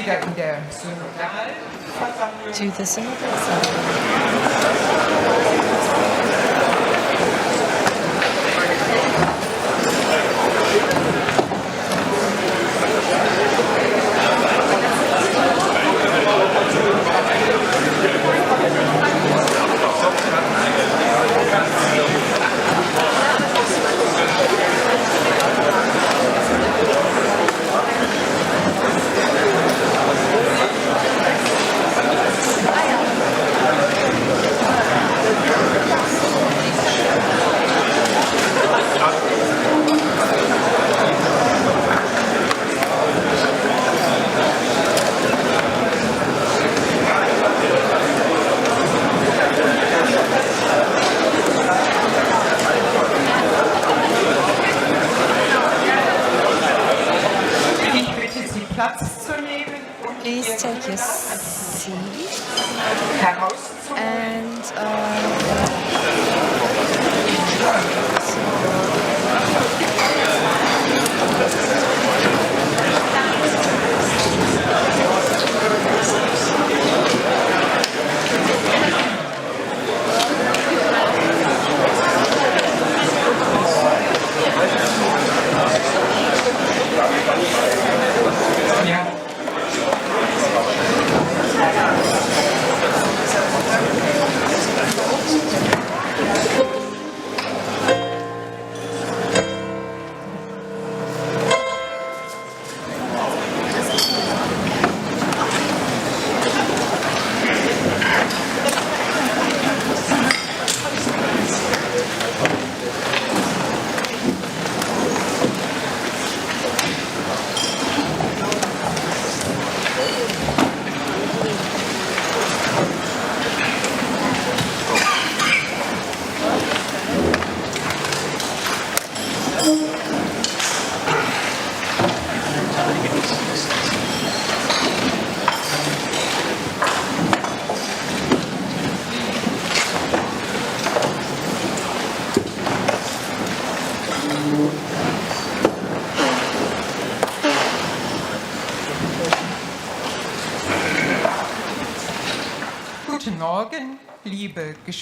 wieder in der Synodalversammlung. To the Synodal Assembly. Please take your seat and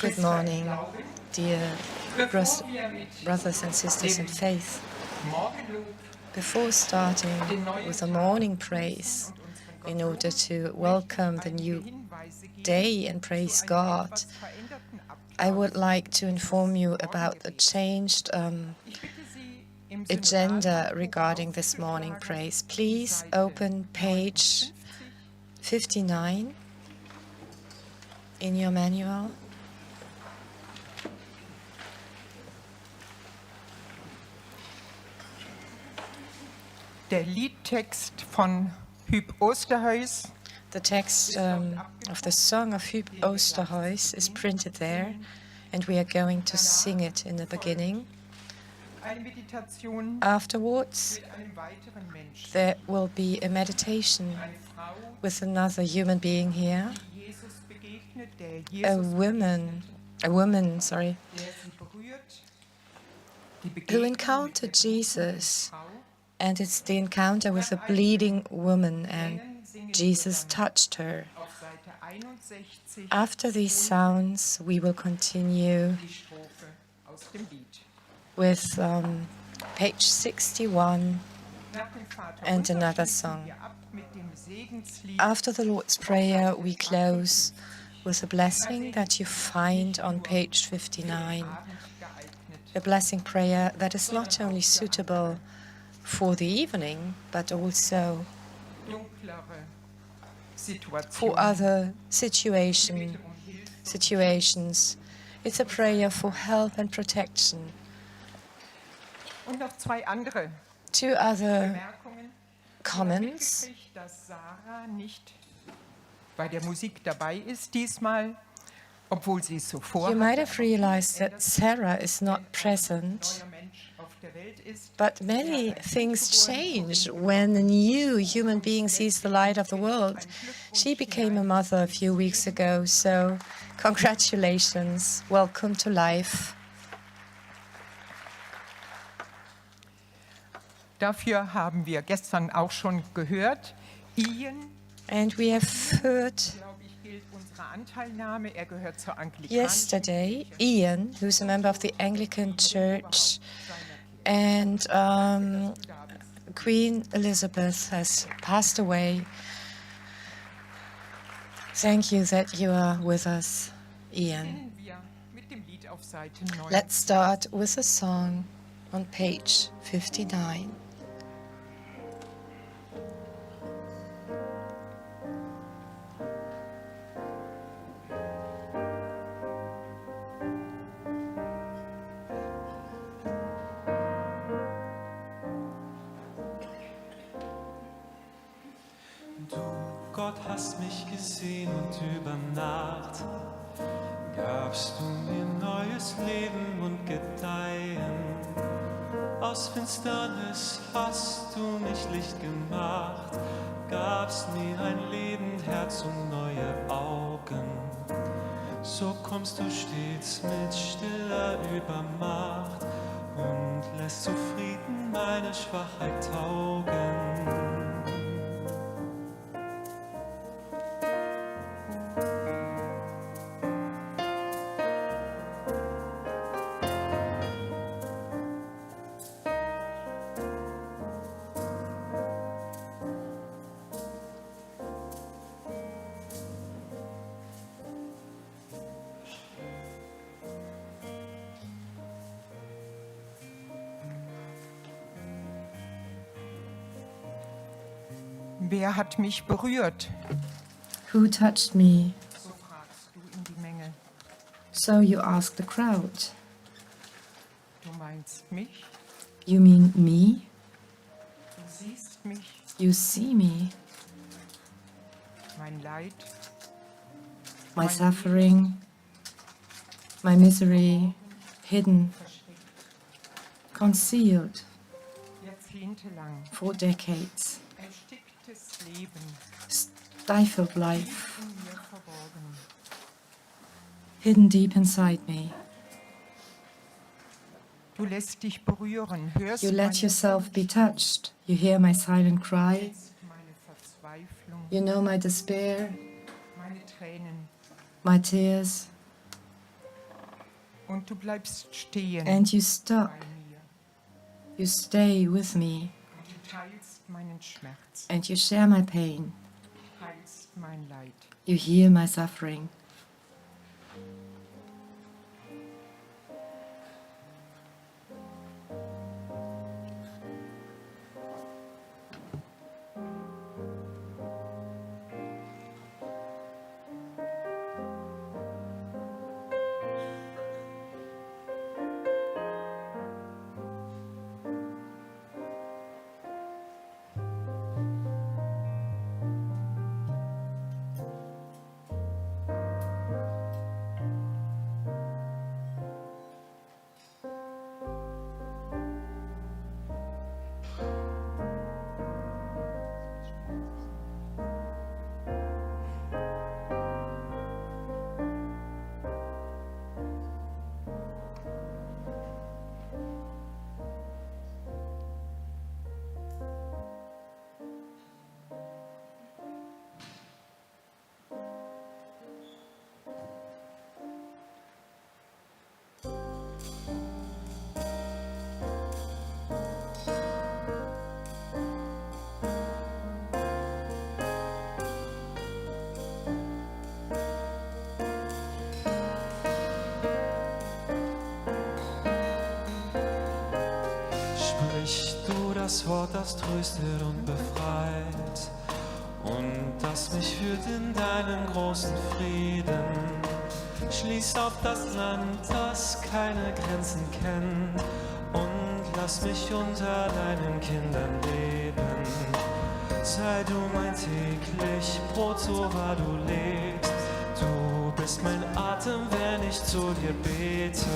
good morning, dear brothers and sisters in faith. Before starting with the morning praise, in order to welcome the new day and praise God, I would like to inform you about the changed agenda regarding this morning praise. Please open page 59 in your manual. Der Liedtext von Huub Oosterhuis. The text of the song of Huub Oosterhuis is printed there, and we are going to sing it in the beginning. Afterwards, there will be a meditation with another human being here, a woman, who encountered Jesus, and it's the encounter with a bleeding woman, and Jesus touched her. After these sounds, we will continue with page 61 and another song. After the Lord's Prayer, we close with a blessing that you find on page 59. A blessing prayer that is not only suitable for the evening, but also for other situations. It's a prayer for help and protection. Two other comments. You might have realized that Sarah is not present, but many things change when a new human being sees the light of the world. She became a mother a few weeks ago, so congratulations, welcome to life. Dafür haben wir gestern auch schon gehört, And we have heard glaube ich, gilt unsere Anteilnahme. Er gehört zur Anglikanischen yesterday Kirche. Ian, who's a member of the Anglican Church, and Queen Elizabeth has passed away. Thank you that you are with us, Ian. Beginnen wir mit dem Lied auf Seite 9. Let's start with a song on page 59. Gott, hast mich gesehen und über Nacht gabst du mir neues Leben und Gedeihen. Aus Finsternis hast du mich Licht gemacht, gabst mir ein Leben, Herz und neue Augen. So kommst du stets mit stiller Übermacht und lässt zufrieden meine Schwachheit taugen. Wer hat mich berührt? Who touched me? So fragst du in die Menge. So you ask the crowd. Du meinst mich? You mean me? Du siehst mich? You see me? Mein Leid? My suffering, my misery, hidden, Versteckt? concealed Jahrzehntelang. for decades, Ersticktes Leben. stifled life, In mir verborgen. hidden deep inside me. Du lässt dich berühren. Hörst You meine let yourself be touched. You hear my silent cry. meine Verzweiflung, You know my despair, meine Tränen. my tears, Und du bleibst stehen and you stop. bei mir. You stay with me, Und du teilst meinen Schmerz, and you share my pain. teilst mein Leid. You hear my suffering. Sprich du das Wort, das tröstet und befreit und das mich führt in deinen großen Frieden. Schließ auf das Land, das keine Grenzen kennt und lass mich unter deinen Kindern leben. Sei du mein täglich Brot, so wahr du lebst. Du bist mein Atem, wenn ich zu dir bete.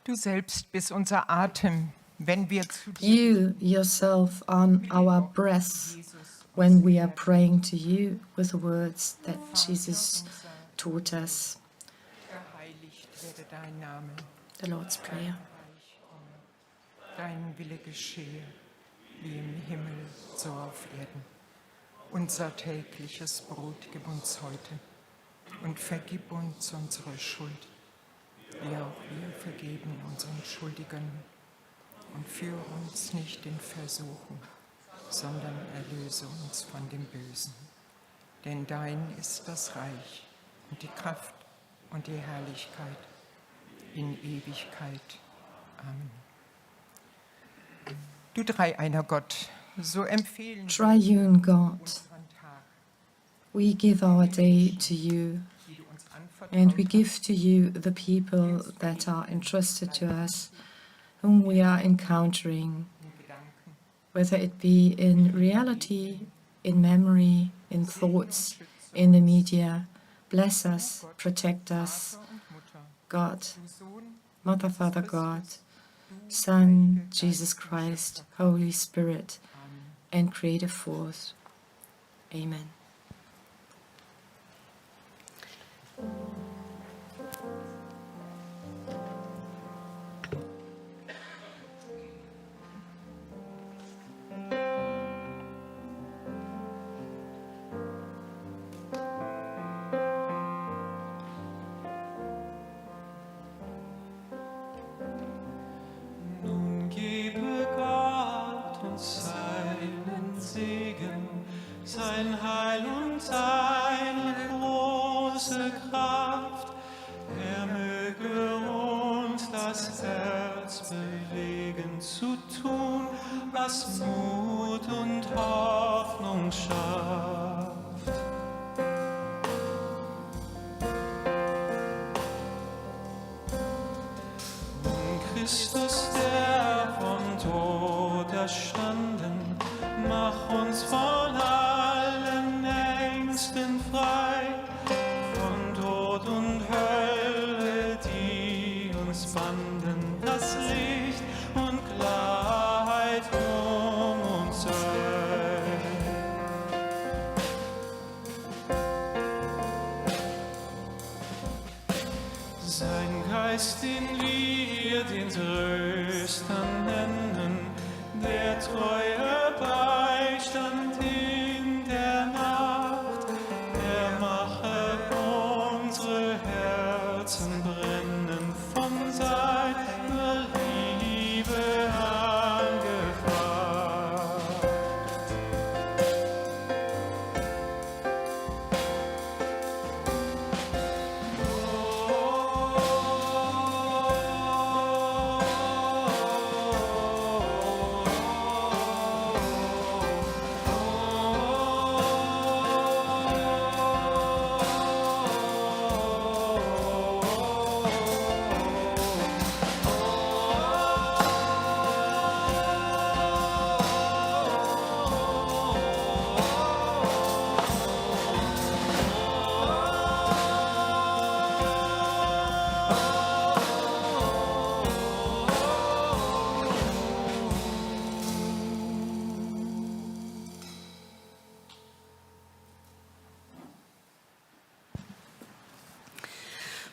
Du selbst bist unser Atem, wenn wir zu dir You yourself are our breath when we are praying to you with the words that Jesus taught us. geheiligt werde dein Name. The Lord's Prayer. Reich komme. Dein Wille geschehe, wie im Himmel, so auf Erden. Unser tägliches Brot gib uns heute und vergib uns unsere Schuld, wie auch wir vergeben unseren Schuldigern. Und führe uns nicht in Versuchung, sondern erlöse uns von dem Bösen. Denn dein ist das Reich und die Kraft und die Herrlichkeit in Ewigkeit. Amen. Du dreieiner Gott, so empfehlen wir Triune God, unseren Tag, we give our day to you, die du uns and we anvertraut give to you the people that are entrusted to us, whom we are encountering, hast in Gedanken, whether it be in reality, in memory, in thoughts, in the media. Bless us, protect us, Vater und Mutter, God, du Sohn, Mother, Father, God, Son, Jesus Christ, Holy Spirit, and Creative Force. Amen. Nun gebe Gott uns seinen Segen, sein Heil und seine große Kraft. Er möge uns das Herz bewegen, zu tun, was Mut und Hoffnung schafft. Christus, der vom Tod erstanden, mach uns von allen Ängsten frei, von Tod und Hölle, die uns banden, das Licht und Klarheit um uns sei. Sein Geist, den wir den Tröster nennen, der treue Beistand in der Nacht, er mache unsere Herzen brennen von seiner Liebe angefacht.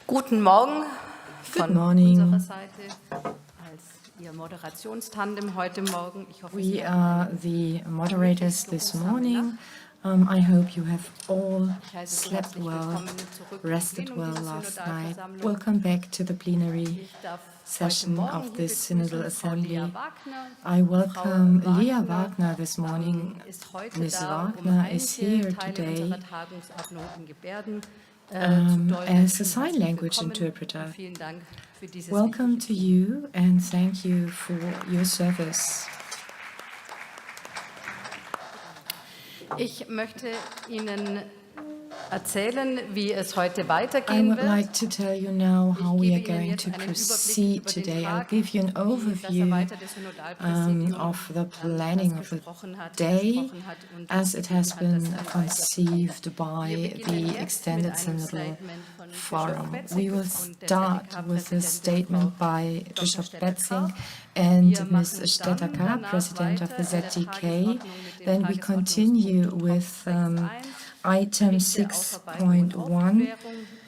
Guten Morgen von morning. unserer Seite als Ihr Moderationstandem heute Morgen. Ich hoffe, Sie We haben are the moderators this morning. I hope you have all slept well, rested well last night. Welcome back to the plenary session of this Synodal Assembly. I welcome Lea Wagner this morning. Ms. Wagner is here today as a sign language interpreter. Welcome to you and thank you for your service. Ich möchte Ihnen erzählen, wie es heute I weitergehen would wird. like to tell you now how we are Ich gebe Ihnen going jetzt to einen Überblick proceed über den today. I'll Tag, give you an wie das overview erweiterte Synodalpräsidium of the das planning of the gesprochen hat day und as it has entschieden hat, das been dann conceived Wir by beginnen the jetzt extended mit einem synodal Statement von Bischof forum. Betzing We will und der start with a ZDK-Präsidentin statement Frau by Dr. Bishop Stetter-Karp. Betzing and Wir Ms. machen Stetter-Karp, dann President of weiter the in der ZDK. Tagesordnung mit dem Then we continue Tagesordnungspunkt with Top 6.1, item Berichte, Aufarbeitung und 6.1, Aufklärung.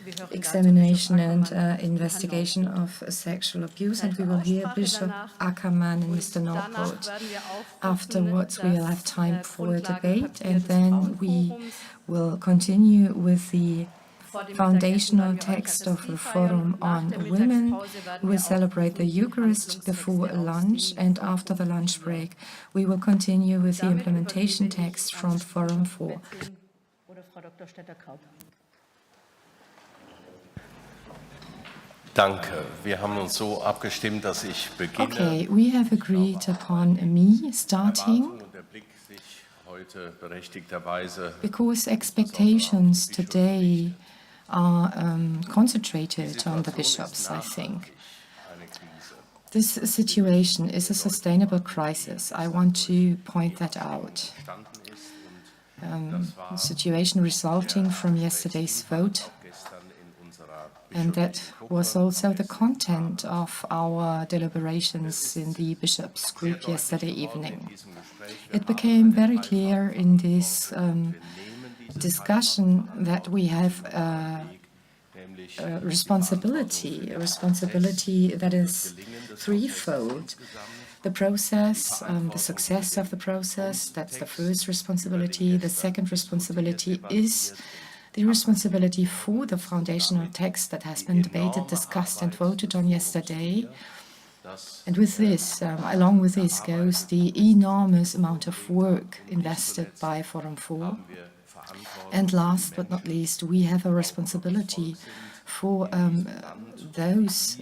Wir hören dazu examination Bischof and Ackermann und Herrn investigation Norpoth. of sexual abuse, and Zeit für we will hear Aussprache Bishop danach. Ackermann and Mr. Danach Norpoth. werden wir aufrufen, Afterwards, we'll have time das for a debate, Grundlagenpapier and des then we Frauenforums. will continue with the Vor dem foundational Mittagessen werden wir text of the Eucharistie feiern. Forum Nach on der Women. Mittagspause werden We wir will celebrate the aufrufen, die Eucharist before Handlungstexte aus lunch, dem and Forum after the lunch 4. break, we will continue with the Damit implementation übergebe ich text an from Forum Bischof 4. Betzing oder Frau Dr. Stetter-Karp. Danke. Wir haben uns so abgestimmt, dass ich beginne. Okay, we have agreed upon me starting Erwartung und der Blick sich heute berechtigterweise because expectations today are concentrated on the bishops, I think. eine Krise. This situation is a sustainable crisis. I want to point that out. Entstanden ist und das war The situation resulting from yesterday's vote, gestern in unserer and that was also the content of our deliberations in the bishops' group yesterday evening. It became very clear in this discussion that we have a responsibility that is threefold. The process, the success of the process, that's the first responsibility. The second responsibility is the responsibility for the foundational text that has been debated, discussed and voted on yesterday. And with this, along with this, goes the enormous amount of work invested by Forum 4. And last but not least, we have a responsibility for those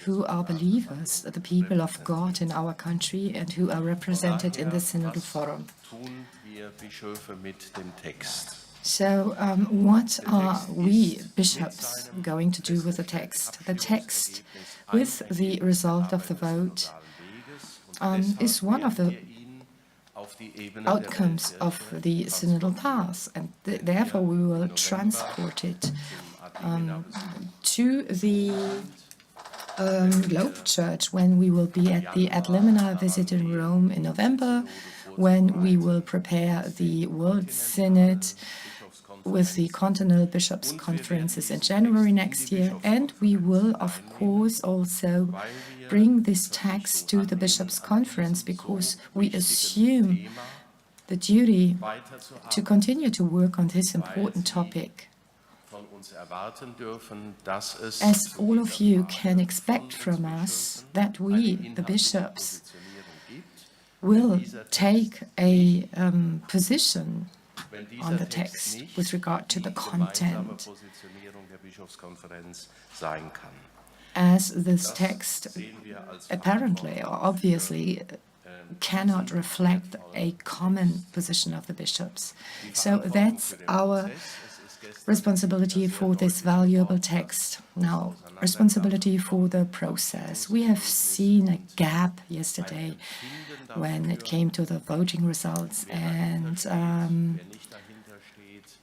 who are believers, the people of God in our country, and who are represented in the Synodal Forum. tun wir Bischöfe mit dem Text. So, what are we, bishops, going to do with the text? The text, with the result of the vote, is one of the outcomes of the synodal path, and therefore we will transport it to the Globe Church when we will be at the Ad Limina visit in Rome in November, when we will prepare the World Synod with the Continental Bishops' Conferences in January next year, and we will, of course, also bring this text to the Bishops' Conference because we assume the duty to continue to work on this important topic. As all of you can expect from us, that we, the bishops, will take a position on the text with regard to the content, as this text apparently or obviously cannot reflect a common position of the bishops. So that's our responsibility for this valuable text. Now, responsibility for the process. We have seen a gap yesterday when it came to the voting results, and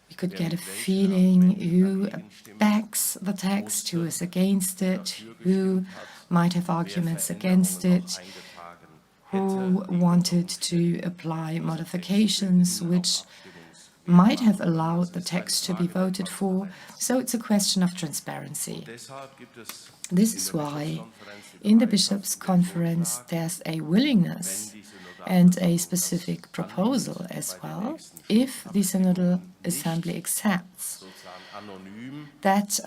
we could get a feeling who backs the text, who is against it, who might have arguments against it, who wanted to apply modifications which might have allowed the text to be voted for. So it's a question of transparency. This is why in the Bishops' Conference there's a willingness and a specific proposal as well, if the Synodal Assembly accepts, that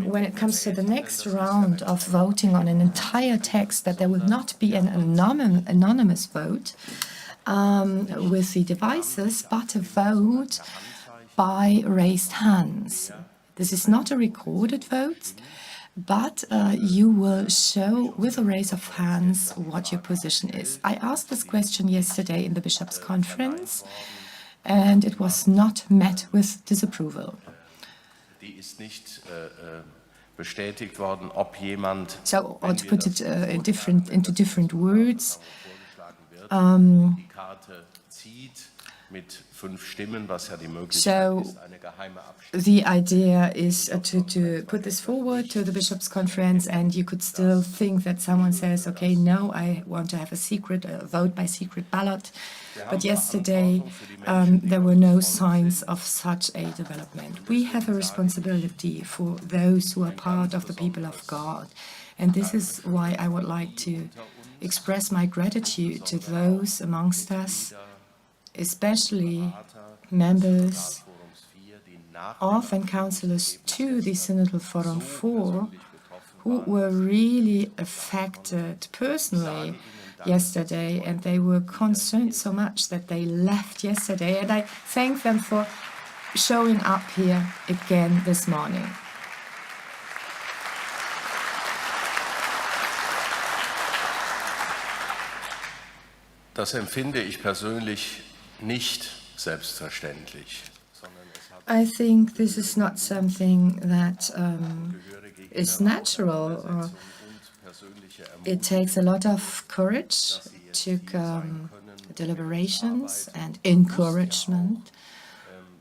when it comes to the next round of voting on an entire text, that there will not be an anonymous vote with the devices, but a vote by raised hands. This is not a recorded vote, but you will show with a raise of hands what your position is. I asked this question yesterday in the Bishops' Conference, and it was not met with disapproval. Die ist nicht bestätigt worden, ob jemand, So, or to put it into different words, die Karte zieht mit 5 Stimmen, was ja die Möglichkeit so ist, eine geheime Abstimmung. the idea is to put this forward to the Bishops' Conference, and you could still think that someone says, okay, no, I want to have a secret vote by secret ballot. But yesterday, there were no signs of such a development. We have a responsibility for those who are part of the people of God. And this is why I would like to express my gratitude to those amongst us, especially members of and counselors to the Synodal Forum 4, who were really affected personally yesterday, and they were concerned so much that they left yesterday, and I thank them for showing up here again this morning. Das empfinde ich persönlich nicht selbstverständlich. I think this is not something that is natural. Or it takes a lot of courage, took deliberations and encouragement,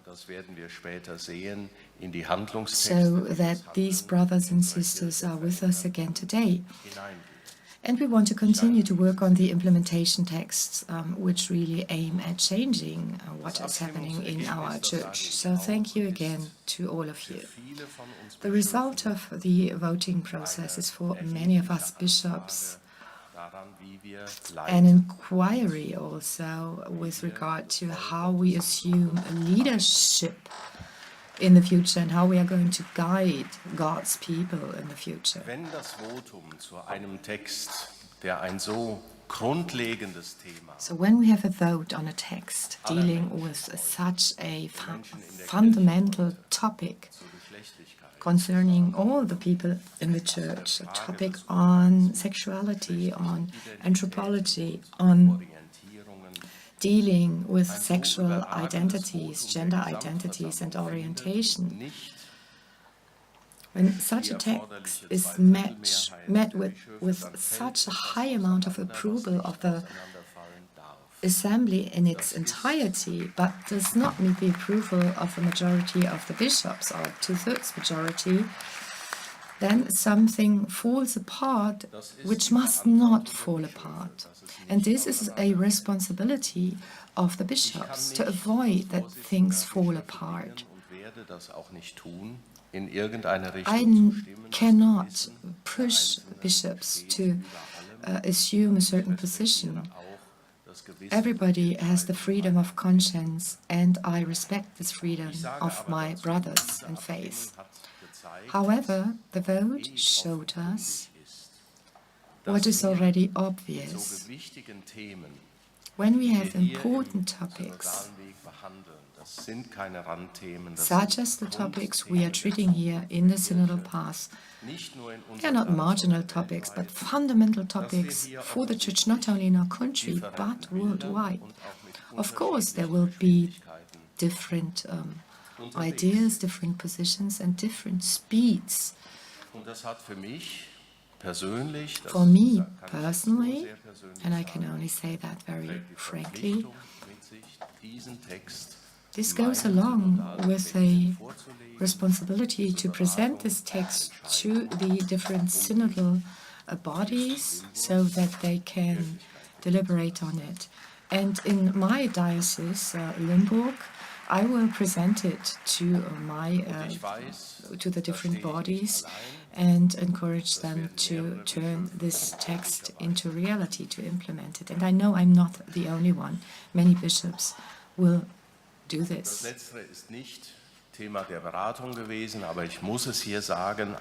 Das werden wir später sehen, in die Handlungstexte so that these brothers and sisters are with us again today. And we want to continue to work on the implementation texts, which really aim at changing what is happening in our church. So thank you again to all of you. The result of the voting process is for many of us bishops an inquiry also with regard to how we assume leadership in the future and how we are going to guide God's people in the future. Wenn das Votum zu einem Text, der ein so grundlegendes Thema, So when we have a vote on a text dealing with such a fundamental topic concerning all the people in the church, a topic on sexuality, on anthropology, on dealing with sexual identities, gender identities and orientation, when such a text is met with such a high amount of approval of the assembly in its entirety, but does not meet the approval of a majority of the bishops or 2/3 majority, then something falls apart which must not fall apart. And this is a responsibility of the bishops to avoid that things fall apart. I cannot push bishops to assume a certain position. Everybody has the freedom of conscience, and I respect this freedom of my brothers in faith. However, the vote showed us what is already obvious. When we have important topics, such as the topics we are treating here in the Synodal Path, they are not marginal topics, but fundamental topics for the Church, not only in our country, but worldwide. Of course, there will be different ideas, different positions, and different speeds. For me personally, and I can only say that very frankly, this goes along with a responsibility to present this text to the different synodal bodies so that they can deliberate on it. And in my diocese, Limburg, I will present it to to the different bodies and encourage them to turn this text into reality, to implement it. And I know I'm not the only one. Many bishops will do this. The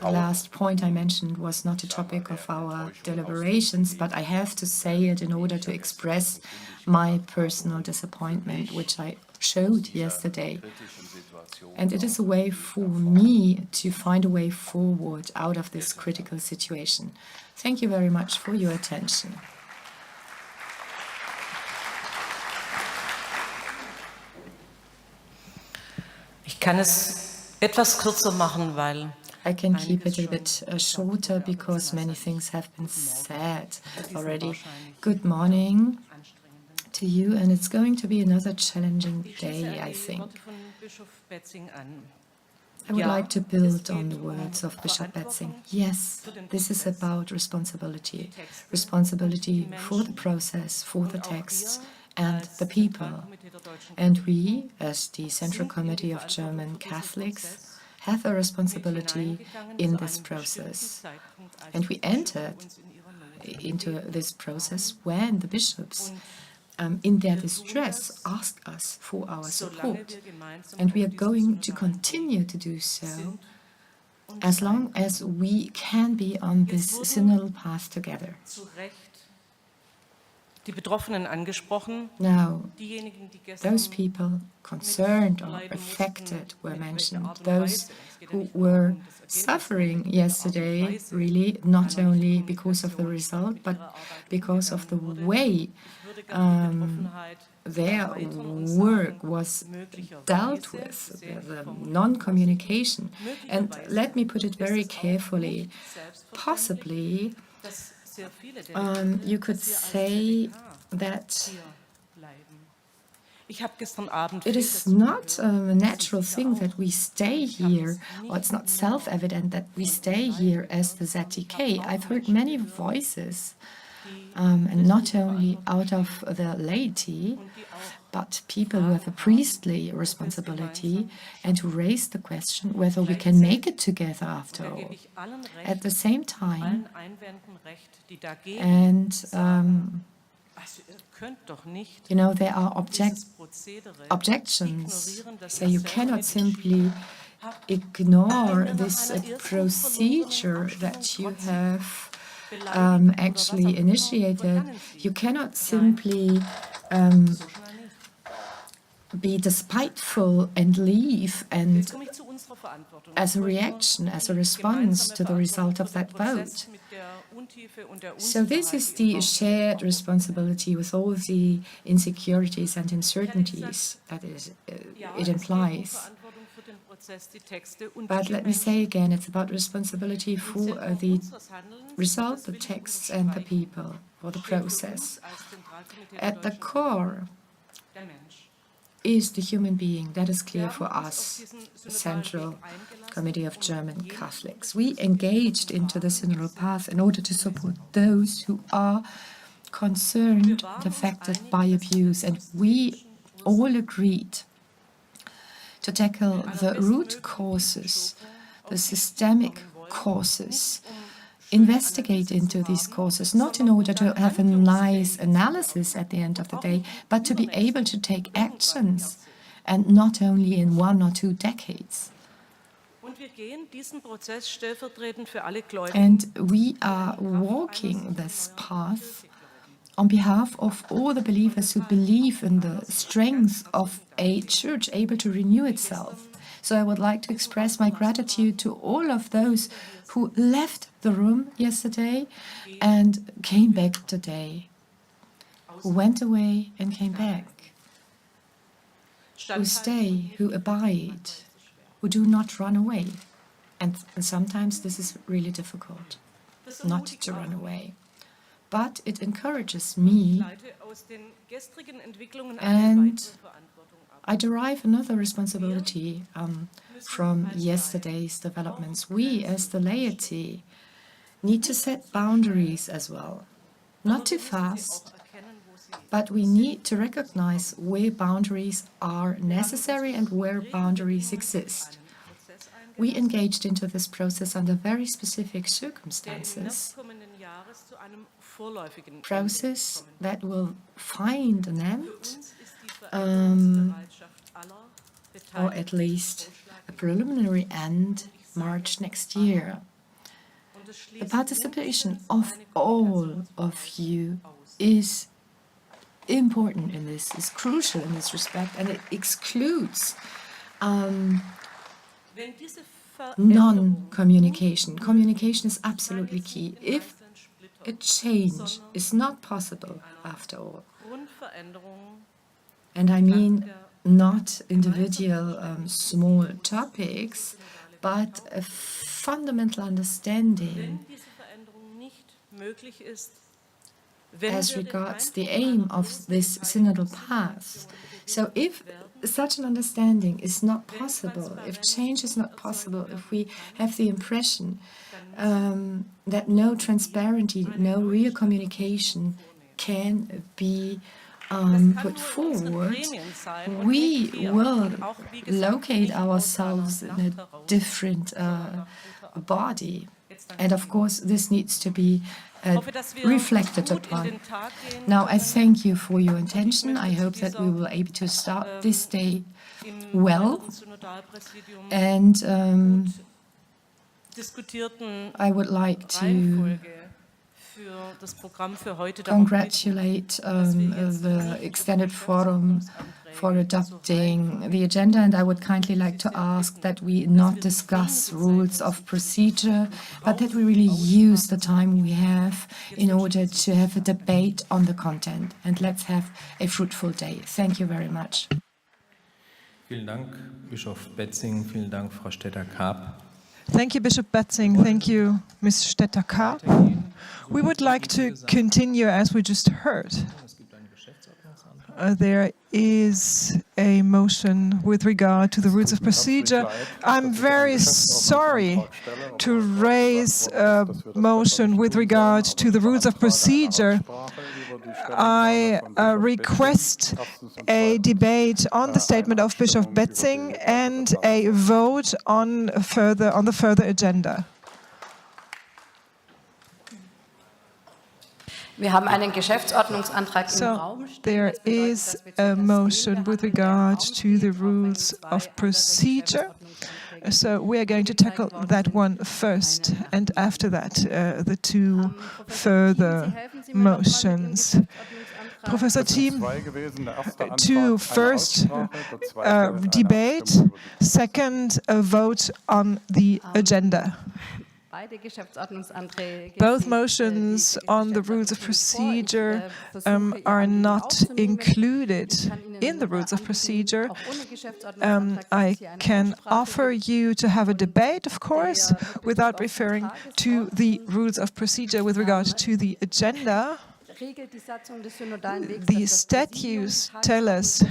last point I mentioned was not a topic of our deliberations, but I have to say it in order to express my personal disappointment, which I showed yesterday. And it is a way for me to find a way forward out of this critical situation. Thank you very much for your attention. Ich kann es etwas kürzer machen, weil I can keep it a bit shorter because many things have been said already. Good morning to you, and it's going to be another challenging day, I think. I would like to build on the words of Bishop Betzing. Yes, this is about responsibility. Responsibility for the process, for the texts, and the people. And we, as the Central Committee of German Catholics, have a responsibility in this process. And we entered into this process when the bishops, in their distress, asked us for our support. And we are going to continue to do so as long as we can be on this synodal path together. die Betroffenen angesprochen. Now, those people concerned or affected were mentioned, those who were suffering yesterday, really, not only because of the result, but because of the way their work was dealt with, the non-communication. And let me put it very carefully, possibly you could say that it is not a natural thing that we stay here, or it's not self-evident that we stay here as the ZTK. I've heard many voices, and not only out of the laity, but people who have a priestly responsibility and who raise the question whether we can make it together after all. At the same time, and you know, there are objections, so you cannot simply ignore this procedure that you have actually initiated. You cannot simply be despiteful and leave, and as a reaction, as a response to the result of that vote. So this is the shared responsibility with all the insecurities and uncertainties that it implies. But let me say again, it's about responsibility for the result, the texts, and the people, for the process. At the core is the human being. That is clear for us, the Central Committee of German Catholics. We engaged into the synodal path in order to support those who are concerned and affected by abuse, and we all agreed to tackle the root causes, the systemic causes, investigate into these causes, not in order to have a nice analysis at the end of the day, but to be able to take actions, and not only in 1 or 2 decades. And we are walking this path on behalf of all the believers who believe in the strength of a church able to renew itself. So I would like to express my gratitude to all of those who left the room yesterday and came back today, who went away and came back, who stay, who abide, who do not run away. And sometimes this is really difficult, not to run away. But it encourages me, and I derive another responsibility from yesterday's developments. We, as the laity, need to set boundaries as well. Not too fast, but we need to recognize where boundaries are necessary and where boundaries exist. We engaged into this process under very specific circumstances. Process that will find an end, or at least a preliminary end, March next year. The participation of all of you is important in this, is crucial in this respect, and it excludes non-communication. Communication is absolutely key. If a change is not possible after all, and I mean not individual small topics, but a fundamental understanding as regards the aim of this synodal path. So if such an understanding is not possible, if change is not possible, if we have the impression that no transparency, no real communication can be put forward, we will locate ourselves in a different body. And of course, this needs to be reflected upon. Now, I thank you for your attention. I hope that we will be able to start this day well. And I would like to congratulate the extended forum for adopting the agenda, and I would kindly like to ask that we not discuss rules of procedure, but that we really use the time we have in order to have a debate on the content. And let's have a fruitful day. Thank you very much. Vielen Dank, Bischof Betzing. Vielen Dank, Frau Stetter-Karp. Thank you, Bishop Betzing. Thank you, Ms. Stetter-Karp. We would like to continue as we just heard. There is a motion with regard to the rules of procedure. I'm very sorry to raise a motion with regard to the rules of procedure. I request a debate on the statement of Bishop Betzing and a vote on the further agenda. Wir haben einen Geschäftsordnungsantrag im Raum stehen. There is a motion with regard to the rules of procedure. So we are going to tackle that one first, and after that, the two further motions. Professor Thiem, to first debate, second, a vote on the agenda. Both motions on the rules of procedure are not included in the rules of procedure. I can offer you to have a debate, of course, without referring to the rules of procedure with regard to the agenda. The statutes tell us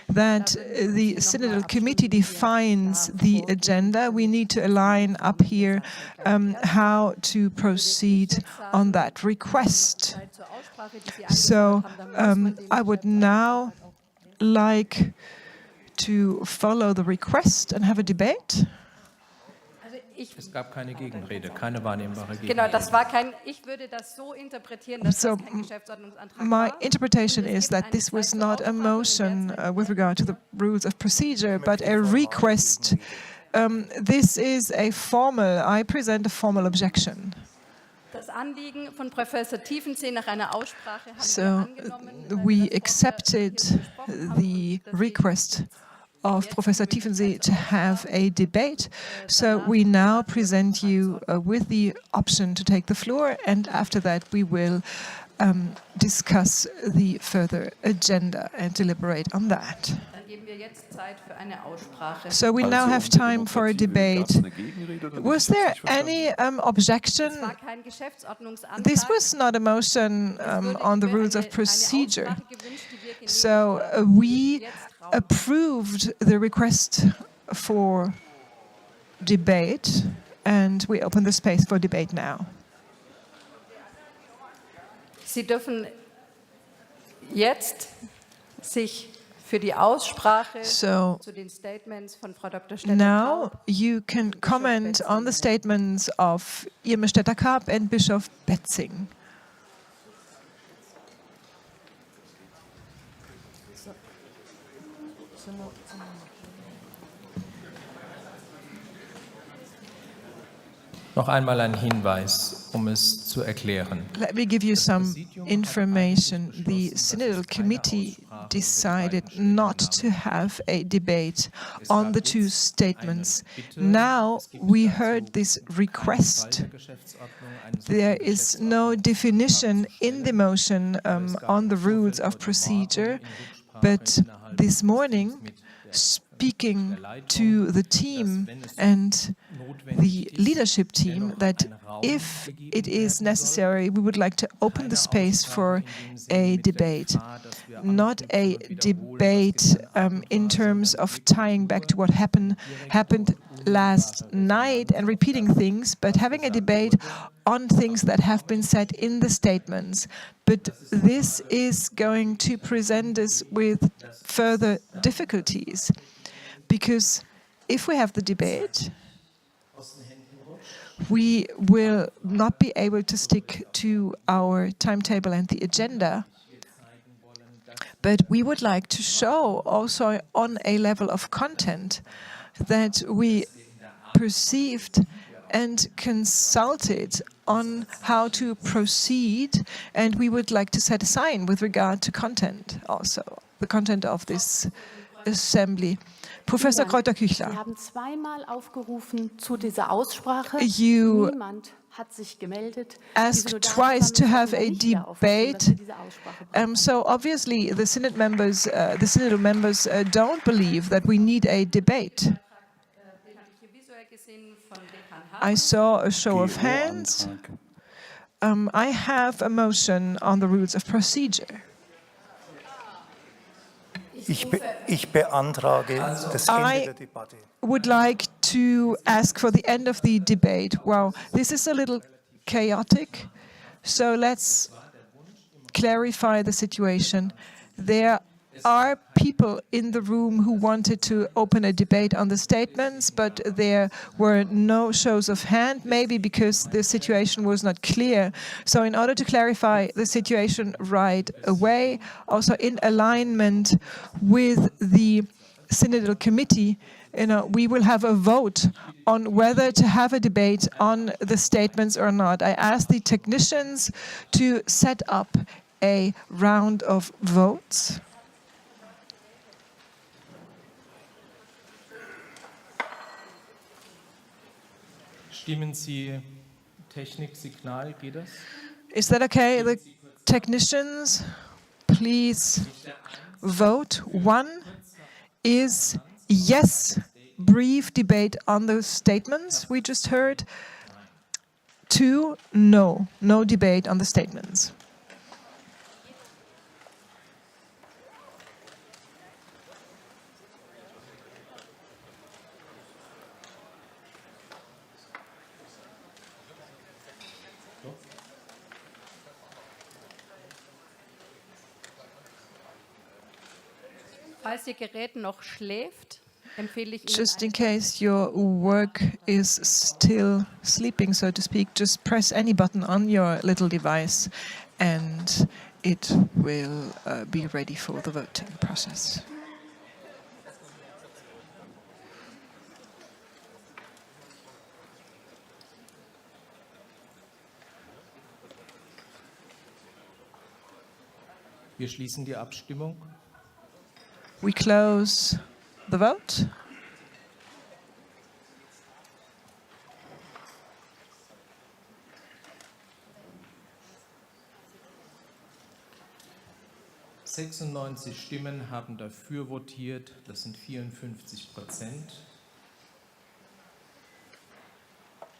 that the Synodal Committee defines the agenda. We need to align up here how to proceed on that request. So I would now like to follow the request and have a debate. Es gab keine Gegenrede, keine wahrnehmbare Gegenrede. Genau, das war kein. Ich würde das so interpretieren, dass das kein Geschäftsordnungsantrag My war. interpretation is that this was not a motion with regard to the rules of procedure, but a request. This is a formal. I present a formal objection. Das Anliegen von Professor Tiefensee nach einer Aussprache haben wir So angenommen. we accepted the request of Professor Tiefensee to have a debate. So we now present you with the option to take the floor, and after that we will discuss the further agenda and deliberate on that. Dann geben wir jetzt Zeit für eine Aussprache. So we now have time for a debate. Was there any objection? Es war kein Geschäftsordnungsantrag. This was not a motion on the rules of procedure. Eine Aussprache gewünscht, die wir genehmigen So we approved the request for debate, and we open the space for debate now. Sie dürfen jetzt sich für die Aussprache So zu den Statements von Frau Dr. now Stetter-Karp you can comment on the statements of Irma Stetter-Karp and Bishop Betzing. Noch einmal ein Hinweis, um es zu erklären. Let me give you some information. The Synodal Committee decided not to have a debate on the two statements. Now we heard this request. There is no definition in the motion on the rules of procedure, but this morning speaking to the team and the leadership team that if it is necessary, we would like to open the space for a debate. Not a debate in terms of tying back to what happened last night and repeating things, but having a debate on things that have been said in the statements. But this is going to present us with further difficulties, because if we have the debate, we will not be able to stick to our timetable and the agenda. But we would like to show also on a level of content that we perceived and consulted on how to proceed, and we would like to set a sign with regard to content also, the content of this assembly. Professor Kräuter-Küchler, Sie haben zweimal aufgerufen zu dieser Aussprache. you Niemand hat sich gemeldet. asked twice to have a debate. So obviously the synod members, the synodal members don't believe that we need a debate. I saw a show of hands. I have a motion on the rules of procedure. Ich beantrage das Ende der Debatte. Would like to ask for the end of the debate. Wow, this is a little chaotic. So let's clarify the situation. There are people in the room who wanted to open a debate on the statements, but there were no shows of hand, maybe because the situation was not clear. So in order to clarify the situation right away, also in alignment with the Synodal Committee, we will have a vote on whether to have a debate on the statements or not. I asked the technicians to set up a round of votes. Stimmen Sie Technik, Signal, geht das? Is that okay? The technicians, please vote. 1 is yes, brief debate on those statements we just heard. 2, no, no debate on the statements. Falls Ihr Gerät noch schläft, empfehle ich Ihnen, Just in case your work is still sleeping, so to speak, just press any button on your little device and it will be ready for the voting process. Wir schließen die Abstimmung. We close the vote. Stimmen haben dafür votiert, das sind 54%.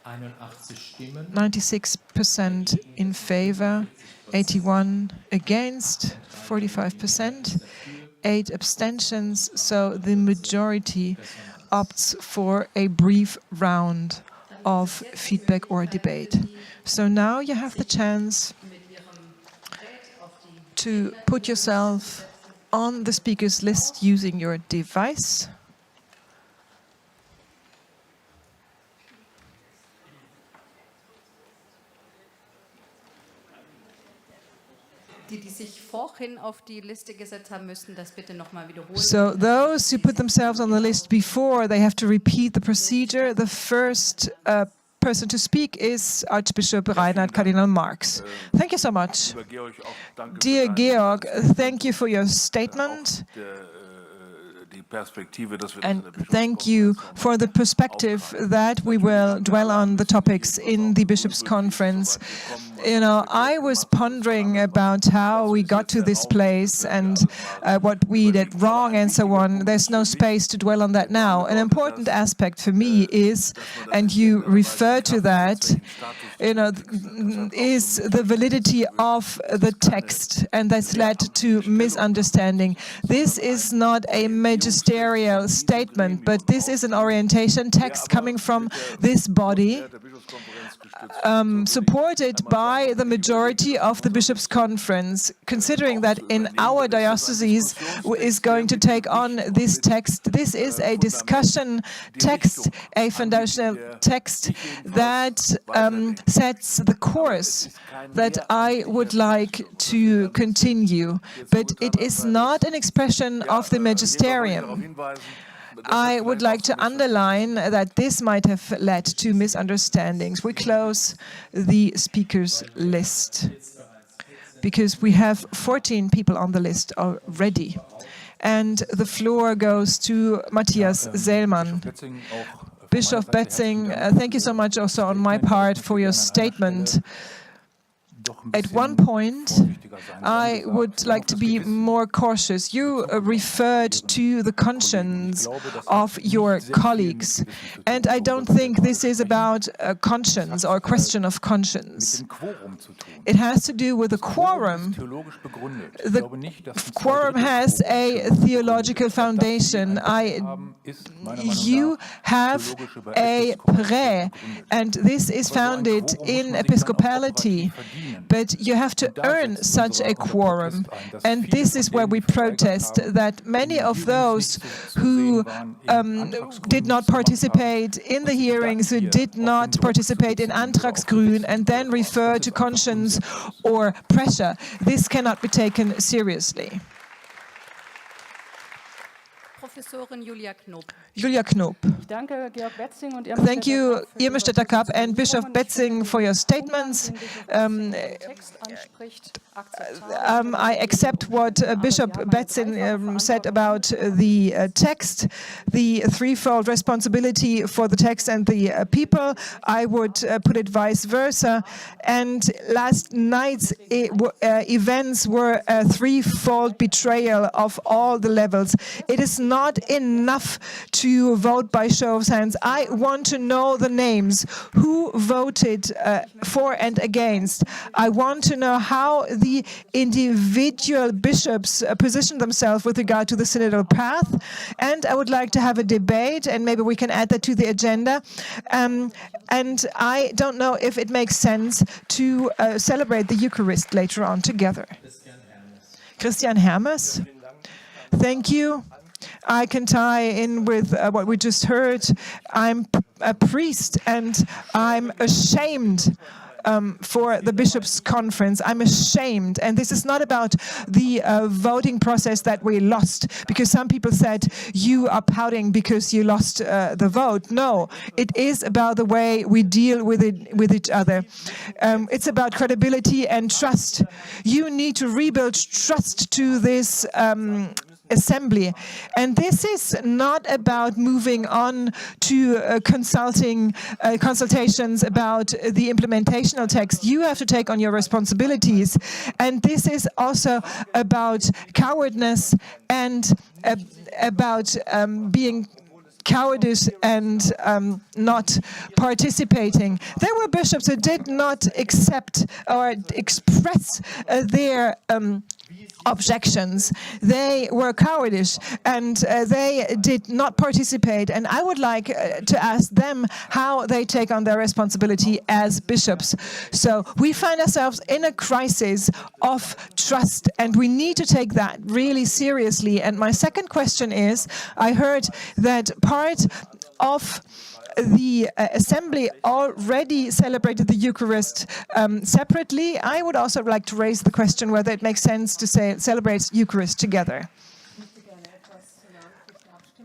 81 Stimmen. 96% in favor, 81 against, 45%. 8 abstentions, so the majority opts for a brief round of feedback or debate. So now you have the chance to put yourself on the speakers list using your device. die sich vorhin auf die Liste gesetzt haben, müssten das bitte nochmal wiederholen. So those who put themselves on the list before, they have to repeat the procedure. The first person to speak is Archbishop Reinhard Kardinal Marx. Thank you so much. Dear Georg, thank you for your statement. And thank you for the perspective that we will dwell on the topics in the Bishops' Conference. You know, I was pondering about how we got to this place and what we did wrong and so on. There's no space to dwell on that now. An important aspect for me is, and you refer to that, you know, is the validity of the text, and that's led to misunderstanding. This is not a magisterial statement, but this is an orientation text coming from this body, supported by the majority of the Bishops' Conference. Considering that in our dioceses is going to take on this text, this is a discussion text, a foundational text that sets the course that I would like to continue. But it is not an expression of the Magisterium. I would like to underline that this might have led to misunderstandings. We close the speakers list because we have 14 people on the list already. And the floor goes to Matthias Sellmann. Bishop Betzing, thank you so much also on my part for your statement. At one point, I would like to be more cautious. You referred to the conscience of your colleagues, and I don't think this is about conscience or a question of conscience. It has to do with the quorum. The quorum has a theological foundation. You have a prayer, and this is founded in episcopality. But you have to earn such a quorum. And this is where we protest that many of those who did not participate in the hearings, who did not participate in Antragsgrün, and then refer to conscience or pressure, this cannot be taken seriously. Professorin Julia Knob. Julia Knob. Thank you, Irmestetter Kapp and Bishop Betzing, for your statements. I accept what Bishop Betzing said about the text, the threefold responsibility for the text and the people. I would put it vice versa. And last night's events were a threefold betrayal of all the levels. It is not enough to vote by show of hands. I want to know the names, who voted for and against. I want to know how the individual bishops position themselves with regard to the synodal path. And I would like to have a debate, and maybe we can add that to the agenda. And I don't know if it makes sense to celebrate the Eucharist later on together. Christian Hermes. Thank you. I can tie in with what we just heard. I'm a priest and I'm ashamed for the Bishops' Conference. I'm ashamed. And this is not about the voting process that we lost, because some people said, you are pouting because you lost the vote. No, it is about the way we deal with each other. It's about credibility and trust. You need to rebuild trust to this assembly. And this is not about moving on to consultations about the implementational text. You have to take on your responsibilities. And this is also about cowardice and about being cowardice and not participating. There were bishops who did not accept or express their objections. They were cowardice and they did not participate. And I would like to ask them how they take on their responsibility as bishops. So we find ourselves in a crisis of trust, and we need to take that really seriously. And my second question is, I heard that part of the assembly already celebrated the Eucharist separately. I would also like to raise the question whether it makes sense to celebrate Eucharist together.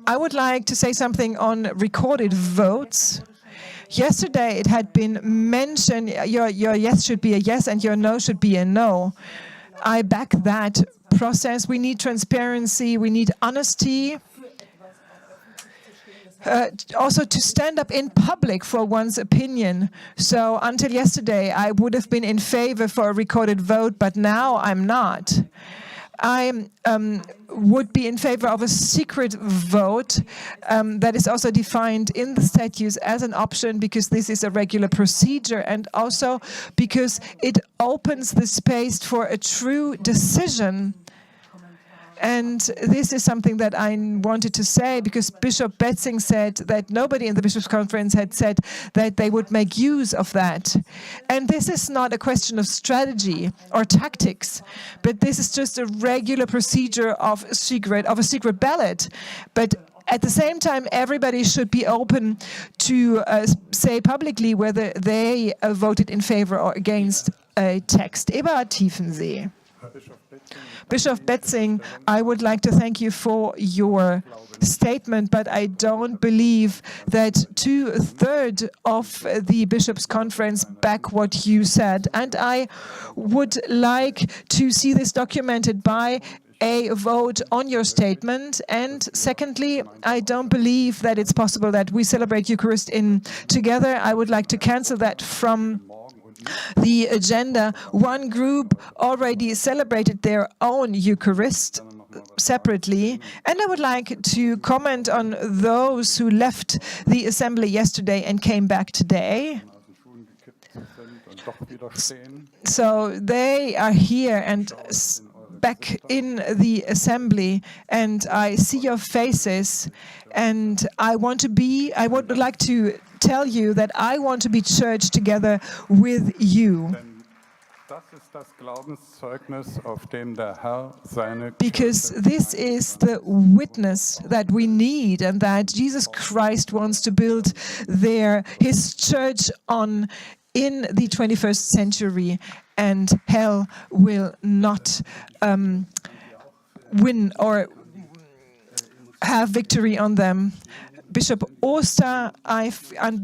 I would like to say something on recorded votes. Yesterday it had been mentioned your yes should be a yes and your no should be a no. I back that process. We need transparency, we need honesty. also to stand up in public for one's opinion. So until yesterday, I would have been in favor for a recorded vote, but now I'm not. I would be in favor of a secret vote that is also defined in the statutes as an option, because this is a regular procedure, and also because it opens the space for a true decision. And this is something that I wanted to say, because Bishop Betzing said that nobody in the Bishops' Conference had said that they would make use of that. And this is not a question of strategy or tactics, but this is just a regular procedure of a secret ballot. But at the same time, everybody should be open to say publicly whether they voted in favor or against a text. Eberhard Tiefensee. Bishop Betzing, I would like to thank you for your statement, but I don't believe that 2/3 of the Bishops' Conference back what you said. And I would like to see this documented by a vote on your statement. And secondly, I don't believe that it's possible that we celebrate Eucharist together. I would like to cancel that from the agenda. One group already celebrated their own Eucharist separately, and I would like to comment on those who left the assembly yesterday and came back today. So they are here and back in the assembly, and I see your faces, and I would like to tell you that I want to be church together with you. Because this is the witness that we need, and that Jesus Christ wants to build his church on in the 21st century, and hell will not win or have victory on them. Bishop Oster, I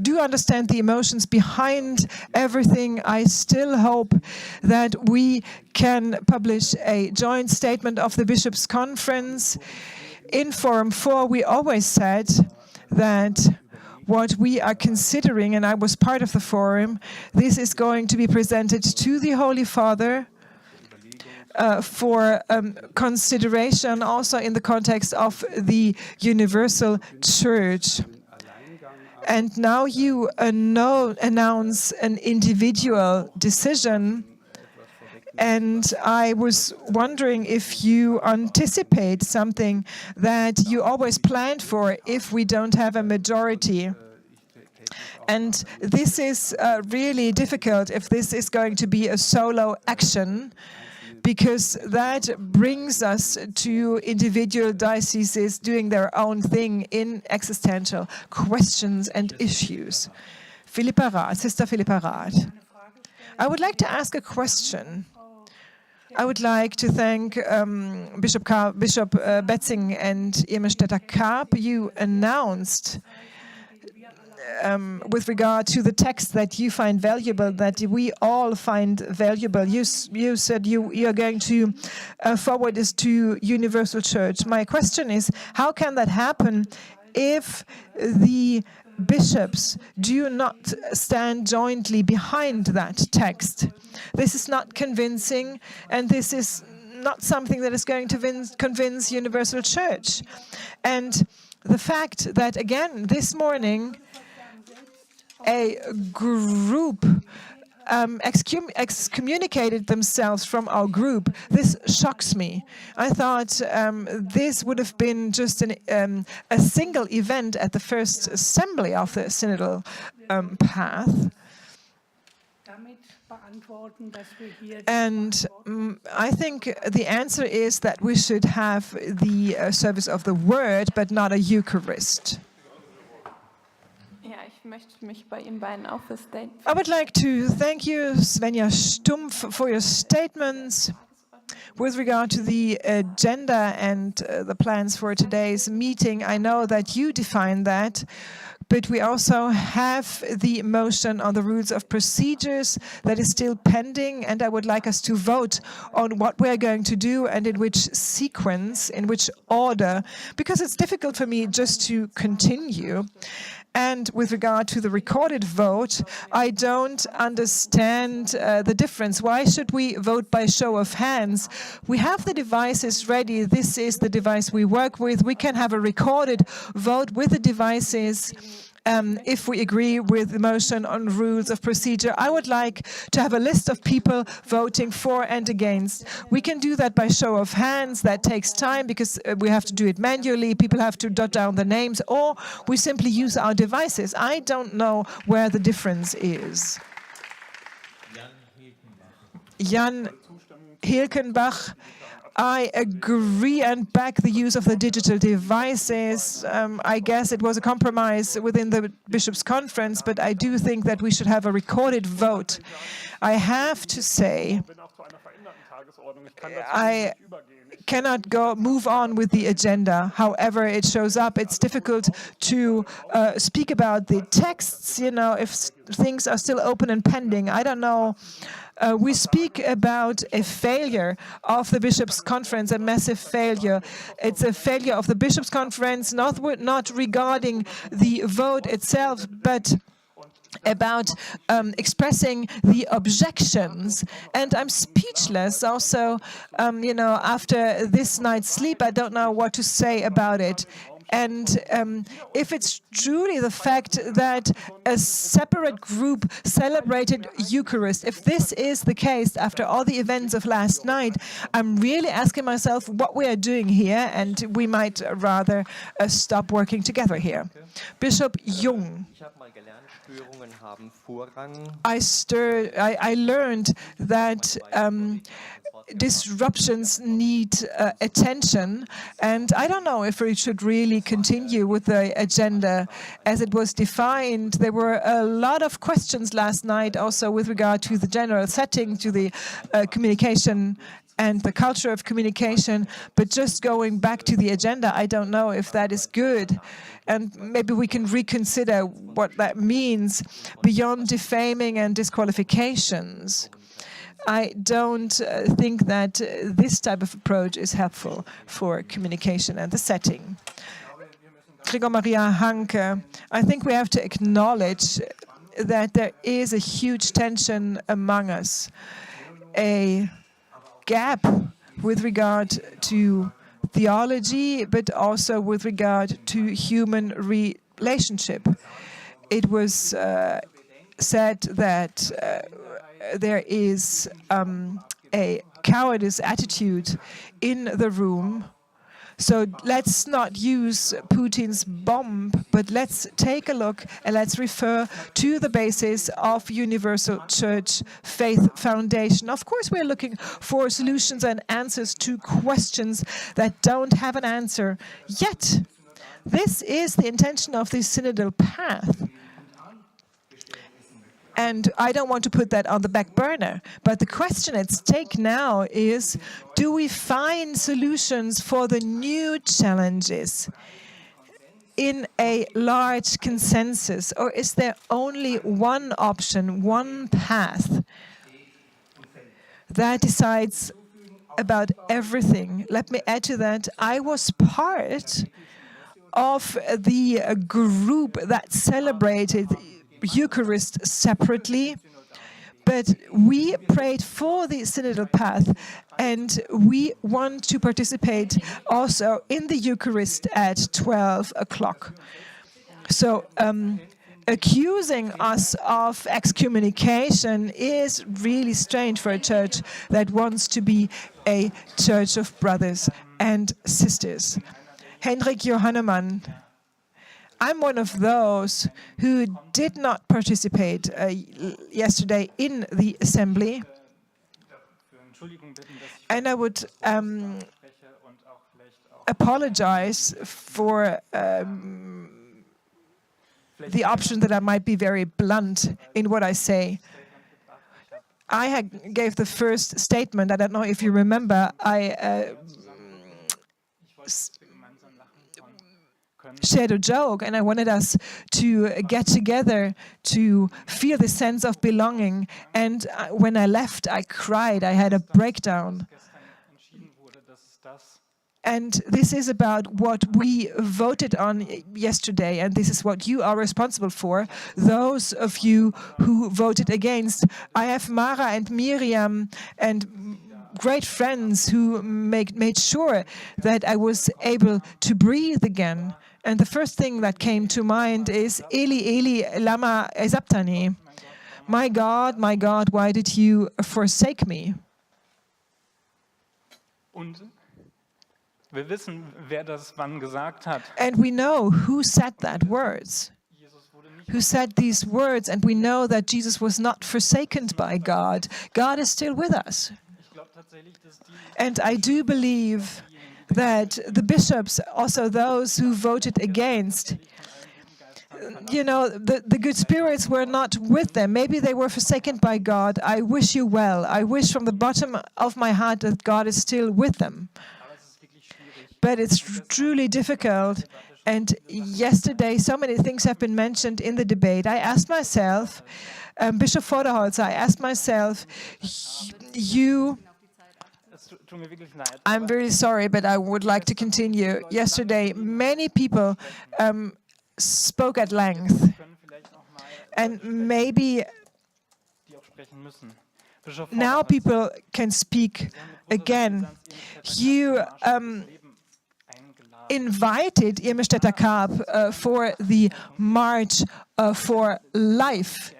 do understand the emotions behind everything. I still hope that we can publish a joint statement of the Bishops' Conference. In Forum 4, we always said that what we are considering, and I was part of the forum, this is going to be presented to the Holy Father for consideration, also in the context of the universal church. And now you announce an individual decision, and I was wondering if you anticipate something that you always planned for if we don't have a majority. And this is really difficult if this is going to be a solo action, because that brings us to individual dioceses doing their own thing in existential questions and issues. Philippa Rath, Sister Philippa Rath. I would like to ask a question. I would like to thank Bishop Betzing and Irmestetter-Karp. You announced with regard to the text that you find valuable, that we all find valuable. You said you are going to forward this to Universal Church. My question is, how can that happen if the bishops do not stand jointly behind that text? This is not convincing, and this is not something that is going to convince Universal Church. And the fact that, again, this morning, a group excommunicated themselves from our group. This shocks me. I thought this would have been just a single event at the first assembly of the synodal path. And I think the answer is that we should have the service of the word, but not a Eucharist. I would like to thank you, Svenja Stumpf, for your statements. With regard to the agenda and the plans for today's meeting, I know that you define that But we also have the motion on the rules of procedures that is still pending, and I would like us to vote on what we are going to do and in which sequence, in which order, because it's difficult for me just to continue. And with regard to the recorded vote, I don't understand the difference. Why should we vote by show of hands? We have the devices ready. This is the device we work with. We can have a recorded vote with the devices. If we agree with the motion on rules of procedure, I would like to have a list of people voting for and against. We can do that by show of hands. That takes time because we have to do it manually. People have to jot down the names, or we simply use our devices. I don't know where the difference is. Jan Hilkenbach. I agree and back the use of the digital devices. I guess it was a compromise within the Bishops' Conference, but I do think that we should have a recorded vote. I have to say, I cannot move on with the agenda. However it shows up, it's difficult to speak about the texts, if things are still open and pending. I don't know. We speak about a failure of the Bishops' Conference, a massive failure. It's a failure of the Bishops' Conference, not regarding the vote itself, but about expressing the objections. And I'm speechless also, after this night's sleep, I don't know what to say about it. And if it's truly the fact that a separate group celebrated Eucharist, if this is the case after all the events of last night, I'm really asking myself what we are doing here, and we might rather stop working together here. Bishop Jung. I learned that disruptions need attention, and I don't know if we should really continue with the agenda as it was defined. There were a lot of questions last night also with regard to the general setting, to the communication and the culture of communication, but just going back to the agenda, I don't know if that is good. And maybe we can reconsider what that means beyond defaming and disqualifications. I don't think that this type of approach is helpful for communication and the setting. Gregor Maria Hanke, I think we have to acknowledge that there is a huge tension among us, a gap with regard to theology, but also with regard to human relationship. It was said that there is a cowardice attitude in the room. So let's not use Putin's bomb, but let's take a look and let's refer to the basis of Universal Church Faith Foundation. Of course, we're looking for solutions and answers to questions that don't have an answer yet. This is the intention of the synodal path. And I don't want to put that on the back burner. But the question at stake now is, do we find solutions for the new challenges in a large consensus? Or is there only one option, one path that decides about everything? Let me add to that, I was part of the group that celebrated Eucharist separately, but we prayed for the synodal path, and we want to participate also in the Eucharist at 12 o'clock. So accusing us of excommunication is really strange for a church that wants to be a church of brothers and sisters. Hendrik Johannemann, I'm one of those who did not participate yesterday in the assembly, and I would apologize for the option that I might be very blunt in what I say. I gave the first statement. I don't know if you remember. I shared a joke, and I wanted us to get together to feel the sense of belonging. And when I left, I cried. I had a breakdown. And this is about what we voted on yesterday, and this is what you are responsible for, those of you who voted against. I have Mara and Miriam and great friends who made sure that I was able to breathe again. And the first thing that came to mind is, Eli, Eli, lama sabachthani? My God, why did you forsake me? Wir wissen, wer das wann gesagt hat. And we know who said that words, who said these words, and we know that Jesus was not forsaken by God. God is still with us. And I do believe that the bishops, also those who voted against, you know, the good spirits were not with them. Maybe they were forsaken by God. I wish you well. I wish from the bottom of my heart that God is still with them. But it's truly difficult. And yesterday, so many things have been mentioned in the debate. I asked myself, Bishop Vorderholzer, I asked myself, I'm very sorry, but I would like to continue. Yesterday, many people spoke at length. And maybe now people can speak again. You invited Irmestetter Karp for the March for Life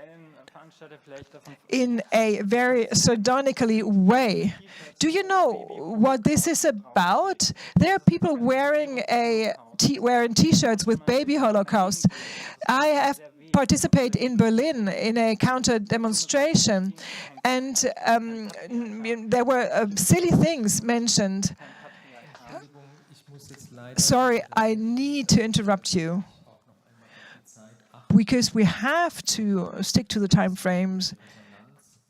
in a very sardonically way. Do you know what this is about? There are people wearing T-shirts with baby Holocaust. I have participated in Berlin in a counter demonstration, and there were silly things mentioned. Sorry, I need to interrupt you because we have to stick to the time frames,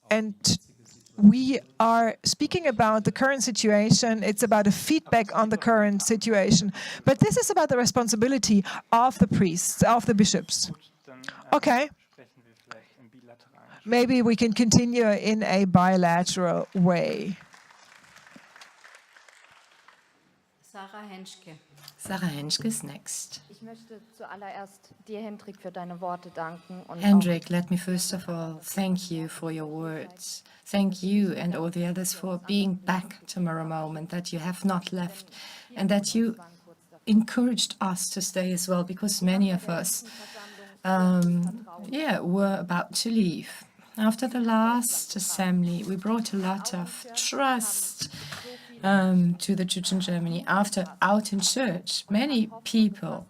and we are speaking about the current situation. It's about a feedback on the current situation, but this is about the responsibility of the priests, of the bishops. Okay, maybe we can continue in a bilateral way. Sarah Henschke is next. Ich möchte zuallererst dir, Hendrik, für deine Worte danken. Hendrik, let me first of all thank you for your words. Thank you and all the others for being back tomorrow moment, that you have not left, and that you encouraged us to stay as well, because many of us were about to leave. After the last assembly, we brought a lot of trust to the church in Germany. After Out in Church, many people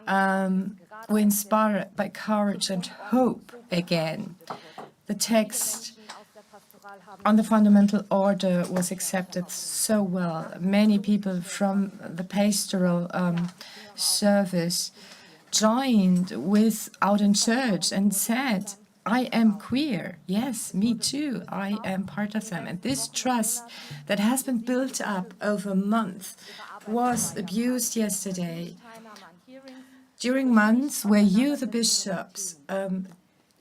were inspired by courage and hope again. The text on the fundamental order was accepted so well. Many people from the pastoral service joined with Out in Church and said, I am queer. Yes, me too. I am part of them. And this trust that has been built up over a month was abused yesterday. During months where you, the bishops,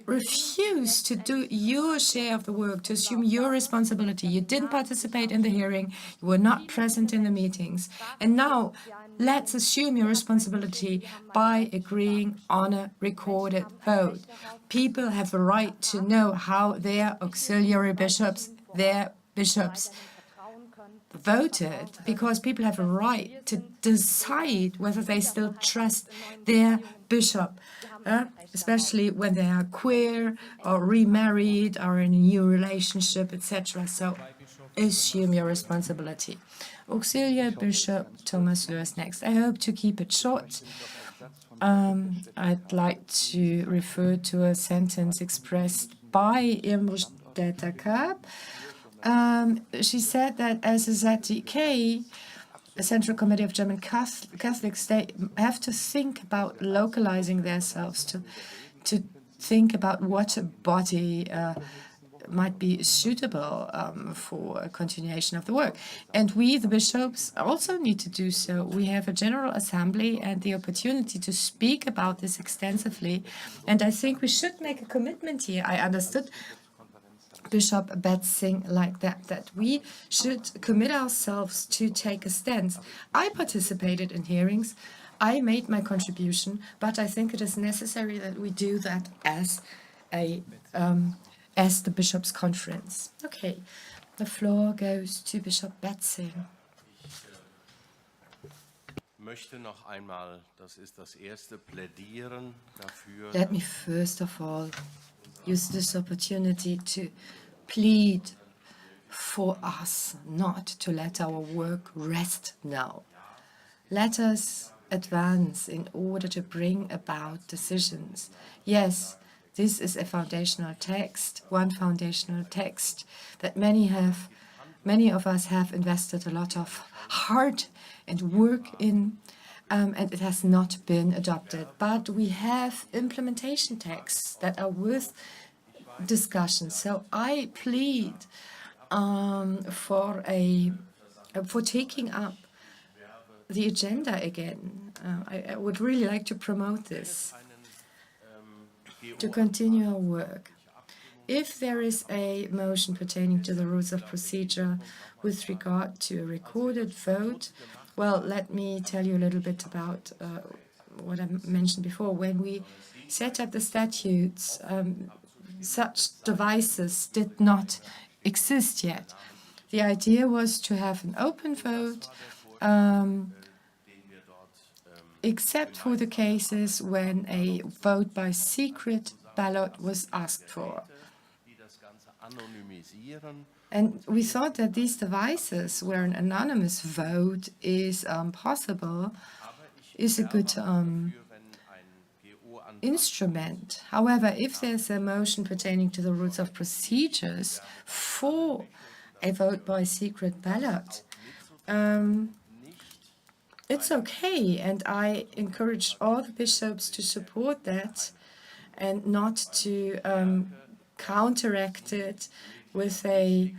refused to do your share of the work, to assume your responsibility. You didn't participate in the hearing. You were not present in the meetings. And now, let's assume your responsibility by agreeing on a recorded vote. People have a right to know how their auxiliary bishops, their bishops, voted, because people have a right to decide whether they still trust their bishop, especially when they are queer or remarried or in a new relationship, etc. So assume your responsibility. Auxiliary Bishop Thomas Löhr next. I hope to keep it short. I'd like to refer to a sentence expressed by Irmstetter Karp. She said that as a ZDK, the Central Committee of German Catholics, they have to think about localizing themselves, to think about what a body might be suitable for a continuation of the work. And we, the bishops, also need to do so. We have a General Assembly and the opportunity to speak about this extensively. And I think we should make a commitment here. I understood Bishop Betzing like that we should commit ourselves to take a stance. I participated in hearings. I made my contribution, but I think it is necessary that we do that as the Bishops' Conference. Okay, the floor goes to Bishop Betzing. Let me first of all use this opportunity to plead for us not to let our work rest now. Let us advance in order to bring about decisions. Yes, this is a foundational text, one foundational text that many of us have invested a lot of heart and work in, and it has not been adopted. But we have implementation texts that are worth discussion. So I plead for taking up the agenda again. I would really like to promote this, to continue our work. If there is a motion pertaining to the rules of procedure with regard to a recorded vote, well, let me tell you a little bit about what I mentioned before. When we set up the statutes, such devices did not exist yet. The idea was to have an open vote, except for the cases when a vote by secret ballot was asked for. And we thought that these devices, where an anonymous vote is possible, is a good instrument. However, if there's a motion pertaining to the rules of procedures for a vote by secret ballot, it's okay, and I encourage all the bishops to support that and not to counteract it with a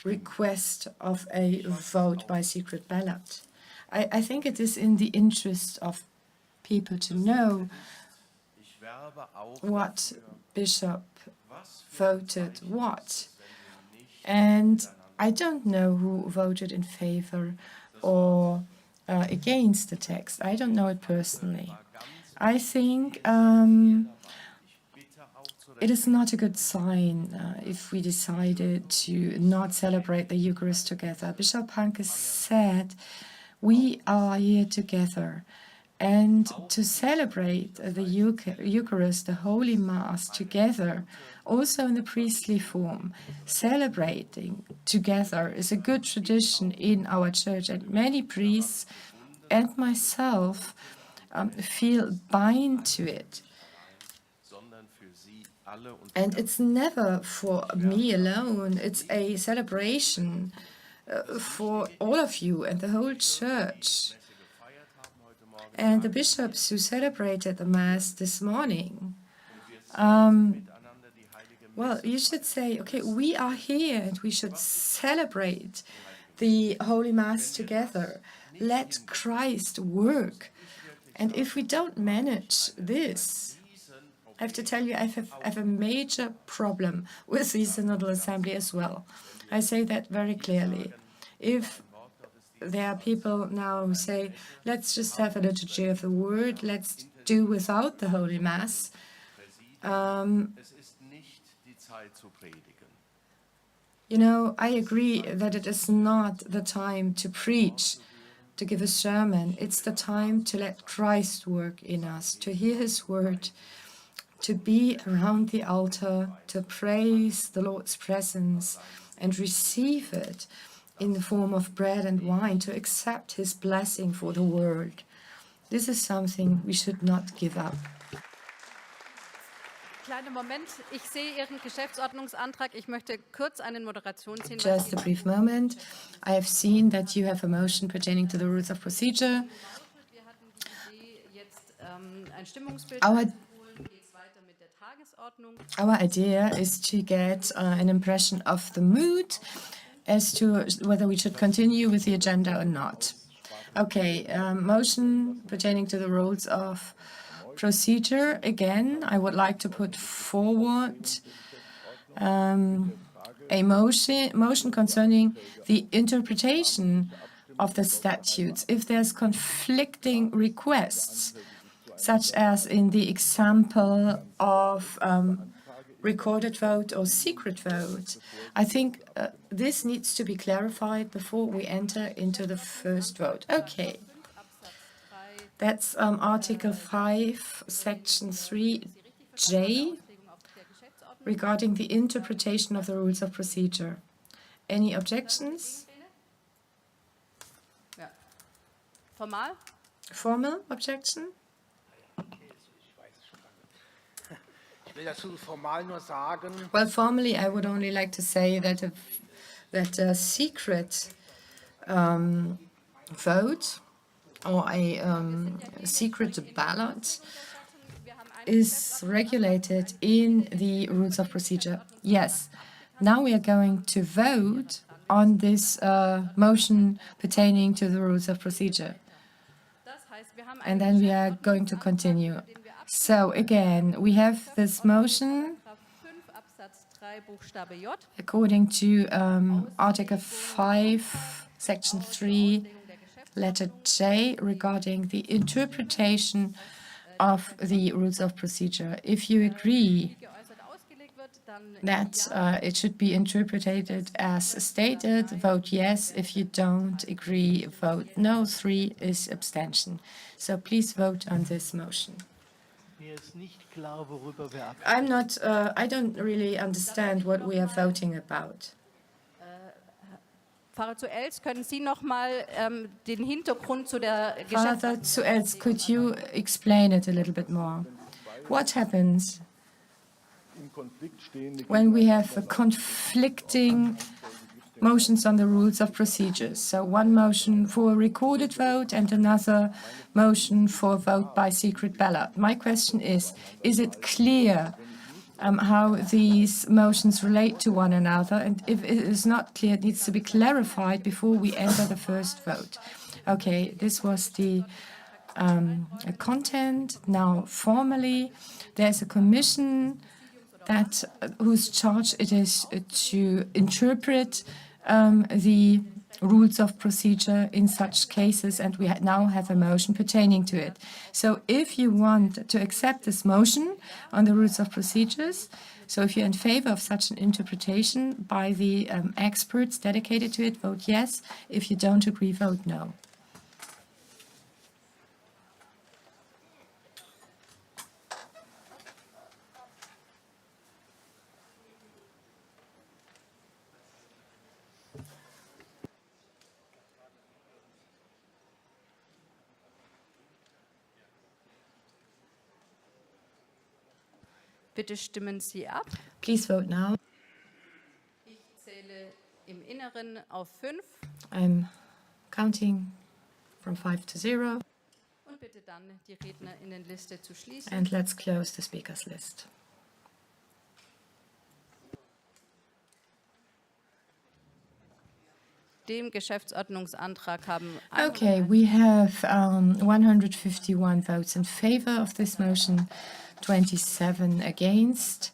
request of a vote by secret ballot. I think it is in the interest of people to know what bishop voted what. And I don't know who voted in favor or against the text. I don't know it personally. I think it is not a good sign if we decided to not celebrate the Eucharist together. Bishop Hanke said, we are here together, and to celebrate the Eucharist, the Holy Mass, together, also in the priestly form, celebrating together is a good tradition in our church, and many priests and myself feel bound to it. And it's never for me alone, it's a celebration for all of you and the whole church. And the bishops who celebrated the Mass this morning, well, you should say, okay, we are here and we should celebrate the Holy Mass together. Let Christ work. And if we don't manage this, I have to tell you, I have a major problem with the Synodal Assembly as well. I say that very clearly. If there are people now who say, let's just have a liturgy of the word, let's do without the Holy Mass, you know, I agree that it is not the time to preach, to give a sermon. It's the time to let Christ work in us, to hear his word, to be around the altar, to praise the Lord's presence and receive it in the form of bread and wine, to accept his blessing for the world. This is something we should not give up. Kleiner Moment, ich sehe Ihren Geschäftsordnungsantrag. Ich möchte kurz einen Moderationshinweis Just a brief moment. I have seen that you have a motion pertaining to the rules of procedure. Wir hatten die Idee, jetzt ein Stimmungsbild Our einzuholen. Geht's weiter mit der Our idea is to get an impression of the mood as to whether we should continue with the agenda or not. Okay, motion pertaining to the rules of procedure. Again, I would like to put forward a motion concerning the interpretation of the statutes. If there's conflicting requests, such as in the example of recorded vote or secret vote, I think this needs to be clarified before we enter into the first vote. Okay. That's Article 5, Section 3J, regarding the interpretation of the rules of procedure. Any objections? Formal objection? Well, formally, I would only like to say that a secret vote or a secret ballot is regulated in the rules of procedure. Yes. Now we are going to vote on this motion pertaining to the rules of procedure. And then we are going to continue. So again, we have this motion according to Article 5, Section 3, letter J, regarding the interpretation of the rules of procedure. If you agree that it should be interpreted as stated, vote yes. If you don't agree, vote no. 3 is abstention. So please vote on this motion. I don't really understand what we are voting about. Pfarrer zu Els, können Sie noch mal den Hintergrund zu der Father zu Els, could you explain it a little bit more? What happens when we have conflicting motions on the rules of procedures? So one motion for a recorded vote and another motion for a vote by secret ballot. My question is it clear how these motions relate to one another? And if it is not clear, it needs to be clarified before we enter the first vote. Okay, this was the content. Now, formally, there's a commission whose charge it is to interpret the rules of procedure in such cases, and we now have a motion pertaining to it. So if you want to accept this motion on the rules of procedures, so if you're in favor of such an interpretation by the experts dedicated to it, vote yes. If you don't agree, vote no. Bitte stimmen Sie ab. Please vote now. Ich zähle im Inneren auf 5. I'm counting from 5 to 0. Und bitte dann die Rednerinnenliste zu schließen. And let's close the speakers list. Dem Geschäftsordnungsantrag haben Okay, we have 151 votes in favor of this motion, 27 against.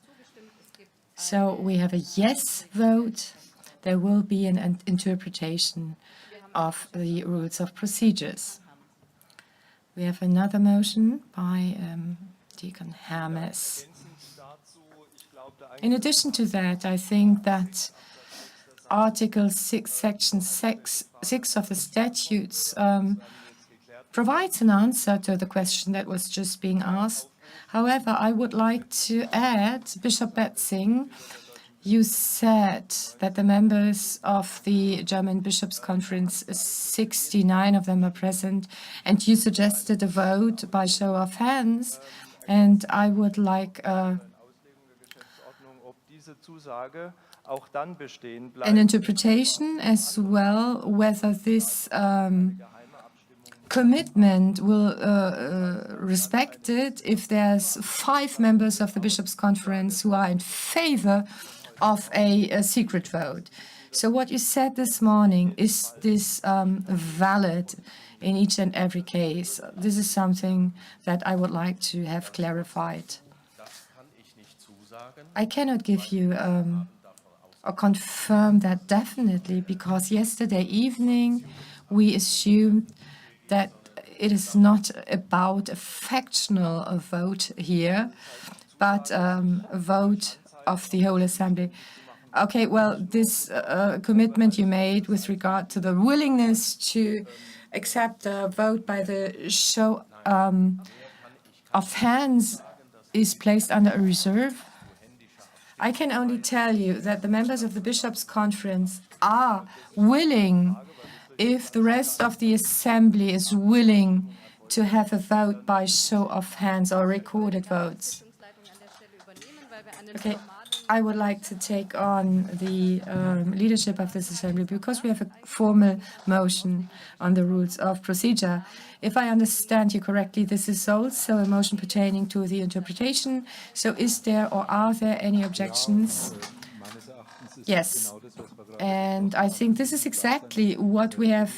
So we have a yes vote. There will be an interpretation of the rules of procedures. We have another motion by Deacon Hermes. In addition to that, I think that Article 6, Section 6 of the statutes provides an answer to the question that was just being asked. However, I would like to add, Bishop Betzing, you said that the members of the German Bishops' Conference, 69 of them are present, and you suggested a vote by show of hands, and I would like an interpretation as well, whether this commitment will respect it if there's 5 members of the Bishops' Conference who are in favor of a secret vote. So what you said this morning, is this valid in each and every case? This is something that I would like to have clarified. I cannot give you or confirm that definitely, because yesterday evening we assumed that it is not about a factional vote here, but a vote of the whole assembly. Okay, well, this commitment you made with regard to the willingness to accept a vote by the show of hands is placed under a reserve. I can only tell you that the members of the Bishops' Conference are willing, if the rest of the assembly is willing, to have a vote by show of hands or recorded votes. Okay, I would like to take on the leadership of this assembly because we have a formal motion on the rules of procedure. If I understand you correctly, this is also a motion pertaining to the interpretation. So is there or are there any objections? Yes. And I think this is exactly what we have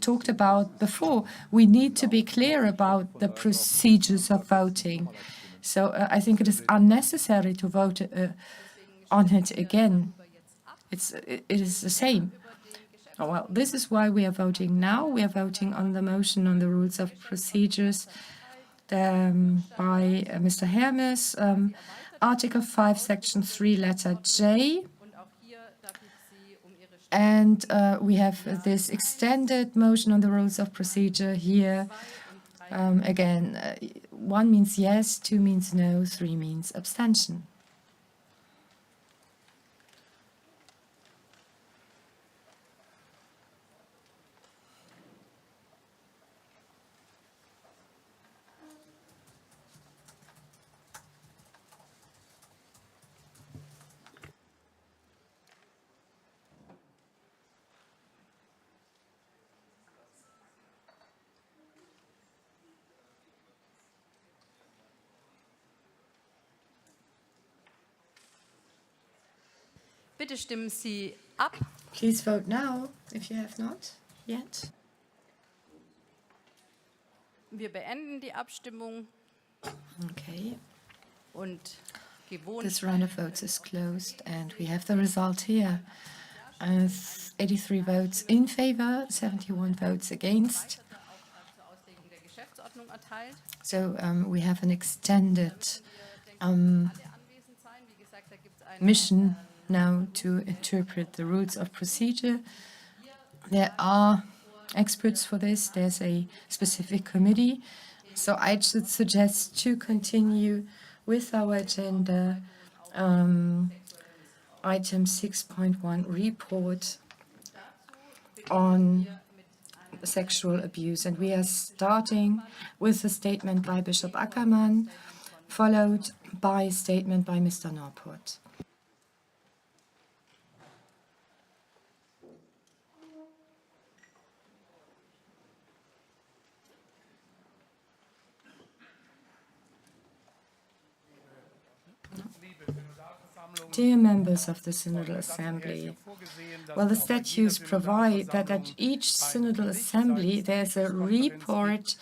talked about before. We need to be clear about the procedures of voting. So I think it is unnecessary to vote on it again. It is the same. Oh, well, this is why we are voting now. We are voting on the motion on the rules of procedures by Mr. Hermes, Article 5, Section 3, letter J. And we have this extended motion on the rules of procedure here. Again, 1 means yes, 2 means no, 3 means abstention. Bitte stimmen Sie ab. Please vote now, if you have not yet. Wir beenden die Abstimmung. Okay. Und gewohnt. This round of votes is closed, and we have the result here. 83 votes in favor, 71 votes against. So we have an extended mission now to interpret the rules of procedure. There are experts for this. There's a specific committee. So I should suggest to continue with our agenda. Item 6.1, report on sexual abuse. And we are starting with a statement by Bishop Ackermann, followed by a statement by Mr. Norport. Dear members of the Synodal Assembly, well, the statutes provide that at each Synodal Assembly there's a report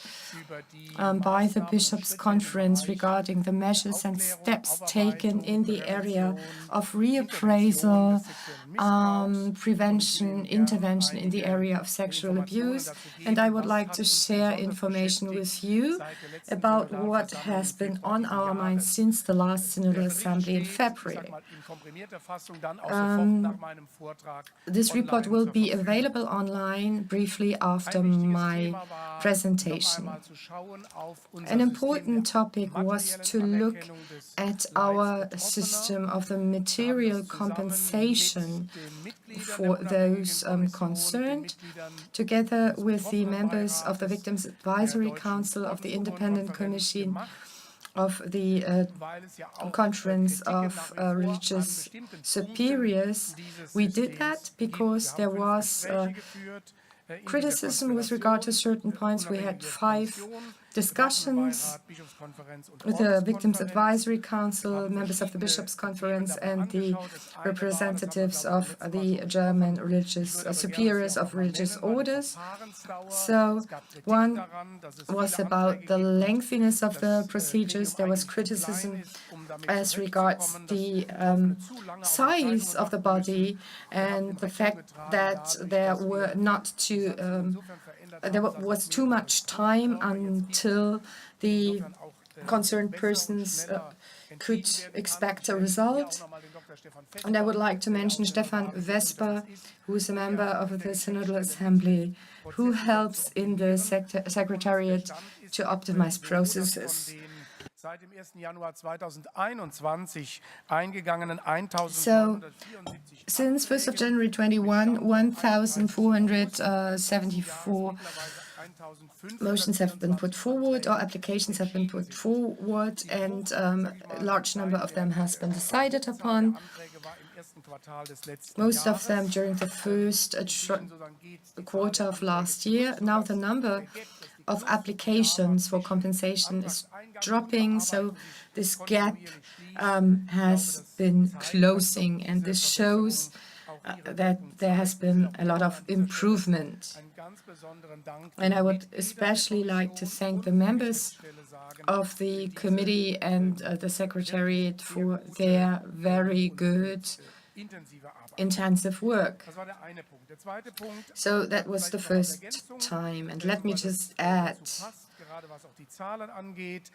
by the Bishops' Conference regarding the measures and steps taken in the area of reappraisal, prevention, intervention in the area of sexual abuse. And I would like to share information with you about what has been on our minds since the last Synodal Assembly in February. This report will be available online briefly after my presentation. An important topic was to look at our system of the material compensation for those concerned, together with the members of the Victims' Advisory Council of the Independent Commission of the Conference of Religious Superiors. We did that because there was criticism with regard to certain points. We had 5 discussions with the Victims Advisory Council, members of the Bishops' Conference, and the representatives of the German religious superiors of religious orders. So one was about the lengthiness of the procedures. There was criticism as regards the size of the body and the fact that there was too much time until the concerned persons could expect a result. And I would like to mention Stefan Vesper, who is a member of the Synodal Assembly, who helps in the Secretariat to optimize processes. So, since 1st of January 21, 1,474 motions have been put forward or applications have been put forward, and a large number of them has been decided upon. Most of them during the first quarter of last year. Now the number of applications for compensation is dropping, so this gap has been closing, and this shows that there has been a lot of improvement. And I would especially like to thank the members of the committee and the Secretariat for their very good intensive work. So that was the first time. And let me just add,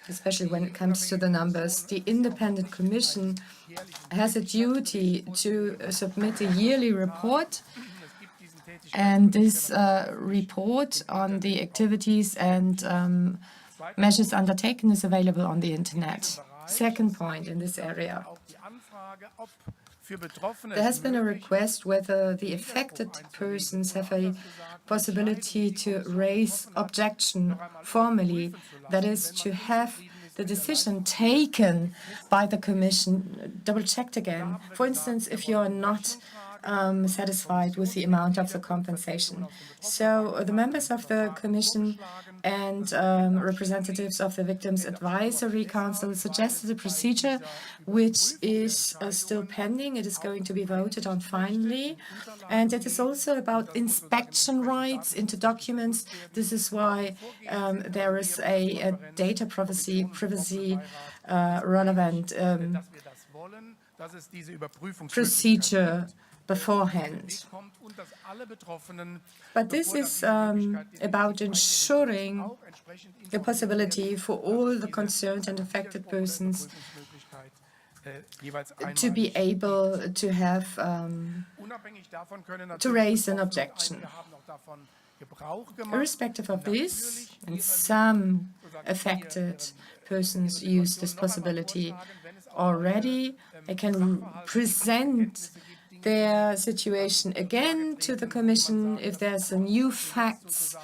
especially when it comes to the numbers, the Independent Commission has a duty to submit a yearly report. And this report on the activities and measures undertaken is available on the internet. Second point in this area. There has been a request whether the affected persons have a possibility to raise objection formally, that is, to have the decision taken by the Commission double-checked again. For instance, if you are not satisfied with the amount of the compensation. So the members of the Commission and representatives of the Victims Advisory Council suggested a procedure which is still pending. It is going to be voted on finally. And it is also about inspection rights into documents. This is why there is a data privacy relevant procedure beforehand. But this is about ensuring the possibility for all the concerned and affected persons to be able to have to raise an objection. Irrespective of this, and some affected persons use this possibility already, they can present their situation again to the Commission if there's a new facts,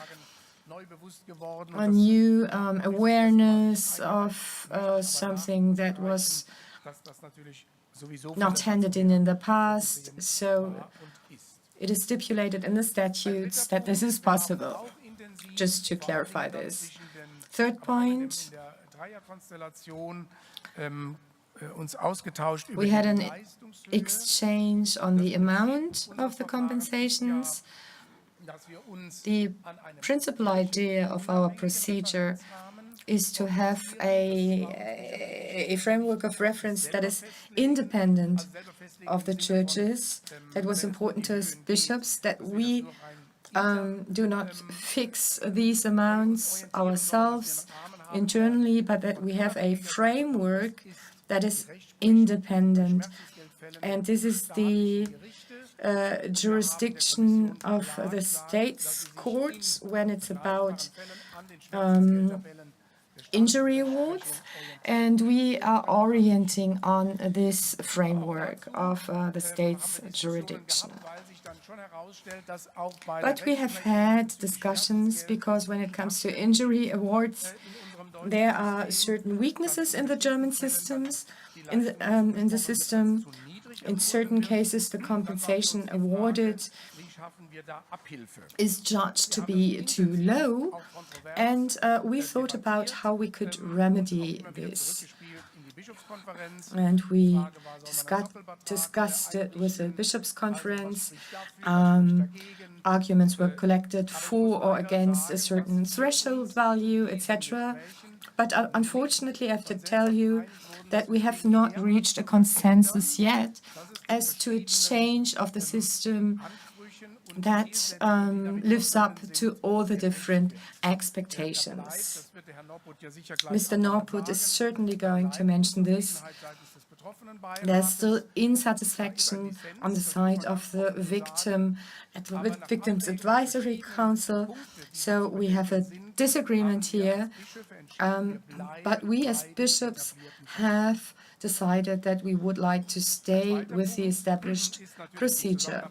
a new awareness of something that was not handed in the past. So it is stipulated in the statutes that this is possible, just to clarify this. Third point, we had an exchange on the amount of the compensations. The principal idea of our procedure is to have a framework of reference that is independent of the churches. That was important to us bishops, that we do not fix these amounts ourselves internally, but that we have a framework that is independent. And this is the jurisdiction of the state's courts when it's about injury awards. And we are orienting on this framework of the state's jurisdiction. But we have had discussions because when it comes to injury awards, there are certain weaknesses in the German systems, in the system. In certain cases, the compensation awarded is judged to be too low, and we thought about how we could remedy this. And we discussed it with the Bishops' Conference. Arguments were collected for or against a certain threshold value, etc. But unfortunately, I have to tell you that we have not reached a consensus yet as to a change of the system that lives up to all the different expectations. Mr. Norput is certainly going to mention this. There's still insatisfaction on the side of the Victims Advisory Council, so we have a disagreement here. But we as bishops have decided that we would like to stay with the established procedure.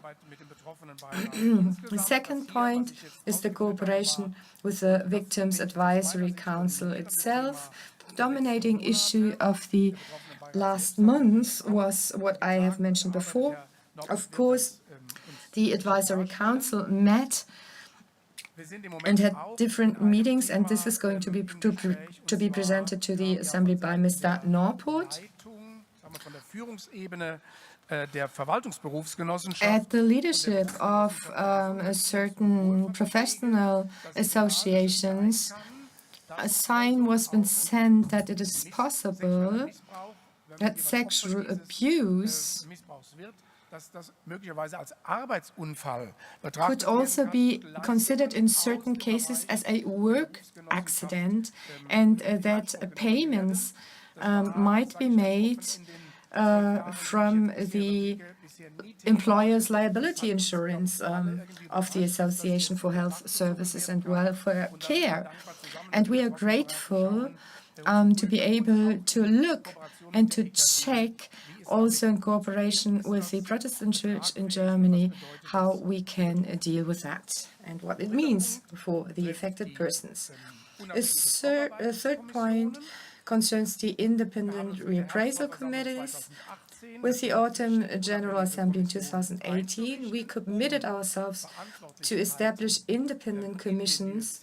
The second point is the cooperation with the Victims Advisory Council itself. The dominating issue of the last month was what I have mentioned before. Of course, the Advisory Council met and had different meetings, and this is going to be presented to the Assembly by Mr. Norput. At the leadership of certain professional associations, a sign was been sent that it is possible that sexual abuse could also be considered in certain cases as a work accident, and that payments might be made from the employer's liability insurance of the Association for Health Services and Welfare Care. And we are grateful to be able to look and to check, also in cooperation with the Protestant Church in Germany, how we can deal with that and what it means for the affected persons. A third point concerns the independent reappraisal committees. With the Autumn General Assembly in 2018, we committed ourselves to establish independent commissions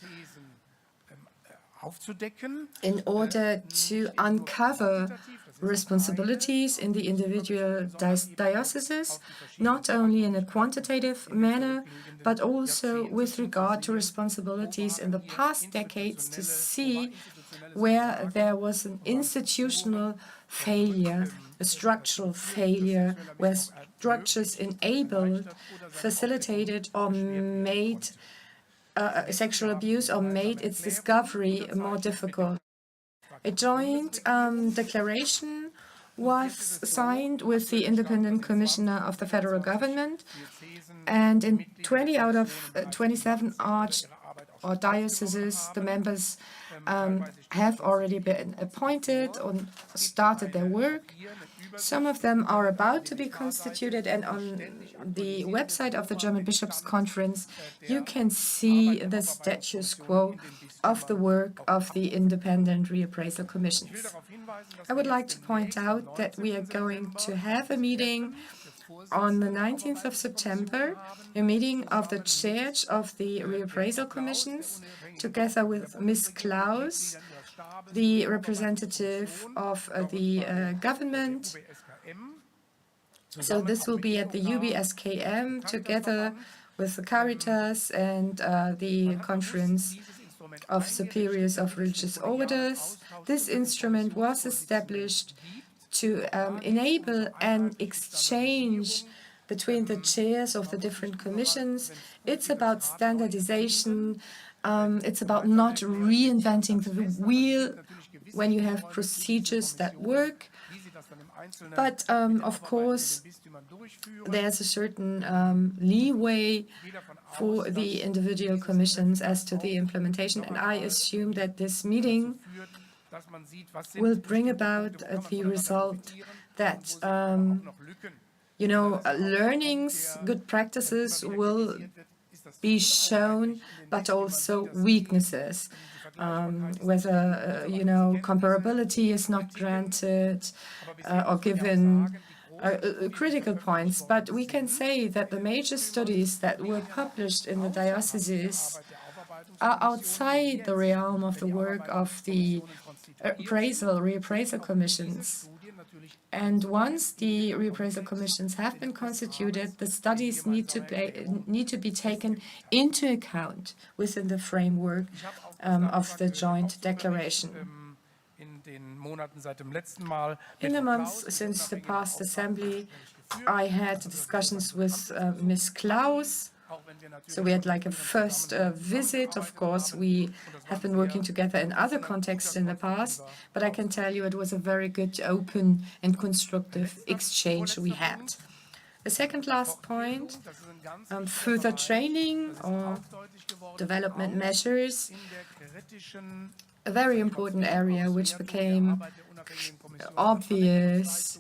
in order to uncover responsibilities in the individual dioceses, not only in a quantitative manner, but also with regard to responsibilities in the past decades, to see where there was an institutional failure, a structural failure, where structures enabled, facilitated, or made sexual abuse or made its discovery more difficult. A joint declaration was signed with the independent commissioner of the federal government, and in 20 out of 27 dioceses, the members have already been appointed or started their work. Some of them are about to be constituted, and on the website of the German Bishops' Conference, you can see the status quo of the work of the independent reappraisal commissions. I would like to point out that we are going to have a meeting on the 19th of September, a meeting of the chairs of the reappraisal commissions, together with Ms. Klaus, the representative of the government. So this will be at the UBSKM, together with the Caritas and the Conference of Superiors of Religious Orders. This instrument was established to enable an exchange between the chairs of the different commissions. It's about standardization. It's about not reinventing the wheel when you have procedures that work. But of course, there's a certain leeway for the individual commissions as to the implementation, and I assume that this meeting will bring about the result that learnings, good practices will be shown, but also weaknesses. Whether comparability is not granted or given, critical points, but we can say that the major studies that were published in the dioceses are outside the realm of the work of the reappraisal commissions. And once the reappraisal commissions have been constituted, the studies need to be taken into account within the framework of the joint declaration. In the months since the past assembly, I had discussions with Ms. Klaus. So we had like a first visit. Of course, we have been working together in other contexts in the past, but I can tell you it was a very good, open and constructive exchange we had. The second last point, further training or development measures, a very important area which became obvious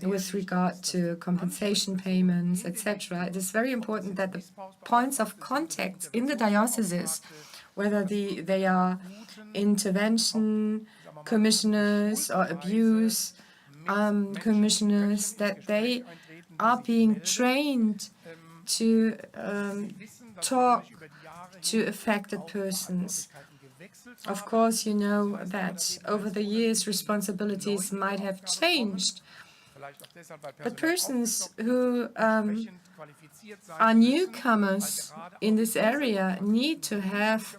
with regard to compensation payments, etc. It is very important that the points of contact in the dioceses, whether they are intervention commissioners or abuse commissioners, that they are being trained to talk to affected persons. Of course, you know that over the years responsibilities might have changed, but persons who are newcomers in this area need to have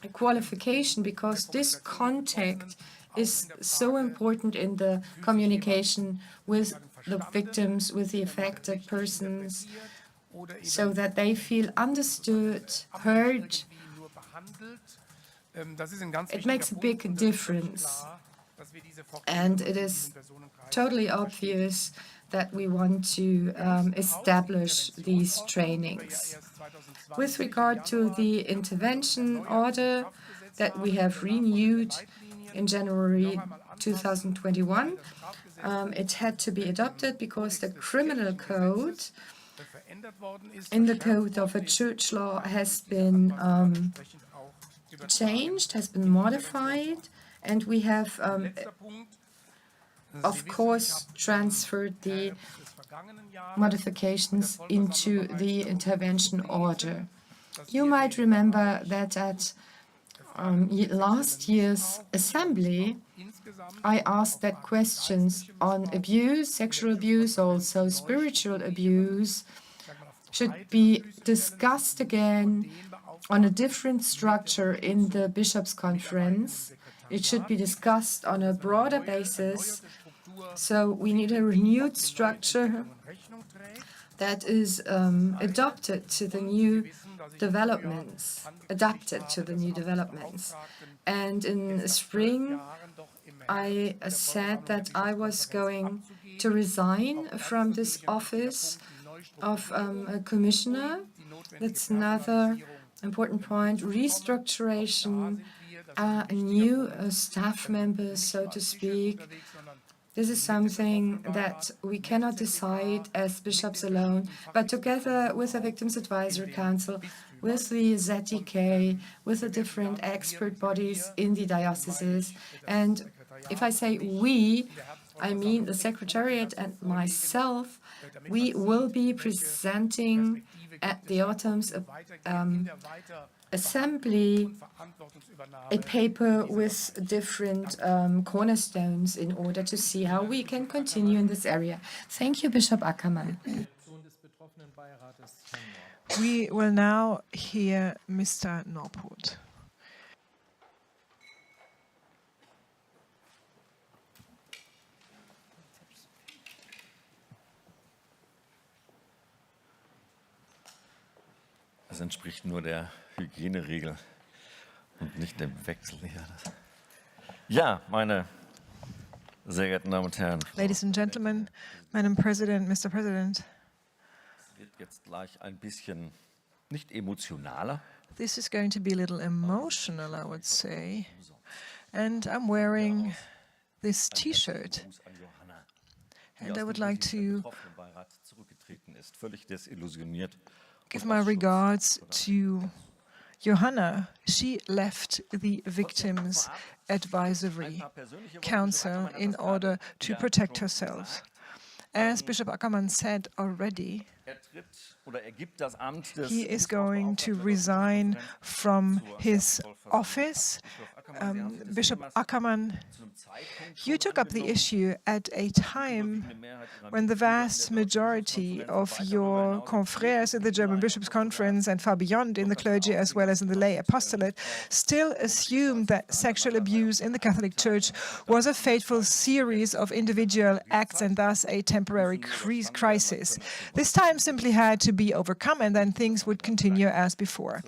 a qualification, because this contact is so important in the communication with the victims, with the affected persons, so that they feel understood, heard. It makes a big difference, and it is totally obvious that we want to establish these trainings. With regard to the intervention order that we have renewed in January 2021, it had to be adopted because the criminal code in the code of a church law has been changed, has been modified, and we have of course transferred the modifications into the intervention order. You might remember that at last year's assembly, I asked that questions on abuse, sexual abuse, also spiritual abuse, should be discussed again on a different structure in the Bishops' Conference. It should be discussed on a broader basis. So we need a renewed structure that is adapted to the new developments. And in spring, I said that I was going to resign from this office of a commissioner. That's another important point. Restructuration, new staff members, so to speak. This is something that we cannot decide as bishops alone, but together with the Victims Advisory Council, with the ZDK, with the different expert bodies in the dioceses. And if I say we, I mean the Secretariat and myself. We will be presenting at the autumn's assembly a paper with different cornerstones in order to see how we can continue in this area. Thank you, Bishop Ackermann. We will now hear Mr. Norpold. Das entspricht nur der Hygieneregel und nicht dem Wechsel. Ja, meine sehr geehrten Damen und Herren. Ladies and gentlemen, Madam President, Mr. President. Es wird jetzt gleich ein bisschen nicht emotionaler. This is going to be a little emotional, I would say. And I'm wearing this T-shirt. And I would like to give my regards to Johanna. She left the Victims Advisory Council in order to protect herself. As Bishop Ackermann said already, he is going to resign from his office. Bishop Ackermann, you took up the issue at a time when the vast majority of your confrères in the German Bishops' Conference and far beyond in the clergy as well as in the lay apostolate still assumed that sexual abuse in the Catholic Church was a fateful series of individual acts and thus a temporary crisis. This time simply had to be overcome and then things would continue as before.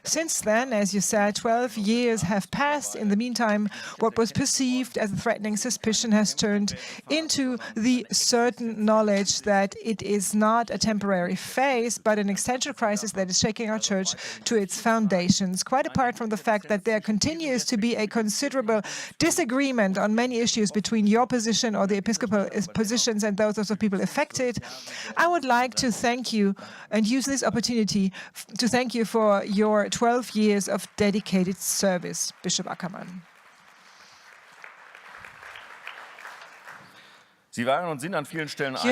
Since then, as you said, 12 years have passed. In the meantime, what was perceived as a threatening suspicion has turned into the certain knowledge that it is not a temporary phase, but an existential crisis that is shaking our church to its foundations. Quite apart from the fact that there continues to be a considerable disagreement on many issues between your position or the episcopal positions and those of the people affected, I would like to thank you and use this opportunity to thank you for your 12 years of dedicated service, Bishop Ackermann. You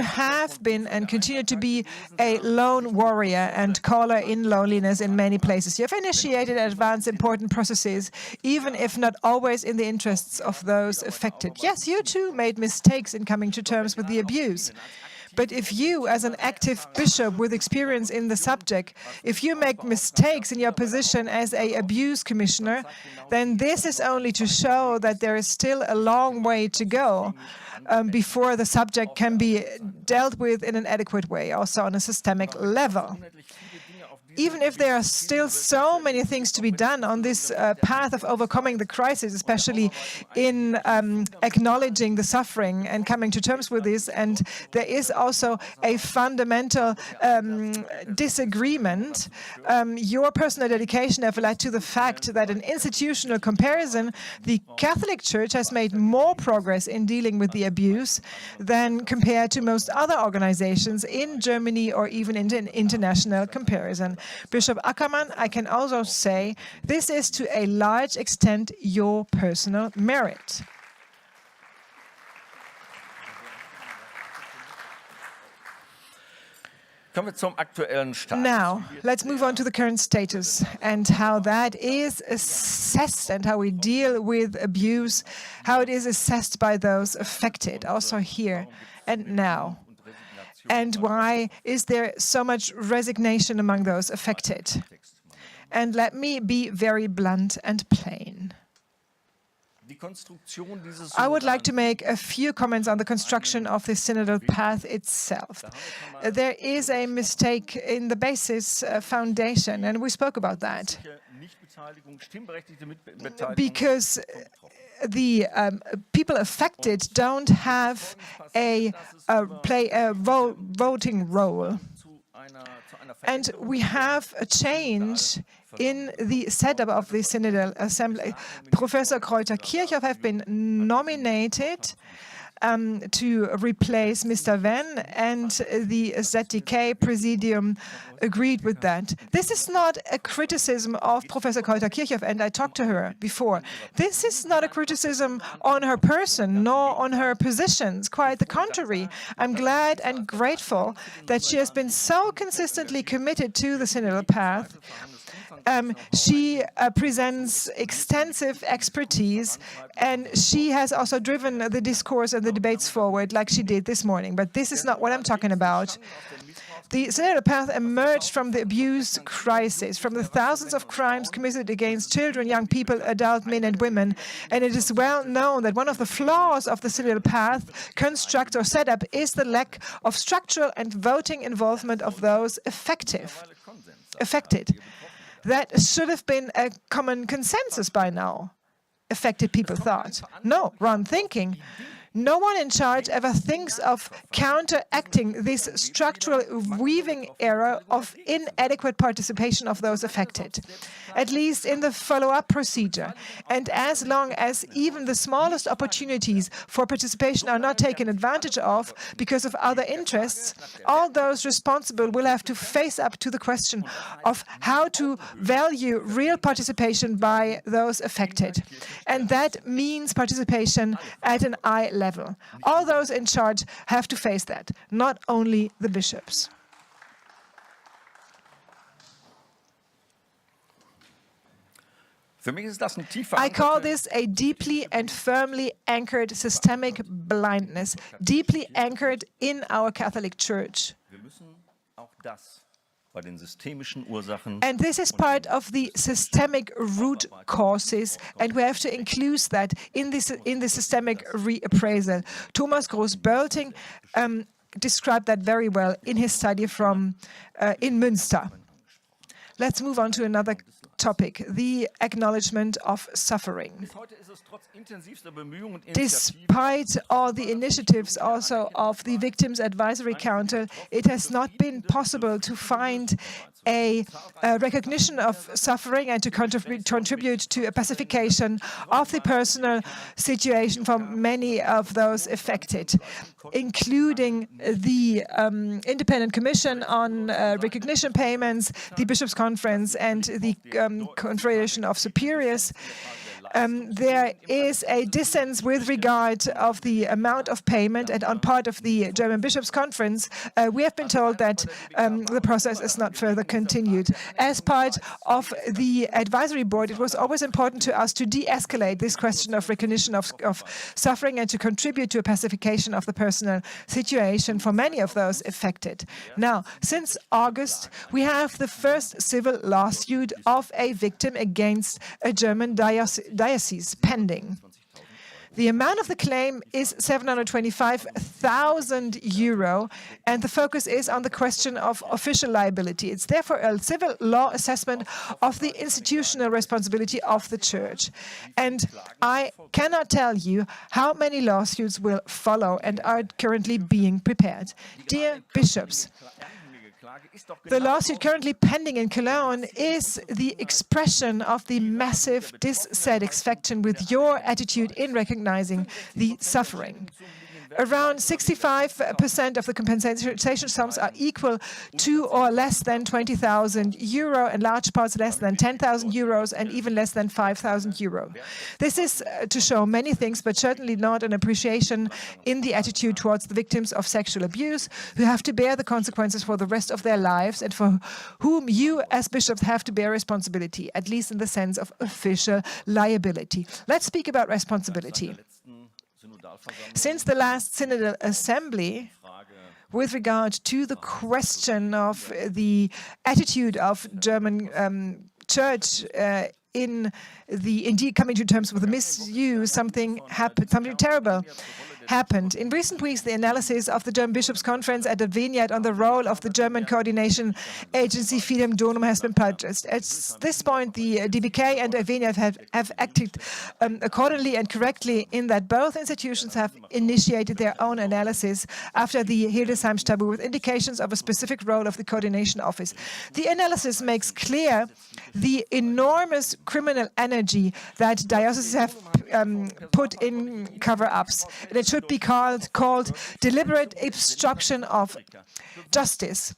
have been and continue to be a lone warrior and caller in loneliness in many places. You have initiated and advanced important processes, even if not always in the interests of those affected. Yes, you too made mistakes in coming to terms with the abuse. But if you, as an active bishop with experience in the subject, if you make mistakes in your position as an abuse commissioner, then this is only to show that there is still a long way to go before the subject can be dealt with in an adequate way, also on a systemic level. Even if there are still so many things to be done on this path of overcoming the crisis, especially in acknowledging the suffering and coming to terms with this, and there is also a fundamental disagreement, your personal dedication have led to the fact that in institutional comparison, the Catholic Church has made more progress in dealing with the abuse than compared to most other organizations in Germany or even in an international comparison. Bishop Ackermann, I can also say this is to a large extent your personal merit. Now, let's move on to the current status and how that is assessed and how we deal with abuse, how it is assessed by those affected, also here and now. And why is there so much resignation among those affected? And let me be very blunt and plain. I would like to make a few comments on the construction of the synodal path itself. There is a mistake in the basis foundation, and we spoke about that. Because the people affected don't have play a voting role. And we have a change in the setup of the Synodal Assembly. Professor Kreuter-Kirchhoff have been nominated to replace Mr. Venn, and the ZDK Presidium agreed with that. This is not a criticism of Professor Kreuter-Kirchhoff, and I talked to her before. This is not a criticism on her person, nor on her positions. Quite the contrary. I'm glad and grateful that she has been so consistently committed to the synodal path. She presents extensive expertise, and she has also driven the discourse and the debates forward like she did this morning. But this is not what I'm talking about. The synodal path emerged from the abuse crisis, from the thousands of crimes committed against children, young people, adult men and women. And it is well known that one of the flaws of the synodal path construct or setup is the lack of structural and voting involvement of those affected. That should have been a common consensus by now, affected people thought. No, wrong thinking. No one in charge ever thinks of counteracting this structural weaving error of inadequate participation of those affected, at least in the follow-up procedure. And as long as even the smallest opportunities for participation are not taken advantage of because of other interests, all those responsible will have to face up to the question of how to value real participation by those affected. And that means participation at an eye level. All those in charge have to face that, not only the bishops. I call this a deeply and firmly anchored systemic blindness, deeply anchored in our Catholic Church. And this is part of the systemic root causes, and we have to include that in the systemic reappraisal. Thomas Groß-Bölting described that very well in his study from in Münster. Let's move on to another topic, the acknowledgement of suffering. Despite all the initiatives also of the Victims Advisory Council, it has not been possible to find a recognition of suffering and to contribute to a pacification of the personal situation for many of those affected, including the Independent Commission on Recognition Payments, the Bishops' Conference, and the Confederation of Superiors. There is a dissent with regard of the amount of payment, and on part of the German Bishops' Conference, we have been told that the process is not further continued. As part of the advisory board, it was always important to us to de-escalate this question of recognition of suffering and to contribute to a pacification of the personal situation for many of those affected. Now, since August, we have the first civil lawsuit of a victim against a German diocese pending. The amount of the claim is €725,000, and the focus is on the question of official liability. It's therefore a civil law assessment of the institutional responsibility of the Church. And I cannot tell you how many lawsuits will follow and are currently being prepared. Dear bishops, the lawsuit currently pending in Cologne is the expression of the massive dissatisfaction with your attitude in recognizing the suffering. Around 65% of the compensation sums are equal to or less than €20,000, and large parts less than €10,000 and even less than €5,000. This is to show many things, but certainly not an appreciation in the attitude towards the victims of sexual abuse, who have to bear the consequences for the rest of their lives and for whom you as bishops have to bear responsibility, at least in the sense of official liability. Let's speak about responsibility. Since the last Synodal Assembly, with regard to the question of the attitude of German Church indeed coming to terms with the misuse, something terrible happened. In recent weeks, the analysis of the German Bishops' Conference at Vineyard on the role of the German coordination agency Fidem Donum has been published. At this point, the DBK and Vineyard have acted accordingly and correctly in that both institutions have initiated their own analysis after the Hildesheim Tabu with indications of a specific role of the coordination office. The analysis makes clear the enormous criminal energy that dioceses have put in cover-ups. It should be called deliberate obstruction of justice.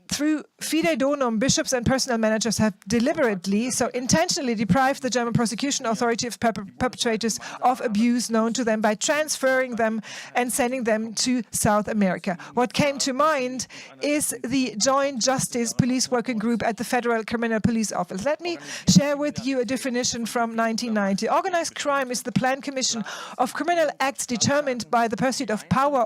Through Fide Donum, bishops and personnel managers have deliberately, so intentionally, deprived the German prosecution authority of perpetrators of abuse known to them by transferring them and sending them to South America. What came to mind is the Joint Justice Police Working Group at the Federal Criminal Police Office. Let me share with you a definition from 1990. Organized crime is the planned commission of criminal acts determined by the pursuit of power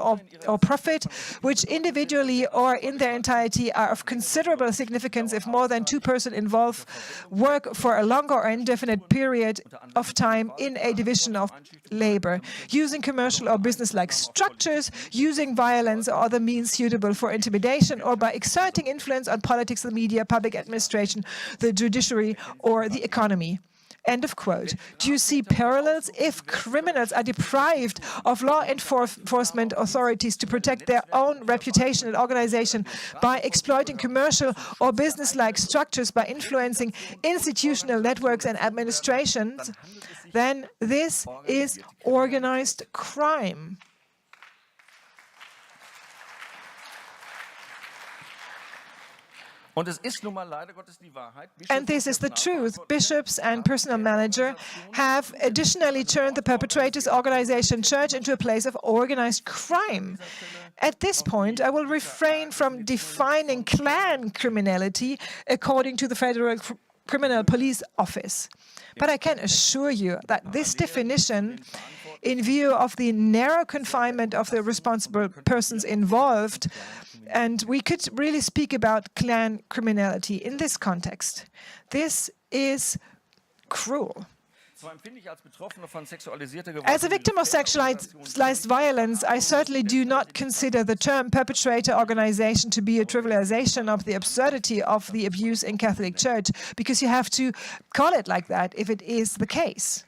or profit, which individually or in their entirety are of considerable significance if more than two persons involved work for a longer or indefinite period of time in a division of labor, using commercial or business-like structures, using violence or other means suitable for intimidation, or by exerting influence on politics, the media, public administration, the judiciary, or the economy. End of quote. Do you see parallels? If criminals are deprived of law enforcement authorities to protect their own reputation and organization by exploiting commercial or business-like structures, by influencing institutional networks and administrations, then this is organized crime. And this is the truth. Bishops and personal manager have additionally turned the perpetrators' organization church into a place of organized crime. At this point, I will refrain from defining clan criminality according to the Federal Criminal Police Office. But I can assure you that this definition, in view of the narrow confinement of the responsible persons involved, and we could really speak about clan criminality in this context. This is cruel. As a victim of sexualized violence, I certainly do not consider the term perpetrator organization to be a trivialization of the absurdity of the abuse in Catholic Church, because you have to call it like that if it is the case.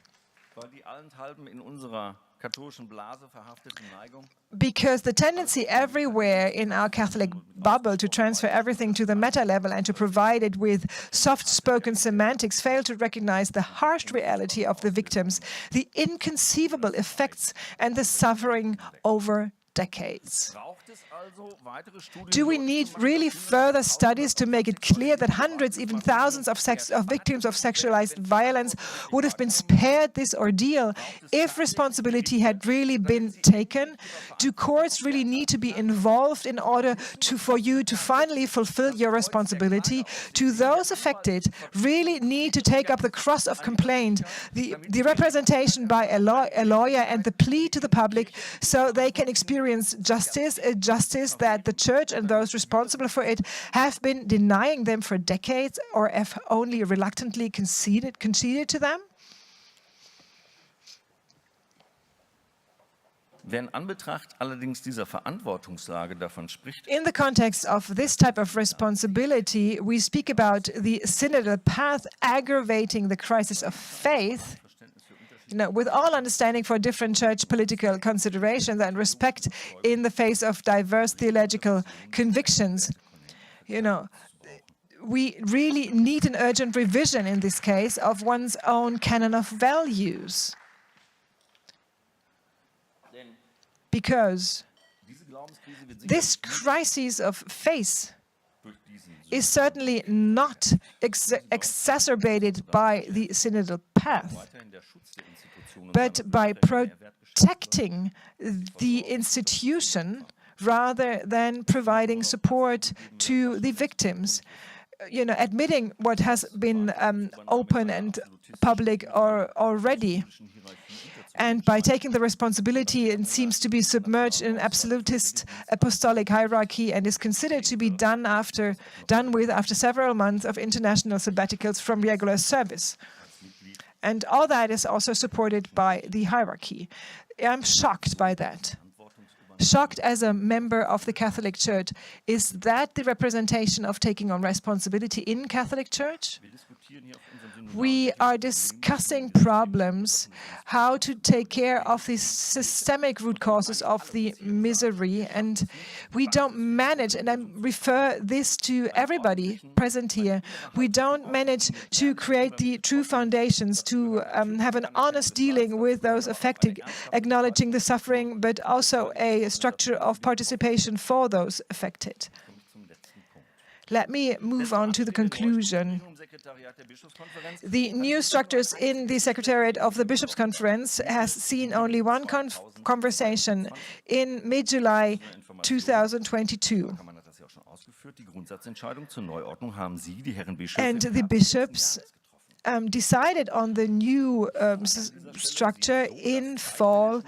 Because the tendency everywhere in our Catholic bubble to transfer everything to the meta level and to provide it with soft-spoken semantics fail to recognize the harsh reality of the victims, the inconceivable effects and the suffering over decades. Do we need really further studies to make it clear that hundreds, even thousands of victims of sexualized violence would have been spared this ordeal if responsibility had really been taken? Do courts really need to be involved in order for you to finally fulfill your responsibility? Do those affected really need to take up the cross of complaint, the representation by a lawyer and the plea to the public so they can experience justice, a justice that the Church and those responsible for it have been denying them for decades, or have only reluctantly conceded to them? Wer in Anbetracht allerdings dieser Verantwortungslage davon spricht, in the context of this type of responsibility, we speak about the synodal path aggravating the crisis of faith. With all understanding for different church political considerations and respect in the face of diverse theological convictions, we really need an urgent revision in this case of one's own canon of values. Because this crisis of faith is certainly not exacerbated by the synodal path, but by protecting the institution rather than providing support to the victims. Admitting what has been open and public already. And by taking the responsibility, it seems to be submerged in an absolutist apostolic hierarchy and is considered to be done with after several months of international sabbaticals from regular service. And all that is also supported by the hierarchy. I'm shocked by that. Shocked as a member of the Catholic Church. Is that the representation of taking on responsibility in Catholic Church? We are discussing problems, how to take care of the systemic root causes of the misery, and we don't manage, and I refer this to everybody present here, we don't manage to create the true foundations, to have an honest dealing with those affected, acknowledging the suffering, but also a structure of participation for those affected. Let me move on to the conclusion. The new structures in the Secretariat of the Bishops' Conference has seen only one conversation in mid-July 2022. And the bishops decided on the new structure in fall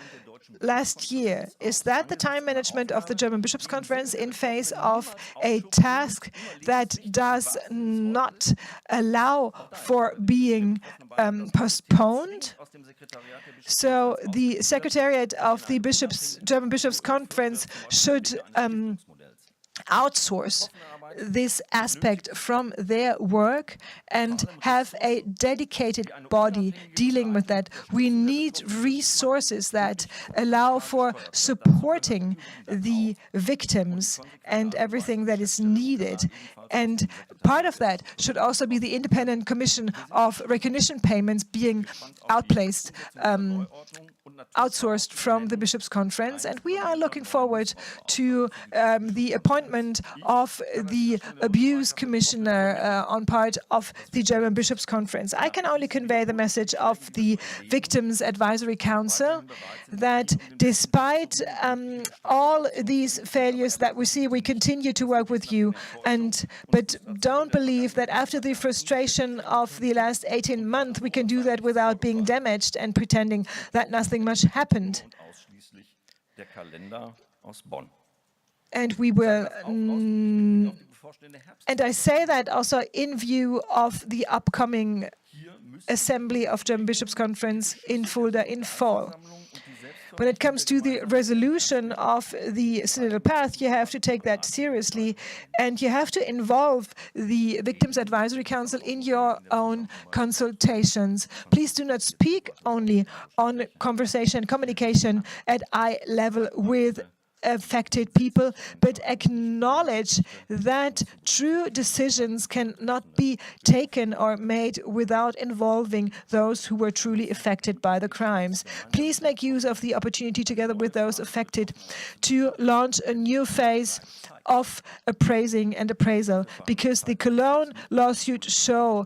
last year. Is that the time management of the German Bishops' Conference in face of a task that does not allow for being postponed? So the Secretariat of the German Bishops' Conference should outsource this aspect from their work and have a dedicated body dealing with that. We need resources that allow for supporting the victims and everything that is needed. And part of that should also be the independent commission of recognition payments being outplaced outsourced from the Bishops' Conference, and we are looking forward to the appointment of the Abuse Commissioner on part of the German Bishops' Conference. I can only convey the message of the Victims' Advisory Council that despite all these failures that we see, we continue to work with you, but don't believe that after the frustration of the last 18 months, we can do that without being damaged and pretending that nothing much happened. And we will, and I say that also in view of the upcoming Assembly of German Bishops' Conference in Fulda in fall. When it comes to the resolution of the synodal path, you have to take that seriously, and you have to involve the Victims' Advisory Council in your own consultations. Please do not speak only on communication at eye level with affected people, but acknowledge that true decisions cannot be taken or made without involving those who were truly affected by the crimes. Please make use of the opportunity together with those affected to launch a new phase of appraising and appraisal, because the Cologne lawsuit show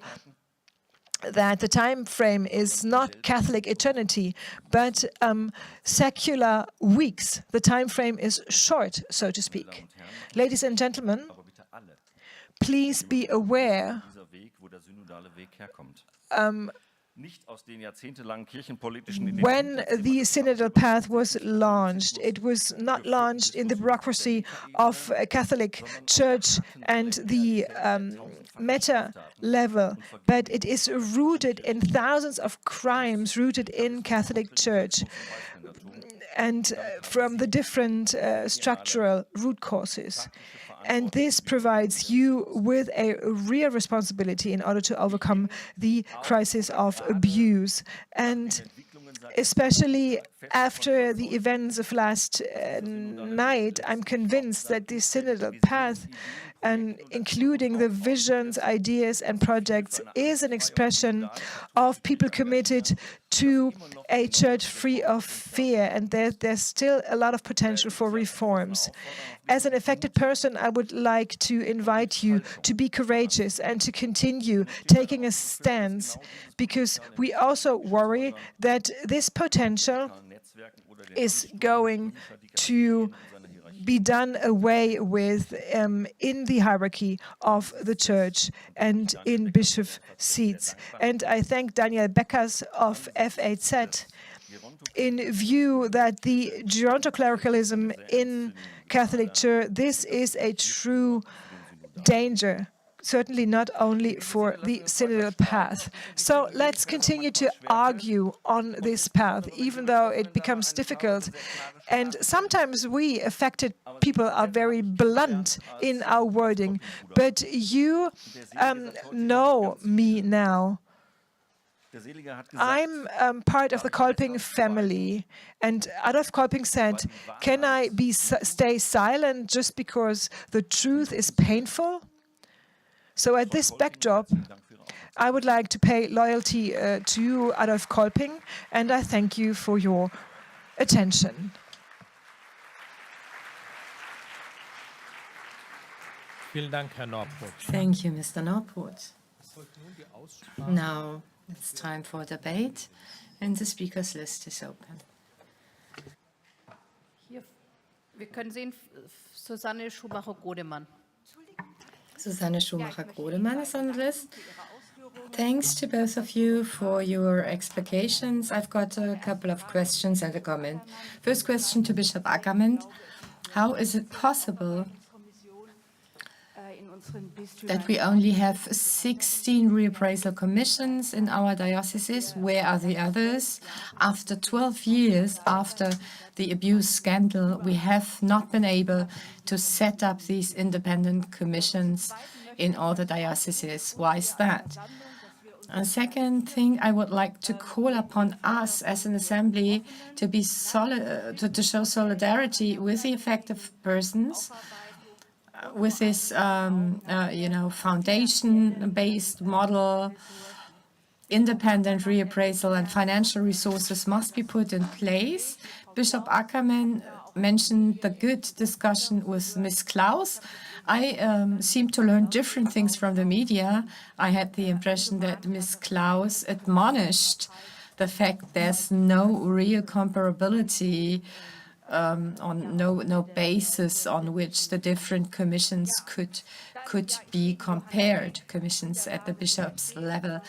that the time frame is not Catholic eternity, but secular weeks. The time frame is short, so to speak. Ladies and gentlemen, please be aware when the synodal path was launched, it was not launched in the bureaucracy of a Catholic Church and the meta level, but it is rooted in thousands of crimes rooted in Catholic Church and from the different structural root causes. And this provides you with a real responsibility in order to overcome the crisis of abuse. And especially after the events of last night, I'm convinced that the synodal path, and including the visions, ideas, and projects, is an expression of people committed to a church free of fear, and there's still a lot of potential for reforms. As an affected person, I would like to invite you to be courageous and to continue taking a stance, because we also worry that this potential is going to be done away with in the hierarchy of the church and in bishop seats. And I thank Daniel Beckers of FAZ in view that the gerontoclericalism in Catholic Church, this is a true danger, certainly not only for the synodal path. So let's continue to argue on this path, even though it becomes difficult. And sometimes we affected people are very blunt in our wording, but you know me now. I'm part of the Kolping family, and Adolf Kolping said, "Can I stay silent just because the truth is painful?" So at this backdrop, I would like to pay loyalty to Adolf Kolping, and I thank you for your attention. Thank you, Mr. Norpoth. Now it's time for debate, and the speakers list is open. Hier, wir können sehen, Susanne Schumacher-Godemann. Susanne Schumacher-Godemann is on the list. Thanks to both of you for your explications. I've got a couple of questions and a comment. First question to Bishop Ackermann. How is it possible that we only have 16 reappraisal commissions in our dioceses? Where are the others? After 12 years after the abuse scandal, we have not been able to set up these independent commissions in all the dioceses. Why is that? A second thing, I would like to call upon us as an assembly to be to show solidarity with the affected persons, with this, foundation-based model independent reappraisal and financial resources must be put in place. Bishop Ackermann mentioned the good discussion with Ms. Klaus. I seem to learn different things from the media. I had the impression that Ms. Klaus admonished the fact there's no real comparability on no basis on which the different commissions could be compared, commissions at the bishop's level.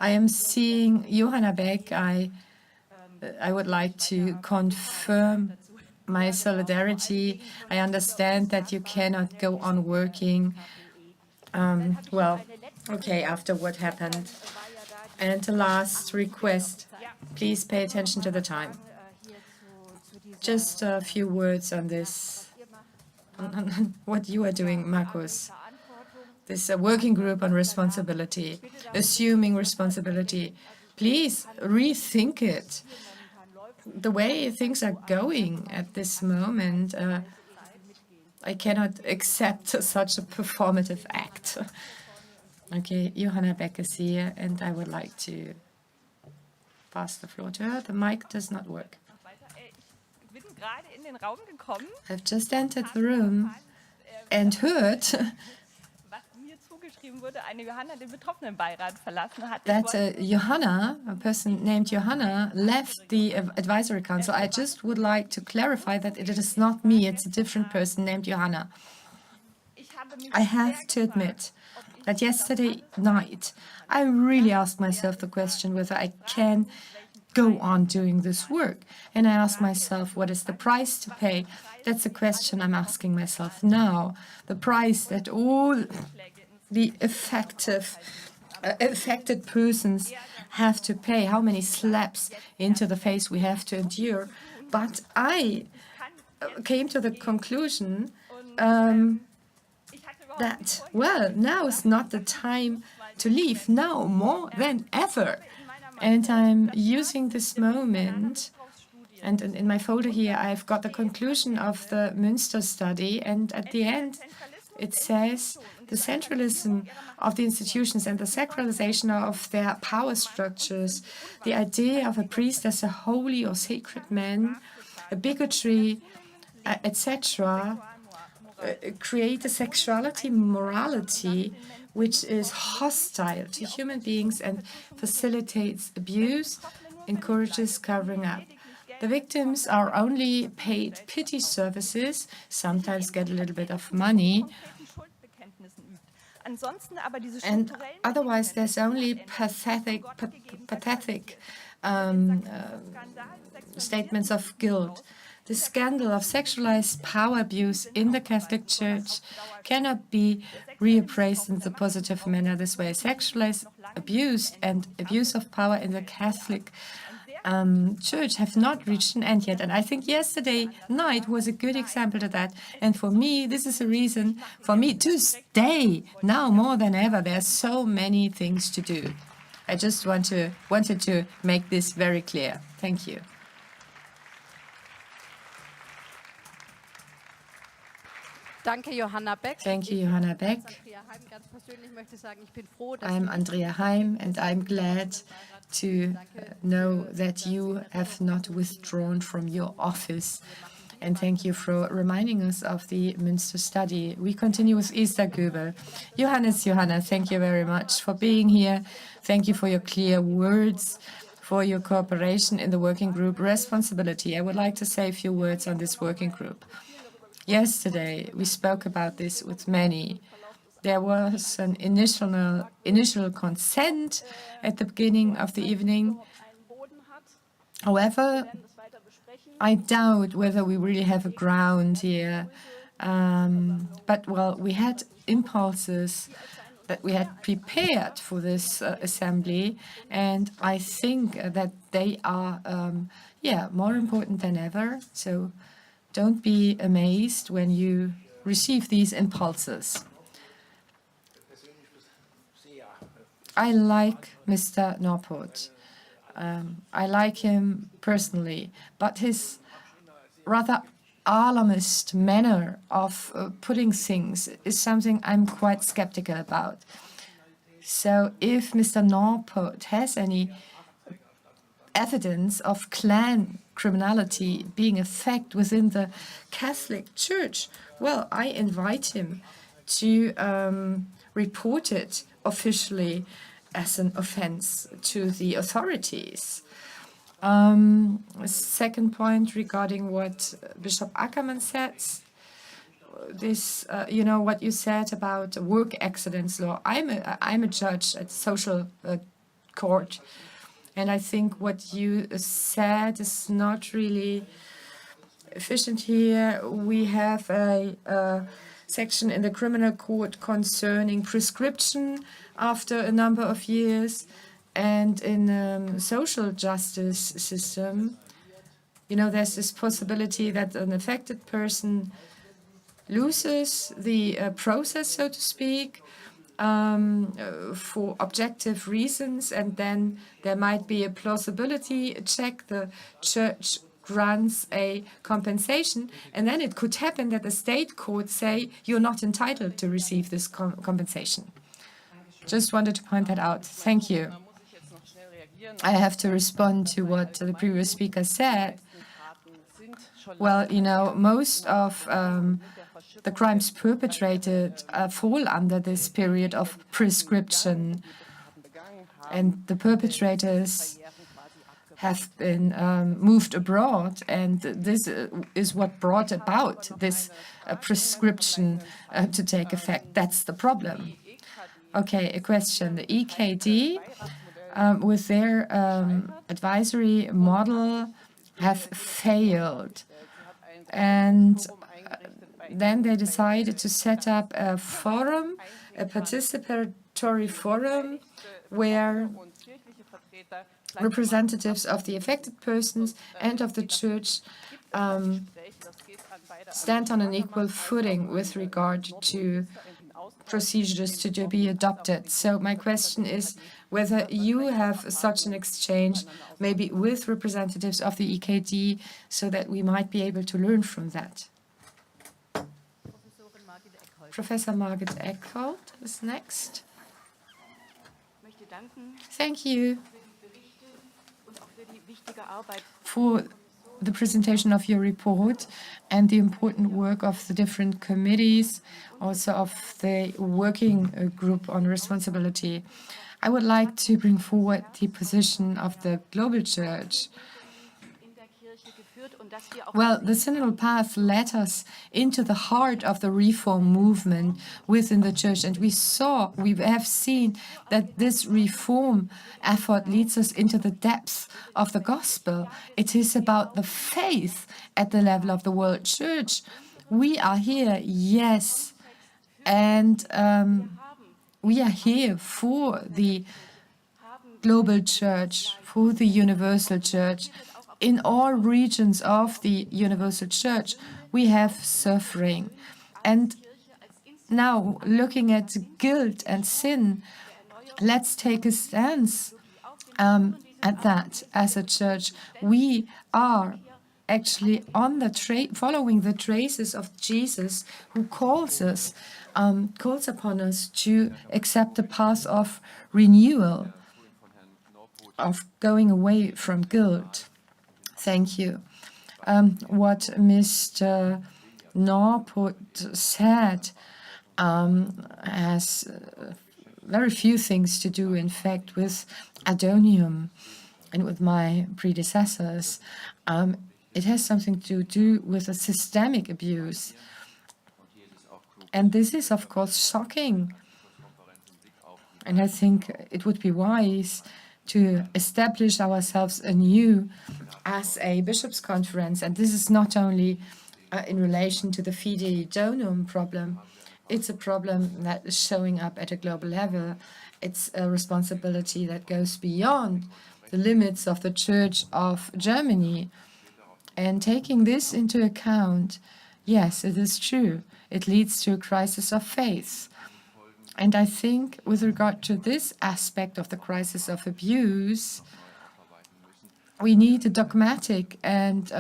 I am seeing Johanna Beck. I would like to confirm my solidarity. I understand that you cannot go on working, well, okay, after what happened. And the last request, please pay attention to the time. Just a few words on this, on what you are doing, Markus. This working group on responsibility, assuming responsibility. Please rethink it. The way things are going at this moment, I cannot accept such a performative act. Okay, Johanna Beck is here, and I would like to pass the floor to her. The mic does not work. I've just entered the room and heard that Johanna, a person named Johanna, left the advisory council. I just would like to clarify that it is not me, it's a different person named Johanna. I have to admit that yesterday night, I really asked myself the question whether I can go on doing this work. And I asked myself, what is the price to pay? That's a question I'm asking myself now. The price that all the affected persons have to pay, how many slaps into the face we have to endure. But I came to the conclusion that, well, now is not the time to leave, now more than ever. And I'm using this moment, and in my folder here, I've got the conclusion of the Münster study, and at the end, it says the centralism of the institutions and the sacralization of their power structures, the idea of a priest as a holy or sacred man, a bigotry, etc., create a sexuality morality which is hostile to human beings and facilitates abuse, encourages covering up. The victims are only paid pity services, sometimes get a little bit of money, and otherwise there's only pathetic statements of guilt. The scandal of sexualized power abuse in the Catholic Church cannot be reappraised in the positive manner this way. Sexualized abuse and abuse of power in the Catholic Church have not reached an end yet. And I think yesterday night was a good example of that. And for me, this is a reason for me to stay now more than ever. There are so many things to do. I just wanted to make this very clear. Thank you. Danke, Johanna Beck. Thank you, Johanna Beck. I'm Andrea Heim, and I'm glad to know that you have not withdrawn from your office. And thank you for reminding us of the Münster study. We continue with Esther Göbel. Johanna, thank you very much for being here. Thank you for your clear words, for your cooperation in the working group responsibility. I would like to say a few words on this working group. Yesterday, we spoke about this with many. There was an initial consent at the beginning of the evening. However, I doubt whether we really have a ground here. But, well, we had impulses that we had prepared for this assembly, and I think that they are, more important than ever. So don't be amazed when you receive these impulses. I like Mr. Norport. I like him personally, but his rather alarmist manner of putting things is something I'm quite skeptical about. So if Mr. Norpot has any evidence of clan criminality being a fact within the Catholic Church, well, I invite him to report it officially as an offense to the authorities. Second point regarding what Bishop Ackerman says, this, what you said about work accidents law. I'm a judge at social court, and I think what you said is not really efficient here. We have a section in the criminal code concerning prescription after a number of years, and in social justice system, there's this possibility that an affected person loses the process, so to speak, for objective reasons, and then there might be a plausibility check. The church grants a compensation, and then it could happen that the state court say you're not entitled to receive this compensation. Just wanted to point that out. Thank you. I have to respond to what the previous speaker said. Well, most of the crimes perpetrated fall under this period of prescription, and the perpetrators have been moved abroad, and this is what brought about this prescription to take effect. That's the problem. Okay, a question. The EKD, with their advisory model, have failed, and then they decided to set up a forum, a participatory forum, where representatives of the affected persons and of the church stand on an equal footing with regard to procedures to be adopted. So my question is whether you have such an exchange, maybe with representatives of the EKD, so that we might be able to learn from that. Professor Margit Eckholt is next. Thank you for the presentation of your report and the important work of the different committees, also of the working group on responsibility. I would like to bring forward the position of the global church. Well, the synodal path led us into the heart of the reform movement within the church, and we have seen that this reform effort leads us into the depths of the gospel. It is about the faith at the level of the world church. We are here, yes, and we are here for the global church, for the universal church. In all regions of the universal church, we have suffering. And now, looking at guilt and sin, let's take a stance at that as a church. We are actually on the following the traces of Jesus, who calls upon us to accept the path of renewal, of going away from guilt. Thank you. What Mr. Norpot said has very few things to do, in fact, with Adonium and with my predecessors. It has something to do with a systemic abuse. And this is, of course, shocking. And I think it would be wise to establish ourselves anew as a bishops' conference. And this is not only in relation to the Fidei Donum problem. It's a problem that is showing up at a global level. It's a responsibility that goes beyond the limits of the Church of Germany. And taking this into account, yes, it is true. It leads to a crisis of faith. And I think with regard to this aspect of the crisis of abuse, we need a dogmatic and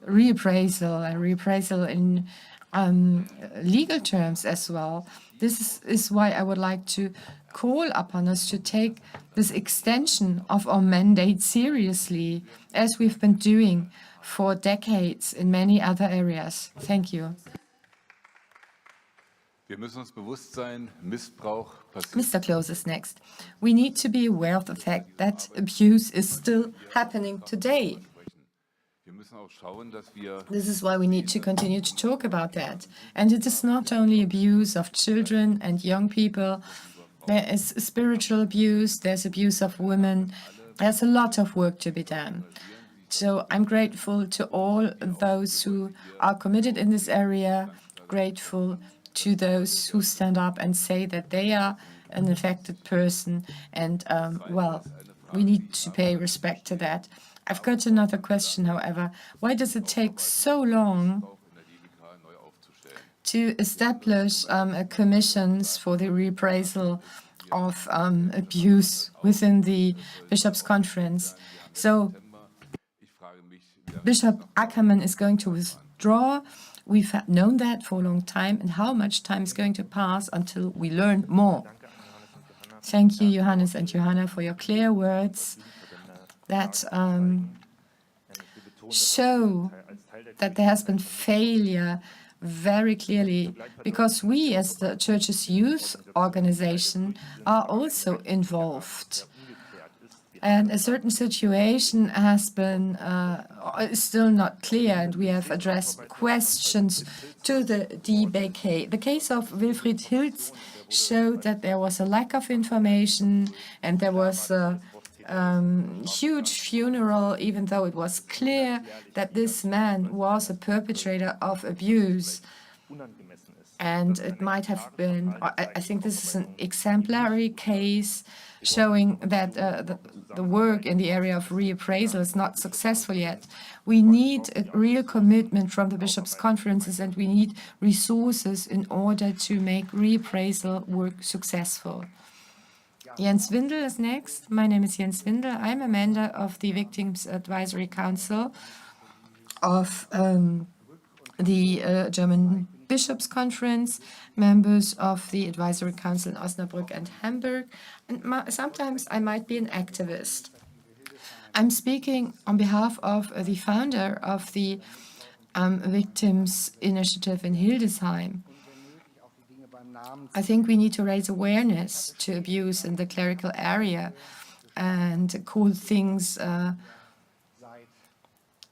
reappraisal in legal terms as well. This is why I would like to call upon us to take this extension of our mandate seriously, as we've been doing for decades in many other areas. Thank you. Mr. Close is next. We need to be aware of the fact that abuse is still happening today. This is why we need to continue to talk about that. And it is not only abuse of children and young people. There is spiritual abuse, there's abuse of women. There's a lot of work to be done. So I'm grateful to all those who are committed in this area, grateful to those who stand up and say that they are an affected person. And, well, we need to pay respect to that. I've got another question, however. Why does it take so long to establish commissions for the reappraisal of abuse within the Bishops' Conference? So Bishop Ackermann is going to withdraw. We've known that for a long time. And how much time is going to pass until we learn more? Thank you, Johannes and Johanna, for your clear words that show that there has been failure very clearly, because we as the Church's youth organization are also involved. And a certain situation has been is still not clear, and we have addressed questions to the DBK. The case of Wilfried Hiltz showed that there was a lack of information, and there was a huge funeral, even though it was clear that this man was a perpetrator of abuse. And it might have been, I think this is an exemplary case showing that the work in the area of reappraisal is not successful yet. We need a real commitment from the Bishops' Conferences, and we need resources in order to make reappraisal work successful. Jens Windel is next. My name is Jens Windel. I'm a member of the Victims Advisory Council of the German Bishops' Conference, members of the Advisory Council in Osnabrück and Hamburg, and sometimes I might be an activist. I'm speaking on behalf of the founder of the Victims Initiative in Hildesheim. I think we need to raise awareness to abuse in the clerical area and call things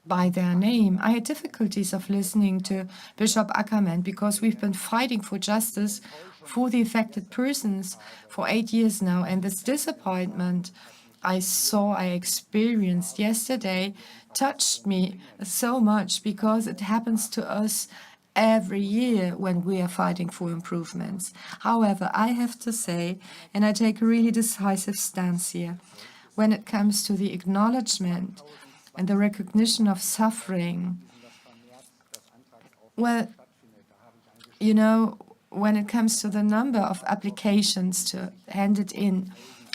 by their name. I had difficulties of listening to Bishop Ackermann because we've been fighting for justice for the affected persons for 8 years now, and this disappointment I experienced yesterday touched me so much, because it happens to us every year when we are fighting for improvements. However, I have to say, and I take a really decisive stance here, when it comes to the acknowledgement and the recognition of suffering, well, you know, when it comes to the number of applications to hand it in,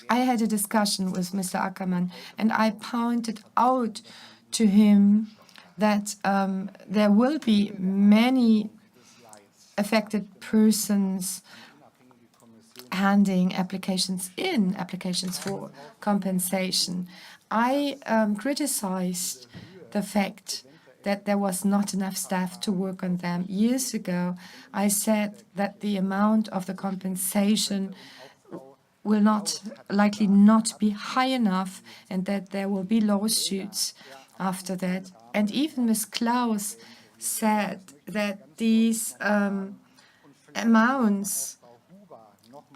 I had a discussion with Mr. Ackermann, and I pointed out to him that there will be many affected persons handing applications for compensation. I criticized the fact that there was not enough staff to work on them. Years ago, I said that the amount of the compensation will likely not be high enough, and that there will be lawsuits after that. And even Ms. Klaus said that these amounts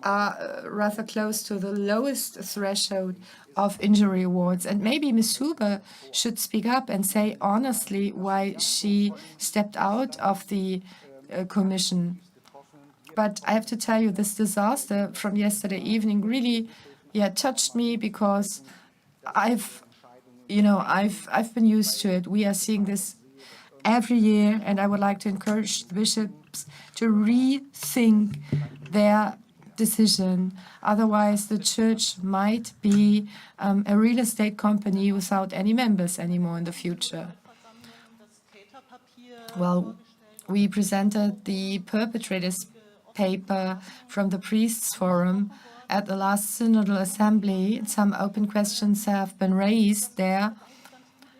are rather close to the lowest threshold of injury awards. And maybe Ms. Huber should speak up and say honestly why she stepped out of the commission. But I have to tell you, this disaster from yesterday evening really, touched me, because I've been used to it. We are seeing this every year, and I would like to encourage the bishops to rethink their decision. Otherwise, the Church might be a real estate company without any members anymore in the future. Well, we presented the perpetrators paper from the Priests Forum at the last Synodal Assembly. Some open questions have been raised there,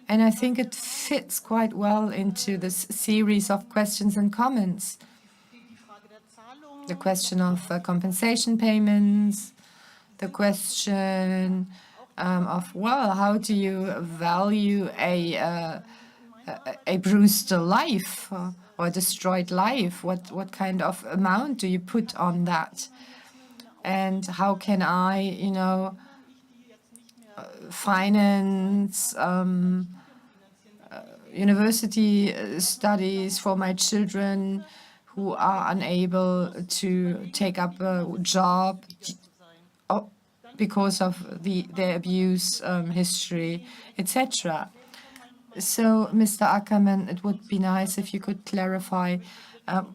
and I think it fits quite well into this series of questions and comments. The question of compensation payments, the question of, well, how do you value a bruised life or destroyed life? What kind of amount do you put on that? And how can I, finance university studies for my children who are unable to take up a job because of their abuse history, etc. So, Mr. Ackermann, it would be nice if you could clarify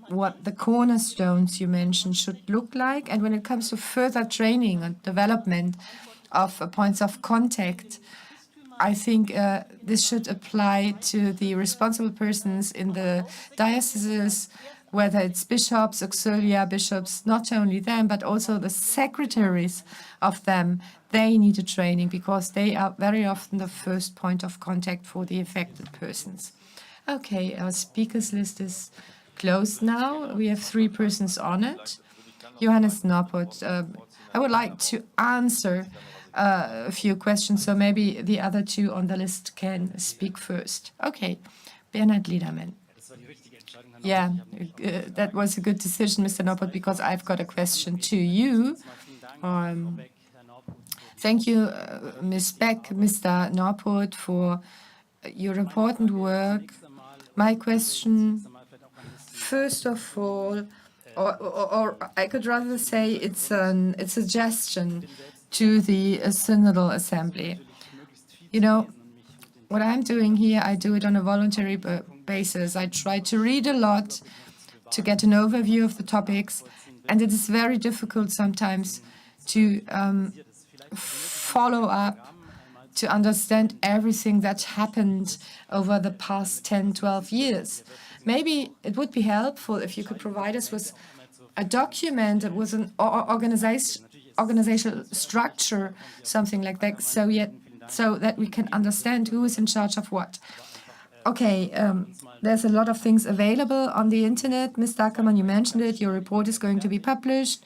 what the cornerstones you mentioned should look like. And when it comes to further training and development of points of contact, I think this should apply to the responsible persons in the dioceses, whether it's bishops, auxiliary bishops, not only them, but also the secretaries of them. They need a training because they are very often the first point of contact for the affected persons. Okay, our speakers list is closed now. We have 3 persons on it. Johannes Noppert, I would like to answer a few questions, so maybe the other 2 on the list can speak first. Okay, Bernhard Liedermann. Yeah, that was a good decision, Mr. Noppert, because I've got a question to you. Thank you, Ms. Beck, Mr. Noppert, for your important work. My question, first of all, or I could rather say it's a suggestion to the Synodal Assembly. What I'm doing here, I do it on a voluntary basis. I try to read a lot to get an overview of the topics, and it is very difficult sometimes to follow up, to understand everything that happened over the past 10, 12 years. Maybe it would be helpful if you could provide us with a document with an organizational structure, something like that, so that we can understand who is in charge of what. Okay, there's a lot of things available on the internet. Mr. Ackermann, you mentioned it. Your report is going to be published.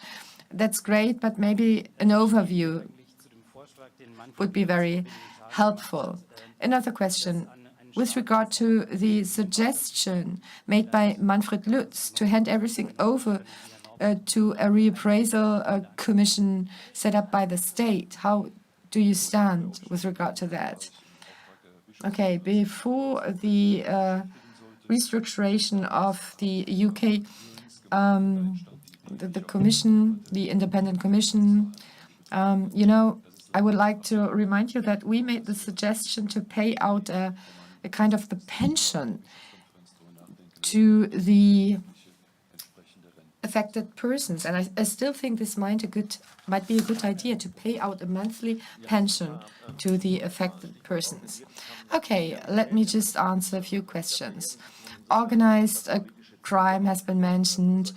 That's great, but maybe an overview would be very helpful. Another question. With regard to the suggestion made by Manfred Lutz to hand everything over to a reappraisal commission set up by the state, how do you stand with regard to that? Okay, before the restructuration of the UK, the commission, the independent commission, I would like to remind you that we made the suggestion to pay out a kind of the pension to the affected persons, and I still think this might be a good idea to pay out a monthly pension to the affected persons. Okay, let me just answer a few questions. Organized crime has been mentioned,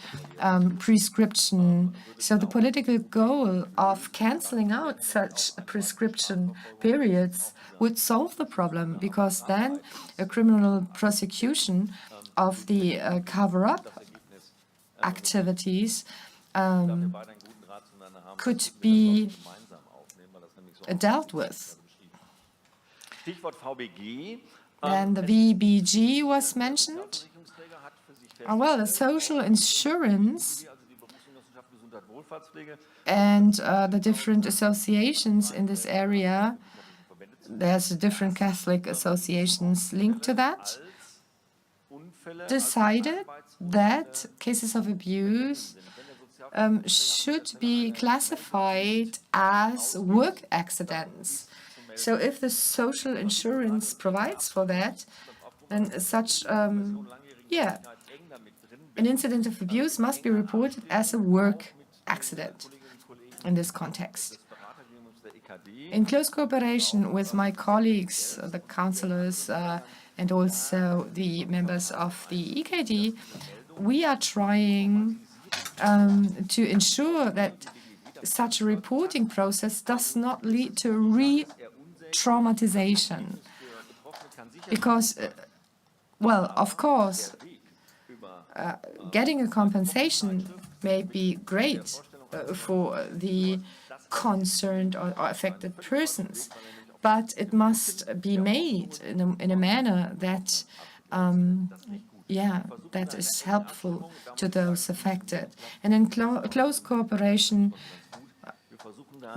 prescription. So the political goal of canceling out such prescription periods would solve the problem, because then a criminal prosecution of the cover-up activities could be dealt with. Then the VBG was mentioned. Well, the social insurance and the different associations in this area, there's different Catholic associations linked to that, decided that cases of abuse should be classified as work accidents. So if the social insurance provides for that, then such, an incident of abuse must be reported as a work accident in this context. In close cooperation with my colleagues, the councillors, and also the members of the EKD, we are trying to ensure that such a reporting process does not lead to re-traumatization. Because, well, of course, getting a compensation may be great for the concerned or affected persons, but it must be made in a manner that that is helpful to those affected. And in close cooperation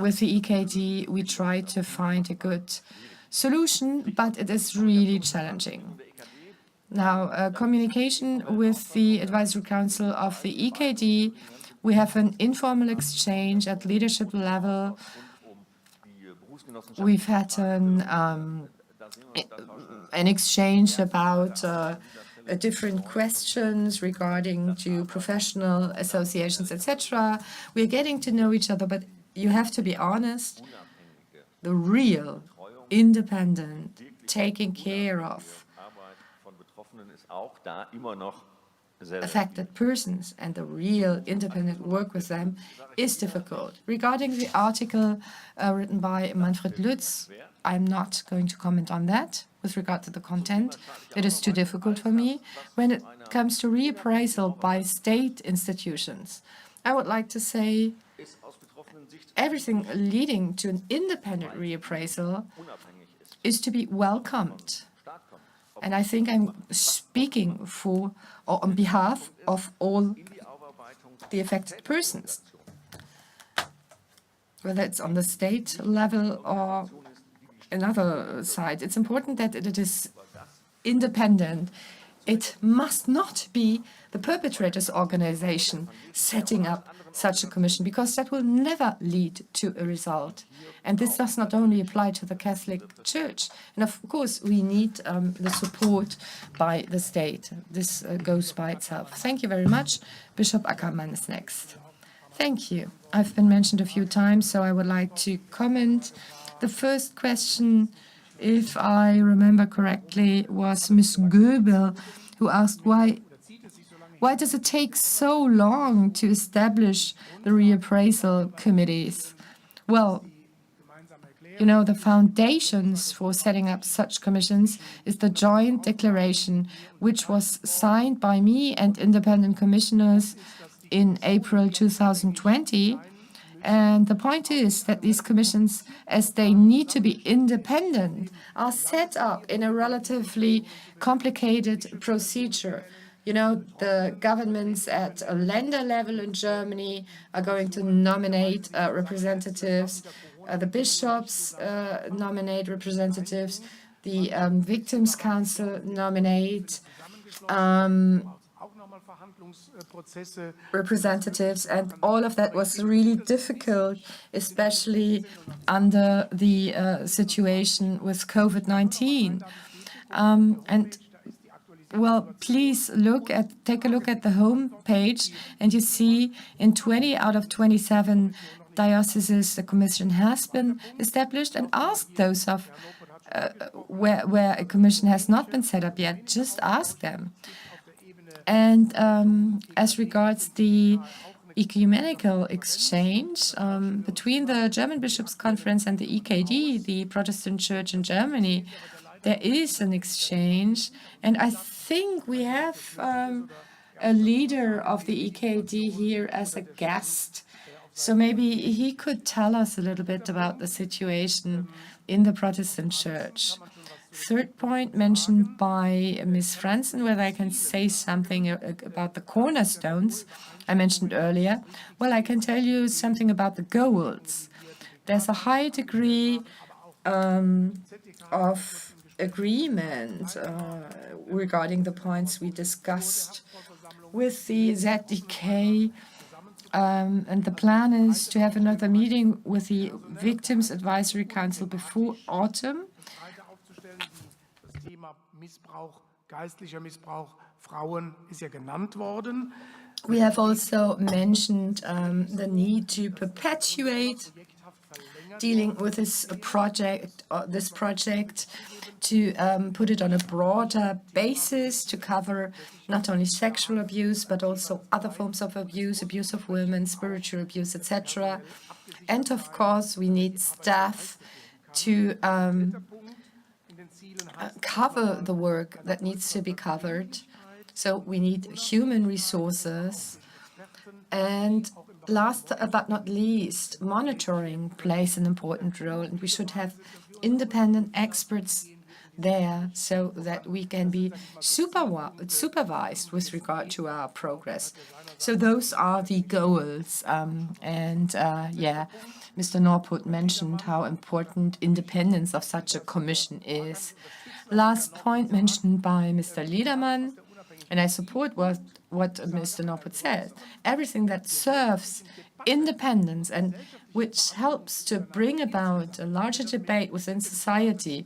with the EKD, we try to find a good solution, but it is really challenging. Now, communication with the Advisory Council of the EKD, we have an informal exchange at leadership level. We've had an exchange about different questions regarding to professional associations, etc. We're getting to know each other, but you have to be honest, the real, independent, taking care of affected persons and the real independent work with them is difficult. Regarding the article written by Manfred Lütz, I'm not going to comment on that with regard to the content. It is too difficult for me. When it comes to reappraisal by state institutions, I would like to say everything leading to an independent reappraisal is to be welcomed. And I think I'm speaking for or on behalf of all the affected persons, whether it's on the state level or another side. It's important that it is independent. It must not be the perpetrator's organization setting up such a commission, because that will never lead to a result. And this does not only apply to the Catholic Church. And of course, we need the support by the state. This goes by itself. Thank you very much. Bishop Ackermann is next. Thank you. I've been mentioned a few times, so I would like to comment. The first question, if I remember correctly, was Ms. Goebel, who asked why does it take so long to establish the reappraisal committees? Well, you know, the foundations for setting up such commissions is the joint declaration, which was signed by me and independent commissioners in April 2020. And the point is that these commissions, as they need to be independent, are set up in a relatively complicated procedure. You know, the governments at a Länder level in Germany are going to nominate representatives. The bishops nominate representatives. The Victims' Council nominate representatives. And all of that was really difficult, especially under the situation with COVID-19. Well, please take a look at the home page, and you see in 20 out of 27 dioceses the commission has been established, and ask those of where a commission has not been set up yet, just ask them. And as regards the ecumenical exchange between the German Bishops' Conference and the EKD, the Protestant Church in Germany, there is an exchange, and I think we have a leader of the EKD here as a guest, so maybe he could tell us a little bit about the situation in the Protestant Church. Third point mentioned by Ms. Franzen, whether I can say something about the cornerstones I mentioned earlier. Well, I can tell you something about the goals. There's a high degree of agreement regarding the points we discussed with the ZDK, and the plan is to have another meeting with the Victims Advisory Council before autumn. We have also mentioned the need to perpetuate dealing with this project to put it on a broader basis to cover not only sexual abuse, but also other forms of abuse, abuse of women, spiritual abuse, etc. And of course, we need staff to cover the work that needs to be covered. So we need human resources. And last but not least, monitoring plays an important role, and we should have independent experts there so that we can be supervised with regard to our progress. So those are the goals. Yeah, Mr. Norput mentioned how important independence of such a commission is. Last point mentioned by Mr. Liedermann, and I support what Mr. Norput said. Everything that serves independence and which helps to bring about a larger debate within society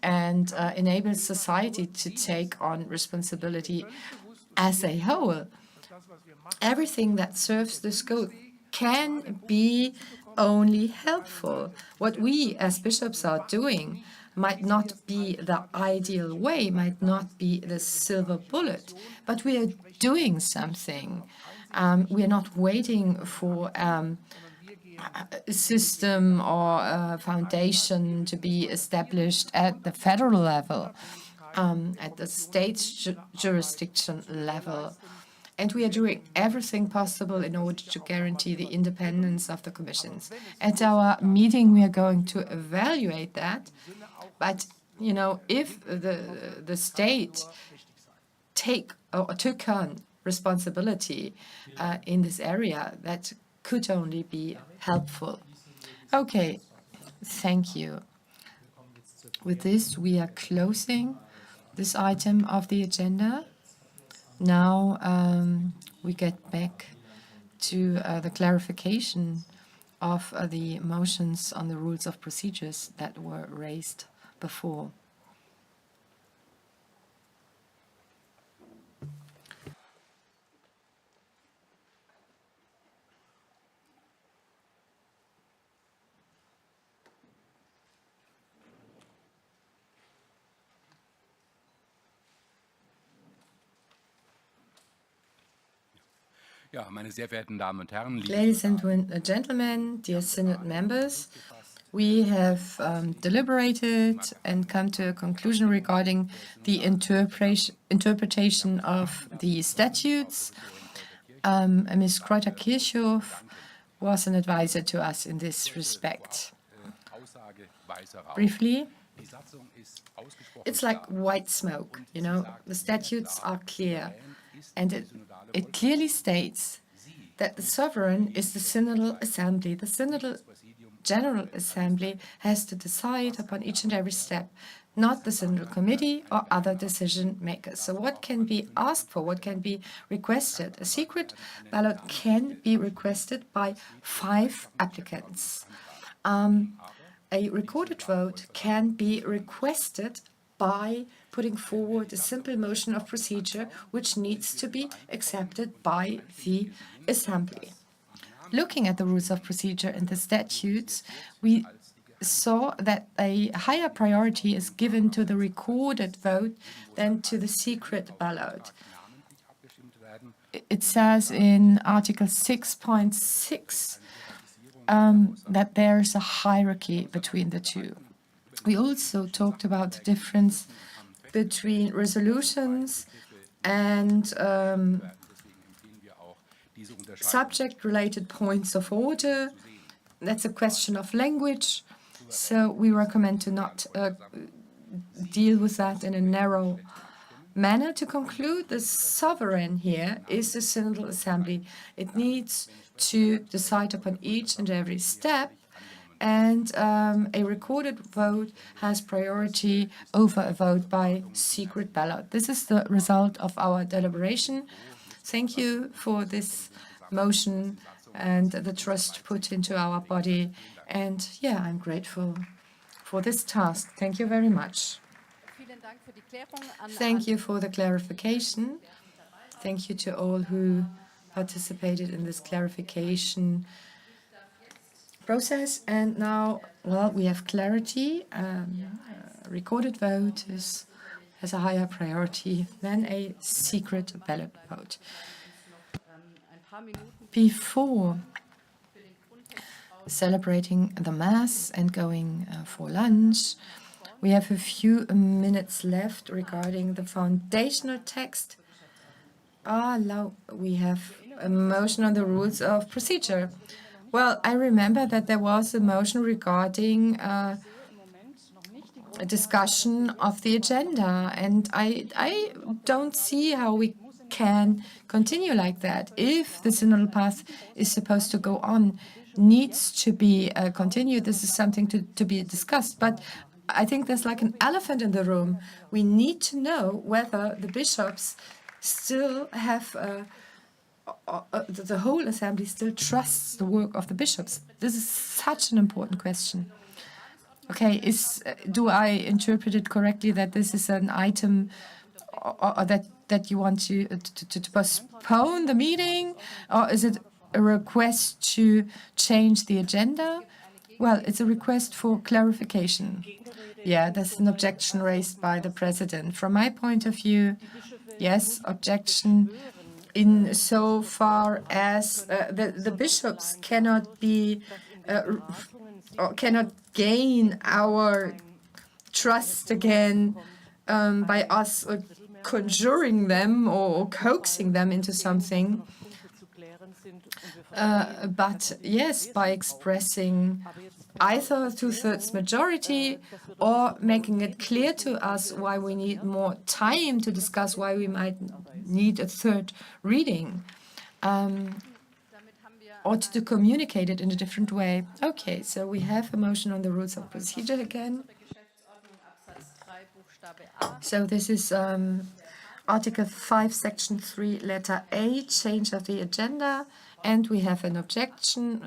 and enables society to take on responsibility as a whole. Everything that serves this goal can be only helpful. What we as bishops are doing might not be the ideal way, might not be the silver bullet, but we are doing something. We are not waiting for a system or a foundation to be established at the federal level, at the state jurisdiction level. And we are doing everything possible in order to guarantee the independence of the commissions. At our meeting, we are going to evaluate that. But, you know, if the state took on responsibility in this area, that could only be helpful. Okay, thank you. With this, we are closing this item of the agenda. Now we get back to the clarification of the motions on the rules of procedures that were raised before. Ja, meine sehr verehrten Damen und Herren, Ladies and gentlemen, dear Synod members, we have deliberated and come to a conclusion regarding the interpretation of the statutes. Ms. Kräuter-Kirchhoff was an advisor to us in this respect. Briefly, it's like white smoke, you know, the statutes are clear, and it clearly states that the sovereign is the Synodal Assembly. The Synodal General Assembly has to decide upon each and every step, not the Synodal Committee or other decision makers. So what can be asked for, what can be requested? A secret ballot can be requested by 5 applicants. A recorded vote can be requested by putting forward a simple motion of procedure which needs to be accepted by the Assembly. Looking at the rules of procedure and the statutes, we saw that a higher priority is given to the recorded vote than to the secret ballot. It says in Article 6.6 that there is a hierarchy between the two. We also talked about the difference between resolutions and subject-related points of order. That's a question of language, so we recommend to not deal with that in a narrow manner. To conclude, the sovereign here is the Synodal Assembly. It needs to decide upon each and every step, and a recorded vote has priority over a vote by secret ballot. This is the result of our deliberation. Thank you for this motion and the trust put into our body. And yeah, I'm grateful for this task. Thank you very much. Thank you for the clarification. Thank you to all who participated in this clarification process. And now, well, we have clarity. Recorded vote has a higher priority than a secret ballot vote. Before celebrating the Mass and going for lunch, we have a few minutes left regarding the foundational text. We have a motion on the rules of procedure. Well, I remember that there was a motion regarding a discussion of the agenda, and I don't see how we can continue like that. If the synodal path is supposed to go on, needs to be continued, this is something to be discussed. But I think there's like an elephant in the room. We need to know whether the bishops still have the whole assembly still trusts the work of the bishops. This is such an important question. Okay, do I interpret it correctly that this is an item or that you want to postpone the meeting, or is it a request to change the agenda? Well, it's a request for clarification. Yeah, that's an objection raised by the president. From my point of view, yes, objection in so far as the bishops cannot be or cannot gain our trust again by us conjuring them or coaxing them into something. But yes, by expressing either two-thirds majority or making it clear to us why we need more time to discuss why we might need a third reading, or to communicate it in a different way. Okay, so we have a motion on the rules of procedure again. So this is Article 5, Section 3, letter A, change of the agenda. And we have an objection,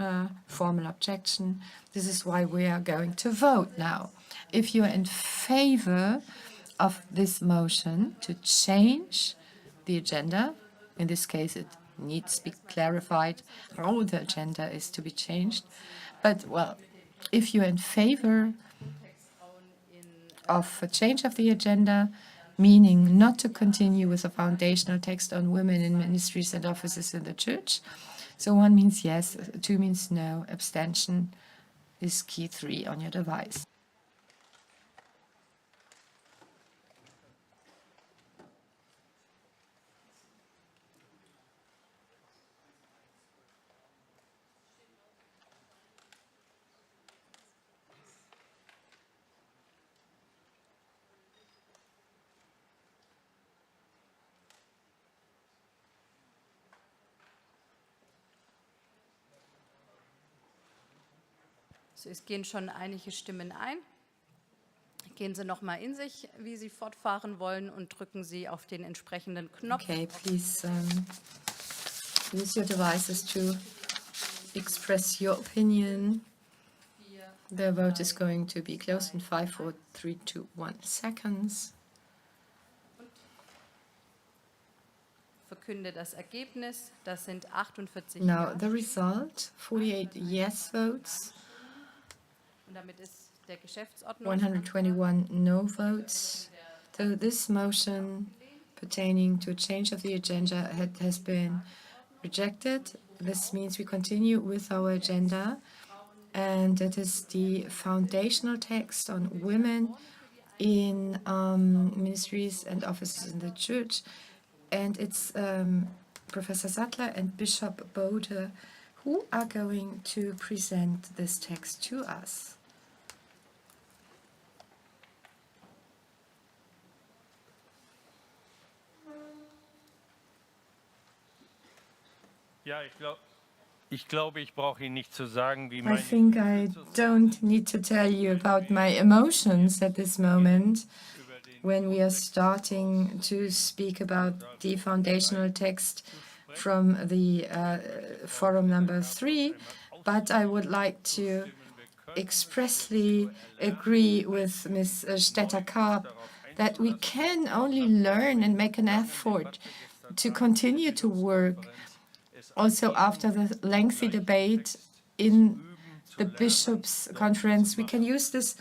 formal objection. This is why we are going to vote now. If you are in favor of this motion to change the agenda, in this case it needs to be clarified how the agenda is to be changed. But, well, if you're in favor of a change of the agenda, meaning not to continue with a foundational text on women in ministries and offices in the church, so 1 means yes, 2 means no, abstention is key 3 on your device. So, es gehen schon einige Stimmen ein. Gehen Sie noch mal in sich, wie Sie fortfahren wollen, und drücken Sie auf den entsprechenden Knopf. Okay, please use your devices to express your opinion. The vote is going to be closed in 5, 4, 3, 2, 1 seconds. Verkünde das Ergebnis. Das sind 48 Now the result, 48 yes votes, Und damit ist der Geschäftsordnung 121 no votes. So this motion pertaining to a change of the agenda has been rejected. This means we continue with our agenda, and it is the foundational text on women in ministries and offices in the church. And it's Professor Sattler and Bishop Bode who are going to present this text to us. Ja, ich glaube, ich brauche Ihnen nicht zu sagen, wie I meine think I don't need to tell you about my emotions at this moment when we are starting to speak about the foundational text from the forum number 3, but I would like to expressly agree with Ms. Stetter-Karp that we can only learn and make an effort to continue to work also after the lengthy debate in the Bishops' Conference, we can use this,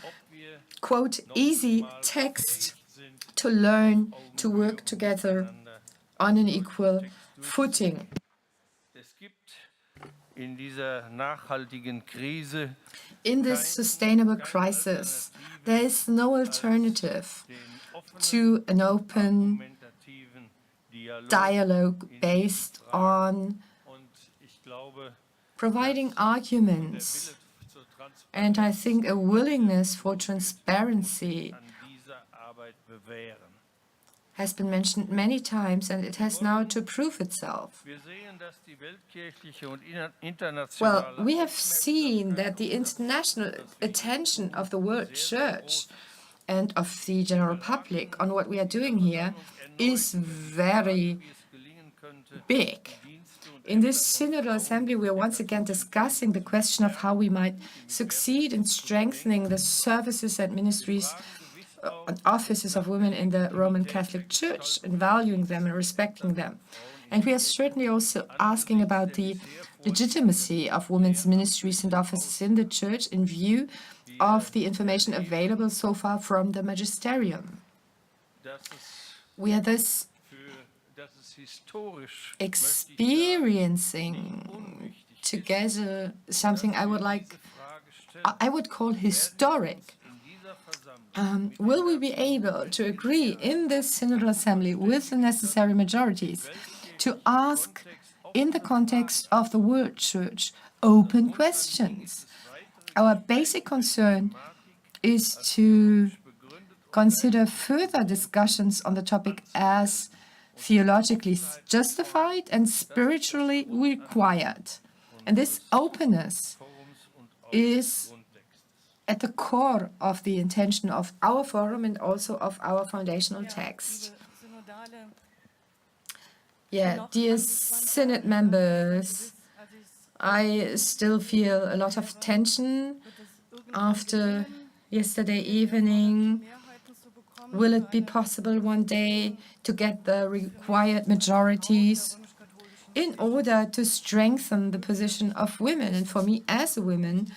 quote, easy text to learn to work together on an equal footing. In this sustainable crisis, there is no alternative to an open dialogue based on providing arguments, and I think a willingness for transparency has been mentioned many times, and it has now to prove itself. Well, we have seen that the international attention of the world church and of the general public on what we are doing here is very big. In this Synodal Assembly, we are once again discussing the question of how we might succeed in strengthening the services and ministries and offices of women in the Roman Catholic Church, and valuing them and respecting them. And we are certainly also asking about the legitimacy of women's ministries and offices in the Church in view of the information available so far from the Magisterium. We are thus experiencing together something I would call historic. Will we be able to agree in this Synodal Assembly with the necessary majorities to ask, in the context of the World Church, open questions? Our basic concern is to consider further discussions on the topic as theologically justified and spiritually required. And this openness is at the core of the intention of our forum and also of our foundational text. Dear Synod members, I still feel a lot of tension after yesterday evening. Will it be possible one day to get the required majorities in order to strengthen the position of women? And for me, as a woman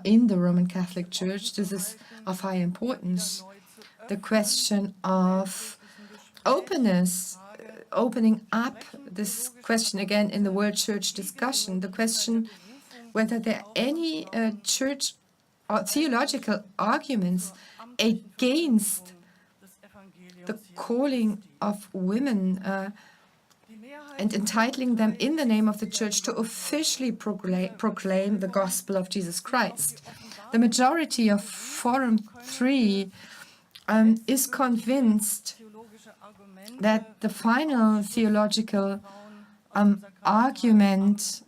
in the Roman Catholic Church, this is of high importance. The question of openness, opening up this question again in the World Church discussion, the question whether there are any church or theological arguments against the calling of women and entitling them in the name of the Church to officially proclaim the gospel of Jesus Christ. The majority of Forum 3 is convinced that the final theological argument,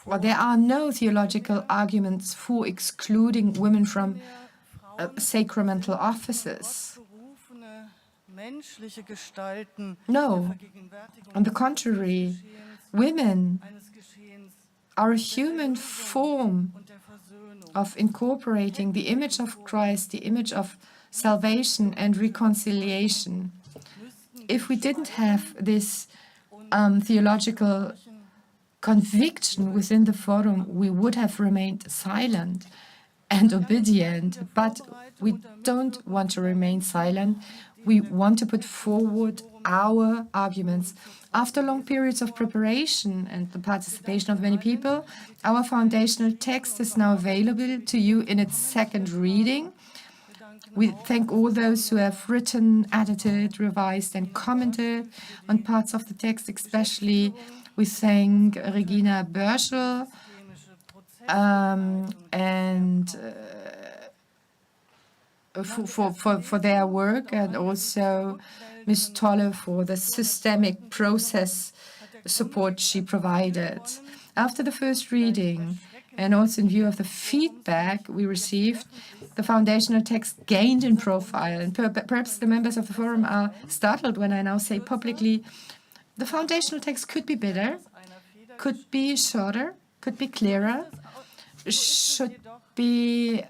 or there are no theological arguments for excluding women from sacramental offices. No, on the contrary, women are a human form of incorporating the image of Christ, the image of salvation and reconciliation. If we didn't have this theological conviction within the forum, we would have remained silent and obedient, but we don't want to remain silent. We want to put forward our arguments. After long periods of preparation and the participation of many people, our foundational text is now available to you in its second reading. We thank all those who have written, edited, revised, and commented on parts of the text. Especially, we thank Regina Börschel and for their work, and also Ms. Tolle for the systemic process support she provided. After the first reading, and also in view of the feedback we received, the foundational text gained in profile. And perhaps the members of the forum are startled when I now say publicly, the foundational text could be better, could be shorter, could be clearer, should be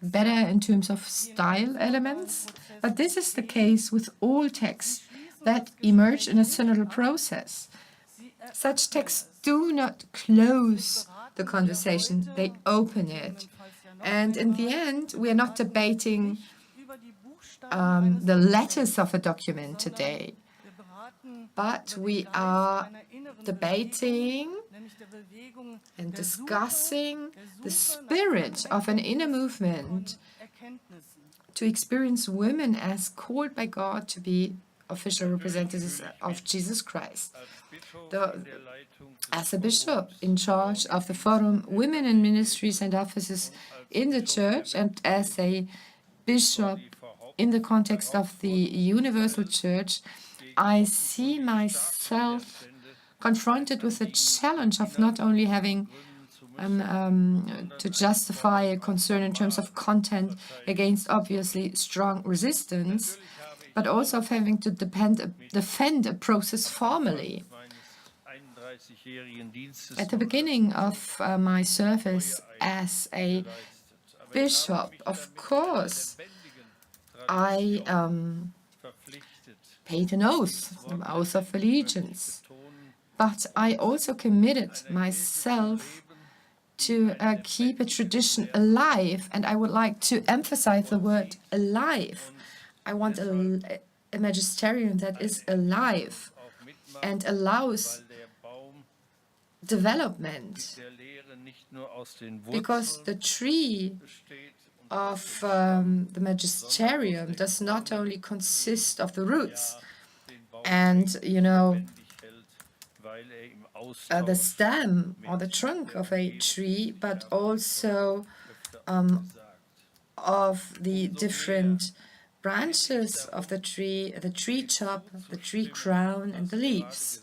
better in terms of style elements. But this is the case with all texts that emerge in a synodal process. Such texts do not close the conversation, they open it. And in the end, we are not debating the letters of a document today, but we are debating and discussing the spirit of an inner movement to experience women as called by God to be official representatives of Jesus Christ. As a bishop in charge of the Forum Women in Ministries and Offices in the Church, and as a bishop in the context of the Universal Church, I see myself confronted with the challenge of not only having to justify a concern in terms of content against obviously strong resistance, but also of having to defend a process formally. At the beginning of my service as a bishop, of course, I paid an oath of allegiance, but I also committed myself to keep a tradition alive, and I would like to emphasize the word alive. I want a magisterium that is alive and allows development, because the tree of the magisterium does not only consist of the roots and, the stem or the trunk of a tree, but also of the different branches of the tree top, the tree crown, and the leaves.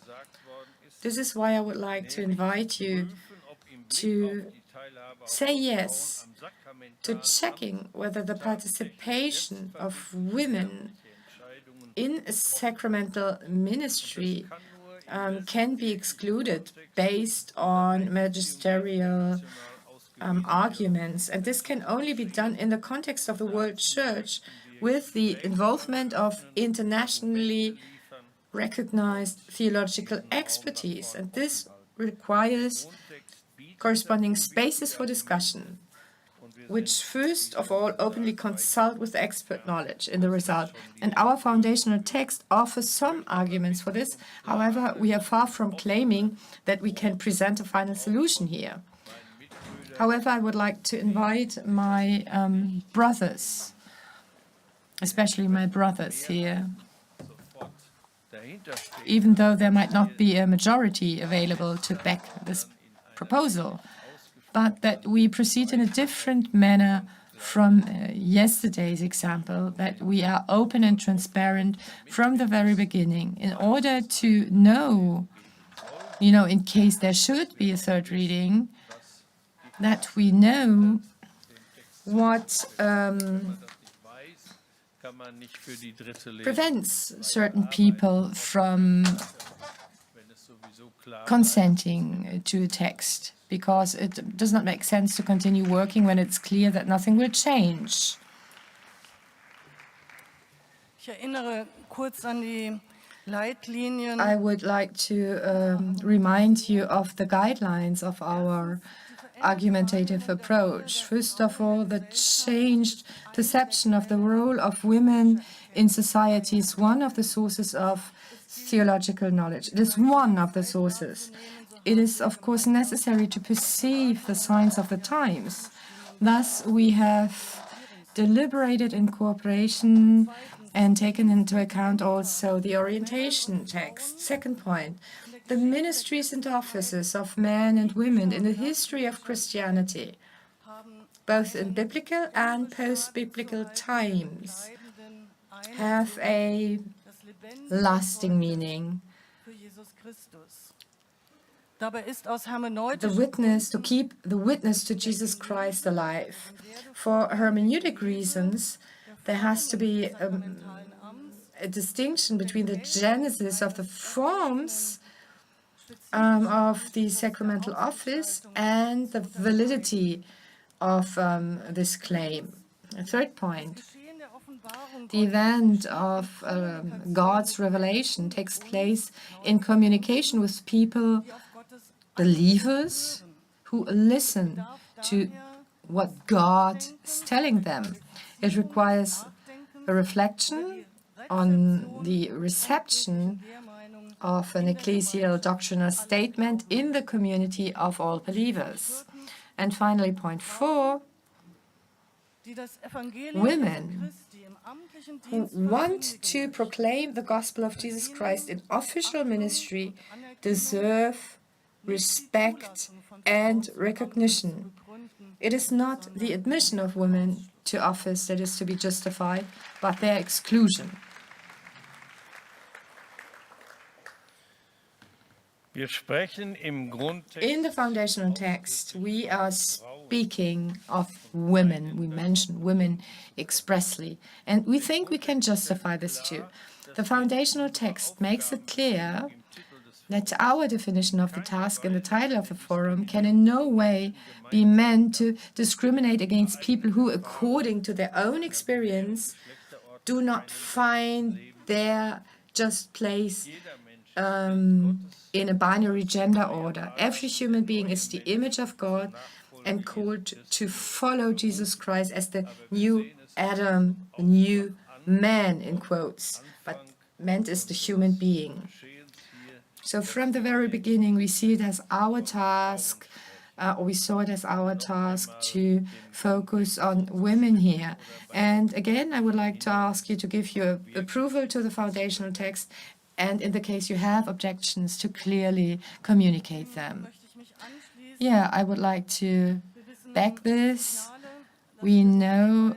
This is why I would like to invite you to say yes to checking whether the participation of women in a sacramental ministry can be excluded based on magisterial arguments. And this can only be done in the context of the World Church with the involvement of internationally recognized theological expertise. And this requires corresponding spaces for discussion, which first of all openly consult with expert knowledge in the result. And our foundational text offers some arguments for this. However, we are far from claiming that we can present a final solution here. However, I would like to invite my brothers, especially my brothers here, even though there might not be a majority available to back this proposal, but that we proceed in a different manner from yesterday's example, that we are open and transparent from the very beginning in order to know, in case there should be a third reading, that we know what prevents certain people from consenting to a text, because it does not make sense to continue working when it's clear that nothing will change. I would like to remind you of the guidelines of our argumentative approach. First of all, the changed perception of the role of women in society is one of the sources of theological knowledge. It is one of the sources. It is, of course, necessary to perceive the signs of the times. Thus, we have deliberated in cooperation and taken into account also the orientation text. Second point, the ministries and offices of men and women in the history of Christianity, both in biblical and post-biblical times, have a lasting meaning. The witness, to keep the witness to Jesus Christ alive. For hermeneutic reasons, there has to be a distinction between the genesis of the forms of the sacramental office and the validity of this claim. A third point, the event of God's revelation takes place in communication with people, believers, who listen to what God is telling them. It requires a reflection on the reception of an ecclesial doctrinal statement in the community of all believers. And finally, point 4, women who want to proclaim the gospel of Jesus Christ in official ministry deserve respect and recognition. It is not the admission of women to office that is to be justified, but their exclusion. In the foundational text, we are speaking of women. We mention women expressly, and we think we can justify this too. The foundational text makes it clear that our definition of the task and the title of the forum can in no way be meant to discriminate against people who, according to their own experience, do not find their just place in a binary gender order. Every human being is the image of God and called to follow Jesus Christ as the new Adam, the new man, in quotes, but meant is the human being. So from the very beginning, we see it as our task, or we saw it as our task to focus on women here. And again, I would like to ask you to give your approval to the foundational text, and in the case you have objections, to clearly communicate them. Yeah, I would like to back this. We know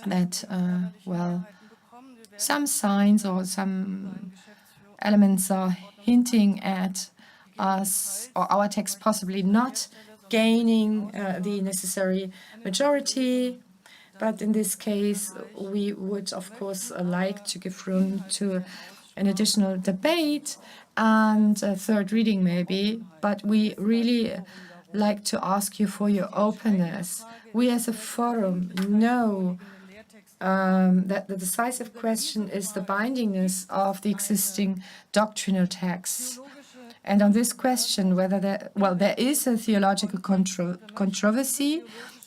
that, well, some signs or some elements are hinting at us or our text possibly not gaining the necessary majority. But in this case, we would, of course, like to give room to an additional debate and a third reading maybe. But we really like to ask you for your openness. We as a forum know that the decisive question is the bindingness of the existing doctrinal texts. And on this question, whether there is a theological controversy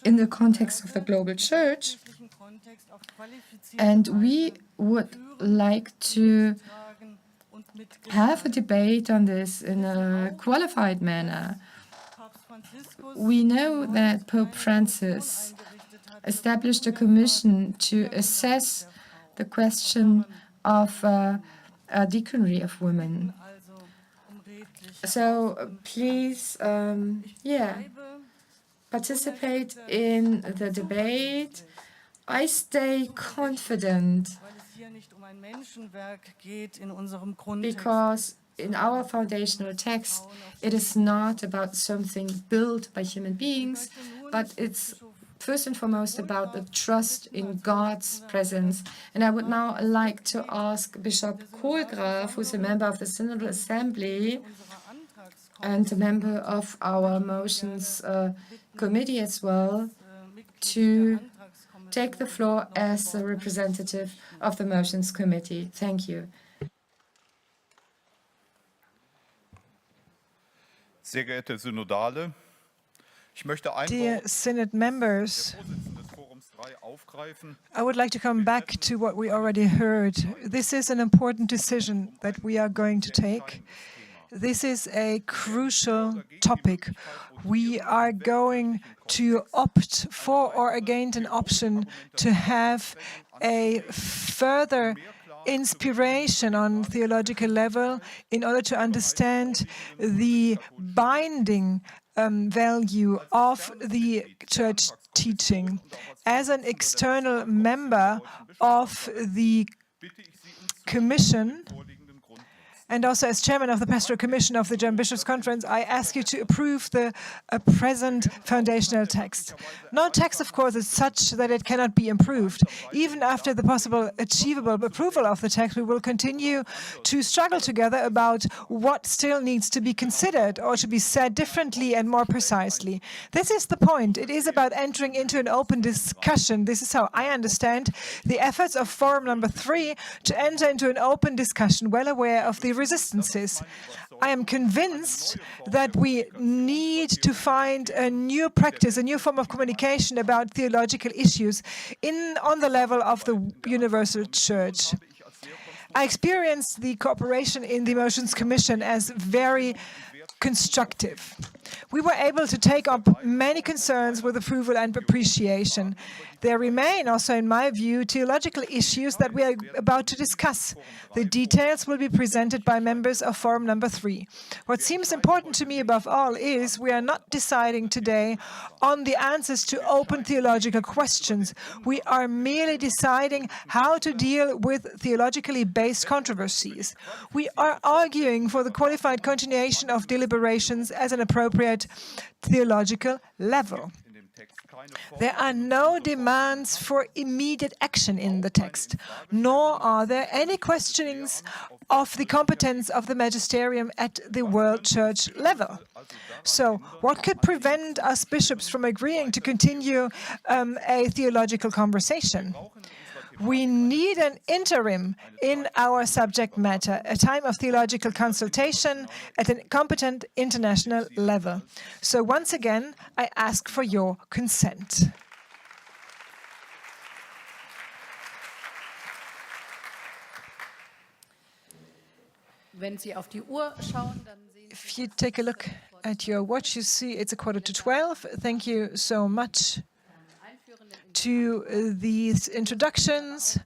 in the context of the global church, and we would like to have a debate on this in a qualified manner. We know that Pope Francis established a commission to assess the question of deaconry of women. So please, participate in the debate. I stay confident because in our foundational text, it is not about something built by human beings, but it's first and foremost about the trust in God's presence. And I would now like to ask Bishop Kohlgraf, who's a member of the Synodal Assembly and a member of our motions committee as well, to take the floor as a representative of the motions committee. Thank you. Sehr geehrte Synodale, ich möchte Dear Synod members, I would like to come back to what we already heard. This is an important decision that we are going to take. This is a crucial topic. We are going to opt for or against an option to have a further inspiration on theological level in order to understand the binding value of the church teaching. As an external member of the Commission, and also as chairman of the Pastoral Commission of the German Bishops' Conference, I ask you to approve the present foundational text. No text, of course, is such that it cannot be improved. Even after the possible achievable approval of the text, we will continue to struggle together about what still needs to be considered or to be said differently and more precisely. This is the point. It is about entering into an open discussion. This is how I understand the efforts of Forum number 3 to enter into an open discussion, well aware of the resistances. I am convinced that we need to find a new practice, a new form of communication about theological issues on the level of the Universal Church. I experienced the cooperation in the Motions Commission as very constructive. We were able to take up many concerns with approval and appreciation. There remain also, in my view, theological issues that we are about to discuss. The details will be presented by members of Forum number 3. What seems important to me above all is we are not deciding today on the answers to open theological questions. We are merely deciding how to deal with theologically based controversies. We are arguing for the qualified continuation of deliberations as an appropriate theological level. There are no demands for immediate action in the text, nor are there any questionings of the competence of the Magisterium at the World Church level. So, what could prevent us bishops from agreeing to continue a theological conversation? We need an interim in our subject matter, a time of theological consultation at a competent international level. So once again, I ask for your consent. If you take a look at your watch, you see it's 11:45. Thank you so much to these introductions,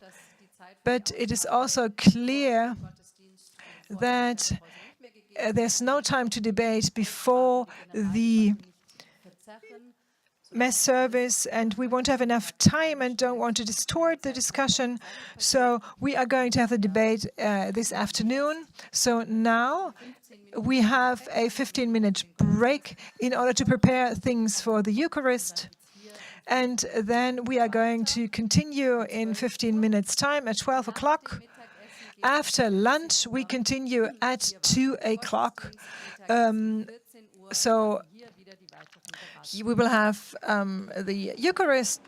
but it is also clear that there's no time to debate before the Mass service, and we won't have enough time and don't want to distort the discussion, so we are going to have a debate this afternoon. So now we have a 15-minute break in order to prepare things for the Eucharist. And then we are going to continue in 15 minutes' time at 12 o'clock. After lunch, we continue at 2 o'clock. So we will have the Eucharist.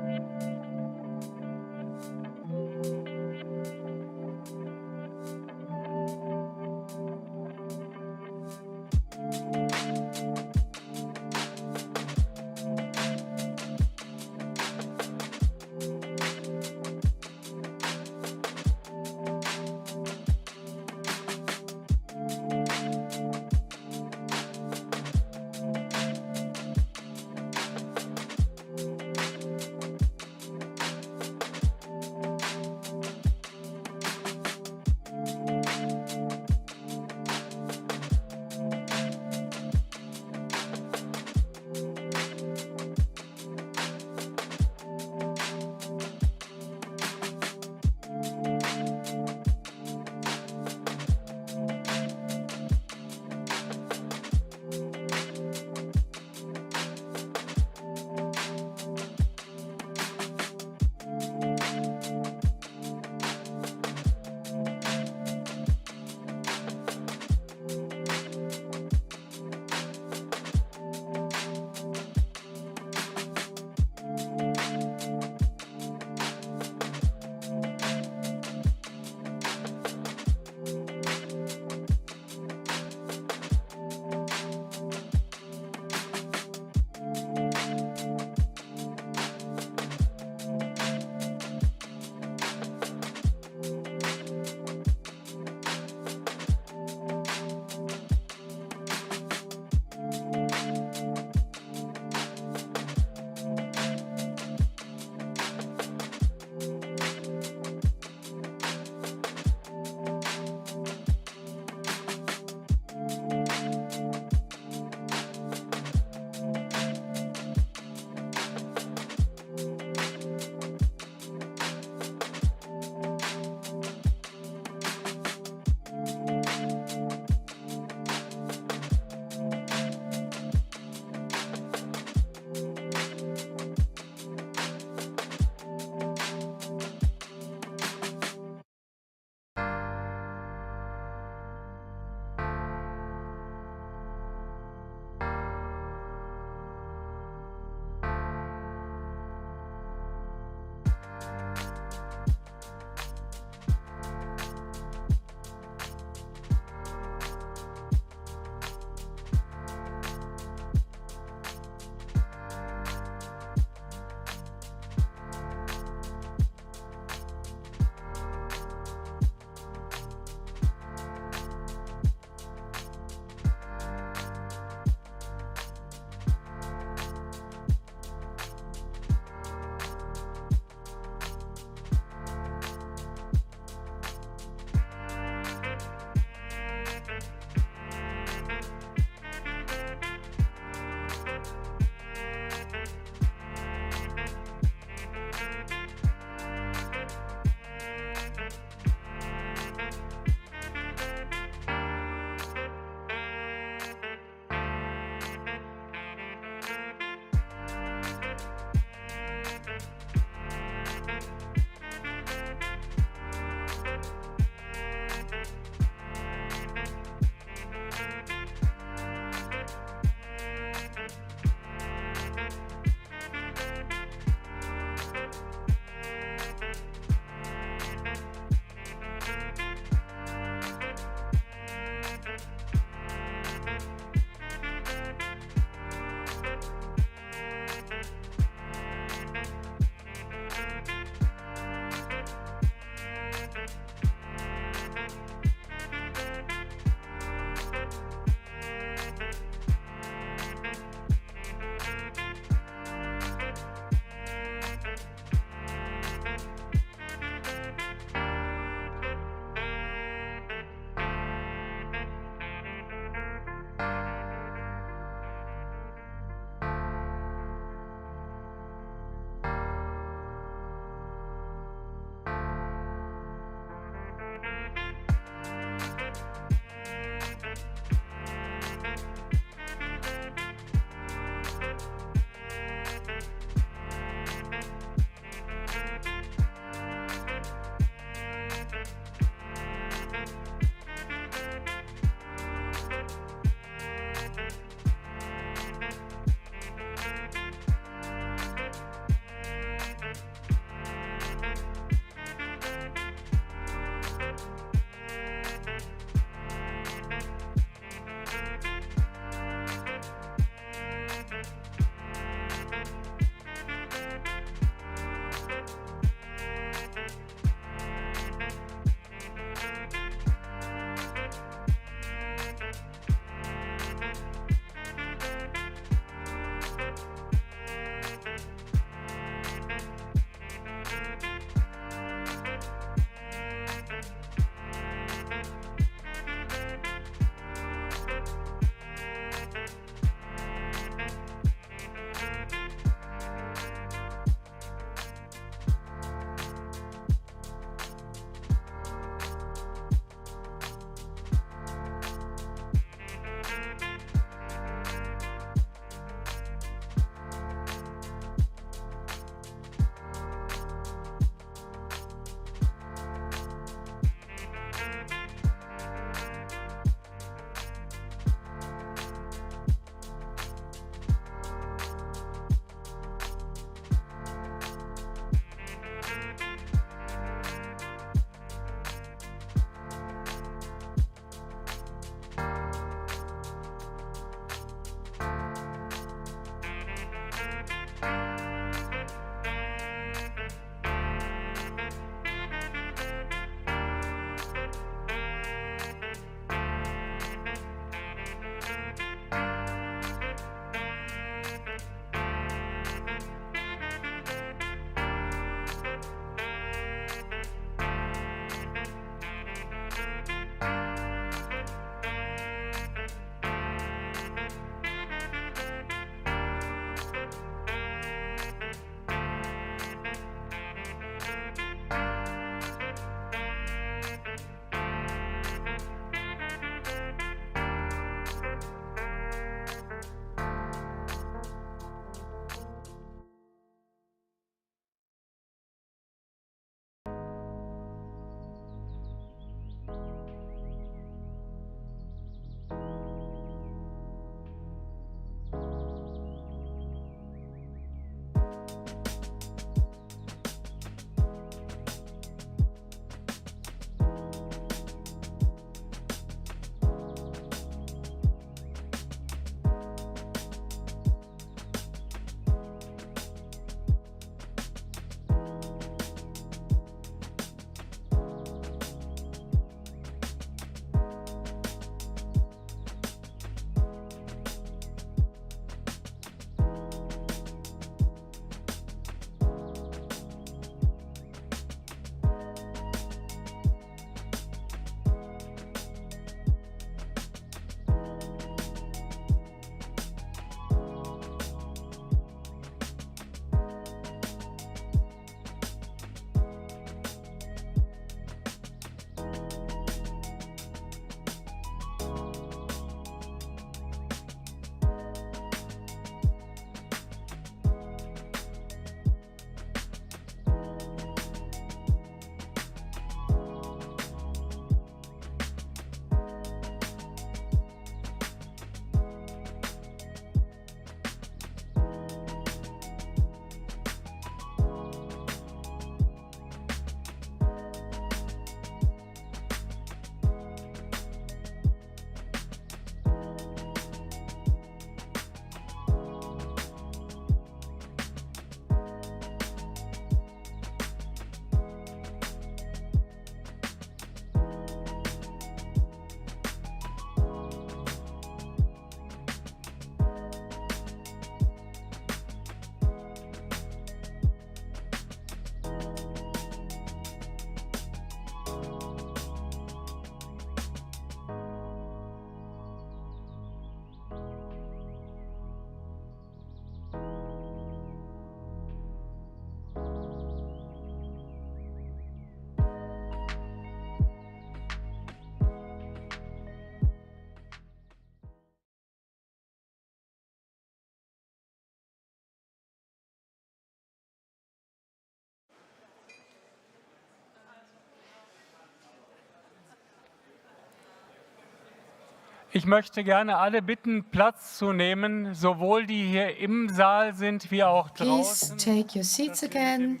Ich möchte gerne alle bitten, Platz zu nehmen, sowohl die hier im Saal sind, wie auch Please draußen. take your seats again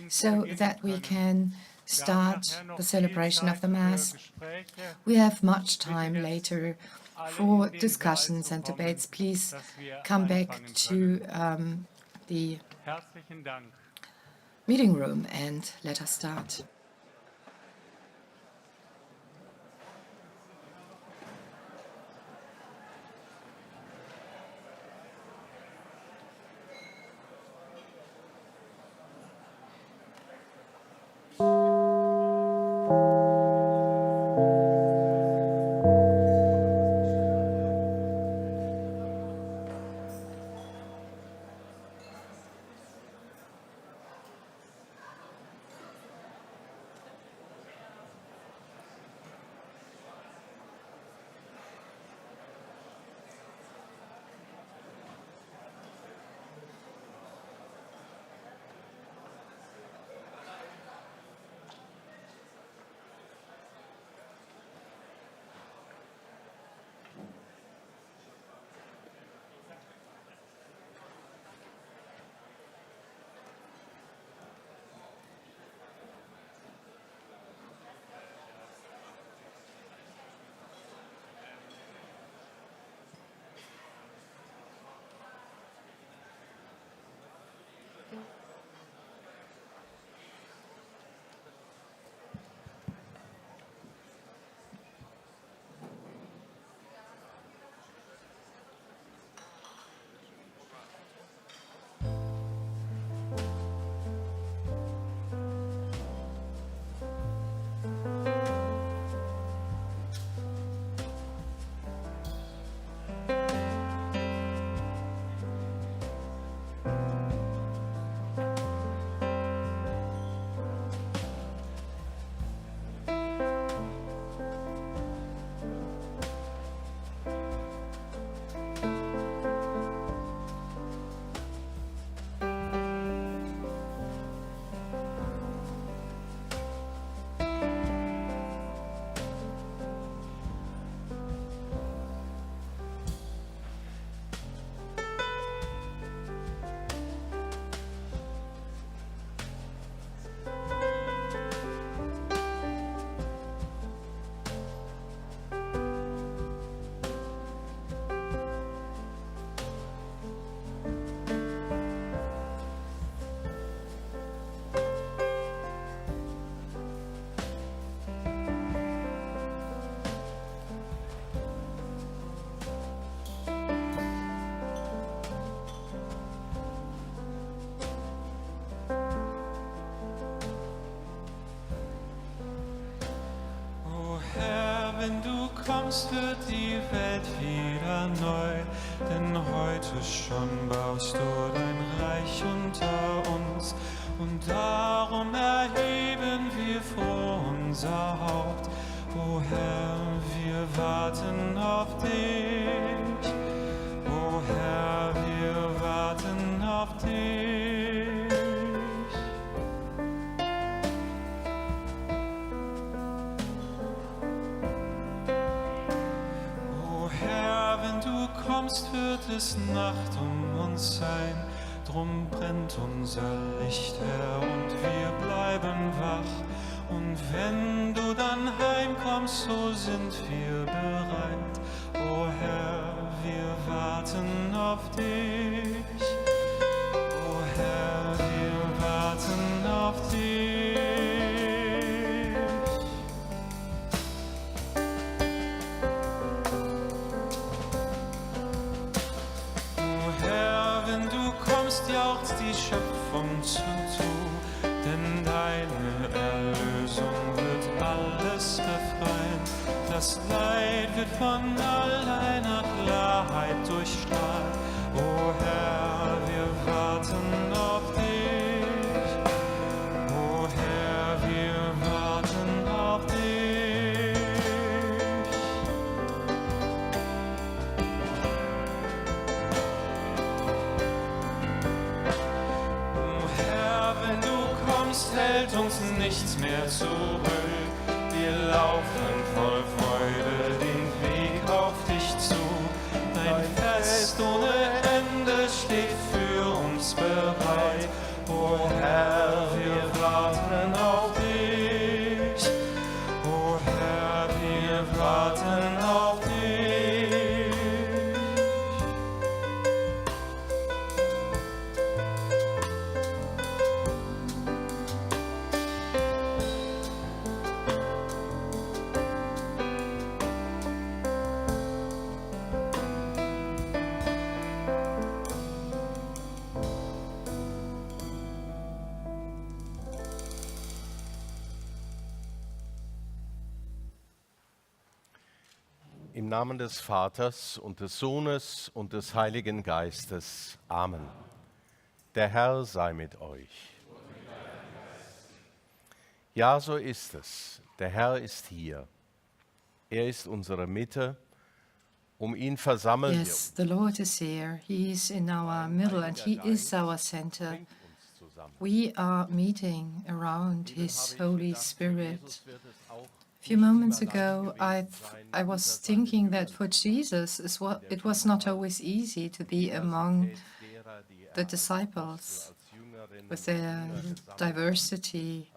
so that we can start the celebration of the Mass. We have much time later for discussions and debates. Please come back to the meeting room and let us start. wenn du kommst, wird die Welt wieder neu, denn heute schon baust du dein Reich unter uns. Und darum erheben wir vor unser Haupt, o Herr, wir warten auf dich, o Herr, wir warten auf dich. O Herr, wenn du kommst, wird es Nacht um uns sein, drum brennt unser Licht, Herr, und wir bleiben wach. Und wenn du dann heimkommst, so sind wir bereit. O Herr, wir warten auf dich. O Herr, wir warten auf dich. O Herr, wenn du kommst, jauchzt die Schöpfung zu, denn deine Erlösung wird alles befreien. Das Leid wird von all deiner Klarheit durchstrahlt. O Herr, wir warten auf dich. O Herr, wir warten auf dich. O Herr, wenn du kommst, hält uns nichts mehr zurück. Wir laufen voll Freude den Weg auf dich zu. Dein Fest ohne Ende steht für uns bereit. O Herr, wir warten auf dich. O Herr, wir warten auf dich. Im Namen des Vaters und des Sohnes und des Heiligen Geistes. Amen. Der Herr sei mit euch. Ja, so ist es. Der Herr ist hier. Er ist unsere Mitte. Um ihn versammeln wir uns. Yes, the Lord is here. He is in our middle and He is our center. We are meeting around His Holy Spirit. A few moments ago, I was thinking that for Jesus, it was not always easy to be among the disciples with their diversity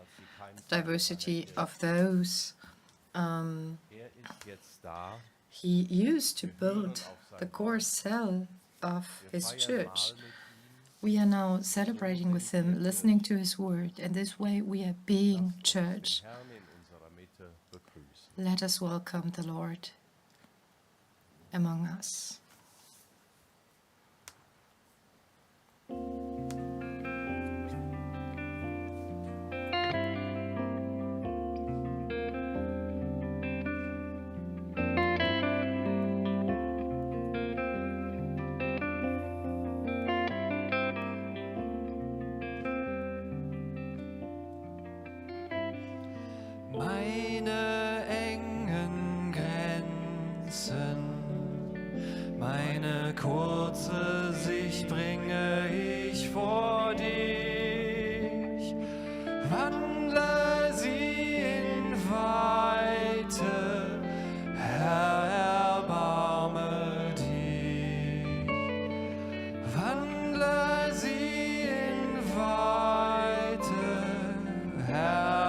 of those. He used to build the core cell of His church. We are now celebrating with Him, listening to His word, and this way we are being church. Let us welcome the Lord among us. Meine engen Grenzen, meine kurze Sicht bringe ich vor dich. Wandle sie in Weite, Herr, erbarme dich. Wandle sie in Weite, Herr,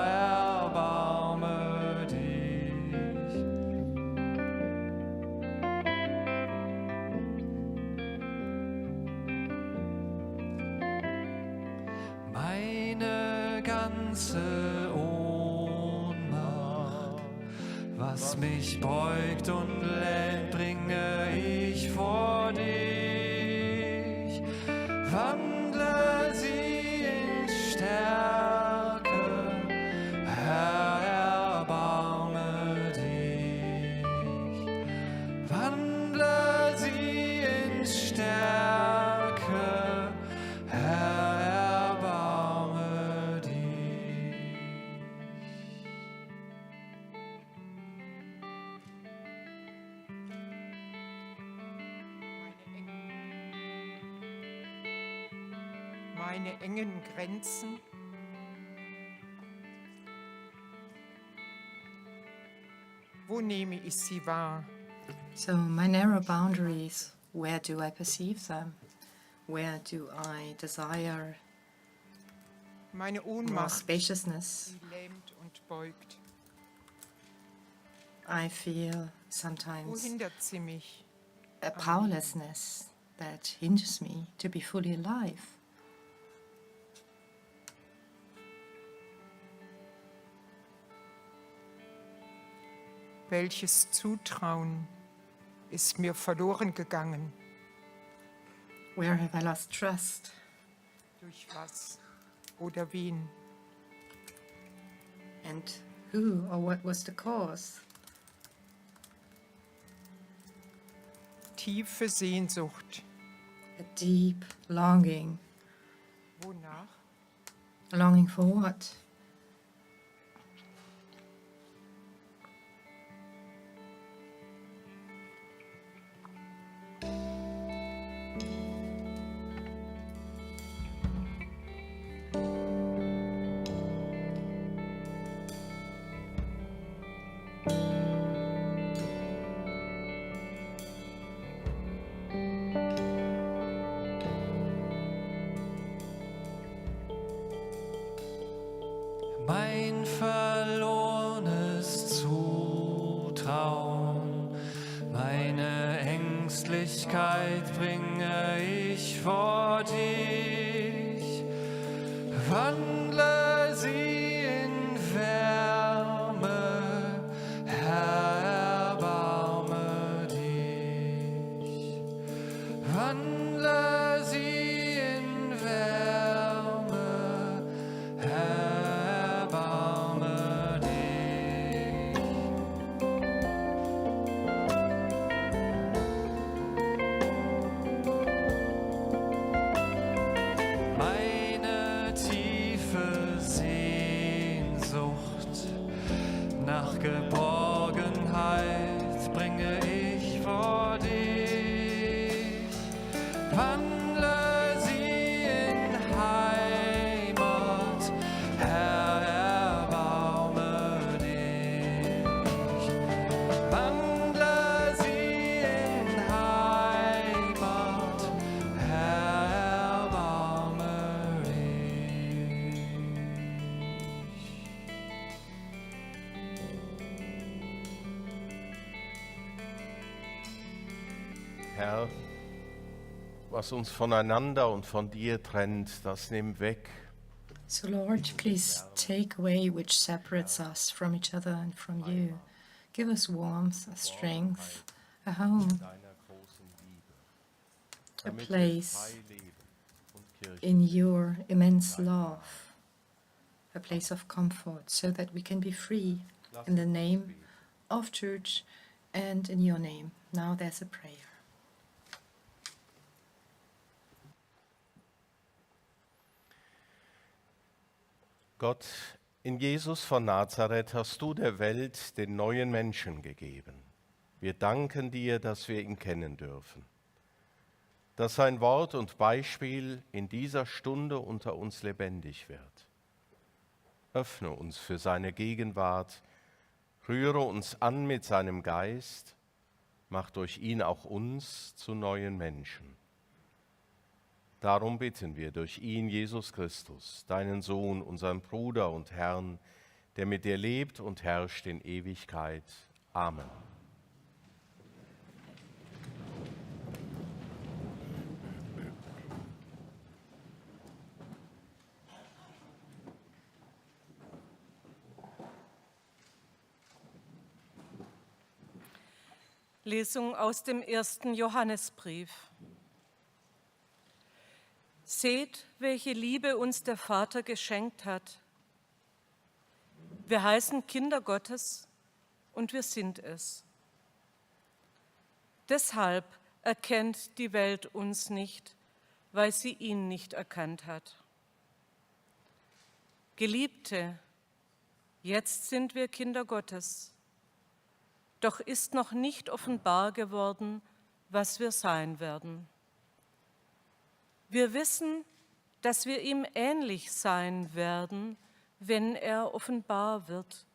Ohnmacht, was mich beugt und lädt, bringe ich vor dich. Wandle sie in Stärke, Herr, erbarme dich. meine engen Grenzen, wo nehme ich sie wahr? So my narrow boundaries, where do I perceive them? Where do I desire Meine more Ohnmacht, spaciousness? die lähmt und beugt. I feel Wo sometimes hindert sie mich? a powerlessness that hinders me to be fully alive. Welches Zutrauen ist mir verloren gegangen? Where have I lost trust? Durch was oder wen? And who or what was the cause? Tiefe Sehnsucht. A deep longing. Wonach? Longing for what? Mein verlorenes Zutrauen, meine Ängstlichkeit bringe ich vor dich. Wandle sie in Wärme, Herr, erbarme dich. Wandle sie in Wärme, Herr. Geborgenheit bringe ich vor dich. Wandle sie in Heimat, Herr, erbarme dich. Wandle sie in Heimat, Herr, erbarme dich. Herr, was uns voneinander und von dir trennt, das nimm weg. So Lord, please take away which separates us from each other and from you. Give us warmth, strength, a home, a place in your immense love, a place of comfort, so that we can be free in the name of church and in your name. Now there's a prayer. Gott, in Jesus von Nazareth hast du der Welt den neuen Menschen gegeben. Wir danken dir, dass wir ihn kennen dürfen. Dass sein Wort und Beispiel in dieser Stunde unter uns lebendig wird. Öffne uns für seine Gegenwart, rühre uns an mit seinem Geist, mach durch ihn auch uns zu neuen Menschen. Darum bitten wir durch ihn, Jesus Christus, deinen Sohn, unseren Bruder und Herrn, der mit dir lebt und herrscht in Ewigkeit. Amen. Lesung aus dem 1. Johannesbrief. Seht, welche Liebe uns der Vater geschenkt hat. Wir heißen Kinder Gottes und wir sind es. Deshalb erkennt die Welt uns nicht, weil sie ihn nicht erkannt hat. Geliebte, jetzt sind wir Kinder Gottes, doch ist noch nicht offenbar geworden, was wir sein werden. Wir wissen, dass wir ihm ähnlich sein werden, wenn er offenbar wird.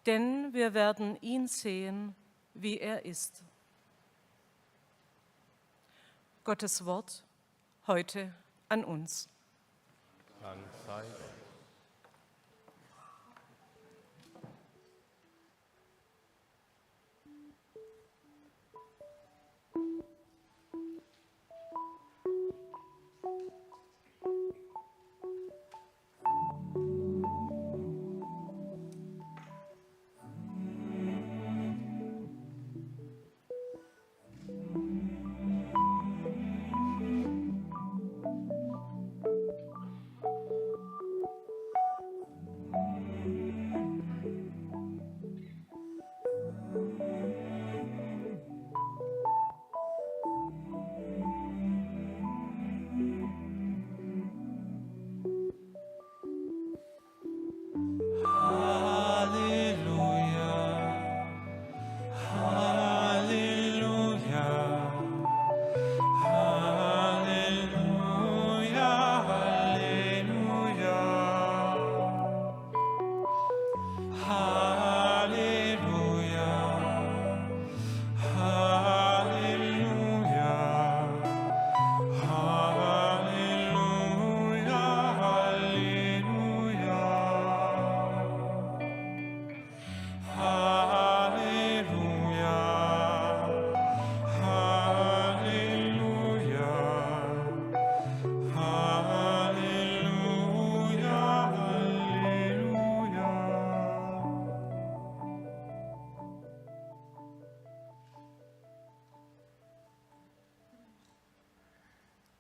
Denn wir werden ihn sehen, wie er ist. Gottes Wort heute an uns. Dank sei Gott.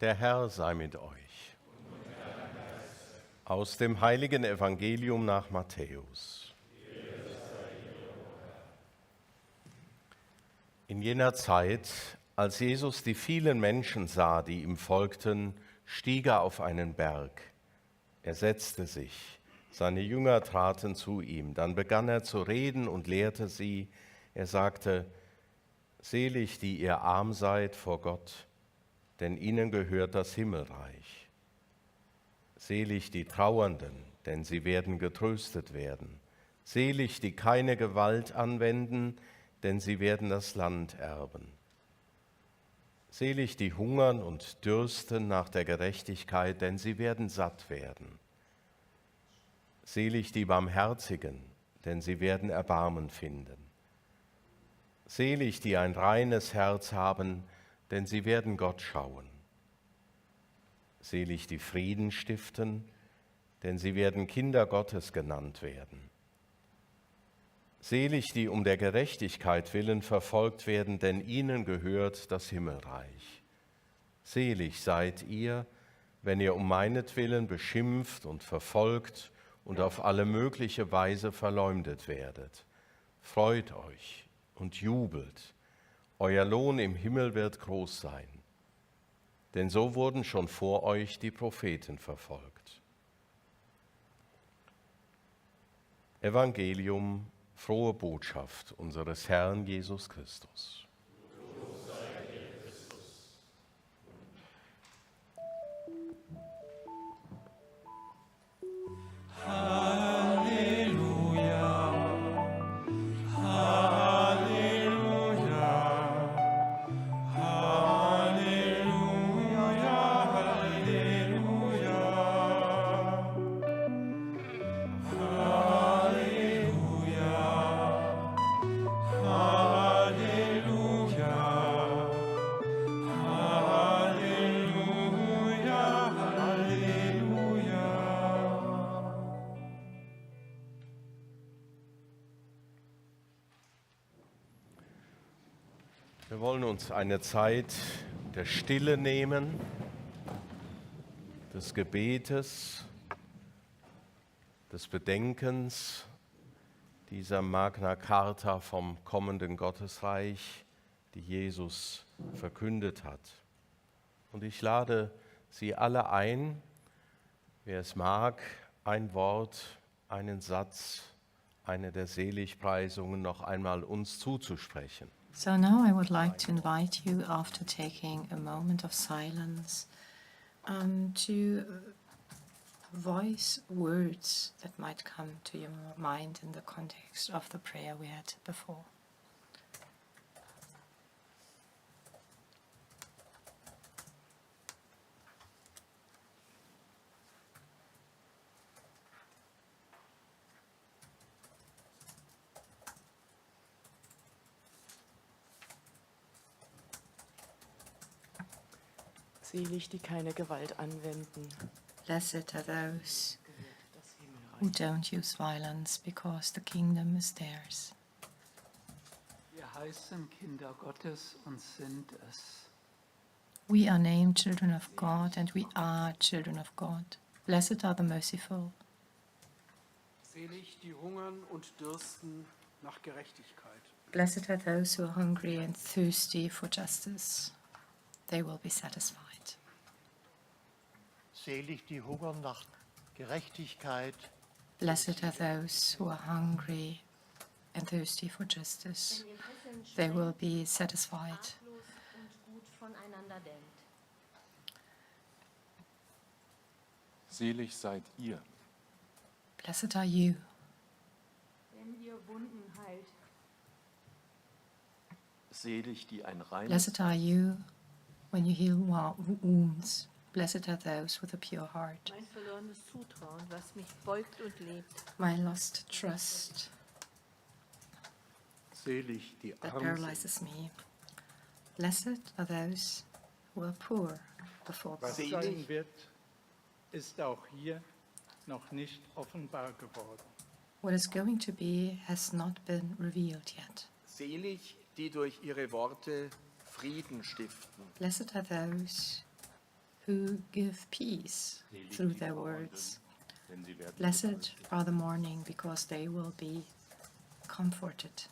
Der Herr sei mit euch. Aus dem heiligen Evangelium nach Matthäus. In jener Zeit, als Jesus die vielen Menschen sah, die ihm folgten, stieg er auf einen Berg. Er setzte sich. Seine Jünger traten zu ihm. Dann begann er zu reden und lehrte sie. Er sagte: Selig, die ihr arm seid vor Gott, denn ihnen gehört das Himmelreich. Selig die Trauernden, denn sie werden getröstet werden. Selig die keine Gewalt anwenden, denn sie werden das Land erben. Selig die hungern und dürsten nach der Gerechtigkeit, denn sie werden satt werden. Selig die Barmherzigen, denn sie werden Erbarmen finden. Selig die ein reines Herz haben, denn sie werden Gott schauen. Selig die Frieden stiften, denn sie werden Kinder Gottes genannt werden. Selig die um der Gerechtigkeit willen verfolgt werden, denn ihnen gehört das Himmelreich. Selig seid ihr, wenn ihr um meinetwillen beschimpft und verfolgt und auf alle mögliche Weise verleumdet werdet. Freut euch und jubelt. Euer Lohn im Himmel wird groß sein, denn so wurden schon vor euch die Propheten verfolgt. Evangelium, frohe Botschaft unseres Herrn Jesus Christus. Wir wollen uns eine Zeit der Stille nehmen, des Gebetes, des Bedenkens dieser Magna Carta vom kommenden Gottesreich, die Jesus verkündet hat. Und ich lade Sie alle ein, wer es mag, ein Wort, einen Satz, eine der Seligpreisungen noch einmal uns zuzusprechen. So now I would like to invite you, after taking a moment of silence, to voice words that might come to your mind in the context of the prayer we had before. Selig, die keine Gewalt anwenden. Blessed are those who don't use violence, because the kingdom is theirs. Wir heißen Kinder Gottes und sind es. We are named children of God, and we are children of God. Blessed are the merciful. Selig, die hungern und dürsten nach Gerechtigkeit. Blessed are those who are hungry and thirsty for justice. They will be satisfied. Selig, die hungern nach Gerechtigkeit. Blessed are those who are hungry and thirsty for justice. They will be satisfied. Selig seid ihr. Blessed are you. Wenn ihr Wunden heilt. Selig, die ein reines Blessed are you when you heal wounds. Blessed are those with a pure heart. Mein verlorenes Zutrauen, was mich beugt und lebt. My lost trust Selig, die that arm paralyzes sind. me. Blessed are those who are poor before Was God. sein wird, ist auch hier noch nicht offenbar geworden. What is going to be has not been revealed yet. Selig, die durch ihre Worte Frieden stiften. Blessed are those who give peace through their words. Blessed are the mourning, because they will be comforted.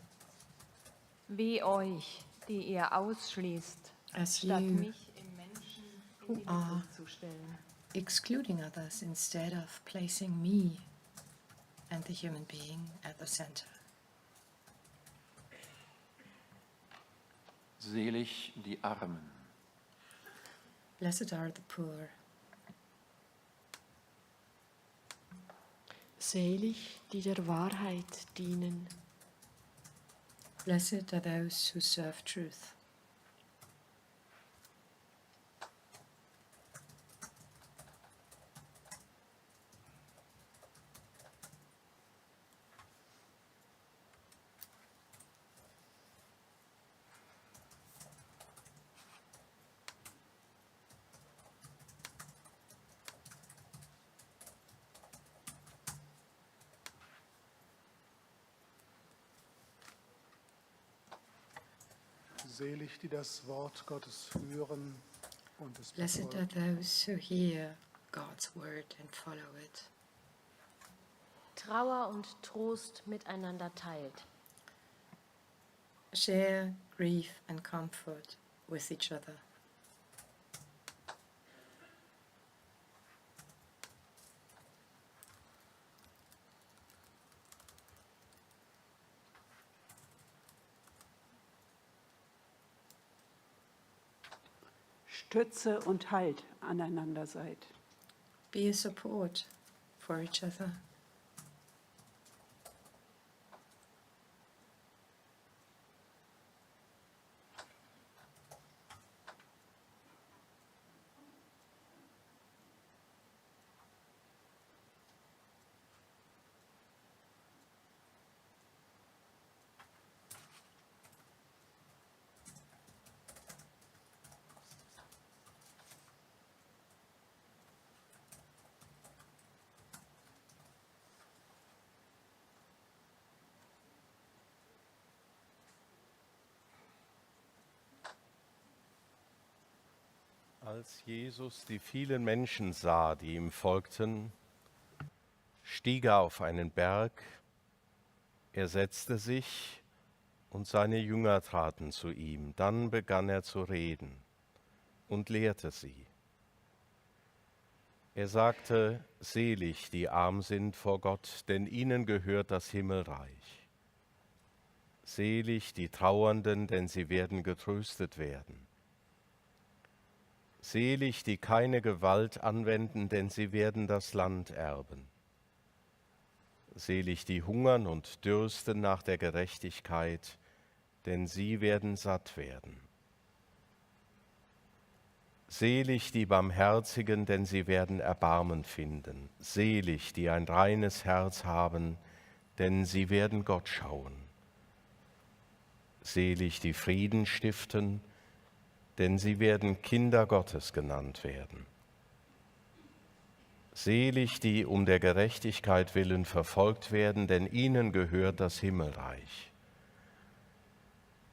Weh euch, die ihr ausschließt, As statt you mich im Menschen in who die are Mitte zu stellen. excluding others instead of placing me and the human being at the center. Selig die Armen. Blessed are the poor. Selig, die der Wahrheit dienen. Blessed are those who serve truth. Selig, die das Wort Gottes hören und es Blessed are those who hear God's word and follow it. Trauer und Trost miteinander teilt. Share grief and comfort with each other. Stütze und Halt aneinander seid. Be a support for each other. Als Jesus die vielen Menschen sah, die ihm folgten, stieg er auf einen Berg, er setzte sich und seine Jünger traten zu ihm. Dann begann er zu reden und lehrte sie. Er sagte, selig, die arm sind vor Gott, denn ihnen gehört das Himmelreich. Selig die Trauernden, denn sie werden getröstet werden. Selig, die keine Gewalt anwenden, denn sie werden das Land erben. Selig, die hungern und dürsten nach der Gerechtigkeit, denn sie werden satt werden. Selig die Barmherzigen, denn sie werden Erbarmen finden. Selig, die ein reines Herz haben, denn sie werden Gott schauen. Selig die Frieden stiften, denn sie werden Kinder Gottes genannt werden. Selig die um der Gerechtigkeit willen verfolgt werden, denn ihnen gehört das Himmelreich.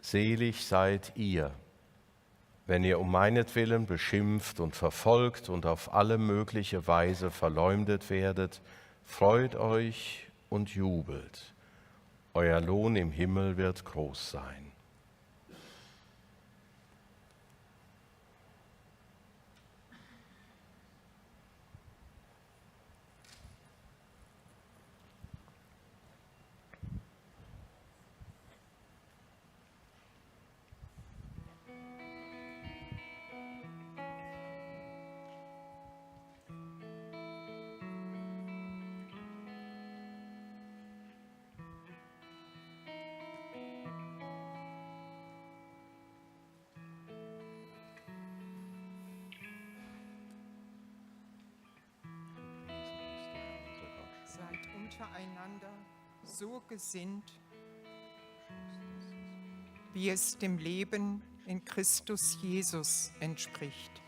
Selig seid ihr, wenn ihr um meinetwillen beschimpft und verfolgt und auf alle mögliche Weise verleumdet werdet, freut euch und jubelt. Euer Lohn im Himmel wird groß sein. Seid untereinander so gesinnt, wie es dem Leben in Christus Jesus entspricht.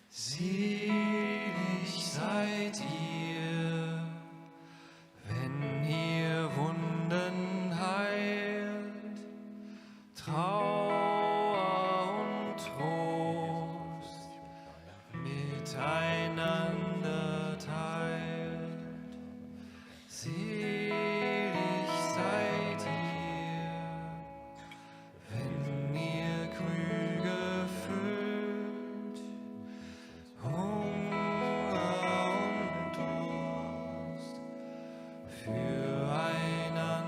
Selig seid ihr, wenn ihr Wunden heilt, Trauer und Trost miteinander teilt. Selig seid ihr, wenn ihr Krüge füllt, Hunger und Durst füreinander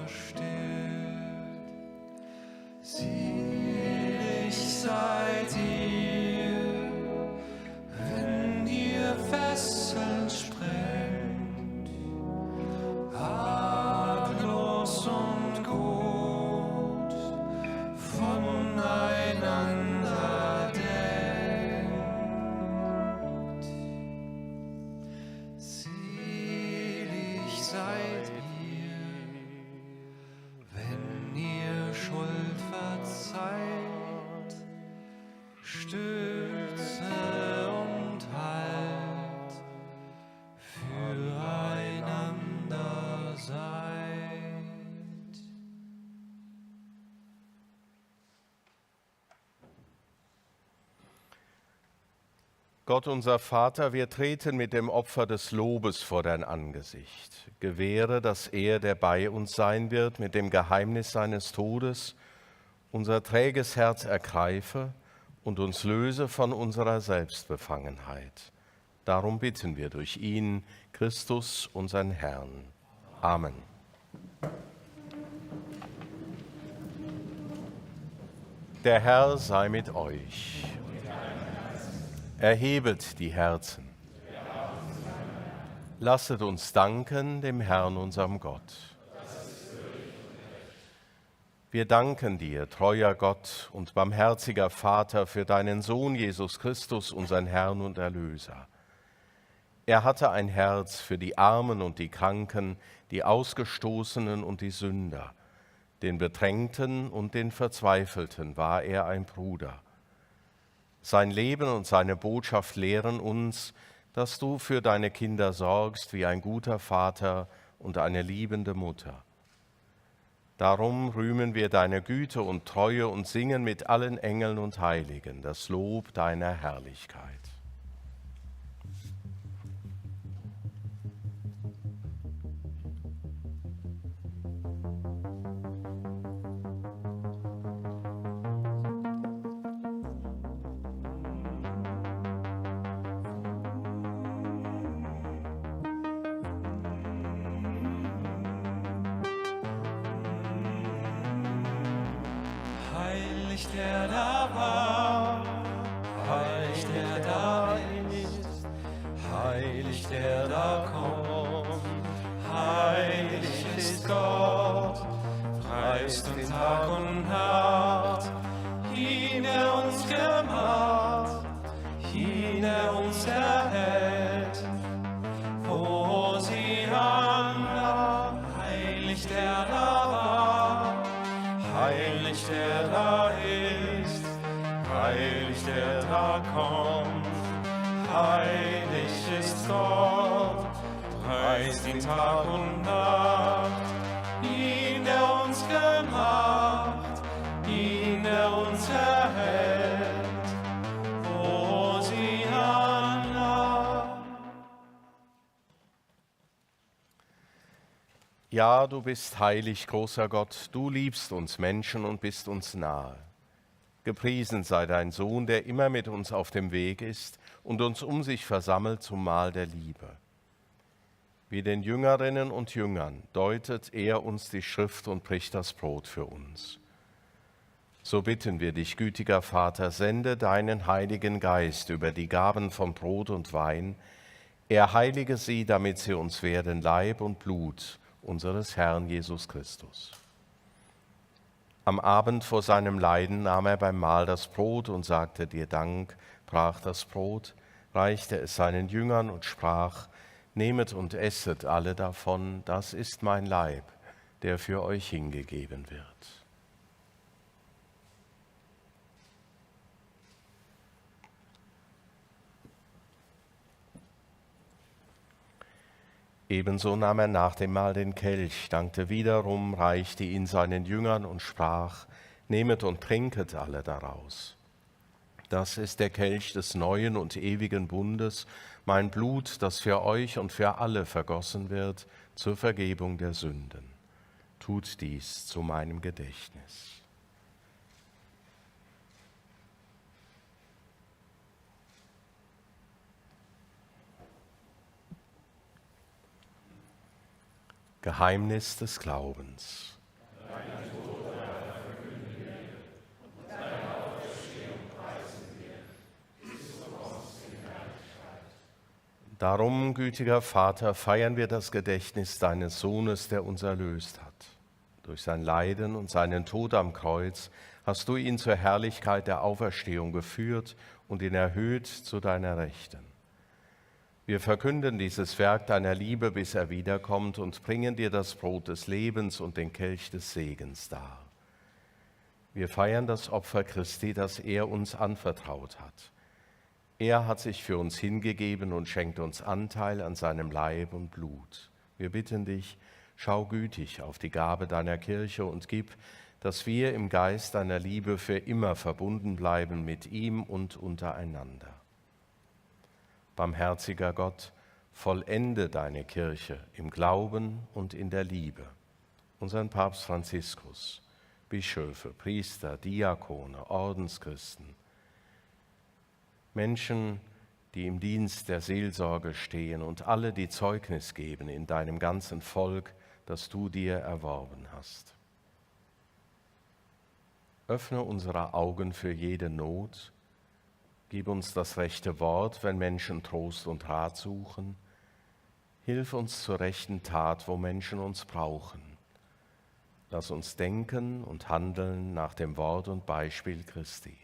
stillt. Selig seid ihr, wenn ihr Fesseln sprengt, arglos und gut voneinander denkt. Selig seid ihr, wenn ihr Schuld verzeiht, Stütze und Halt füreinander seid. Gott unser Vater, wir treten mit dem Opfer des Lobes vor dein Angesicht. Gewähre, dass er, der bei uns sein wird, mit dem Geheimnis seines Todes, unser träges Herz ergreife und uns löse von unserer Selbstbefangenheit. Darum bitten wir durch ihn, Christus, unseren Herrn. Amen. Der Herr sei mit euch. Erhebet die Herzen. Lasset uns danken dem Herrn, unserem Gott. Wir danken dir, treuer Gott und barmherziger Vater, für deinen Sohn Jesus Christus, unseren Herrn und Erlöser. Er hatte ein Herz für die Armen und die Kranken, die Ausgestoßenen und die Sünder. Den Bedrängten und den Verzweifelten war er ein Bruder. Sein Leben und seine Botschaft lehren uns, dass du für deine Kinder sorgst wie ein guter Vater und eine liebende Mutter. Darum rühmen wir deine Güte und Treue und singen mit allen Engeln und Heiligen das Lob deiner Herrlichkeit. der da war, heilig der da ist, heilig der da kommt, heilig ist Gott, preist und Tag und Nacht, ihn der uns gemacht, ihn der uns erhält. Hosianna, heilig der da war, heilig der da ist, heilig der da kommt, heilig ist Gott, preist ihn Tag und Nacht, ihn der uns gemacht, ihn der uns erhält. Hosianna. Ja, du bist heilig, großer Gott, du liebst uns Menschen und bist uns nahe. Gepriesen sei dein Sohn, der immer mit uns auf dem Weg ist und uns um sich versammelt zum Mahl der Liebe. Wie den Jüngerinnen und Jüngern deutet er uns die Schrift und bricht das Brot für uns. So bitten wir dich, gütiger Vater, sende deinen Heiligen Geist über die Gaben von Brot und Wein. Er heilige sie, damit sie uns werden Leib und Blut unseres Herrn Jesus Christus. Am Abend vor seinem Leiden nahm er beim Mahl das Brot und sagte dir Dank, brach das Brot, reichte es seinen Jüngern und sprach: Nehmet und esset alle davon, das ist mein Leib, der für euch hingegeben wird. Ebenso nahm er nach dem Mahl den Kelch, dankte wiederum, reichte ihn seinen Jüngern und sprach: Nehmet und trinket alle daraus. Das ist der Kelch des neuen und ewigen Bundes, mein Blut, das für euch und für alle vergossen wird zur Vergebung der Sünden. Tut dies zu meinem Gedächtnis. Geheimnis des Glaubens. Darum, gütiger Vater, feiern wir das Gedächtnis deines Sohnes, der uns erlöst hat. Durch sein Leiden und seinen Tod am Kreuz hast du ihn zur Herrlichkeit der Auferstehung geführt und ihn erhöht zu deiner Rechten. Wir verkünden dieses Werk deiner Liebe, bis er wiederkommt, und bringen dir das Brot des Lebens und den Kelch des Segens dar. Wir feiern das Opfer Christi, das er uns anvertraut hat. Er hat sich für uns hingegeben und schenkt uns Anteil an seinem Leib und Blut. Wir bitten dich, schau gütig auf die Gabe deiner Kirche und gib, dass wir im Geist deiner Liebe für immer verbunden bleiben mit ihm und untereinander. Barmherziger Gott, vollende deine Kirche im Glauben und in der Liebe. Unseren Papst Franziskus, Bischöfe, Priester, Diakone, Ordenschristen, Menschen, die im Dienst der Seelsorge stehen und alle, die Zeugnis geben in deinem ganzen Volk, das du dir erworben hast. Öffne unsere Augen für jede Not. Gib uns das rechte Wort, wenn Menschen Trost und Rat suchen. Hilf uns zur rechten Tat, wo Menschen uns brauchen. Lass uns denken und handeln nach dem Wort und Beispiel Christi.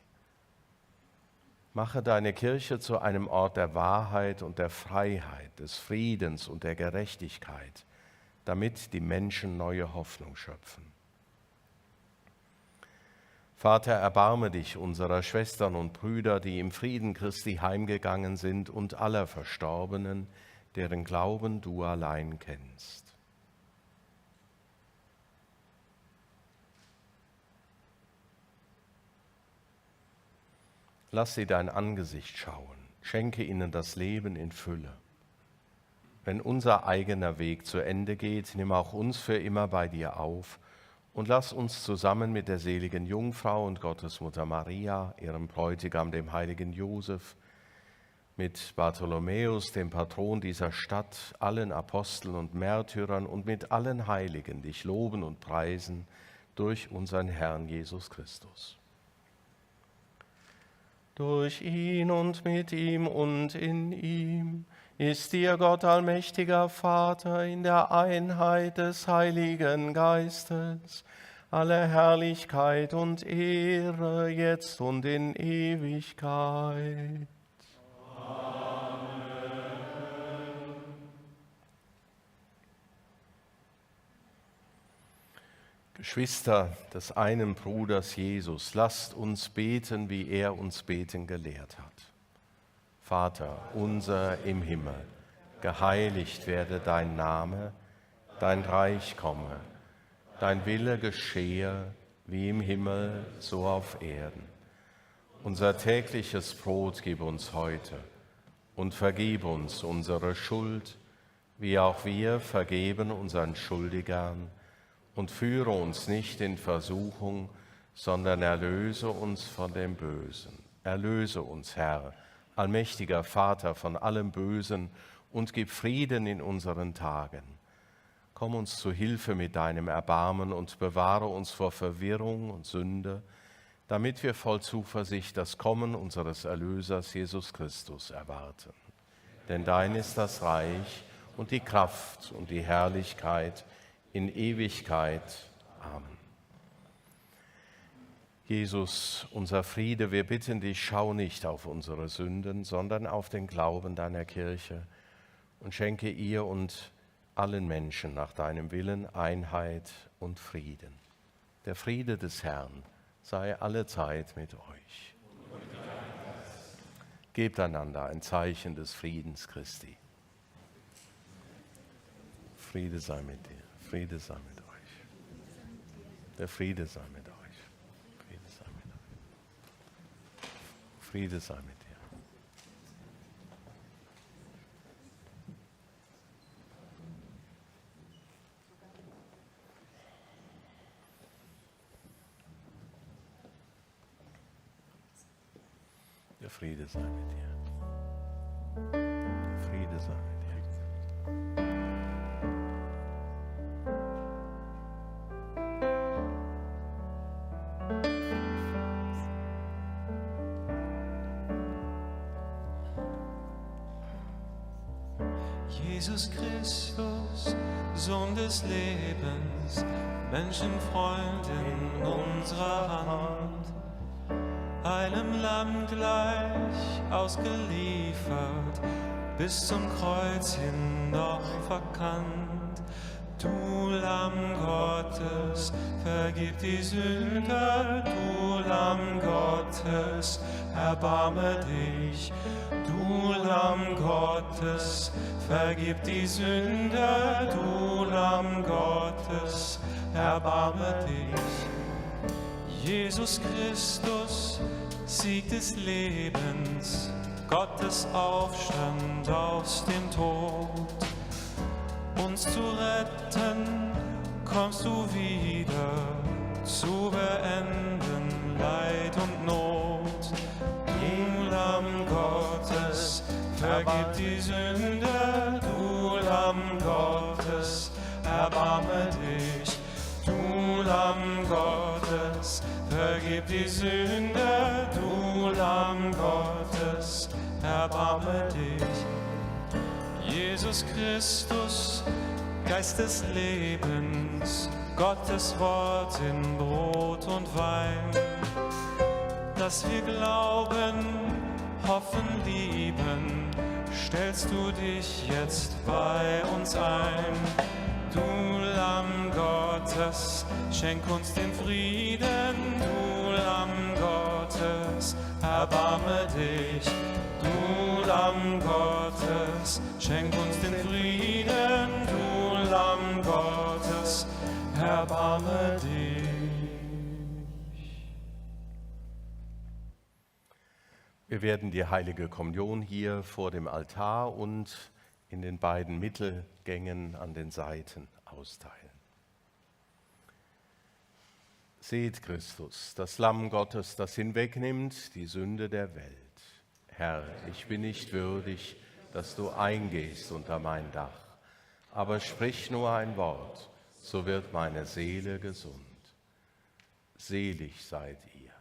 Mache deine Kirche zu einem Ort der Wahrheit und der Freiheit, des Friedens und der Gerechtigkeit, damit die Menschen neue Hoffnung schöpfen. Vater, erbarme dich unserer Schwestern und Brüder, die im Frieden Christi heimgegangen sind, und aller Verstorbenen, deren Glauben du allein kennst. Lass sie dein Angesicht schauen, schenke ihnen das Leben in Fülle. Wenn unser eigener Weg zu Ende geht, nimm auch uns für immer bei dir auf und lass uns zusammen mit der seligen Jungfrau und Gottesmutter Maria, ihrem Bräutigam, dem heiligen Josef, mit Bartholomäus, dem Patron dieser Stadt, allen Aposteln und Märtyrern und mit allen Heiligen dich loben und preisen durch unseren Herrn Jesus Christus. Durch ihn und mit ihm und in ihm ist dir Gott allmächtiger Vater in der Einheit des Heiligen Geistes alle Herrlichkeit und Ehre jetzt und in Ewigkeit. Geschwister des einen Bruders Jesus, lasst uns beten, wie er uns beten gelehrt hat. Vater unser im Himmel, geheiligt werde dein Name, dein Reich komme, dein Wille geschehe, wie im Himmel, so auf Erden. Unser tägliches Brot gib uns heute und vergib uns unsere Schuld, wie auch wir vergeben unseren Schuldigern. Und führe uns nicht in Versuchung, sondern erlöse uns von dem Bösen. Erlöse uns, Herr, allmächtiger Vater, von allem Bösen und gib Frieden in unseren Tagen. Komm uns zu Hilfe mit deinem Erbarmen und bewahre uns vor Verwirrung und Sünde, damit wir voll Zuversicht das Kommen unseres Erlösers Jesus Christus erwarten. Denn dein ist das Reich und die Kraft und die Herrlichkeit in Ewigkeit. Amen. Jesus, unser Friede, wir bitten dich, schau nicht auf unsere Sünden, sondern auf den Glauben deiner Kirche und schenke ihr und allen Menschen nach deinem Willen Einheit und Frieden. Der Friede des Herrn sei allezeit mit euch. Gebt einander ein Zeichen des Friedens Christi. Friede sei mit dir. Friede sei mit euch. Der Friede sei mit euch. Friede sei mit euch. Friede sei mit dir. Der Friede sei mit dir. Der Friede sei mit dir. Jesus Christus, Sohn des Lebens, Menschenfreund in unserer Hand, einem Lamm gleich ausgeliefert, bis zum Kreuz hin noch verkannt. Du Lamm Gottes, vergib die Sünde, du Lamm Gottes, erbarme dich. Du Lamm Gottes, vergib die Sünde, du Lamm Gottes, erbarme dich. Jesus Christus, Sieg des Lebens, Gottes Aufstand aus dem Tod. Uns zu retten, kommst du wieder, zu beenden Leid und Not. Du Lamm Gottes, vergib die Sünde, du Lamm Gottes, erbarme dich. Du Lamm Gottes, vergib die Sünde, du Lamm Gottes, erbarme dich. Jesus Christus, Geist des Lebens, Gottes Wort in Brot und Wein, dass wir glauben, hoffen, lieben, stellst du dich jetzt bei uns ein. Du Lamm Gottes, schenk uns den Frieden, du Lamm Gottes, erbarme dich. Du Lamm Gottes, schenk uns den Frieden, du Lamm Gottes, erbarme dich. Wir werden die heilige Kommunion hier vor dem Altar und in den beiden Mittelgängen an den Seiten austeilen. Seht Christus, das Lamm Gottes, das hinwegnimmt die Sünde der Welt. Herr, ich bin nicht würdig, dass du eingehst unter mein Dach, aber sprich nur ein Wort, so wird meine Seele gesund. Selig seid ihr.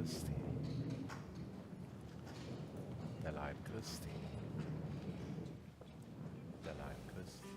Christi. Der Leib Christi. Der Leib Christi.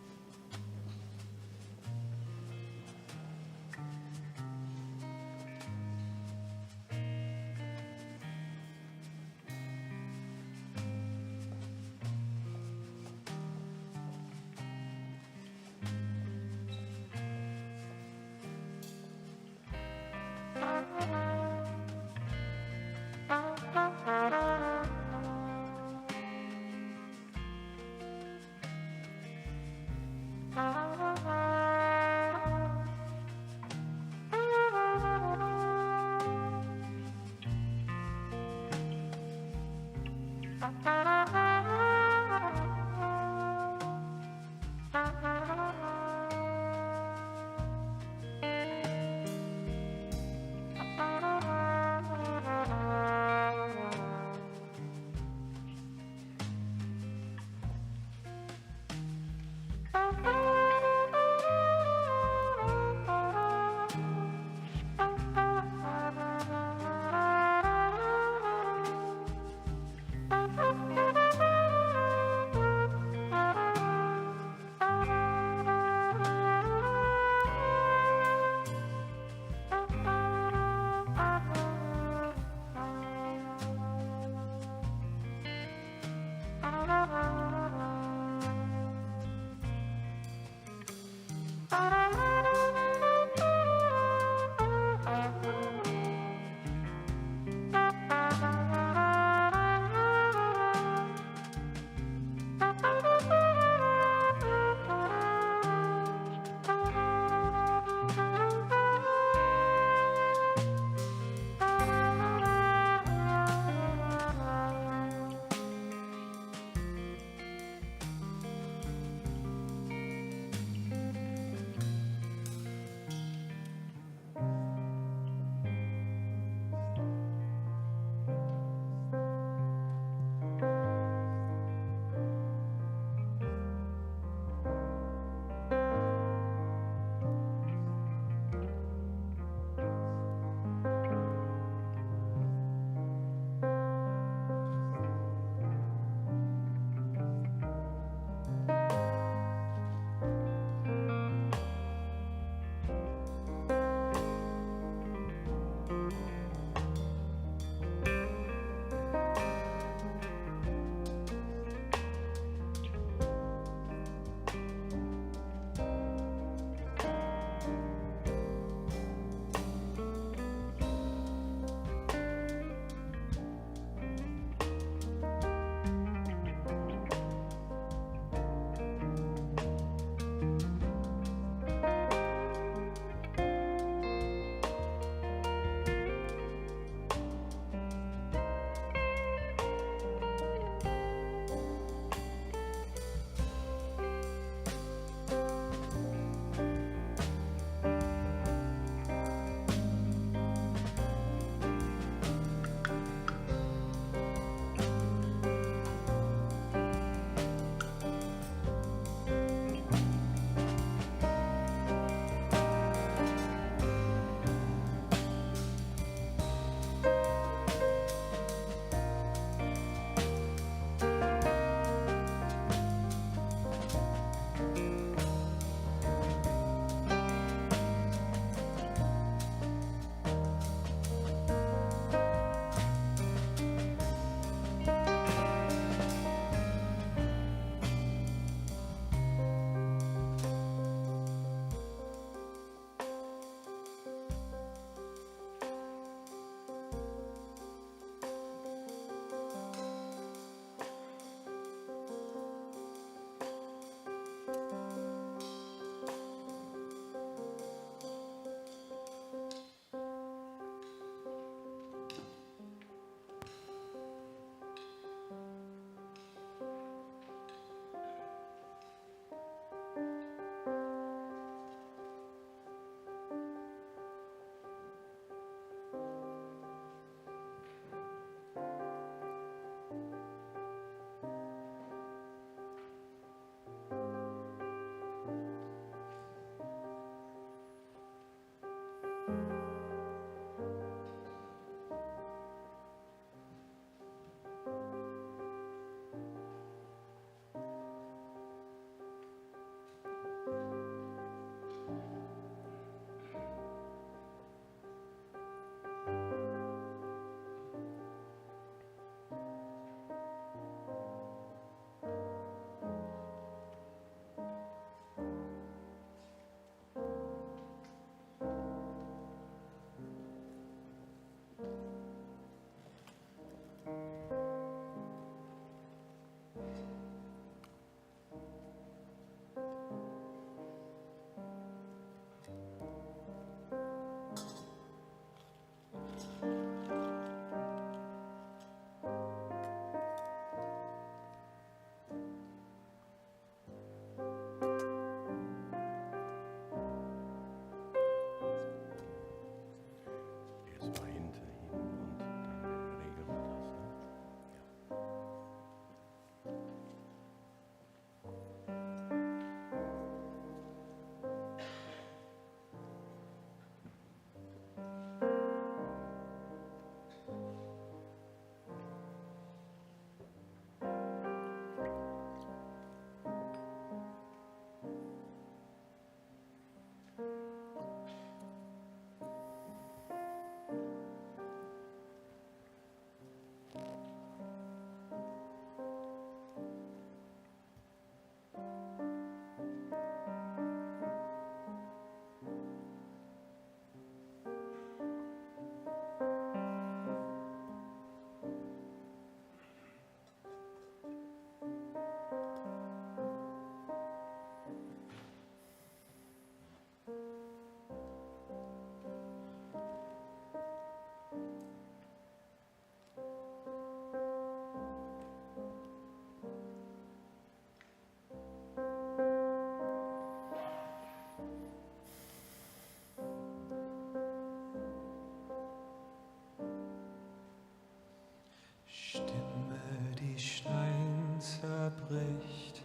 zerbricht.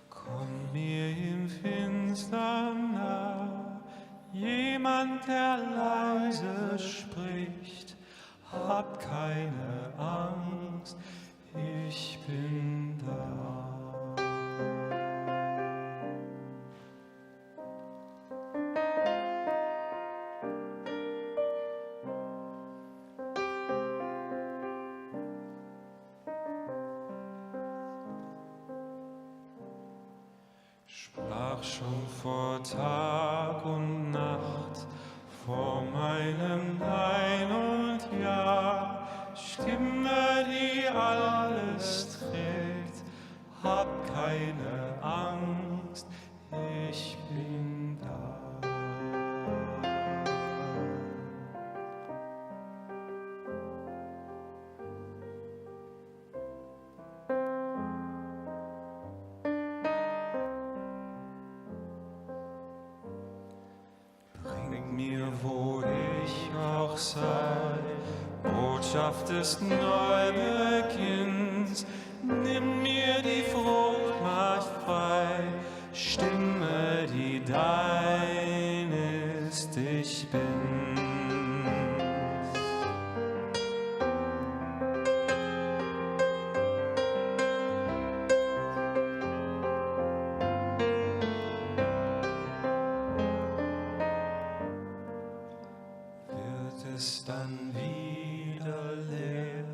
Komm mir im Finstern nah, jemand, der leise spricht. Hab keine Angst, ich bin da. Sprach schon vor Tag und Nacht, vor meinem Nein und Ja, Stimme, die alles trägt, hab keine Angst, ich bin da. Bring mir, wo ich auch sei, Botschaft des Neubeginns. Nimm mir die Fruchtmacht frei, Stimme, die dein ist, ich bin. Ist dann wieder leer,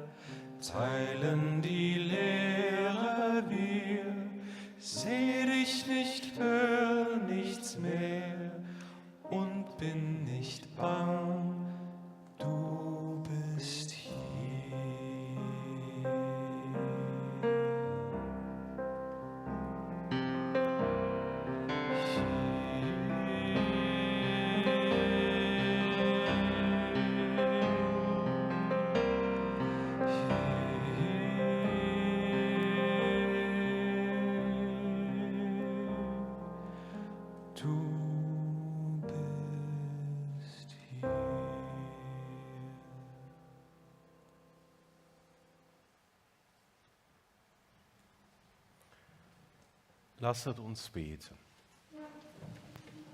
teilen die Leere wir. Seh dich nicht, hör nichts mehr und bin nicht bang, du bist hier. Lasset uns beten.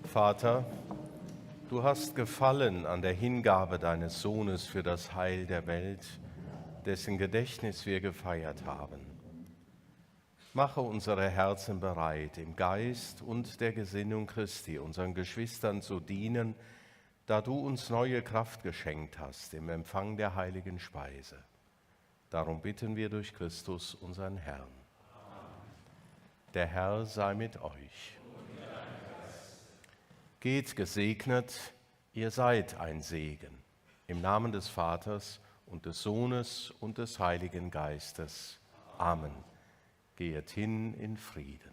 Vater, du hast gefallen an der Hingabe deines Sohnes für das Heil der Welt, dessen Gedächtnis wir gefeiert haben. Mache unsere Herzen bereit, im Geist und der Gesinnung Christi unseren Geschwistern zu dienen, da du uns neue Kraft geschenkt hast im Empfang der heiligen Speise. Darum bitten wir durch Christus, unseren Herrn. Der Herr sei mit euch. Geht gesegnet, ihr seid ein Segen. Im Namen des Vaters und des Sohnes und des Heiligen Geistes. Amen. Geht hin in Frieden.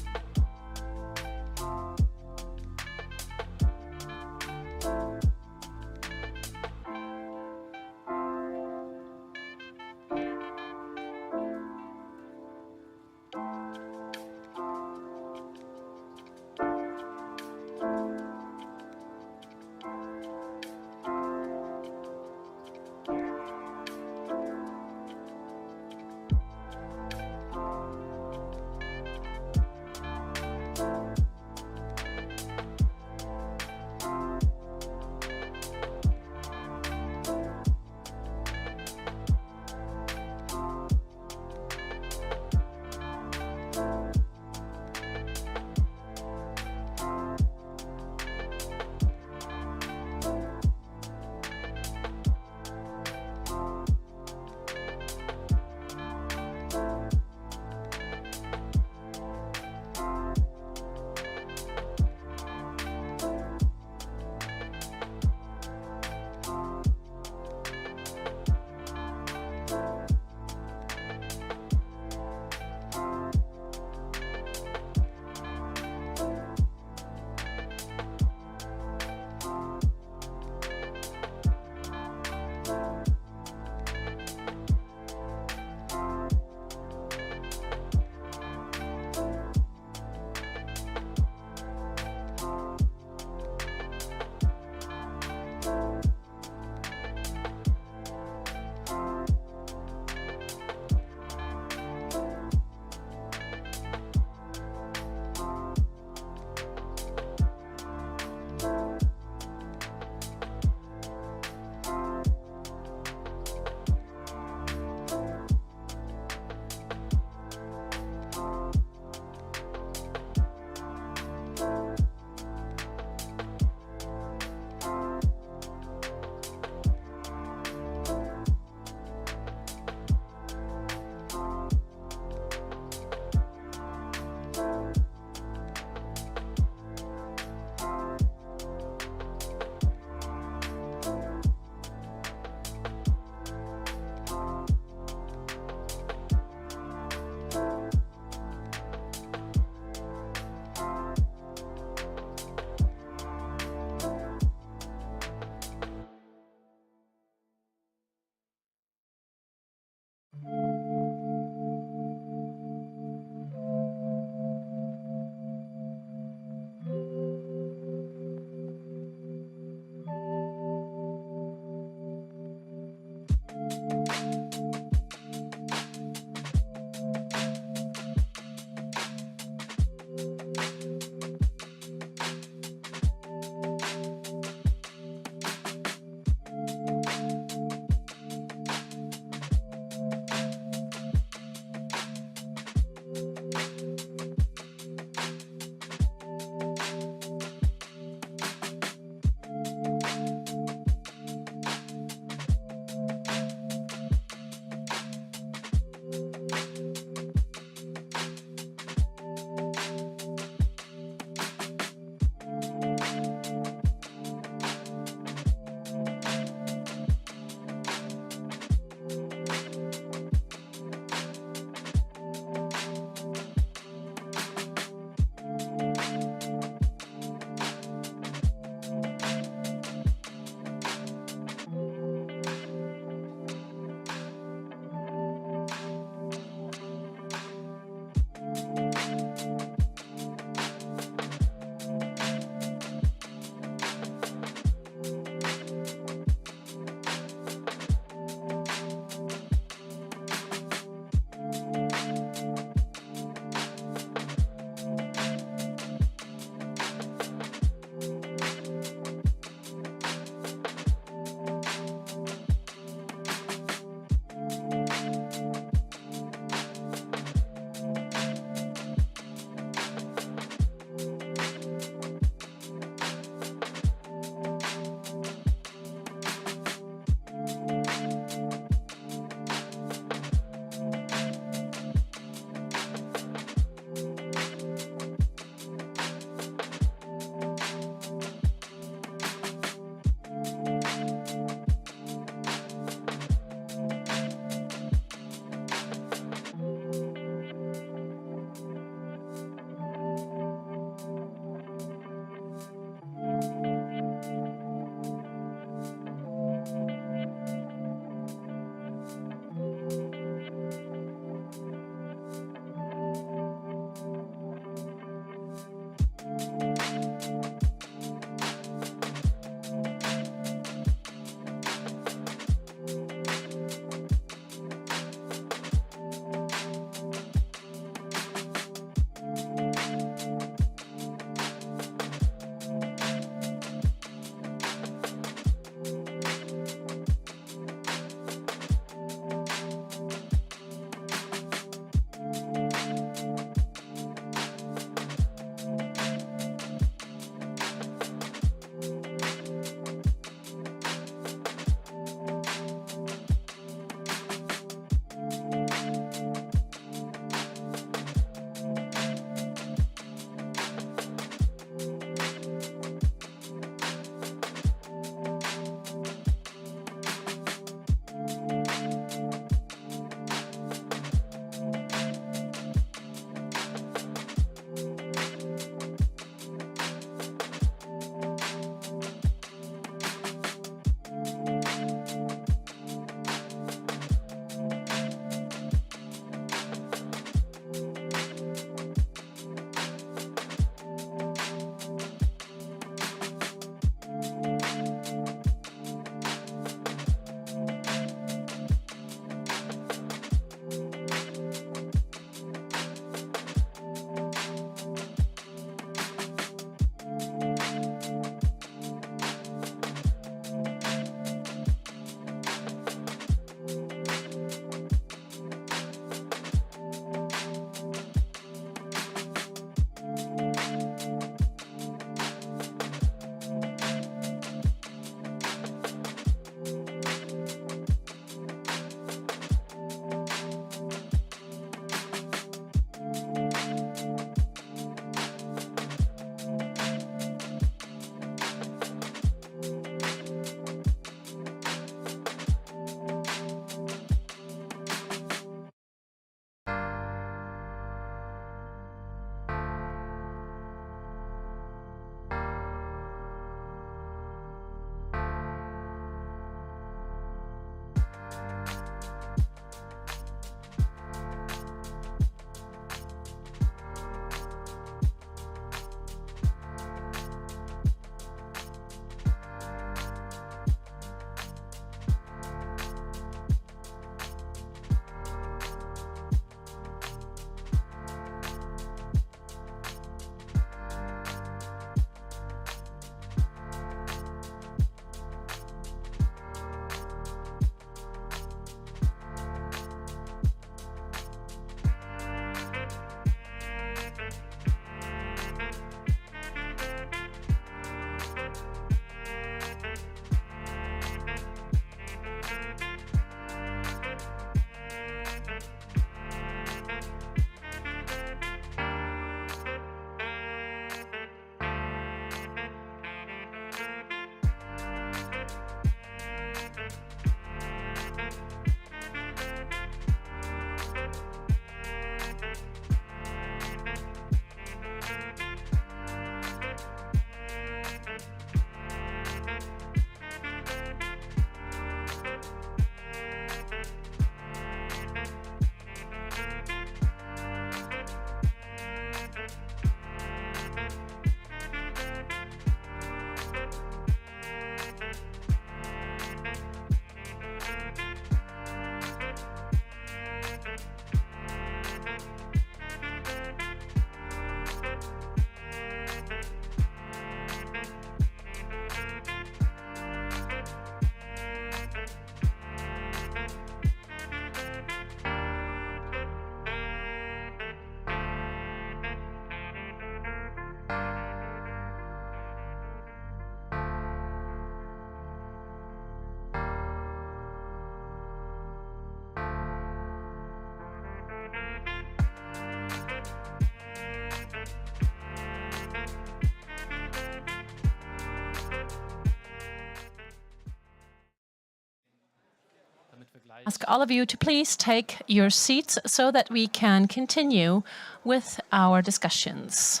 ask all of you to please take your seats so that we can continue with our discussions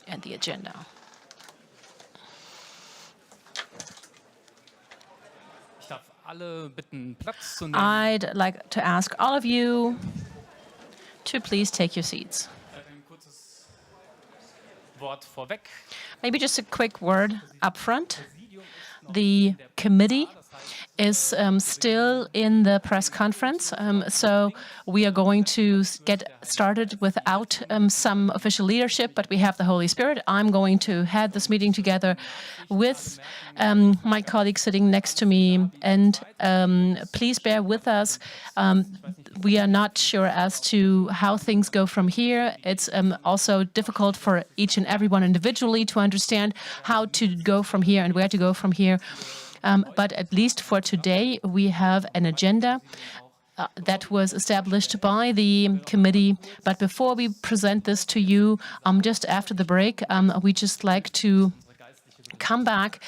and the agenda. I'd like to ask all of you to please take your seats. Maybe just a quick word up front. The committee is still in the press conference, so we are going to get started without some official leadership, but we have the Holy Spirit. I'm going to head this meeting together with my colleague sitting next to me, and please bear with us. We are not sure as to how things go from here. It's also difficult for each and everyone individually to understand how to go from here and where to go from here. But at least for today, we have an agenda that was established by the committee. But before we present this to you, just after the break, we just like to come back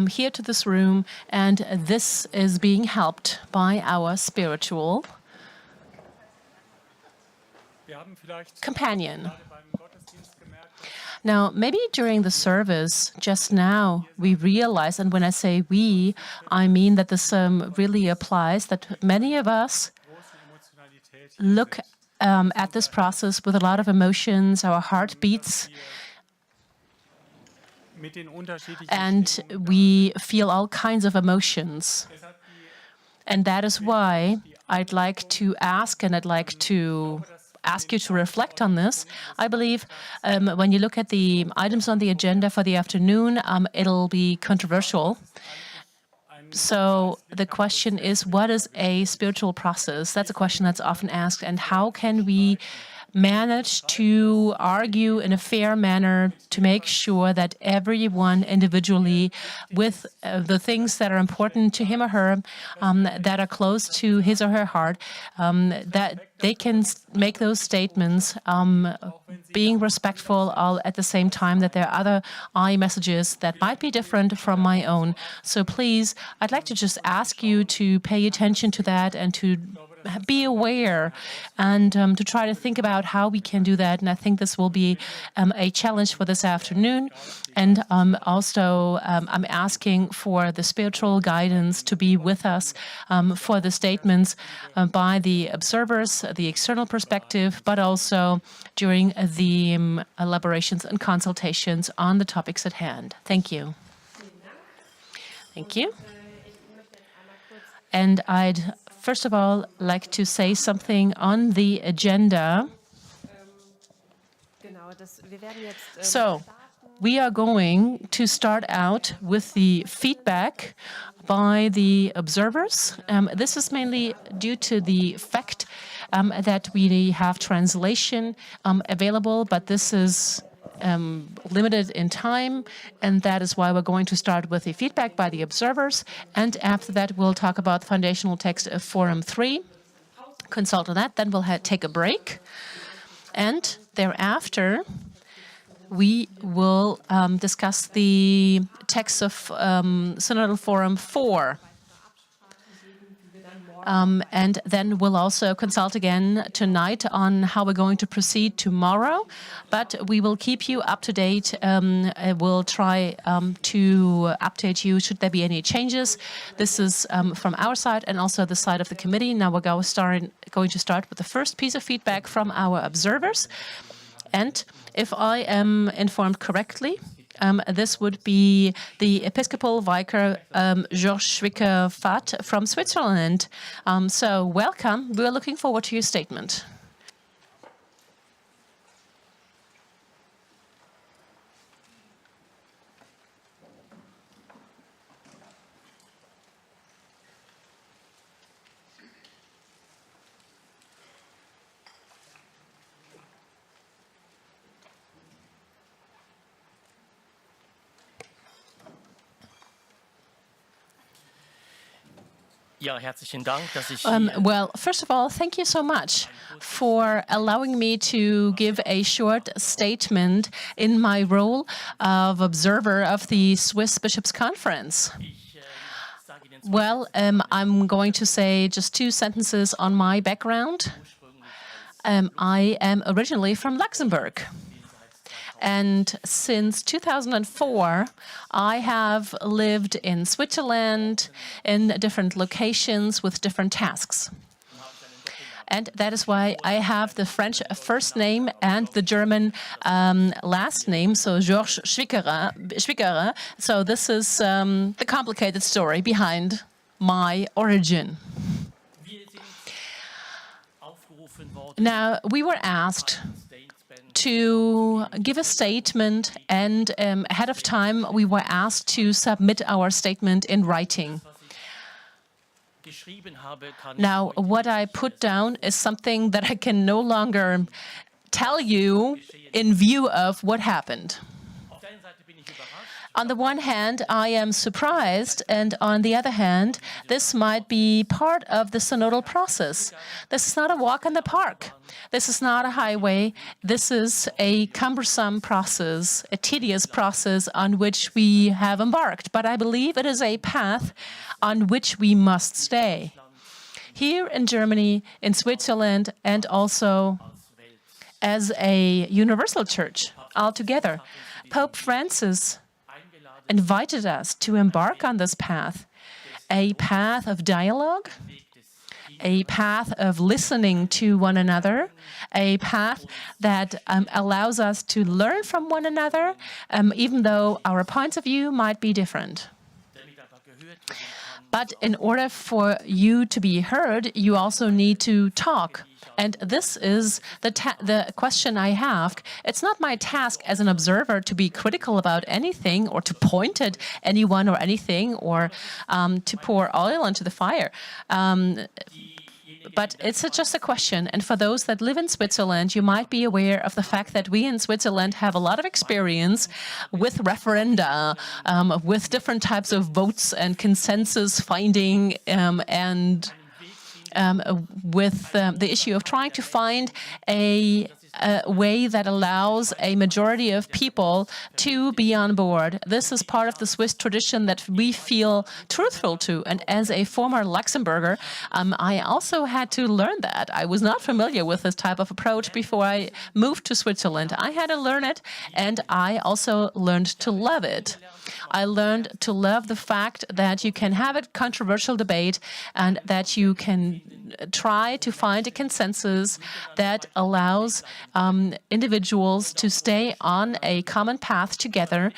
here to this room, and this is being helped by our spiritual companion. Now, maybe during the service just now, we realized, and when I say we, I mean that this really applies, that many of us look at this process with a lot of emotions, our heart beats, and we feel all kinds of emotions. And that is why I'd like to ask, and I'd like to ask you to reflect on this. I believe when you look at the items on the agenda for the afternoon, it'll be controversial. So the question is, what is a spiritual process? That's a question that's often asked. And how can we manage to argue in a fair manner to make sure that everyone individually, with the things that are important to him or her, that are close to his or her heart, that they can make those statements, being respectful all at the same time that there are other messages that might be different from my own. So please, I'd like to just ask you to pay attention to that and to be aware and to try to think about how we can do that. And I think this will be a challenge for this afternoon. And also, I'm asking for the spiritual guidance to be with us for the statements by the observers, the external perspective, but also during the elaborations and consultations on the topics at hand. Thank you. Thank you. And I'd first of all like to say something on the agenda. So we are going to start out with the feedback by the observers. This is mainly due to the fact that we have translation available, but this is limited in time, and that is why we're going to start with the feedback by the observers. And after that, we'll talk about the foundational text of Forum 3, consult on that. Then we'll take a break. And thereafter, we will discuss the text of Synodal Forum 4. And then we'll also consult again tonight on how we're going to proceed tomorrow. But we will keep you up to date. We'll try to update you should there be any changes. This is from our side and also the side of the committee. Now we're going to start with the first piece of feedback from our observers. And if I am informed correctly, this would be the Episcopal Vicar Georges Schwicker-Fath from Switzerland. So welcome. We're looking forward to your statement. Well, first of all, thank you so much for allowing me to give a short statement in my role of observer of the Swiss Bishops' Conference. Well, I'm going to say just 2 sentences on my background. I am originally from Luxembourg. And since 2004, I have lived in Switzerland in different locations with different tasks. And that is why I have the French first name and the German last name, so Georges Schwickerer. So this is the complicated story behind my origin. Now, we were asked to give a statement, and ahead of time we were asked to submit our statement in writing. Now, what I put down is something that I can no longer tell you in view of what happened. On the one hand, I am surprised, and on the other hand, this might be part of the synodal process. This is not a walk in the park. This is not a highway. This is a cumbersome process, a tedious process on which we have embarked. But I believe it is a path on which we must stay. Here in Germany, in Switzerland, and also as a universal church altogether, Pope Francis invited us to embark on this path, a path of dialogue, a path of listening to one another, a path that allows us to learn from one another, even though our points of view might be different. But in order for you to be heard, you also need to talk. And this is the question I have. It's not my task as an observer to be critical about anything or to point at anyone or anything or to pour oil onto the fire. But it's just a question. And for those that live in Switzerland, you might be aware of the fact that we in Switzerland have a lot of experience with referenda, with different types of votes and consensus finding and with the issue of trying to find a way that allows a majority of people to be on board. This is part of the Swiss tradition that we feel truthful to. And as a former Luxembourger, I also had to learn that. I was not familiar with this type of approach before I moved to Switzerland. I had to learn it, and I also learned to love it. I learned to love the fact that you can have a controversial debate and that you can try to find a consensus that allows individuals to stay on a common path together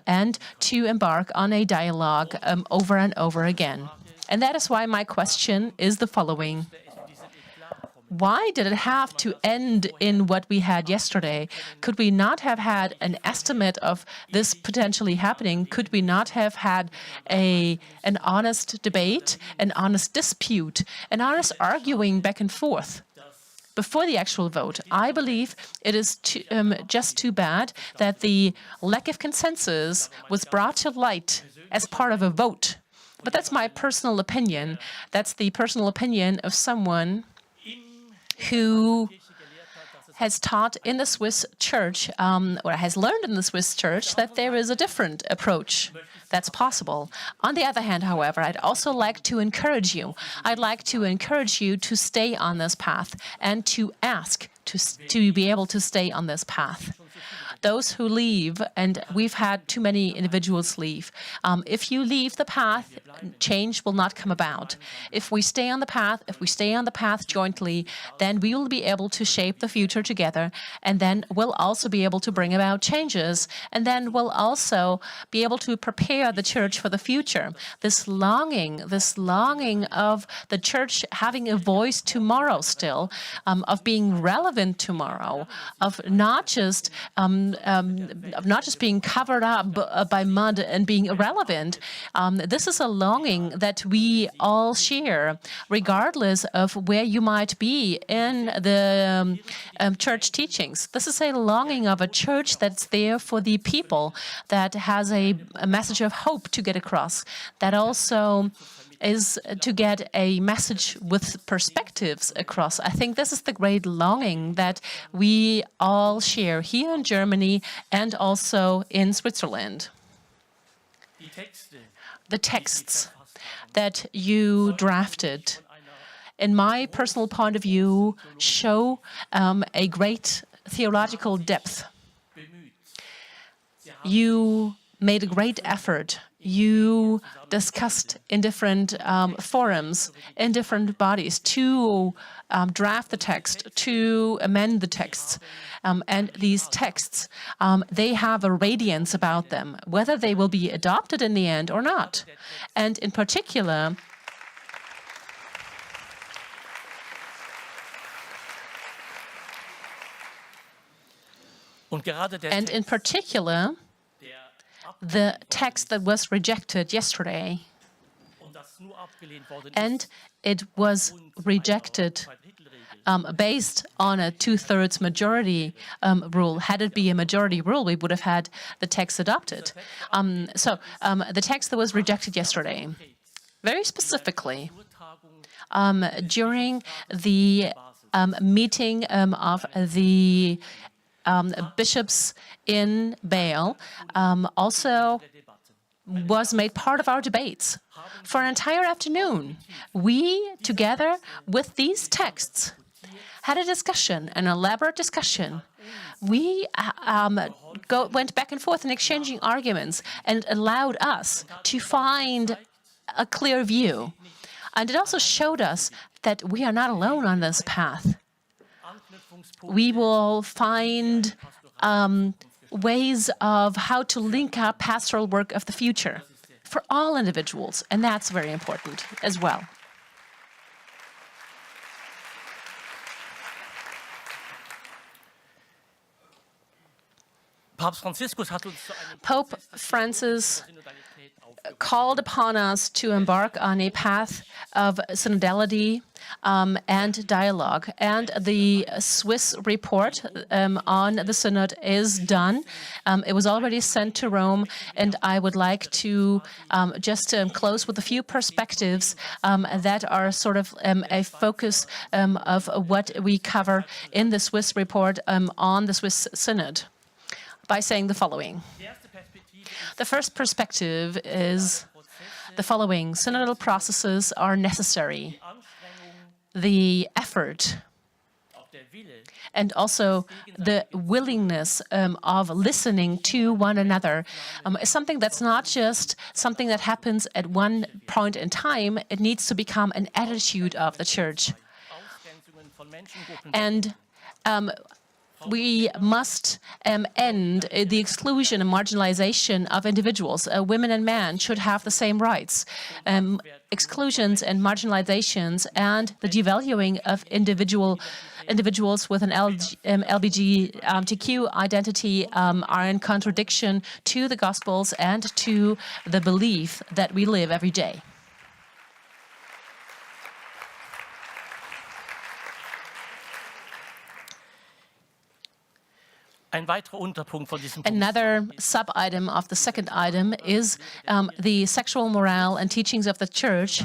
and to embark on a dialogue over and over again. And that is why my question is the following. Why did it have to end in what we had yesterday? Could we not have had an estimate of this potentially happening? Could we not have had an honest debate, an honest dispute, an honest arguing back and forth before the actual vote? I believe it is just too bad that the lack of consensus was brought to light as part of a vote. But that's my personal opinion. That's the personal opinion of someone who has taught in the Swiss church, or has learned in the Swiss church, that there is a different approach that's possible. On the other hand, however, I'd also like to encourage you. I'd like to encourage you to stay on this path and to ask to be able to stay on this path. Those who leave, and we've had too many individuals leave, if you leave the path, change will not come about. If we stay on the path jointly, then we will be able to shape the future together, and then we'll also be able to bring about changes, and then we'll also be able to prepare the church for the future. This longing of the church having a voice tomorrow still, of being relevant tomorrow, of not just being covered up by mud and being irrelevant. This is a longing that we all share, regardless of where you might be in the church teachings. This is a longing of a church that's there for the people, that has a message of hope to get across, that also is to get a message with perspectives across. I think this is the great longing that we all share here in Germany and also in Switzerland. The texts that you drafted, in my personal point of view, show a great theological depth. You made a great effort. You discussed in different forums, in different bodies, to draft the text, to amend the texts. And these texts, they have a radiance about them, whether they will be adopted in the end or not. And in particular, the text that was rejected yesterday, and it was rejected based on a 2/3 majority rule. Had it been a majority rule, we would have had the text adopted. The text that was rejected yesterday, very specifically, during the meeting of the bishops in Bale, also was made part of our debates. For an entire afternoon, we, together with these texts, had a discussion, an elaborate discussion. We went back and forth in exchanging arguments and allowed us to find a clear view. And it also showed us that we are not alone on this path. We will find ways of how to link up pastoral work of the future for all individuals, and that's very important as well. Pope Francis called upon us to embark on a path of synodality and dialogue. And the Swiss report on the synod is done. It was already sent to Rome, and I would like to just close with a few perspectives that are sort of a focus of what we cover in the Swiss report on the Swiss synod, by saying the following. The first perspective is the following. Synodal processes are necessary. The effort and also the willingness of listening to one another is something that's not just something that happens at one point in time. It needs to become an attitude of the Church. And we must end the exclusion and marginalization of individuals. Women and men should have the same rights. Exclusions and marginalizations and the devaluing of individuals with an LGBTQ identity are in contradiction to the Gospels and to the belief that we live every day. Another sub-item of the second item is the sexual morale and teachings of the Church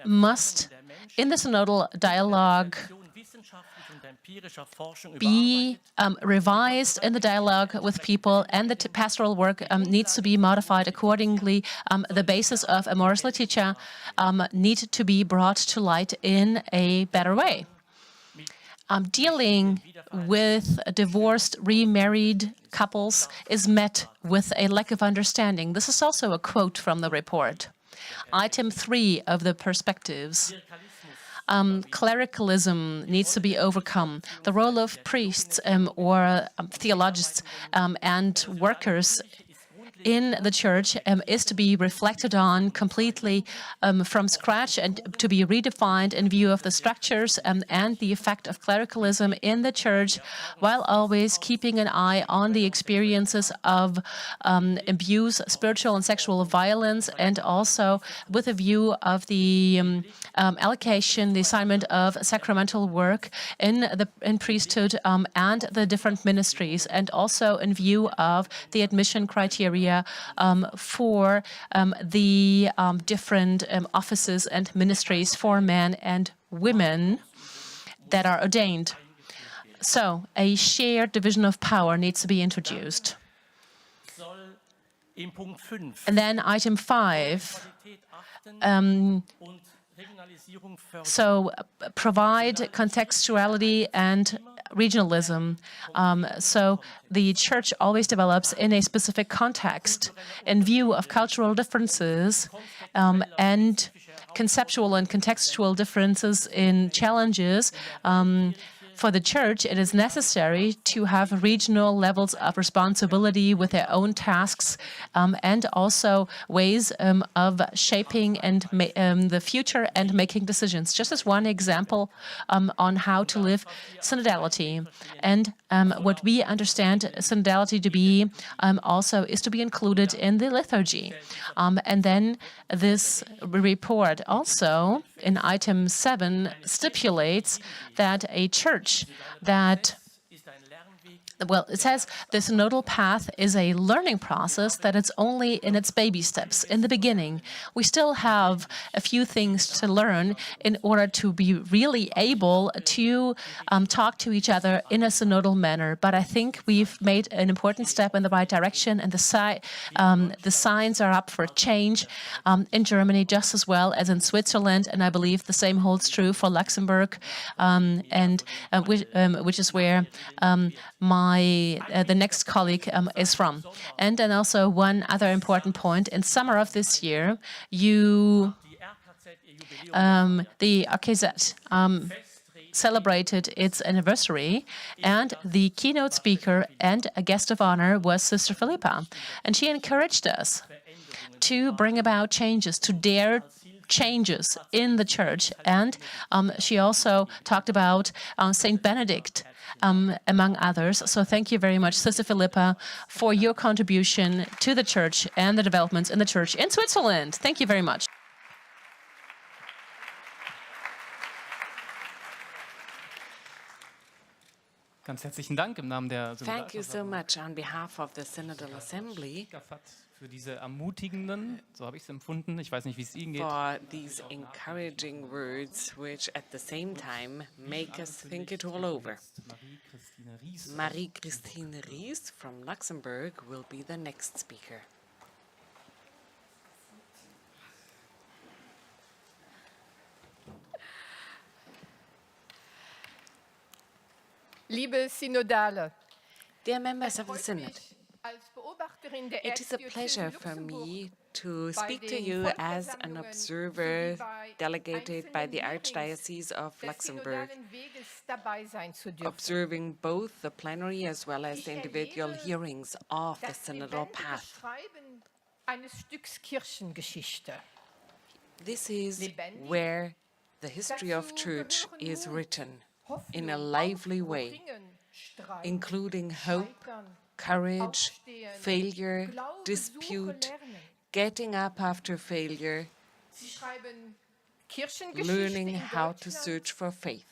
must, in the synodal dialogue, be revised in the dialogue with people, and the pastoral work needs to be modified accordingly. The basis of Amoris Laetitia need to be brought to light in a better way. Dealing with divorced, remarried couples is met with a lack of understanding. This is also a quote from the report. Item 3 of the perspectives. Clericalism needs to be overcome. The role of priests or theologians and workers in the Church is to be reflected on completely from scratch and to be redefined in view of the structures and the effect of clericalism in the Church, while always keeping an eye on the experiences of abuse, spiritual and sexual violence, and also with a view of the allocation, the assignment of sacramental work in priesthood and the different ministries, and also in view of the admission criteria for the different offices and ministries for men and women that are ordained. So a shared division of power needs to be introduced. And then item 5, provide contextuality and regionalism. So the church always develops in a specific context in view of cultural differences and conceptual and contextual differences in challenges. For the church, it is necessary to have regional levels of responsibility with their own tasks and also ways of shaping and the future and making decisions. Just as one example on how to live synodality. And what we understand synodality to be also is to be included in the liturgy. And then this report also in item 7 stipulates that a church that, well, it says the synodal path is a learning process that it's only in its baby steps. In the beginning, we still have a few things to learn in order to be really able to talk to each other in a synodal manner. But I think we've made an important step in the right direction, and the signs are up for change in Germany just as well as in Switzerland, and I believe the same holds true for Luxembourg, which is where the next colleague is from. And then also one other important point. In summer of this year, the RKZ celebrated its anniversary, and the keynote speaker and a guest of honor was Sister Philippa. And she encouraged us to bring about changes, to dare changes in the church. And she also talked about Saint Benedict, among others. So thank you very much, Sister Philippa, for your contribution to the church and the developments in the church in Switzerland. Thank you very much. Ganz herzlichen Dank im Namen der Thank you so much on behalf of the Synodal Assembly für diese ermutigenden, so habe ich es empfunden, ich weiß nicht, wie es Ihnen geht. For these encouraging words, which at the same time make us think it all over. Marie-Christine Ries from Luxembourg will be the next speaker. Liebe Synodale, dear members of the Synod, it is a pleasure for me to speak to you as an observer delegated by the Archdiocese of Luxembourg, observing both the plenary as well as the individual hearings of the synodal path. This is where the history of church is written in a lively way, including hope, courage, failure, dispute, getting up after failure, learning how to search for faith.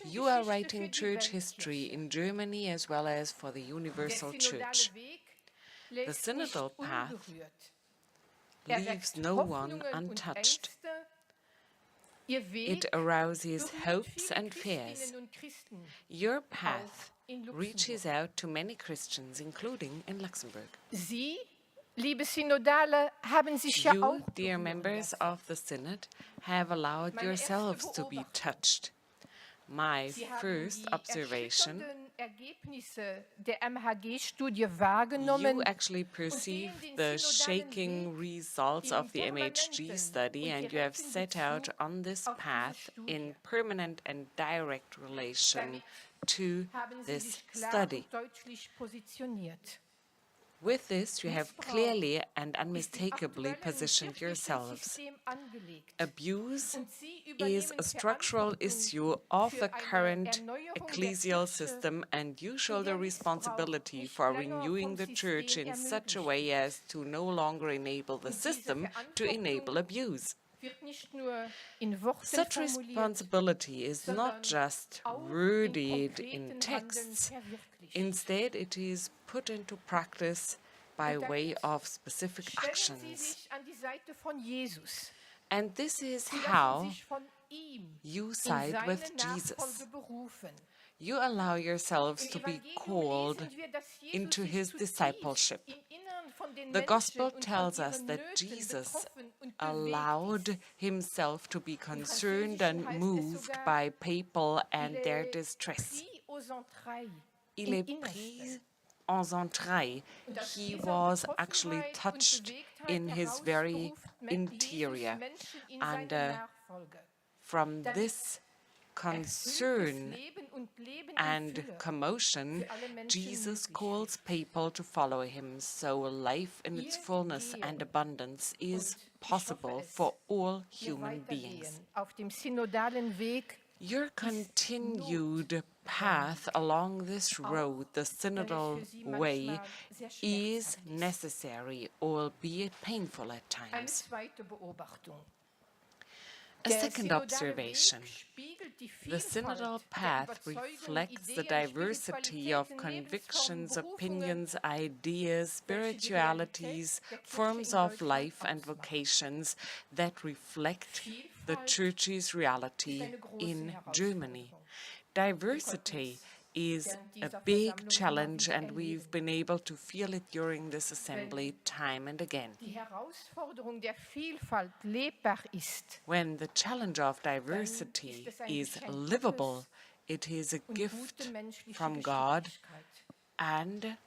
You are writing church history in Germany as well as for the universal church. The synodal path leaves no one untouched. It arouses hopes and fears. Your path reaches out to many Christians, including in Luxembourg. Sie, liebe Synodale, haben sich ja auch, dear members of the Synod, have allowed yourselves to be touched. My first observation, you actually perceive the shaking results of the MHG study, and you have set out on this path in permanent and direct relation to this study. With this, you have clearly and unmistakably positioned yourselves. Abuse is a structural issue of the current ecclesial system, and you shoulder responsibility for renewing the church in such a way as to no longer enable the system to enable abuse. Such responsibility is not just worded in texts. Instead, it is put into practice by way of specific actions. And this is how you side with Jesus. You allow yourselves to be called into his discipleship. The Gospel tells us that Jesus allowed himself to be concerned and moved by people and their distress. Il est pris aux entrailles. He was actually touched in his very interior. And from this concern and commotion, Jesus calls people to follow him, so life in its fullness and abundance is possible for all human beings. Your continued path along this road, the synodal way, is necessary, albeit painful at times. A second observation. The synodal path reflects the diversity of convictions, opinions, ideas, spiritualities, forms of life and vocations that reflect the Church's reality in Germany. Diversity is a big challenge, and we've been able to feel it during this assembly time and again. When the challenge of diversity is livable, it is a gift from God and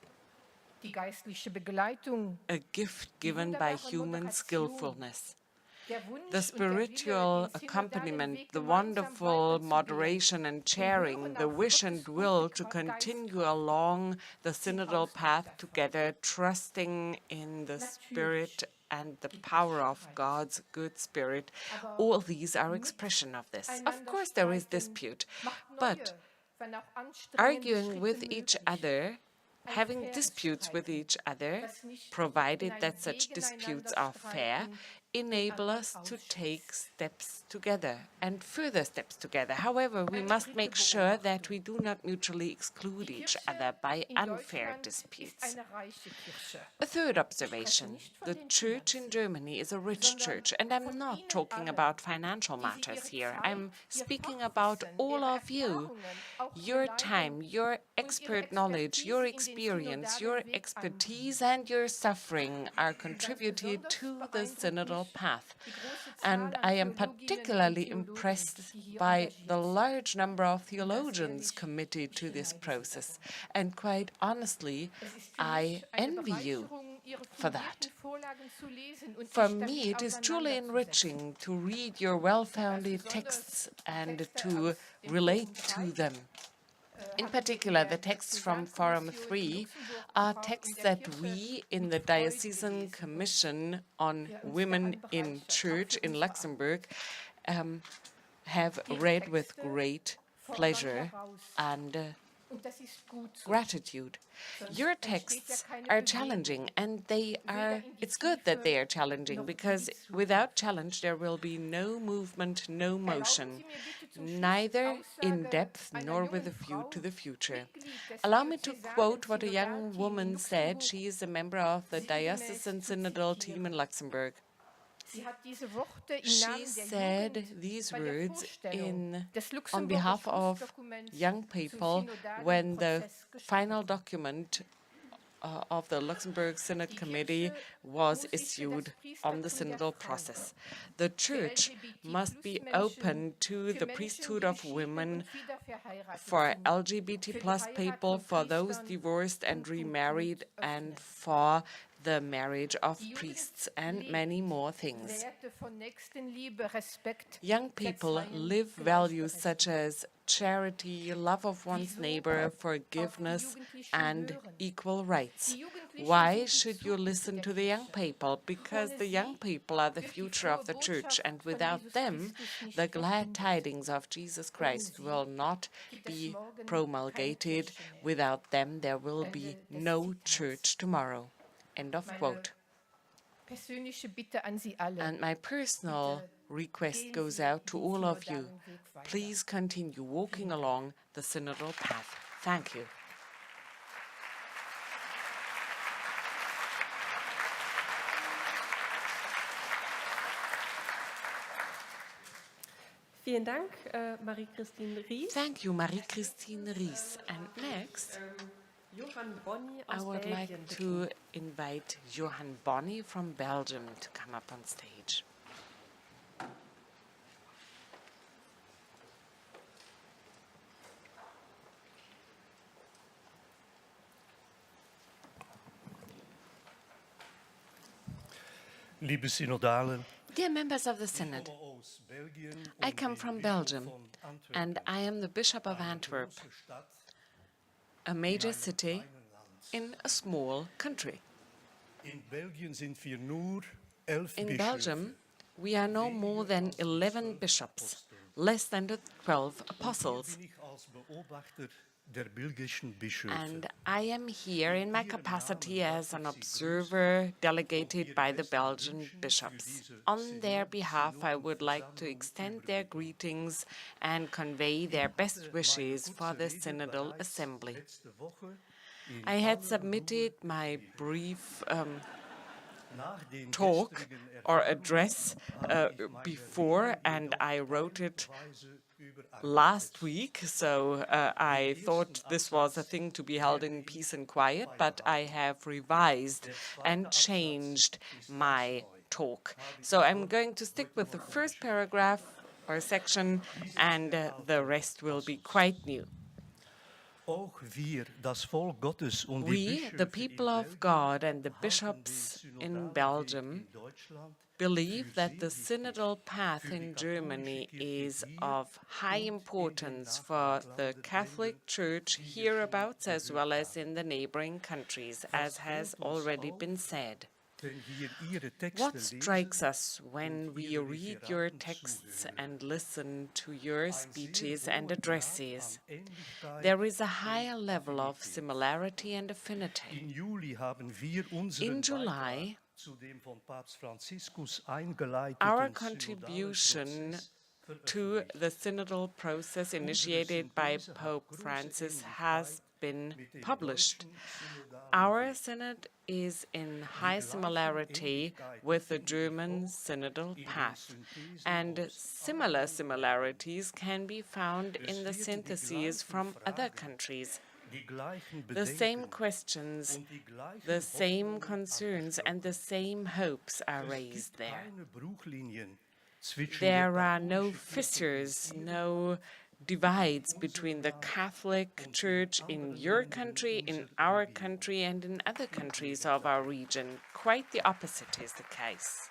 a gift given by human skillfulness. The spiritual accompaniment, the wonderful moderation and sharing, the wish and will to continue along the synodal path together, trusting in the Spirit and the power of God's good Spirit, all these are expression of this. Of course, there is dispute, but arguing with each other, having disputes with each other, provided that such disputes are fair, enable us to take steps together and further steps together. However, we must make sure that we do not mutually exclude each other by unfair disputes. A third observation. The Church in Germany is a rich church, and I'm not talking about financial matters here. I'm speaking about all of you. Your time, your expert knowledge, your experience, your expertise, and your suffering are contributed to the synodal path. And I am particularly impressed by the large number of theologians committed to this process. And quite honestly, I envy you for that. For me, it is truly enriching to read your well-founded texts and to relate to them. In particular, the texts from Forum 3 are texts that we in the Diocesan Commission on Women in Church in Luxembourg have read with great pleasure and gratitude. Your texts are challenging, and it's good that they are challenging, because without challenge there will be no movement, no motion, neither in depth nor with a view to the future. Allow me to quote what a young woman said. She is a member of the Diocesan Synodal team in Luxembourg. She said these words on behalf of young people when the final document of the Luxembourg Synod Committee was issued on the synodal process. The Church must be open to the priesthood of women, for LGBT plus people, for those divorced and remarried, and for the marriage of priests, and many more things. Young people live values such as charity, love of one's neighbor, forgiveness, and equal rights. Why should you listen to the young people? Because the young people are the future of the Church, and without them, the glad tidings of Jesus Christ will not be promulgated. Without them, there will be no Church tomorrow. End of quote. And my personal request goes out to all of you. Please continue walking along the synodal path. Thank you. Vielen Dank, Marie-Christine Ries. Thank you, Marie-Christine Ries. And next, I would like to invite Johan Bonny from Belgium to come up on stage. Liebe Synodalen, Dear members of the Synod, I come from Belgium, and I am the Bishop of Antwerp, a major city in a small country. In Belgium, we are no more than 11 bishops, less than the 12 apostles. And I am here in my capacity as an observer delegated by the Belgian bishops. On their behalf, I would like to extend their greetings and convey their best wishes for the Synodal Assembly. I had submitted my brief talk or address before, and I wrote it last week, so I thought this was a thing to be held in peace and quiet, but I have revised and changed my talk. So I'm going to stick with the first paragraph or section, and the rest will be quite new. We, the people of God and the bishops in Belgium, believe that the synodal path in Germany is of high importance for the Catholic Church hereabouts as well as in the neighboring countries, as has already been said. What strikes us when we read your texts and listen to your speeches and addresses? There is a higher level of similarity and affinity. In July, our contribution to the synodal process initiated by Pope Francis has been published. Our synod is in high similarity with the German synodal path, and similar similarities can be found in the syntheses from other countries. The same questions, the same concerns, and the same hopes are raised there. There are no fissures, no divides between the Catholic Church in your country, in our country, and in other countries of our region. Quite the opposite is the case.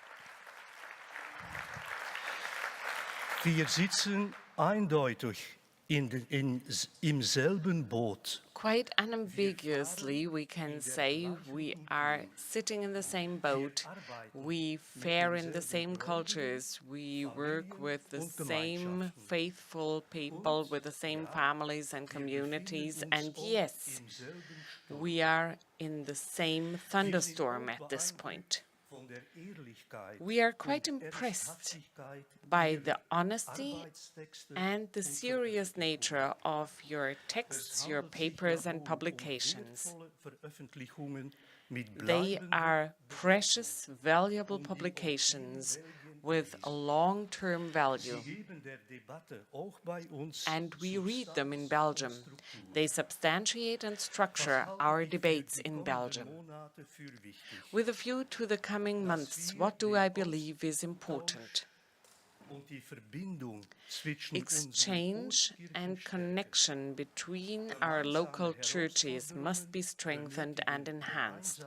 Wir sitzen eindeutig im selben Boot. Quite unambiguously, we can say we are sitting in the same boat, we fare in the same cultures, we work with the same faithful people, with the same families and communities, and yes, we are in the same thunderstorm at this point. We are quite impressed by the honesty and the serious nature of your texts, your papers and publications. They are precious, valuable publications with a long-term value. And we read them in Belgium. They substantiate and structure our debates in Belgium. With a view to the coming months, what do I believe is important? Exchange and connection between our local churches must be strengthened and enhanced.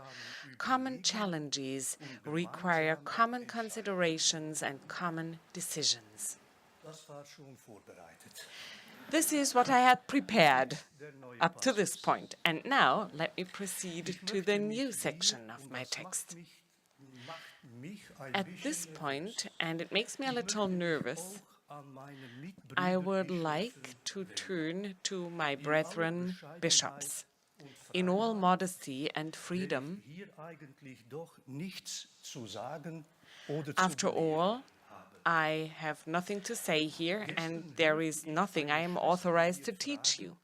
Common challenges require common considerations and common decisions. This is what I had prepared up to this point. And now let me proceed to the new section of my text. At this point, and it makes me a little nervous, I would like to turn to my brethren bishops. In all modesty and freedom, after all, I have nothing to say here, and there is nothing I am authorized to teach you.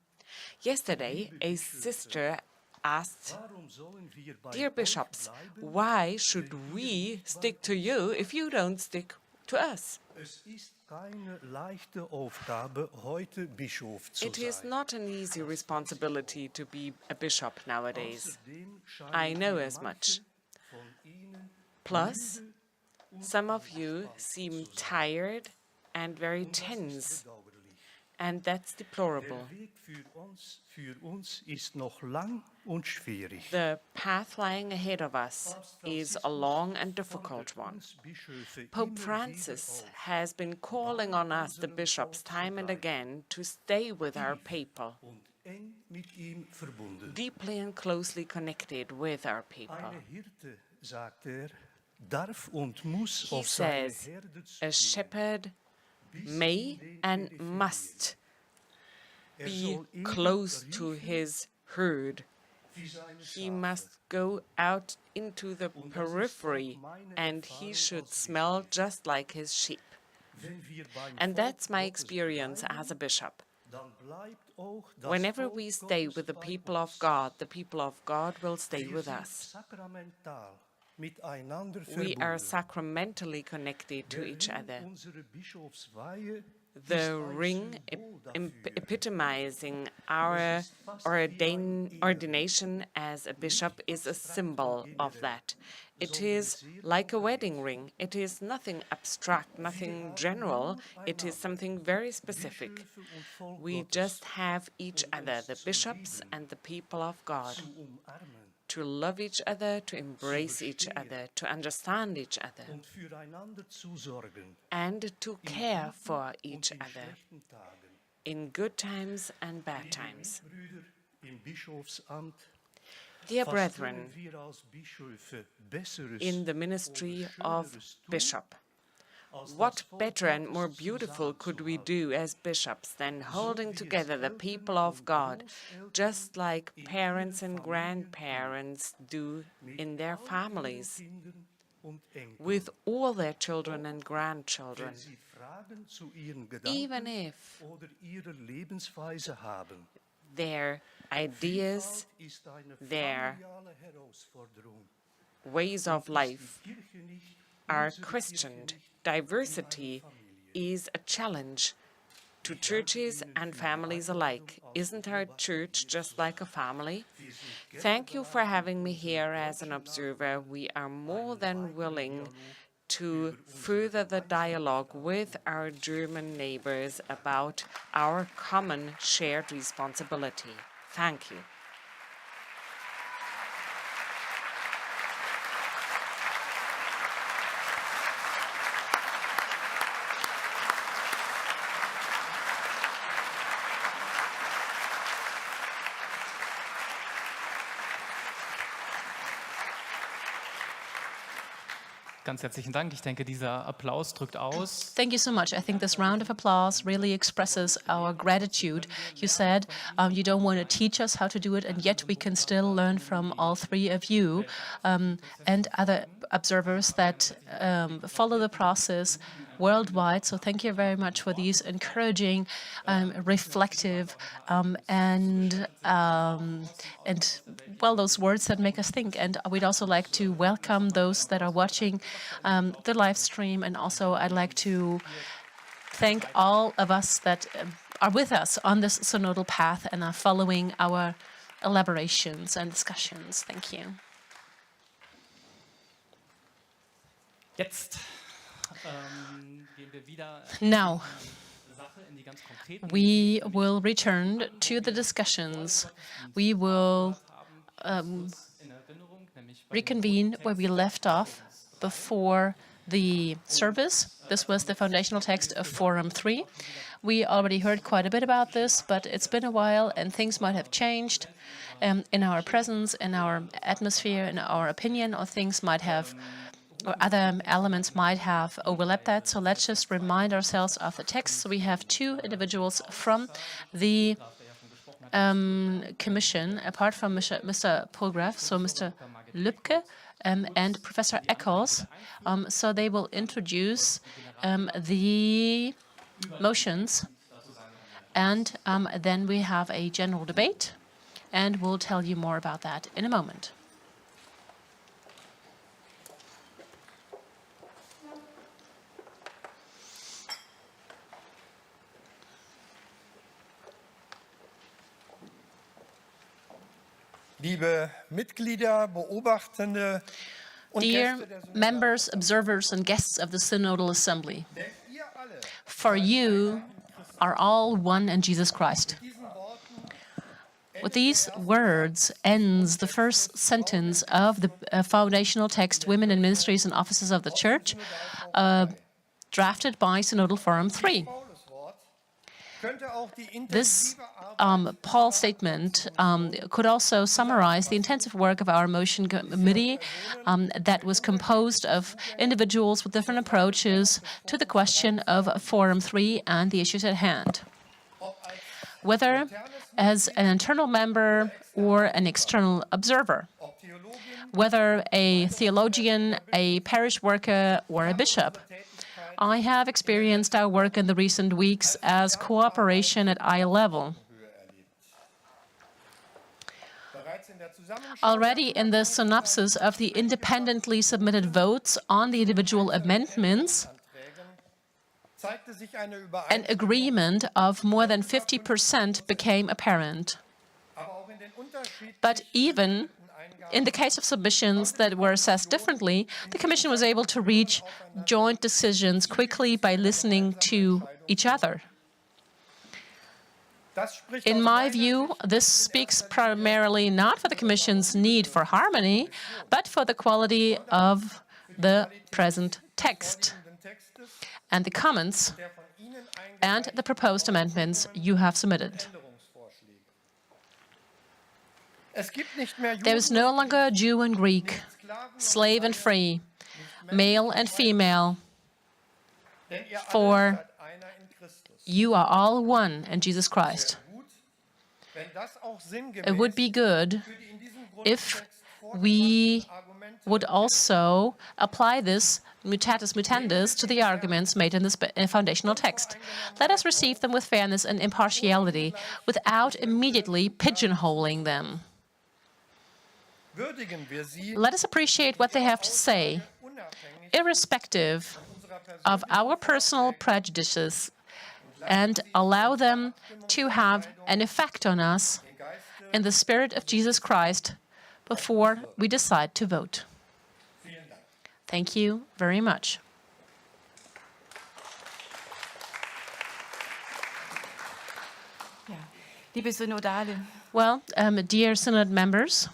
Yesterday, a sister asked, "Dear bishops, why should we stick to you if you don't stick to us?" It is not an easy responsibility to be a bishop nowadays. I know as much. Plus, some of you seem tired and very tense, and that's deplorable. The path lying ahead of us is a long and difficult one. Pope Francis has been calling on us, the bishops, time and again to stay with our people, deeply and closely connected with our people. He says a shepherd may and must be close to his herd. He must go out into the periphery, and he should smell just like his sheep. And that's my experience as a bishop. Whenever we stay with the people of God will stay with us. We are sacramentally connected to each other. The ring epitomizing our ordination as a bishop is a symbol of that. It is like a wedding ring. It is nothing abstract, nothing general. It is something very specific. We just have each other, the bishops and the people of God, to love each other, to embrace each other, to understand each other, and to care for each other in good times and bad times. Dear brethren, in the ministry of bishop, what better and more beautiful could we do as bishops than holding together the people of God, just like parents and grandparents do in their families, with all their children and grandchildren, even if their ideas, their ways of life are questioned. Diversity is a challenge to churches and families alike. Isn't our church just like a family? Thank you for having me here as an observer. We are more than willing to further the dialogue with our German neighbors about our common shared responsibility. Thank you. Ganz herzlichen Dank. Ich denke, dieser Applaus drückt aus. Thank you so much. I think this round of applause really expresses our gratitude. You said you don't want to teach us how to do it, and yet we can still learn from all three of you and other observers that follow the process worldwide. So thank you very much for these encouraging, reflective, and well, those words that make us think. And we'd also like to welcome those that are watching the live stream. And also I'd like to thank all of us that are with us on this synodal path and are following our elaborations and discussions. Thank you. Now, we will return to the discussions. We will reconvene where we left off before the service. This was the foundational text of Forum 3. We already heard quite a bit about this, but it's been a while and things might have changed in our presence, in our atmosphere, in our opinion, or things might have, or other elements might have overlapped that. So let's just remind ourselves of the text. So we have two individuals from the Commission, apart from Mr. Polgraf, so Mr. Lübke and Professor Eccles. So they will introduce the motions, and then we have a general debate, and we'll tell you more about that in a moment. Liebe Mitglieder, Beobachtende und Dear Gäste der members, observers, and guests of the Synodal Assembly, for you are all one in Jesus Christ. With these words ends the first sentence of the foundational text, Women in Ministries and Offices of the Church, drafted by Synodal Forum 3. This Paul statement could also summarize the intensive work of our motion committee that was composed of individuals with different approaches to the question of Forum 3 and the issues at hand. Whether as an internal member or an external observer, whether a theologian, a parish worker, or a bishop, I have experienced our work in the recent weeks as cooperation at eye level. Already in the synopsis of the independently submitted votes on the individual amendments, an agreement of more than 50% became apparent. But even in the case of submissions that were assessed differently, the Commission was able to reach joint decisions quickly by listening to each other. In my view, this speaks primarily not for the Commission's need for harmony, but for the quality of the present text and the comments and the proposed amendments you have submitted. There is no longer Jew and Greek, slave and free, male and female, for you are all one in Jesus Christ. It would be good if we would also apply this mutatis mutandis to the arguments made in this foundational text. Let us receive them with fairness and impartiality without immediately pigeonholing them. Let us appreciate what they have to say, irrespective of our personal prejudices, and allow them to have an effect on us in the spirit of Jesus Christ before we decide to vote. Thank you very much. Well, dear Synod members,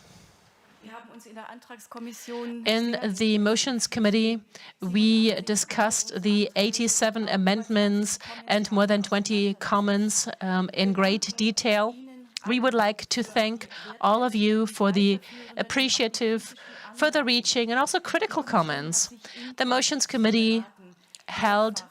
in the Motions Committee, we discussed the 87 amendments and more than 20 comments in great detail. We would like to thank all of you for the appreciative, further-reaching, and also critical comments. The Motions Committee held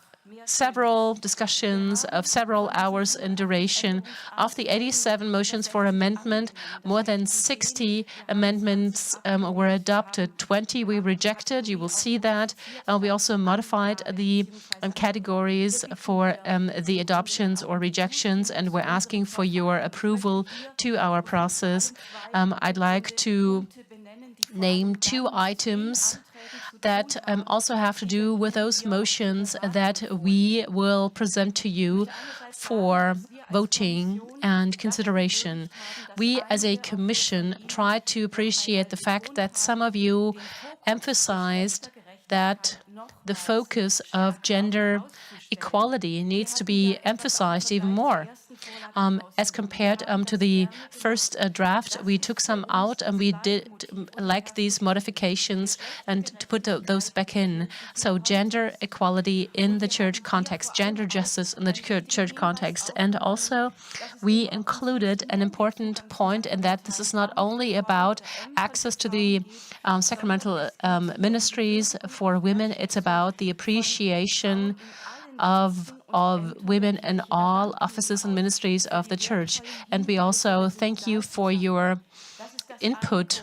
several discussions of several hours in duration. Of the 87 motions for amendment, more than 60 amendments were adopted. 20 we rejected. You will see that. We also modified the categories for the adoptions or rejections, and we're asking for your approval to our process. I'd like to name 2 items that also have to do with those motions that we will present to you for voting and consideration. We, as a commission, try to appreciate the fact that some of you emphasized that the focus of gender equality needs to be emphasized even more. As compared to the first draft, we took some out and we did like these modifications and to put those back in. So gender equality in the church context, gender justice in the church context. And also we included an important point in that this is not only about access to the sacramental ministries for women, it's about the appreciation of women in all offices and ministries of the Church. And we also thank you for your input.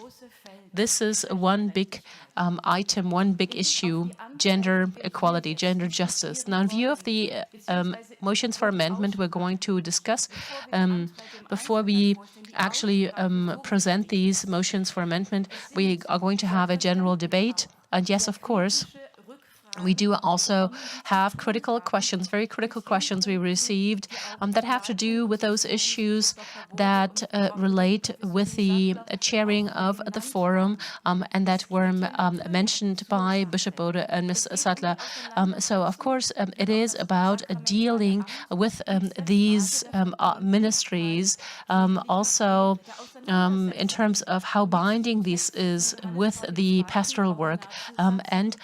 This is one big item, one big issue, gender equality, gender justice. Now, in view of the motions for amendment we're going to discuss, before we actually present these motions for amendment, we are going to have a general debate. And yes, of course, We do also have critical questions, very critical questions we received that have to do with those issues that relate with the chairing of the forum and that were mentioned by Bishop Bode and Ms. Sattler. So, of course, it is about dealing with these ministries, also in terms of how binding this is with the pastoral work, and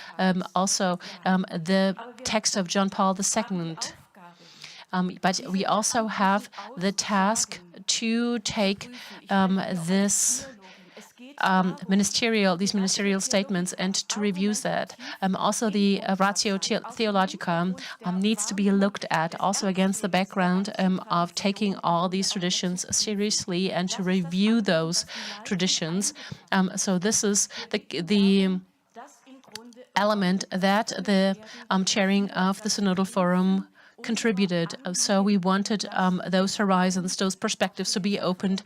also the text of John Paul II. But we also have the task to take these ministerial statements and to review that. Also, the ratio theologica needs to be looked at, also against the background of taking all these traditions seriously and to review those traditions. So this is the element that the chairing of the Synodal Forum contributed. So we wanted those horizons, those perspectives to be opened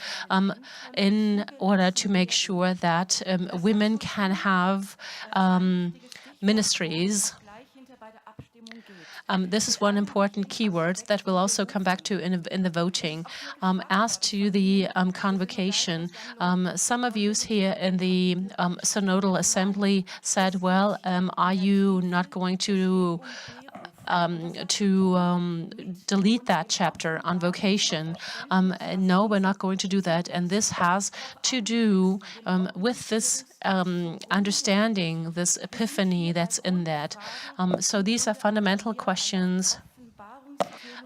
in order to make sure that women can have ministries. This is one important keyword that we'll also come back to in the voting. As to the convocation, some of you here in the Synodal Assembly said, well, are you not going to delete that chapter on vocation? No, we're not going to do that. And this has to do with this understanding, this epiphany that's in that. So these are fundamental questions.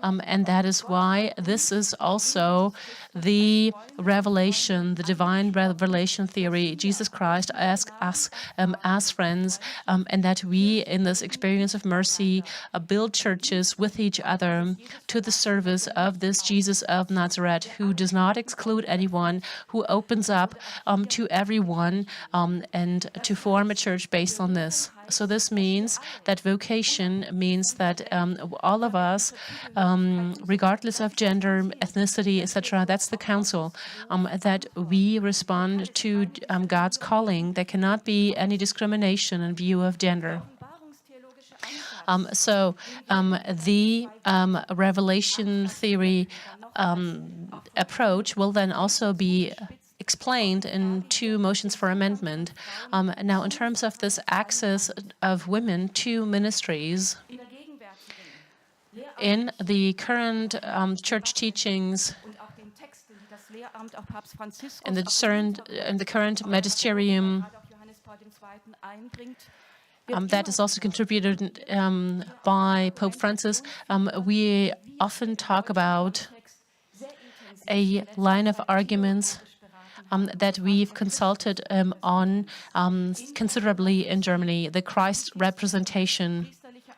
And that is why this is also the revelation, the divine revelation theory. Jesus Christ asked us as friends, and that we, in this experience of mercy, build churches with each other to the service of this Jesus of Nazareth, who does not exclude anyone, who opens up to everyone, and to form a church based on this. So this means that vocation means that all of us, regardless of gender, ethnicity, etc., that's the council, that we respond to God's calling. There cannot be any discrimination in view of gender. So the revelation theory approach will then also be explained in 2 motions for amendment. Now, in terms of this access of women to ministries, in the current church teachings, in the current Magisterium, that is also contributed by Pope Francis, we often talk about a line of arguments that we've consulted on considerably in Germany, the Christ representation,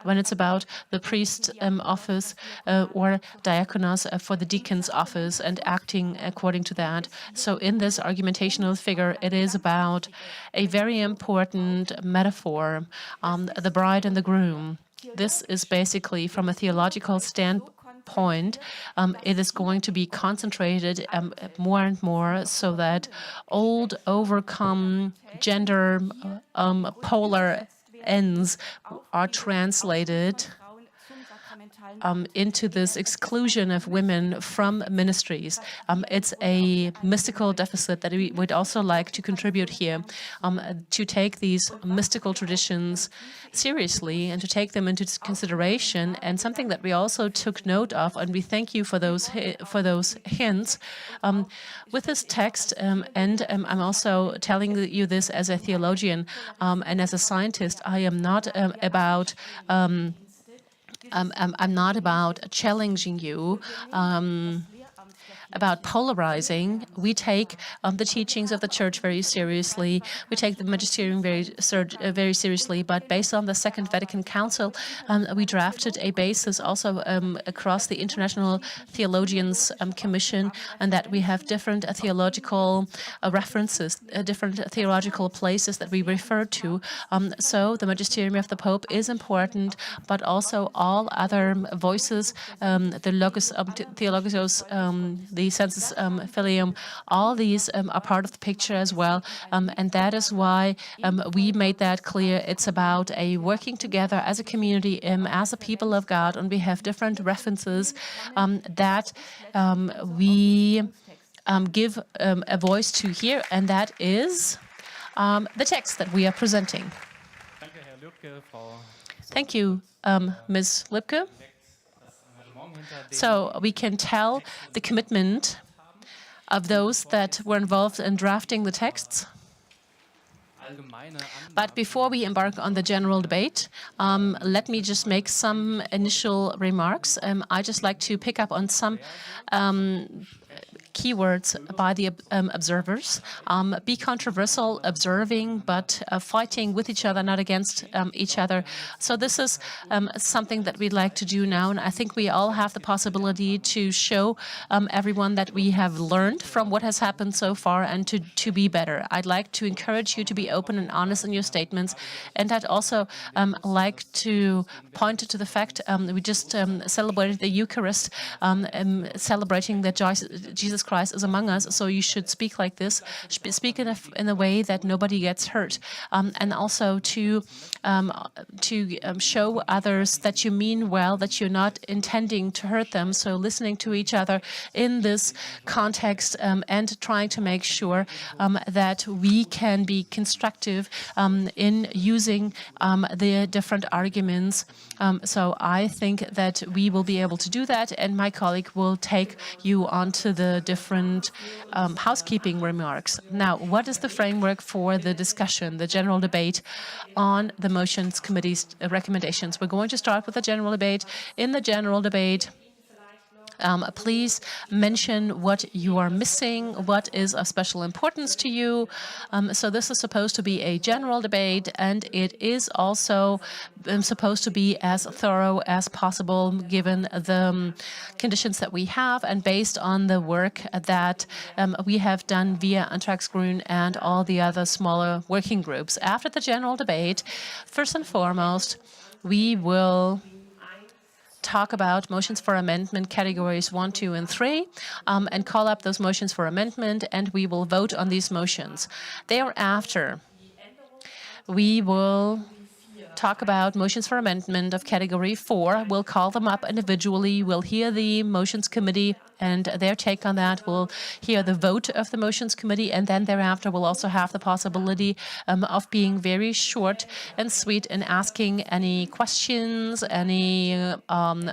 when it's about the priest office or diakonos for the deacon's office and acting according to that. So in this argumentational figure, it is about a very important metaphor, the bride and the groom. This is basically from a theological standpoint, it is going to be concentrated more and more so that old, overcome gender polar ends are translated into this exclusion of women from ministries. It's a mystical deficit that we would also like to contribute here, to take these mystical traditions seriously and to take them into consideration. And something that we also took note of, and we thank you for those hints, with this text, and I'm also telling you this as a theologian and as a scientist, I am not about I'm not about challenging you, about polarizing. We take the teachings of the Church very seriously. We take the Magisterium very seriously. But based on the Second Vatican Council, we drafted a basis also across the International Theologians Commission, and that we have different theological references, different theological places that we refer to. So the Magisterium of the Pope is important, but also all other voices, the Logos, the sensus filium, all these are part of the picture as well. And that is why we made that clear. It's about a working together as a community, as a people of God, and we have different references that we give a voice to here, and that is the text that we are presenting. Thank you, Ms. Lipke. So we can tell the commitment of those that were involved in drafting the texts. But before we embark on the general debate, let me just make some initial remarks. I just like to pick up on some keywords by the observers. Be controversial, observing, but fighting with each other, not against each other. So this is something that we'd like to do now, and I think we all have the possibility to show everyone that we have learned from what has happened so far and to be better. I'd like to encourage you to be open and honest in your statements, and I'd also like to point to the fact we just celebrated the Eucharist, celebrating that Jesus Christ is among us, so you should speak like this, speak in a way that nobody gets hurt, and also to show others that you mean well, that you're not intending to hurt them, so listening to each other in this context and trying to make sure that we can be constructive in using the different arguments. So I think that we will be able to do that, and my colleague will take you onto the different housekeeping remarks. Now, what is the framework for the discussion, the general debate on the Motions Committee's recommendations? We're going to start with the general debate. In the general debate, please mention what you are missing, what is of special importance to you. So this is supposed to be a general debate, and it is also supposed to be as thorough as possible given the conditions that we have and based on the work that we have done via Antragsgrün and all the other smaller working groups. After the general debate, first and foremost, we will talk about motions for amendment categories 1, 2, and 3, and call up those motions for amendment, and we will vote on these motions. Thereafter, we will talk about motions for amendment of category 4. We'll call them up individually. We'll hear the motions committee and their take on that. We'll hear the vote of the motions committee, and then thereafter we'll also have the possibility of being very short and sweet in asking any questions, any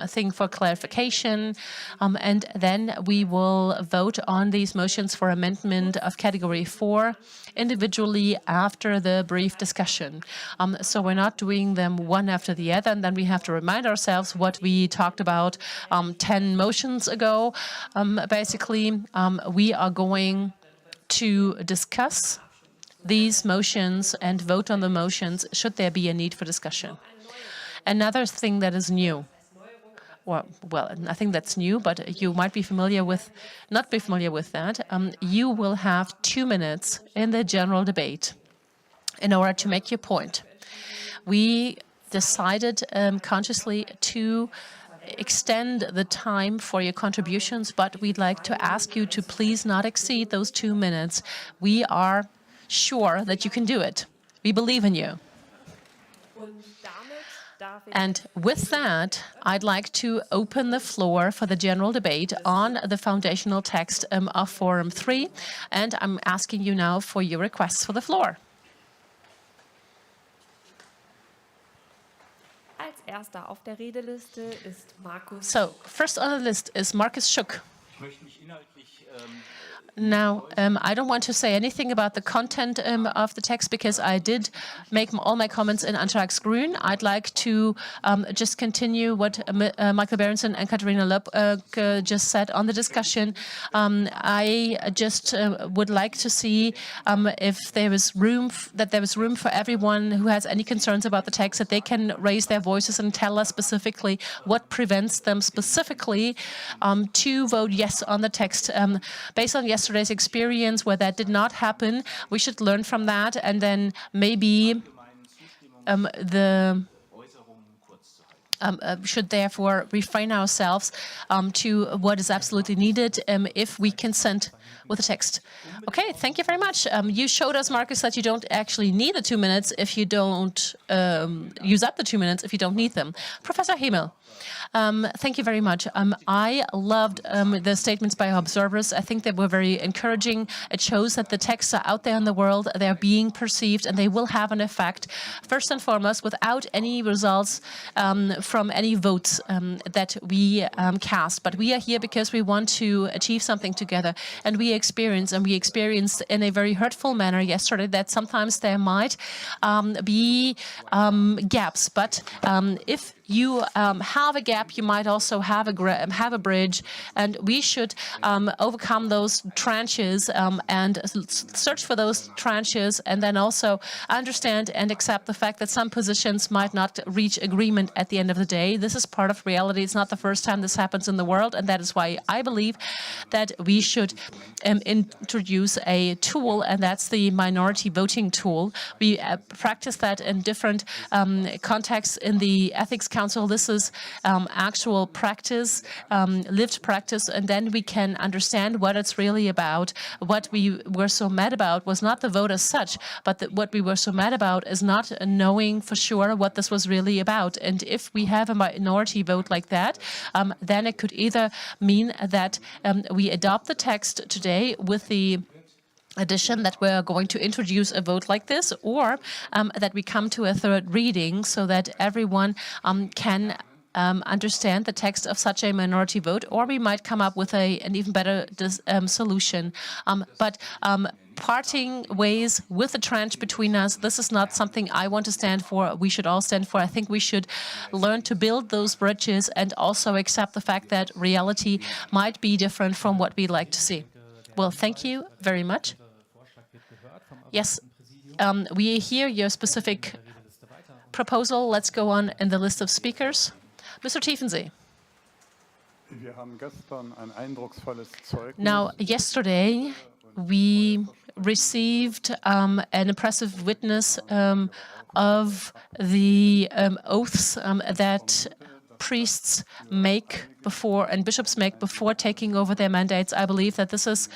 thing for clarification, and then we will vote on these motions for amendment of category 4 individually after the brief discussion. So we're not doing them one after the other, and then we have to remind ourselves what we talked about 10 motions ago. Basically, we are going to discuss these motions and vote on the motions should there be a need for discussion. Another thing that is new, well, I think that's new, but you might be familiar with, not be familiar with that. You will have 2 minutes in the general debate in order to make your point. We decided consciously to extend the time for your contributions, but we'd like to ask you to please not exceed those 2 minutes. We are sure that you can do it. We believe in you. And with that, I'd like to open the floor for the general debate on the foundational text of Forum 3, and I'm asking you now for your requests for the floor. So, first on the list is Markus Schuck. Now, I don't want to say anything about the content of the text because I did make all my comments in Antragsgrün. I'd like to just continue what Michael Berenson and Katharina Lopp just said on the discussion. I just would like to see if there is room, that there is room for everyone who has any concerns about the text, that they can raise their voices and tell us specifically what prevents them specifically to vote yes on the text. Based on yesterday's experience where that did not happen, we should learn from that, and then maybe should therefore refrain ourselves to what is absolutely needed if we consent with the text. Okay, thank you very much. You showed us, Marcus, that you don't actually need the 2 minutes if you don't use up the 2 minutes if you don't need them. Professor Hemel. Thank you very much. I loved the statements by observers. I think they were very encouraging. It shows that the texts are out there in the world, they're being perceived, and they will have an effect, first and foremost, without any results from any votes that we cast. But we are here because we want to achieve something together. And we experienced in a very hurtful manner yesterday that sometimes there might be gaps. But if you have a gap, you might also have a bridge, and we should overcome those trenches and search for those trenches, and then also understand and accept the fact that some positions might not reach agreement at the end of the day. This is part of reality. It's not the first time this happens in the world, and that is why I believe that we should introduce a tool, and that's the minority voting tool. We practice that in different contexts in the Ethics Council. This is actual practice, lived practice, and then we can understand what it's really about. What we were so mad about was not the vote as such, but what we were so mad about is not knowing for sure what this was really about. And if we have a minority vote like that, then it could either mean that we adopt the text today with the addition that we're going to introduce a vote like this, or that we come to a third reading so that everyone can understand the text of such a minority vote, or we might come up with an even better solution. But parting ways with a trench between us, this is not something I want to stand for. We should all stand for. I think we should learn to build those bridges and also accept the fact that reality might be different from what we like to see. Well, thank you very much. Yes, we hear your specific proposal. Let's go on in the list of speakers. Mr. Tiefensee. Now, yesterday, we received an impressive witness of the oaths that priests make before and bishops make before taking over their mandates. I believe that this is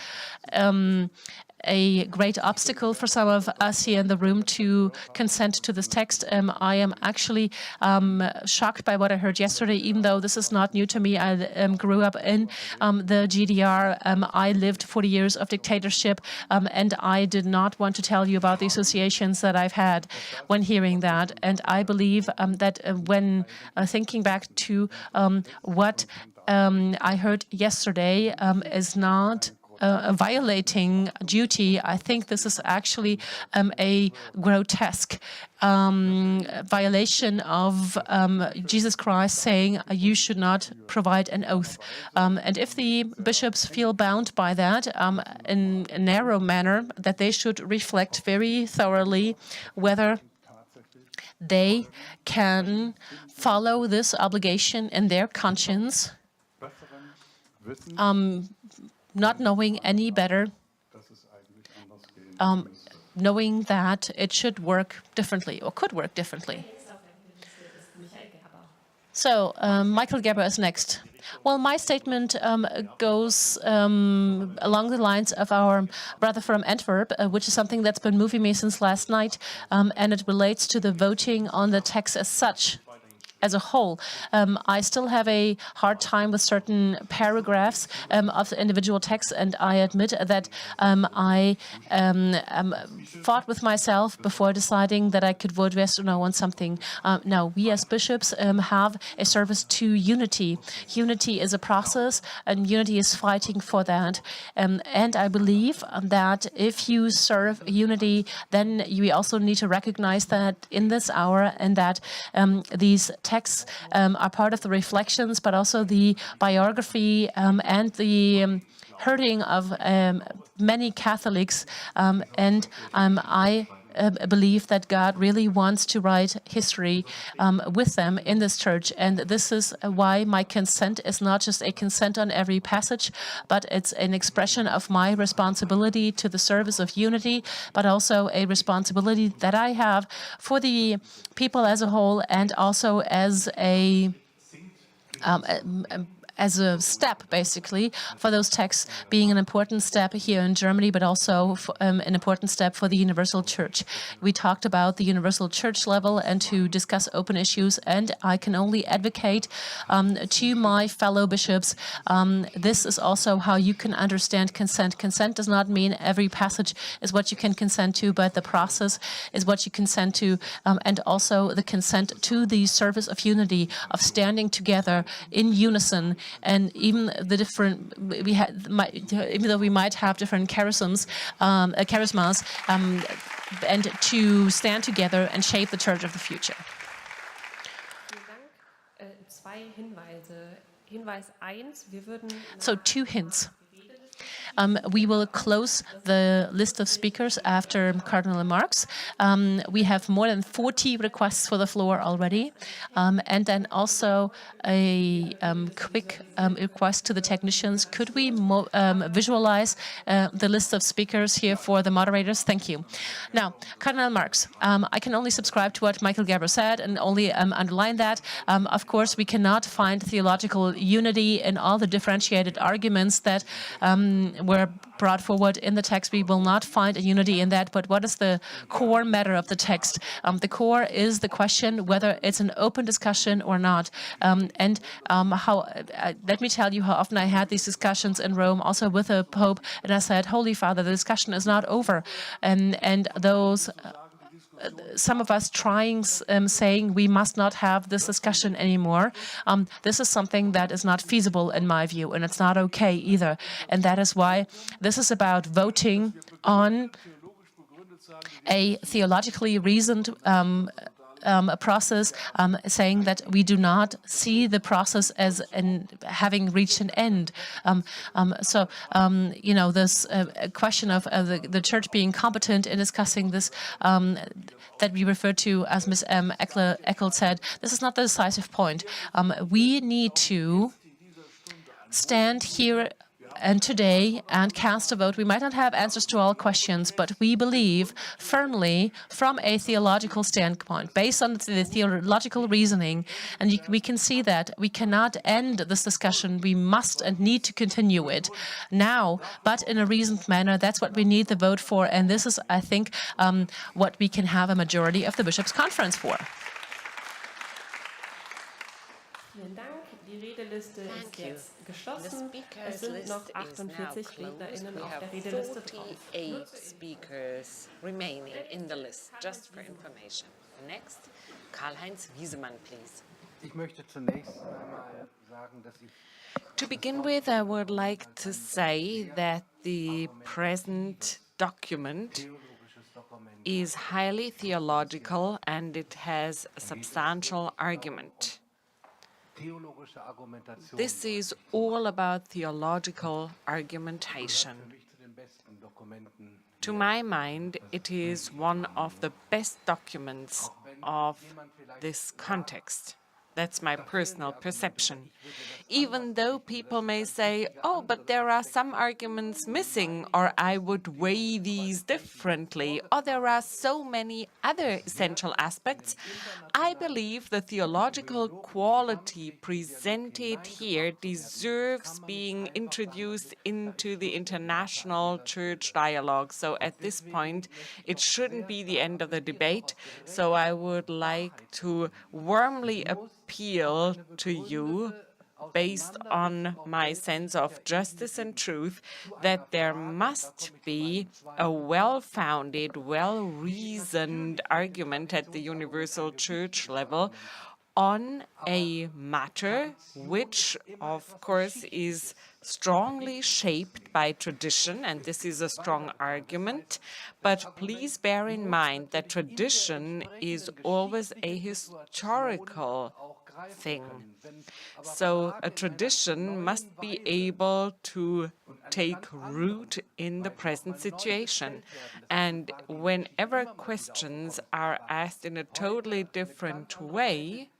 a great obstacle for some of us here in the room to consent to this text. I am actually shocked by what I heard yesterday, even though this is not new to me. I grew up in the GDR. I lived 40 years of dictatorship, and I did not want to tell you about the associations that I've had when hearing that. And I believe that when thinking back to what I heard yesterday is not violating duty. I think this is actually a grotesque violation of Jesus Christ saying you should not provide an oath. And if the bishops feel bound by that in a narrow manner, that they should reflect very thoroughly whether they can follow this obligation in their conscience, not knowing any better, knowing that it should work differently or could work differently. So, Michael Gerber is next. Well, my statement goes along the lines of our brother from Antwerp, which is something that's been moving me since last night, and it relates to the voting on the text as such. As a whole, I still have a hard time with certain paragraphs of the individual text, and I admit that I fought with myself before deciding that I could vote yes or no on something. Now, we as bishops have a service to unity. Unity is a process, and unity is fighting for that. And I believe that if you serve unity, then you also need to recognize that in this hour, and that these texts are part of the reflections, but also the biography and the hurting of many Catholics. And I believe that God really wants to write history with them in this church. And this is why my consent is not just a consent on every passage, but it's an expression of my responsibility to the service of unity, but also a responsibility that I have for the people as a whole, and also as as a step, basically, for those texts being an important step here in Germany, but also an important step for the Universal Church. We talked about the Universal Church level and to discuss open issues, and I can only advocate to my fellow bishops, this is also how you can understand consent. Consent does not mean every passage is what you can consent to, but the process is what you consent to, and also the consent to the service of unity, of standing together in unison. And even the different, even though we might have different charismas, and to stand together and shape the church of the future. So 2 hints. We will close the list of speakers after Cardinal remarks. We have more than 40 requests for the floor already. And then also a quick request to the technicians. Could we visualize the list of speakers here for the moderators? Thank you. Now, Cardinal Marx, I can only subscribe to what Michael Gerber said and only underline that. Of course, we cannot find theological unity in all the differentiated arguments that were brought forward in the text. We will not find a unity in that, but what is the core matter of the text? The core is the question whether it's an open discussion or not. Let me tell you how often I had these discussions in Rome, also with the Pope, and I said, Holy Father, the discussion is not over. And those some of us saying we must not have this discussion anymore. This is something that is not feasible in my view, and it's not okay either. And that is why this is about voting on a theologically reasoned process, saying that we do not see the process as having reached an end. This question of the church being competent in discussing this, that we refer to, as Ms. Eckel said, this is not the decisive point. We need to stand here and today and cast a vote. We might not have answers to all questions, but we believe firmly from a theological standpoint, based on the theological reasoning, and we can see that we cannot end this discussion. We must and need to continue it now, but in a reasoned manner. That's what we need the vote for, and this is, I think, what we can have a majority of the Bishops' Conference for. Thank you. The speakers list is now closed. We have 48 speakers remaining in the list, just for information. Next, Karl-Heinz Wiesemann, please. To begin with, I would like to say that the present document is highly theological and it has a substantial argument. This is all about theological argumentation. To my mind, it is one of the best documents of this context. That's my personal perception. Even though people may say, oh, but there are some arguments missing, or I would weigh these differently, or there are so many other essential aspects, I believe the theological quality presented here deserves being introduced into the international church dialogue. So at this point, it shouldn't be the end of the debate. So I would like to warmly appeal to you, based on my sense of justice and truth, that there must be a well-founded, well-reasoned argument at the universal church level on a matter which, of course, is strongly shaped by tradition, and this is a strong argument. But please bear in mind that tradition is always a historical thing. So a tradition must be able to take root in the present situation. And whenever questions are asked in a totally different way,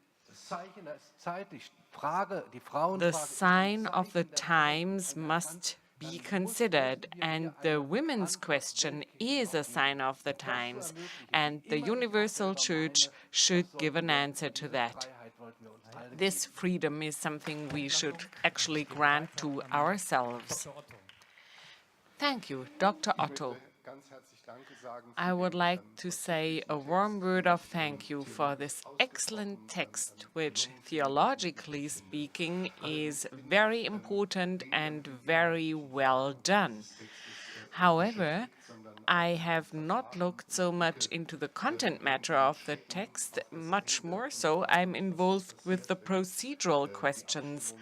the sign of the times must be considered, and the women's question is a sign of the times, and the universal church should give an answer to that. This freedom is something we should actually grant to ourselves. Thank you, Dr. Otto. I would like to say a warm word of thank you for this excellent text, which, theologically speaking, is very important and very well done. However, I have not looked so much into the content matter of the text. Much more so, I'm involved with the procedural questions.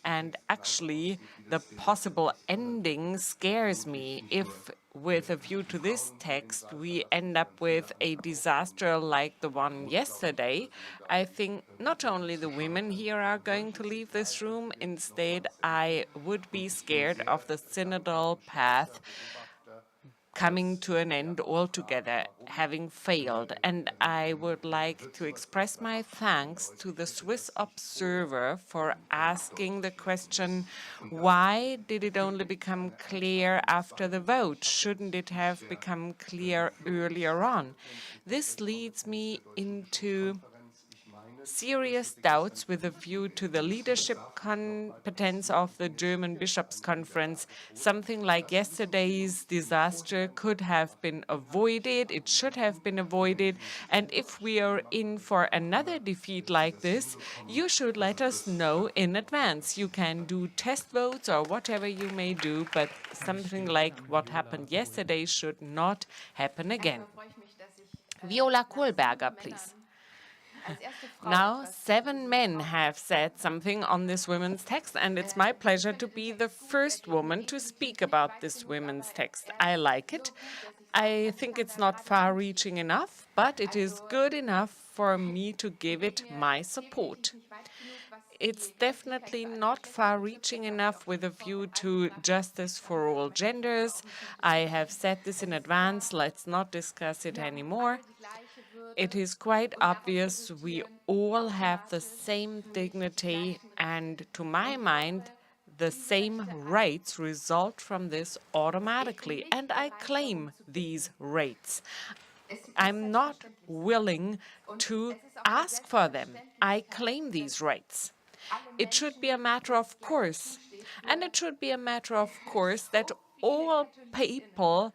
And actually, the possible ending scares me. If, with a view to this text, we end up with a disaster like the one yesterday, I think not only the women here are going to leave this room, instead I would be scared of the synodal path coming to an end altogether, having failed. And I would like to express my thanks to the Swiss Observer for asking the question, why did it only become clear after the vote? Shouldn't it have become clear earlier on? This leads me into serious doubts with a view to the leadership competence of the German Bishops' Conference. Something like yesterday's disaster could have been avoided, it should have been avoided, and if we are in for another defeat like this, you should let us know in advance. You can do test votes or whatever you may do, but something like what happened yesterday should not happen again. Viola Kohlberger, please. Now, 7 men have said something on this women's text, and it's my pleasure to be the first woman to speak about this women's text. I like it. I think it's not far-reaching enough, but it is good enough for me to give it my support. It's definitely not far-reaching enough with a view to justice for all genders. I have said this in advance. Let's not discuss it anymore. It is quite obvious we all have the same dignity, and to my mind, the same rights result from this automatically, and I claim these rights. I'm not willing to ask for them. I claim these rights. It should be a matter of course, and it should be a matter of course that all people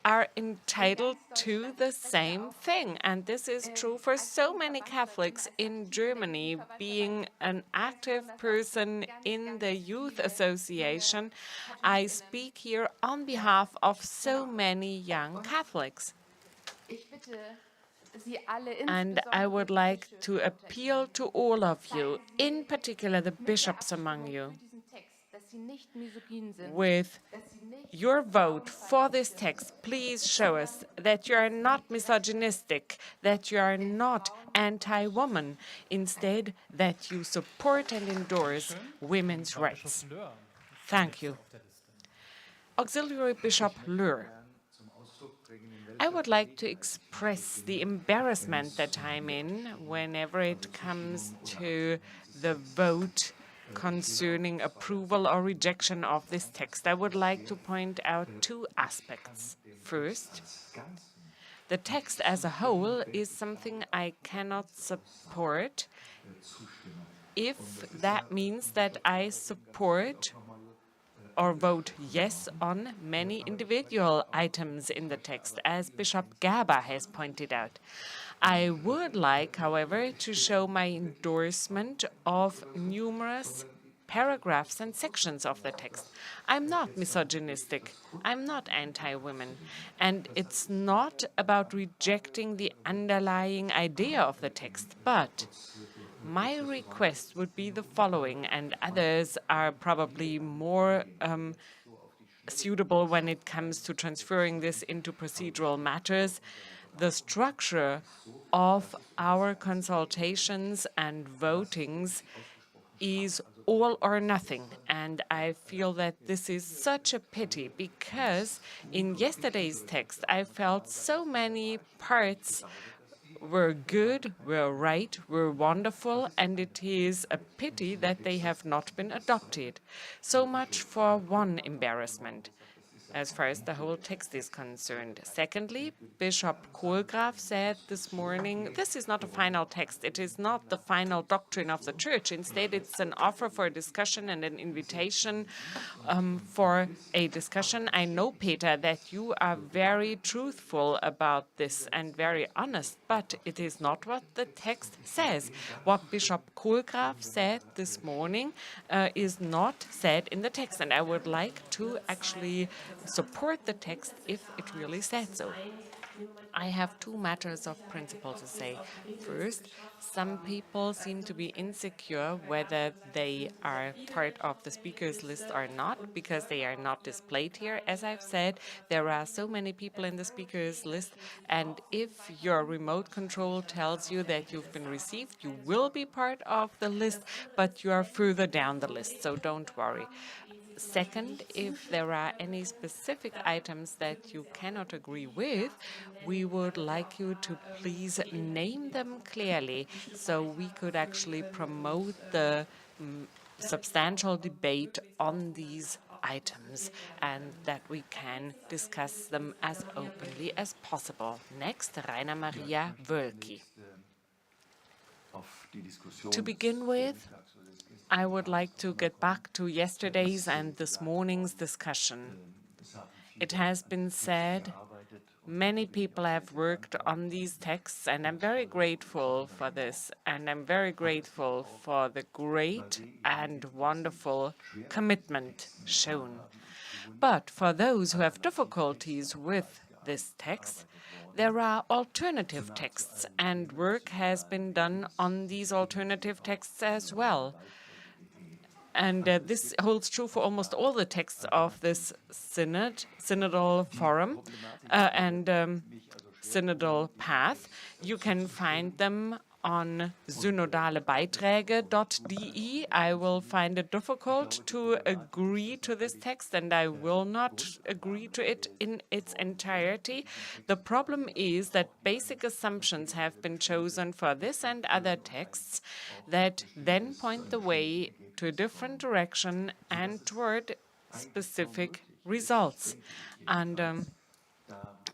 are entitled to the same thing. And this is true for so many Catholics in Germany. Being an active person in the youth association, I speak here on behalf of so many young Catholics. And I would like to appeal to all of you, in particular the bishops among you, with your vote for this text, please show us that you are not misogynistic, that you are not anti-woman, instead that you support and endorse women's rights. Thank you. Auxiliary Bishop Löhr. I would like to express the embarrassment that I'm in whenever it comes to the vote concerning approval or rejection of this text. I would like to point out 2 aspects. First, the text as a whole is something I cannot support if that means that I support or vote yes on many individual items in the text, as Bishop Gerber has pointed out. I would like, however, to show my endorsement of numerous paragraphs and sections of the text. I'm not misogynistic. I'm not anti-women. And it's not about rejecting the underlying idea of the text, but my request would be the following, and others are probably more suitable when it comes to transferring this into procedural matters. the structure of our consultations and votings is all or nothing. And I feel that this is such a pity, because in yesterday's text I felt so many parts were good, were right, were wonderful, and it is a pity that they have not been adopted. So much for one embarrassment, as far as the whole text is concerned. Secondly, Bishop Kohlgraf said this morning, this is not a final text. It is not the final doctrine of the Church. Instead, it's an offer for discussion and an invitation for a discussion. I know, Peter, that you are very truthful about this and very honest, but it is not what the text says. What Bishop Kohlgraf said this morning is not said in the text, and I would like to actually support the text if it really said so. I have two matters of principle to say. First, some people seem to be insecure whether they are part of the speakers list or not, because they are not displayed here. As I've said, there are so many people in the speakers list, and if your remote control tells you that you've been received, you will be part of the list, but you are further down the list, so don't worry. Second, if there are any specific items that you cannot agree with, we would like you to please name them clearly, so we could actually promote the substantial debate on these items, and that we can discuss them as openly as possible. Next, Rainer Maria Wölki. To begin with, I would like to get back to yesterday's and this morning's discussion. It has been said many people have worked on these texts, and I'm very grateful for this, and I'm very grateful for the great and wonderful commitment shown. But for those who have difficulties with this text, there are alternative texts, and work has been done on these alternative texts as well. And this holds true for almost all the texts of this synodal forum and synodal path. You can find them on synodalebeiträge.de. I will find it difficult to agree to this text, and I will not agree to it in its entirety. The problem is that basic assumptions have been chosen for this and other texts that then point the way to a different direction and toward specific results. And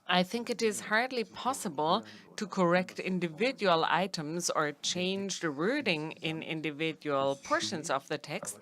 I think it is hardly possible to correct individual items or change the wording in individual portions of the text.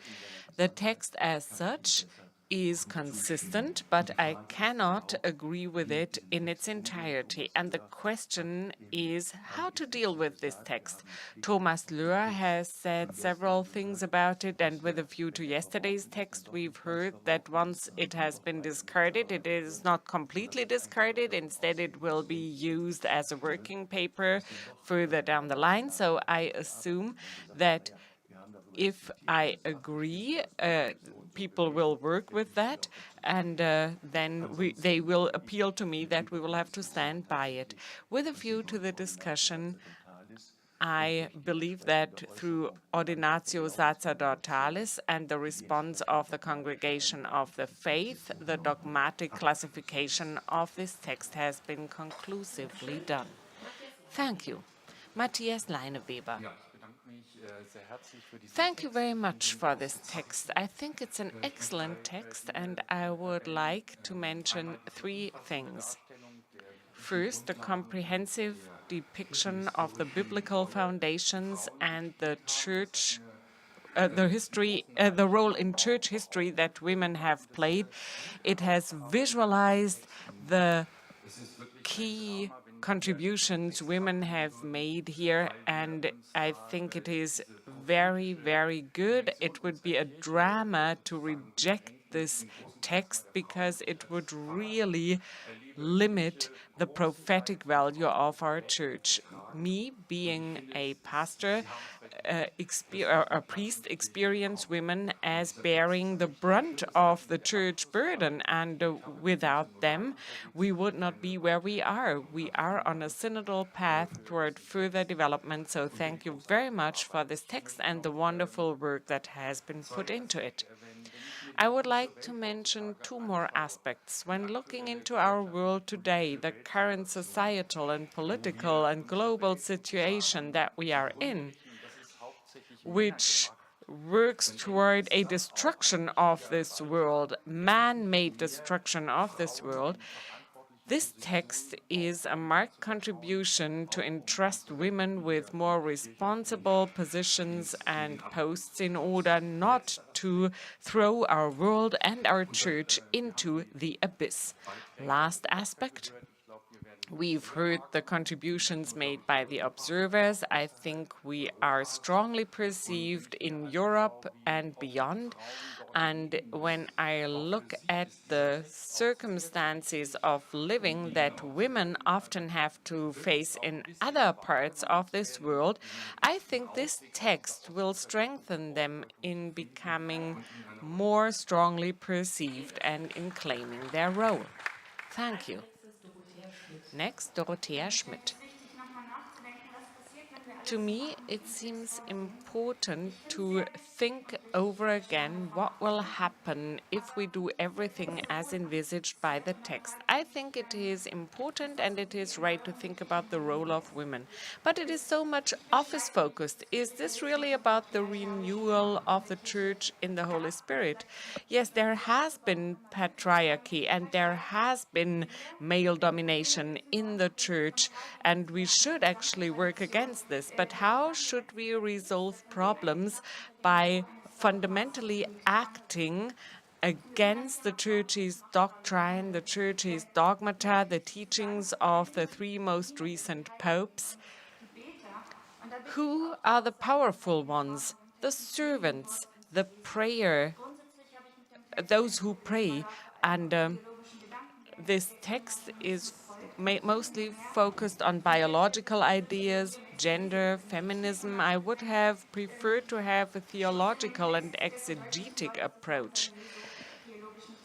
The text as such is consistent, but I cannot agree with it in its entirety. And the question is how to deal with this text. Thomas Löhr has said several things about it, and with a view to yesterday's text, we've heard that once it has been discarded, it is not completely discarded. Instead, it will be used as a working paper further down the line. So I assume that if I agree, people will work with that, and then they will appeal to me that we will have to stand by it. With a view to the discussion, I believe that through Ordinatio Sacerdotalis and the response of the Congregation of the Faith, the dogmatic classification of this text has been conclusively done. Thank you. Matthias Leineweber. Thank you very much for this text. I think it's an excellent text, and I would like to mention three things. First, the comprehensive depiction of the biblical foundations and the church, the role in church history that women have played. It has visualized the key contributions women have made here, and I think it is very, very good. It would be a drama to reject this text because it would really limit the prophetic value of our church. Me, being a pastor, a priest experience women as bearing the brunt of the church burden, and without them, we would not be where we are. We are on a synodal path toward further development, so thank you very much for this text and the wonderful work that has been put into it. I would like to mention two more aspects. When looking into our world today, the current societal and political and global situation that we are in, which works toward a destruction of this world, man-made destruction of this world, this text is a marked contribution to entrust women with more responsible positions and posts in order not to throw our world and our church into the abyss. Last aspect. We've heard the contributions made by the observers. I think we are strongly perceived in Europe and beyond. And when I look at the circumstances of living that women often have to face in other parts of this world, I think this text will strengthen them in becoming more strongly perceived and in claiming their role. Thank you. Next, Dorothea Schmidt. To me, it seems important to think over again what will happen if we do everything as envisaged by the text. I think it is important and it is right to think about the role of women. But it is so much office-focused. Is this really about the renewal of the Church in the Holy Spirit? Yes, there has been patriarchy and there has been male domination in the Church, and we should actually work against this. But how should we resolve problems by fundamentally acting against the Church's doctrine, the Church's dogmata, the teachings of the three most recent popes? Who are the powerful ones? The servants, the prayer, those who pray. And this text is mostly focused on biological ideas, gender, feminism. I would have preferred to have a theological and exegetic approach.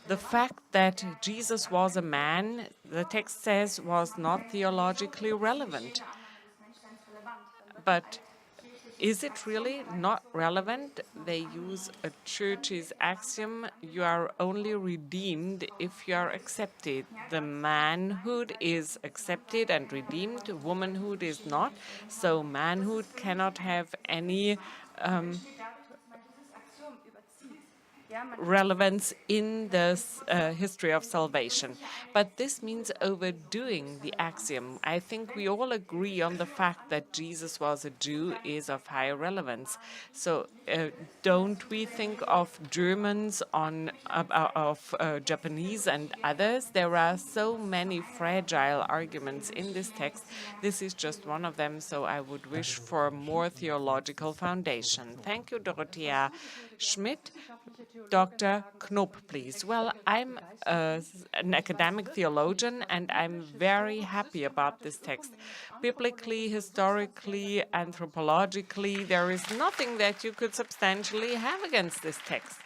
The fact that Jesus was a man, the text says, was not theologically relevant. But is it really not relevant? They use a church's axiom, you are only redeemed if you are accepted. The manhood is accepted and redeemed, womanhood is not. So manhood cannot have any relevance in the history of salvation. But this means overdoing the axiom. I think we all agree on the fact that Jesus was a Jew is of high relevance. So don't we think of Germans, of Japanese and others? There are so many fragile arguments in this text. This is just one of them, so I would wish for more theological foundation. Thank you, Dorothea Schmidt. Dr. Knopp, please. Well, I'm an academic theologian, and I'm very happy about this text. Biblically, historically, anthropologically, there is nothing that you could substantially have against this text.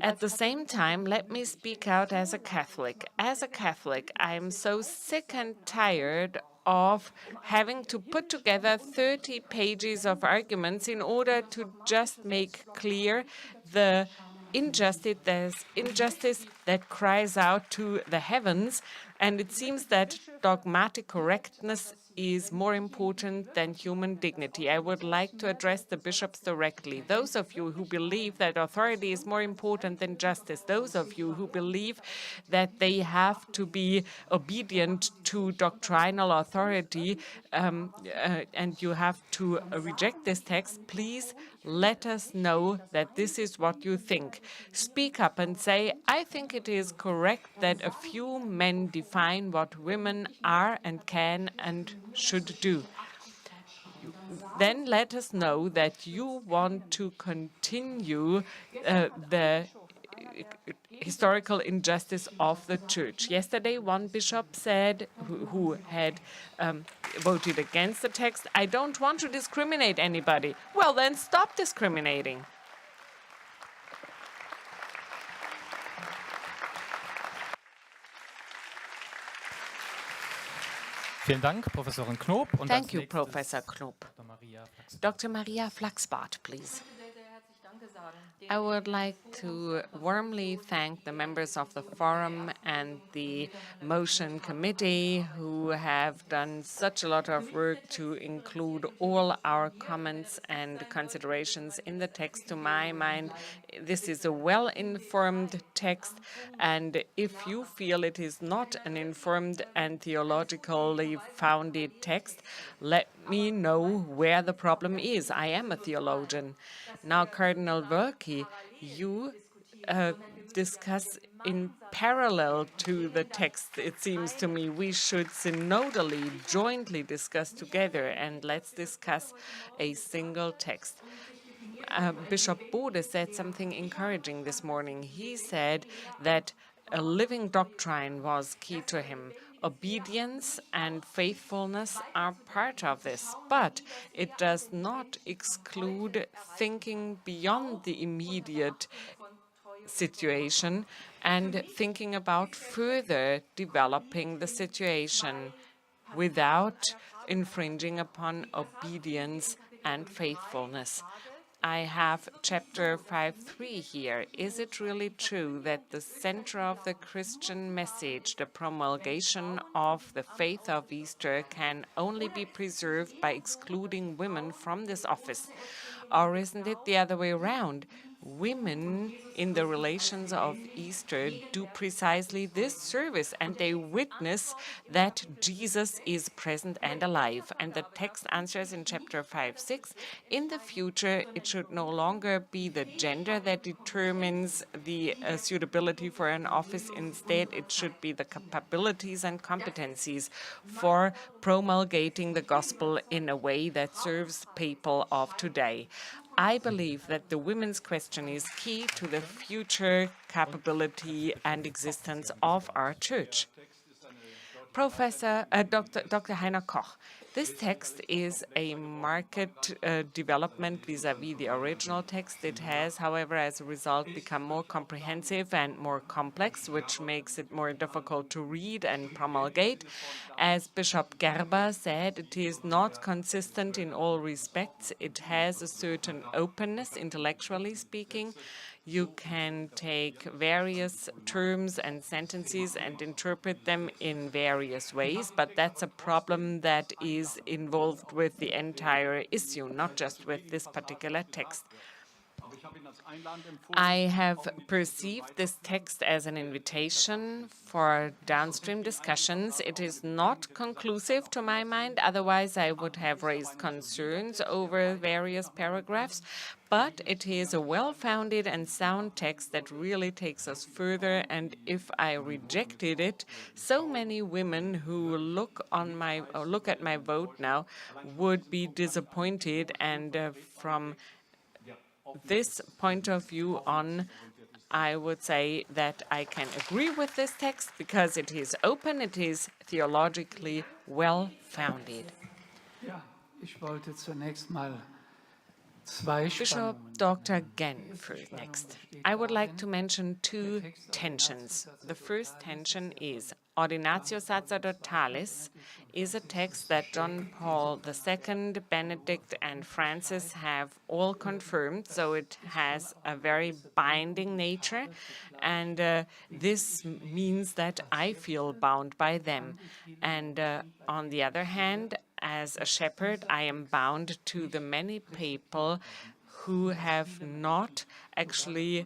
At the same time, let me speak out as a Catholic. As a Catholic, I'm so sick and tired of having to put together 30 pages of arguments in order to just make clear the injustice that cries out to the heavens. And it seems that dogmatic correctness is more important than human dignity. I would like to address the bishops directly. Those of you who believe that authority is more important than justice, those of you who believe that they have to be obedient to doctrinal authority and you have to reject this text, please let us know that this is what you think. Speak up and say, I think it is correct that a few men define what women are and can and should do. Then let us know that you want to continue the historical injustice of the Church. Yesterday, one bishop said, who had voted against the text, "I don't want to discriminate anybody." Well, then stop discriminating. Vielen Dank, Professorin Knob. Und Thank you, Professor Knob. Dr. Maria Flachsbart, please. I would like to warmly thank the members of the forum and the motion committee who have done such a lot of work to include all our comments and considerations in the text. To my mind, this is a well-informed text, and if you feel it is not an informed and theologically founded text, let me know where the problem is. I am a theologian. Now, Cardinal Wölki, you discuss in parallel to the text, it seems to me. We should synodally, jointly discuss together, and let's discuss a single text. Bishop Bode said something encouraging this morning. He said that a living doctrine was key to him. Obedience and faithfulness are part of this, but it does not exclude thinking beyond the immediate situation and thinking about further developing the situation without infringing upon obedience and faithfulness. I have chapter 5.3 here. Is it really true that the center of the Christian message, the promulgation of the faith of Easter, can only be preserved by excluding women from this office? Or isn't it the other way around? Women in the relations of Easter do precisely this service, and they witness that Jesus is present and alive. And the text answers in chapter 5.6, in the future it should no longer be the gender that determines the suitability for an office. Instead, it should be the capabilities and competencies for promulgating the gospel in a way that serves people of today. I believe that the women's question is key to the future capability and existence of our church. Dr. Heiner Koch, this text is a market development vis-à-vis the original text. It has, however, as a result, become more comprehensive and more complex, which makes it more difficult to read and promulgate. As Bishop Gerber said, it is not consistent in all respects. It has a certain openness, intellectually speaking. You can take various terms and sentences and interpret them in various ways, but that's a problem that is involved with the entire issue, not just with this particular text. I have perceived this text as an invitation for downstream discussions. It is not conclusive to my mind, otherwise I would have raised concerns over various paragraphs, but it is a well-founded and sound text that really takes us further, and if I rejected it, so many women who look at my vote now would be disappointed, and from this point of view on, I would say that I can agree with this text because it is open, it is theologically well-founded. Bishop Dr. Genn first next. I would like to mention two tensions. The first tension is Ordinatio Sacerdotalis is a text that John Paul II, Benedict, and Francis have all confirmed, so it has a very binding nature, and this means that I feel bound by them. And on the other hand, as a shepherd, I am bound to the many people who have not actually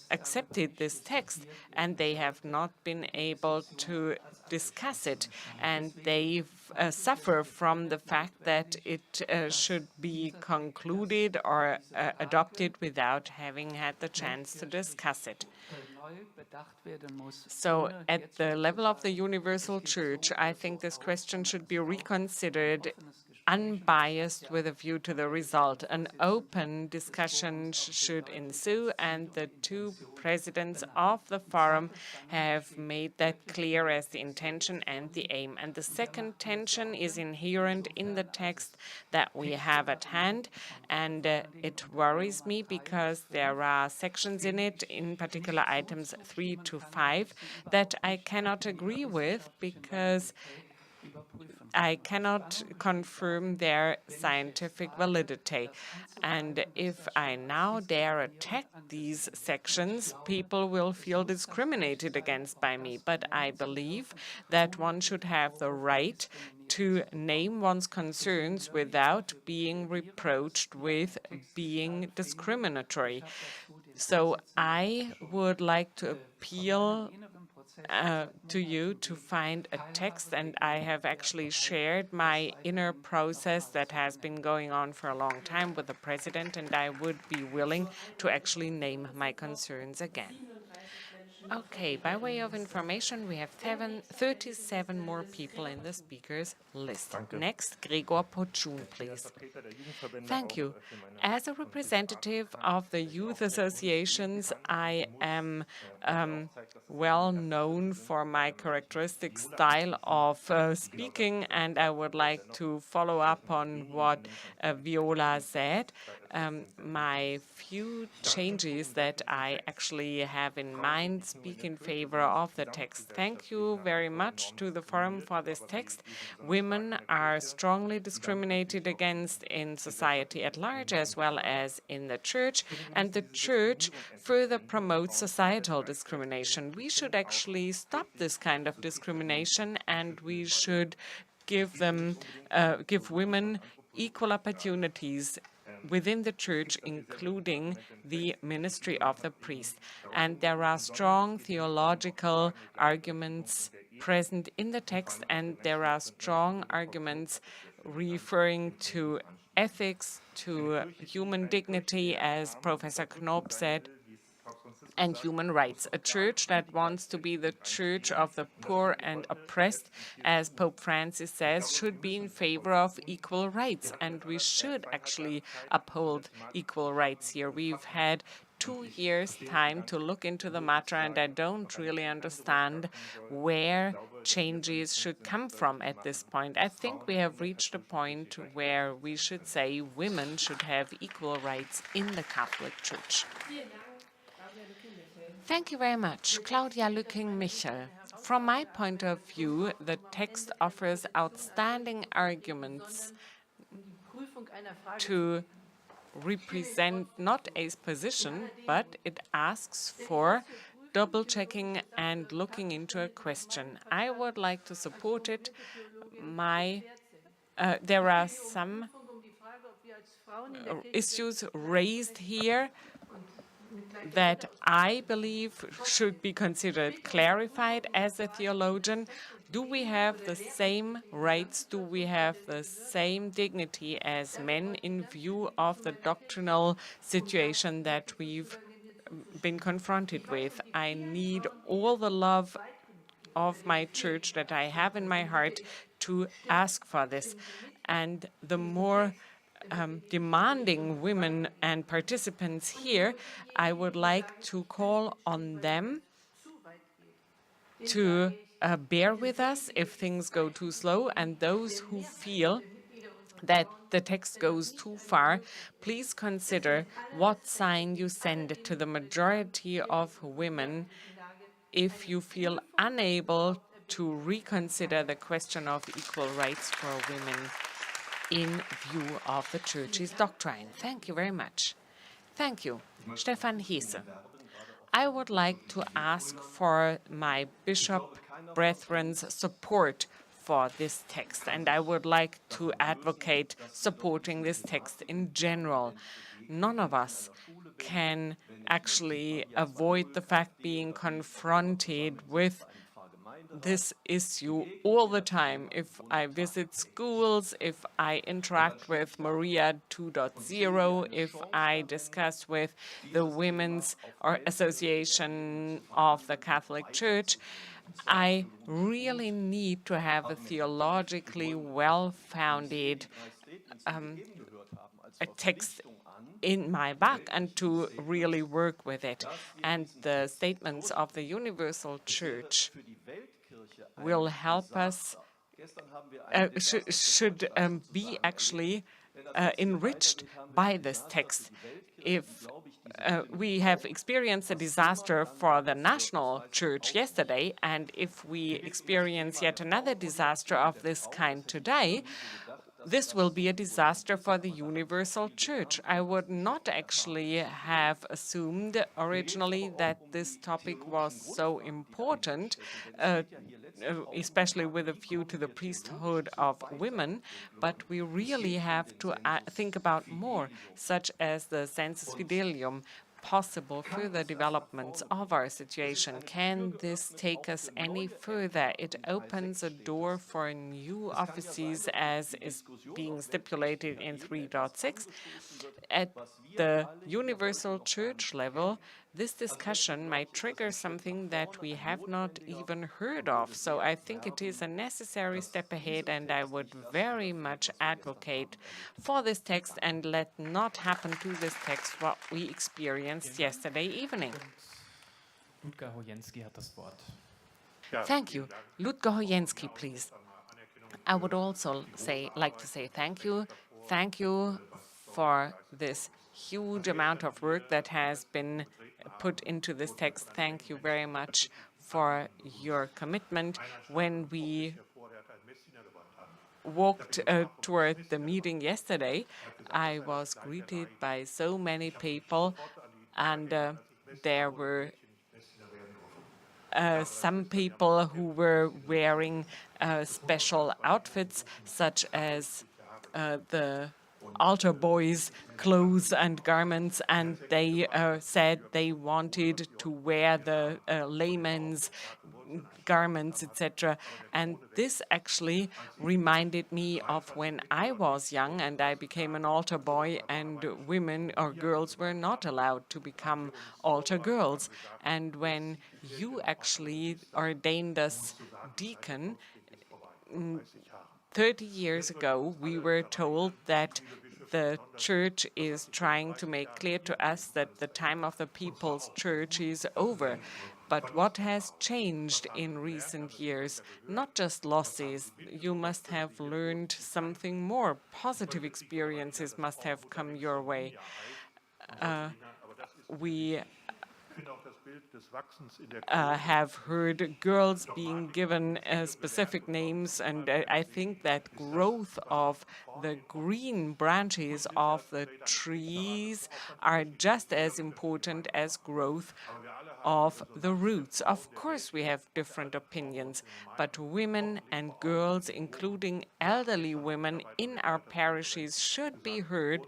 accepted this text, and they have not been able to discuss it, and they suffer from the fact that it should be concluded or adopted without having had the chance to discuss it. So at the level of the universal church, I think this question should be reconsidered unbiased with a view to the result. An open discussion should ensue, and the two presidents of the forum have made that clear as the intention and the aim. And the second tension is inherent in the text that we have at hand, and it worries me because there are sections in it, in particular items 3 to 5, that I cannot agree with because I cannot confirm their scientific validity. And if I now dare attack these sections, people will feel discriminated against by me. But I believe that one should have the right to name one's concerns without being reproached with being discriminatory. So I would like to appeal to you to find a text, and I have actually shared my inner process that has been going on for a long time with the president, and I would be willing to actually name my concerns again. Okay, by way of information, we have 37 more people in the speakers list. Next, Gregor Potschun, please. Thank you. As a representative of the youth associations, I am well known for my characteristic style of speaking, and I would like to follow up on what Viola said. My few changes that I actually have in mind speak in favor of the text. Thank you very much to the forum for this text. Women are strongly discriminated against in society at large as well as in the church, and the church further promotes societal discrimination. We should actually stop this kind of discrimination, and we should give women equal opportunities within the church, including the ministry of the priest. And there are strong theological arguments present in the text, and there are strong arguments referring to ethics, to human dignity, as Professor Knoop said, and human rights. A church that wants to be the church of the poor and oppressed, as Pope Francis says, should be in favor of equal rights, and we should actually uphold equal rights here. We've had 2 years' time to look into the matter, and I don't really understand where changes should come from at this point. I think we have reached a point where we should say women should have equal rights in the Catholic Church. Thank you very much. Claudia Lücking-Michel. From my point of view, the text offers outstanding arguments to represent not a position, but it asks for double-checking and looking into a question. I would like to support it. There are some issues raised here that I believe should be considered clarified as a theologian. Do we have the same rights? Do we have the same dignity as men in view of the doctrinal situation that we've been confronted with? I need all the love of my church that I have in my heart to ask for this. And the more demanding women and participants here, I would like to call on them to bear with us if things go too slow, and those who feel that the text goes too far, please consider what sign you send to the majority of women if you feel unable to reconsider the question of equal rights for women in view of the Church's doctrine. Thank you very much. Thank you. Stefan Hesse. I would like to ask for my bishop brethren's support for this text, and I would like to advocate supporting this text in general. None of us can actually avoid the fact being confronted with this issue all the time. If I visit schools, if I interact with Maria 2.0, if I discuss with the Women's Association of the Catholic Church, I really need to have a theologically well-founded a text in my back and to really work with it. And the statements of the Universal Church will help us, should be actually enriched by this text. If we have experienced a disaster for the national church yesterday, and if we experience yet another disaster of this kind today, this will be a disaster for the Universal Church. I would not actually have assumed originally that this topic was so important, especially with a view to the priesthood of women, but we really have to think about more, such as the sensus fidelium, possible further developments of our situation. Can this take us any further? It opens a door for new offices, as is being stipulated in 3.6. At the Universal Church level, this discussion might trigger something that we have not even heard of. So I think it is a necessary step ahead, and I would very much advocate for this text and let not happen to this text what we experienced yesterday evening. Ludger Hojensky hat das Wort. Thank you. Ludger Hojensky, please. I would also like to say thank you. Thank you for this huge amount of work that has been put into this text. Thank you very much for your commitment. When we walked toward the meeting yesterday, I was greeted by so many people, and there were some people who were wearing special outfits, such as the altar boys' clothes and garments, and they said they wanted to wear the layman's garments, etc. And this actually reminded me of when I was young and I became an altar boy, and women or girls were not allowed to become altar girls. And when you actually ordained us deacon, 30 years ago, we were told that the church is trying to make clear to us that the time of the people's church is over. But what has changed in recent years? Not just losses. You must have learned something more. Positive experiences must have come your way. We have heard girls being given specific names, and I think that growth of the green branches of the trees are just as important as growth of the roots. Of course, we have different opinions, but women and girls, including elderly women in our parishes, should be heard.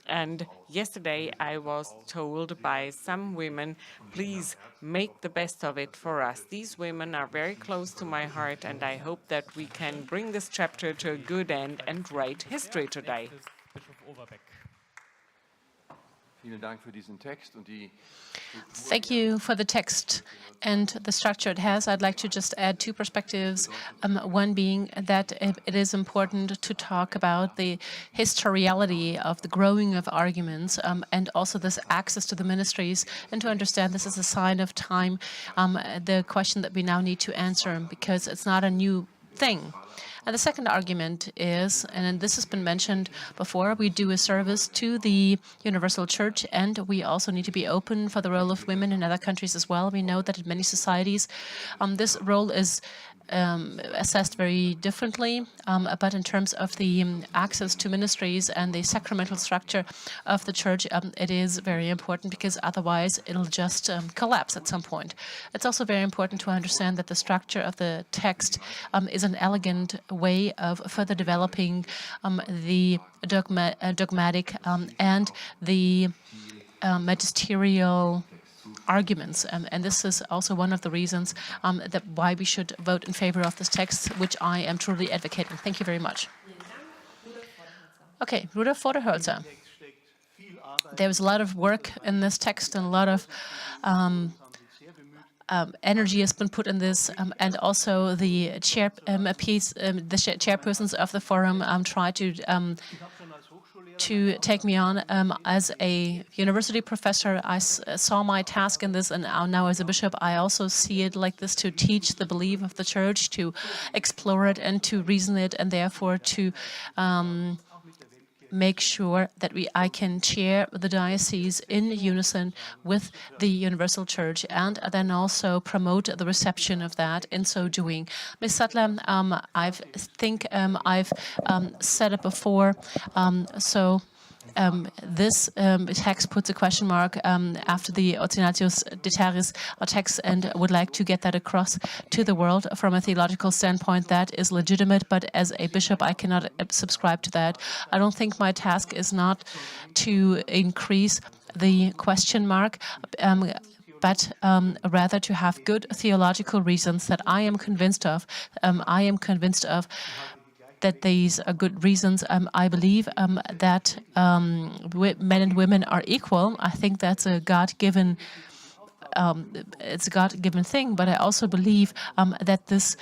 And yesterday I was told by some women, please make the best of it for us. These women are very close to my heart, and I hope that we can bring this chapter to a good end and write history today. Thank you for the text and the structure it has. I'd like to just add two perspectives. One being that it is important to talk about the historiality of the growing of arguments, and also this access to the ministries, and to understand this is a sign of time, the question that we now need to answer, because it's not a new thing. And the second argument is, and this has been mentioned before, we do a service to the Universal Church, and we also need to be open for the role of women in other countries as well. We know that in many societies, this role is assessed very differently, but in terms of the access to ministries and the sacramental structure of the church, it is very important, because otherwise it'll just collapse at some point. It's also very important to understand that the structure of the text is an elegant way of further developing the dogmatic and the magisterial arguments, and this is also one of the reasons that why we should vote in favor of this text, which I am truly advocating. Thank you very much. Okay, Rudolf Vorderhölzer. There was a lot of work in this text and a lot of energy has been put in this, and also the chairpersons of the forum try to take me on as a university professor. I saw my task in this, and now as a bishop, I also see it like this: to teach the belief of the church, to explore it, and to reason it, and therefore to make sure that I can chair the diocese in unison with the universal church, and then also promote the reception of that in so doing. Ms. Sattler, I think I've said it before, this text puts a question mark after the Ordinatio Ditatis text, and would like to get that across to the world from a theological standpoint. That is legitimate, but as a bishop, I cannot subscribe to that. I don't think my task is not to increase the question mark, but rather to have good theological reasons that I am convinced of. That these are good reasons. I believe that men and women are equal. I think that's a God-given it's a God-given thing, but I also believe that this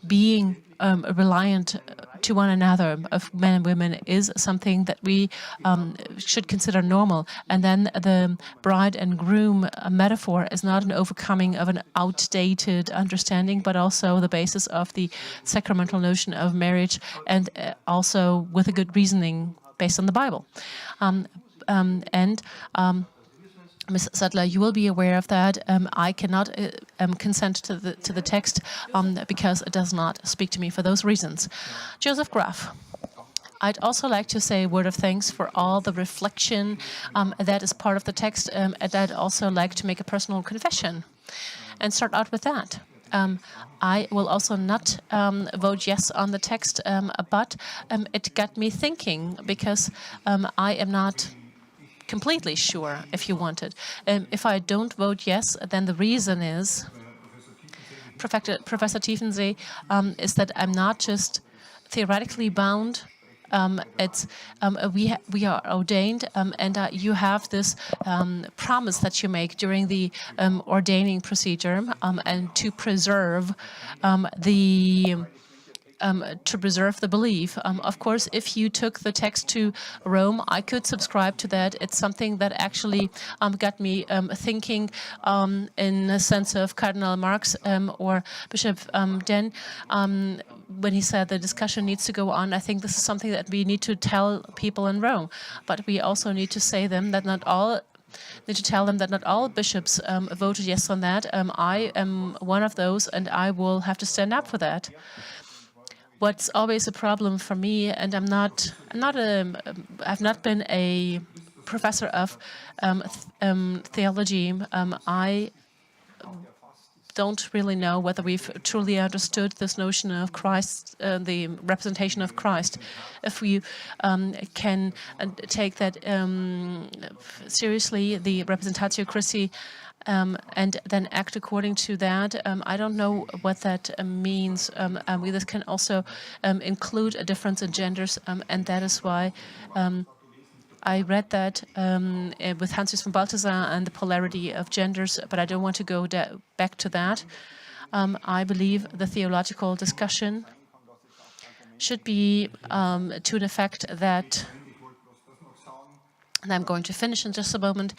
being reliant to one another of men and women is something that we should consider normal. And then the bride and groom metaphor is not an overcoming of an outdated understanding, but also the basis of the sacramental notion of marriage, and also with a good reasoning based on the Bible. Ms. Sattler, you will be aware of that. I cannot consent to the text because it does not speak to me for those reasons. Joseph Graf. I'd also like to say a word of thanks for all the reflection that is part of the text, and I'd also like to make a personal confession and start out with that. I will also not vote yes on the text, but it got me thinking, because I am not completely sure, if you want it. If I don't vote yes, then the reason is, Professor Tiefensee, is that I'm not just theoretically bound. We are ordained, and you have this promise that you make during the ordaining procedure, and to preserve the belief. Of course, if you took the text to Rome, I could subscribe to that. It's something that actually got me thinking in the sense of Cardinal Marx or Bishop Den, when he said the discussion needs to go on. I think this is something that we need to tell people in Rome, but we also need to tell them that not all bishops voted yes on that. I am one of those, and I will have to stand up for that. What's always a problem for me, and I've not been a professor of theology. I don't really know whether we've truly understood this notion of Christ, the representation of Christ. If we can take that seriously, the representatio Christi, and then act according to that. I don't know what that means. This can also include a difference in genders, and that is why I read that with Hans von Balthasar and the polarity of genders, but I don't want to go back to that. I believe the theological discussion should be to an effect that, and I'm going to finish in just a moment.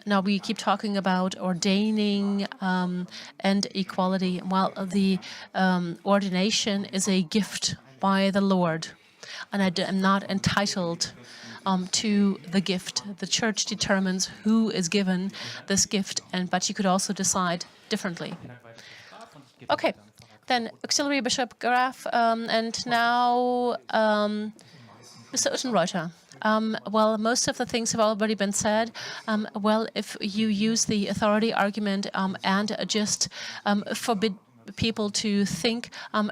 Now we keep talking about ordaining and equality. Well, the ordination is a gift by the Lord, and I am not entitled to the gift. The Church determines who is given this gift, but you could also decide differently. Okay, then Auxiliary Bishop Graf, and now Mr. Uttenreuter. Well, most of the things have already been said. Well, if you use the authority argument and just forbid people to think,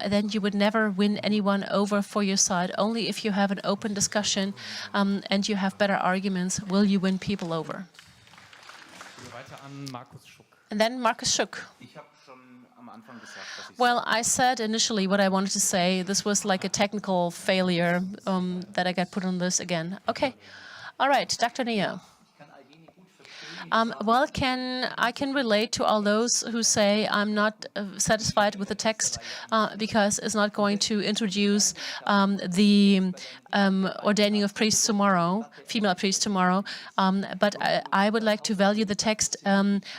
then you would never win anyone over for your side. Only if you have an open discussion and you have better arguments will you win people over. And then Markus Schuck. Well, I said initially what I wanted to say. This was like a technical failure that I got put on this again. Okay. All right, Dr. Neo. Well, I can relate to all those who say I'm not satisfied with the text because it's not going to introduce the ordaining of priests tomorrow, female priests tomorrow. But I would like to value the text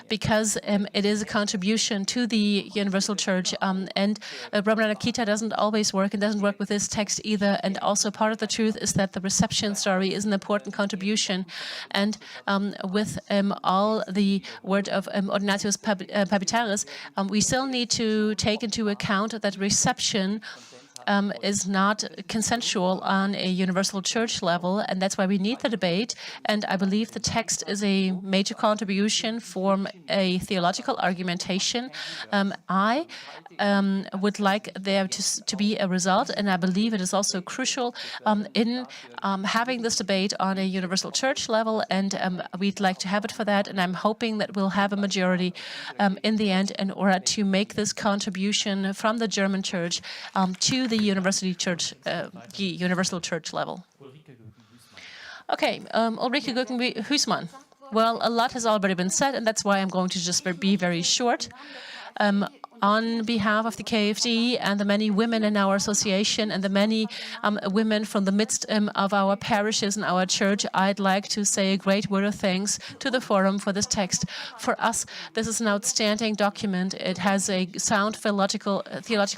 because it is a contribution to the universal church. And Roman Akita doesn't always work and doesn't work with this text either. And also part of the truth is that the reception story is an important contribution. And with all the word of Ordinatius Papitaris, we still need to take into account that reception is not consensual on a universal church level, and that's why we need the debate. And I believe the text is a major contribution from a theological argumentation. I would like there to be a result, and I believe it is also crucial in having this debate on a universal church level, and we'd like to have it for that, and I'm hoping that we'll have a majority in the end in order to make this contribution from the German church to the universal church level. Okay, Ulrike Gücken-Hüßmann. Well, a lot has already been said, and that's why I'm going to just be very short. On behalf of the KFD and the many women in our association and the many women from the midst of our parishes and our church, I'd like to say a great word of thanks to the Forum for this text. For us, this is an outstanding document. It has a sound theological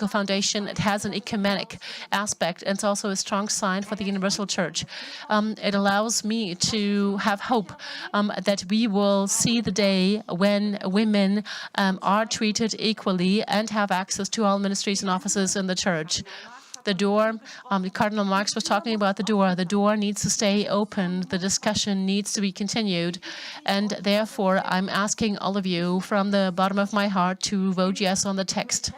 foundation. It has an ecumenic aspect, and it's also a strong sign for the universal church. It allows me to have hope that we will see the day when women are treated equally and have access to all ministries and offices in the church. The door, Cardinal Marx was talking about the door needs to stay open, the discussion needs to be continued, and therefore I'm asking all of you from the bottom of my heart to vote yes on the text.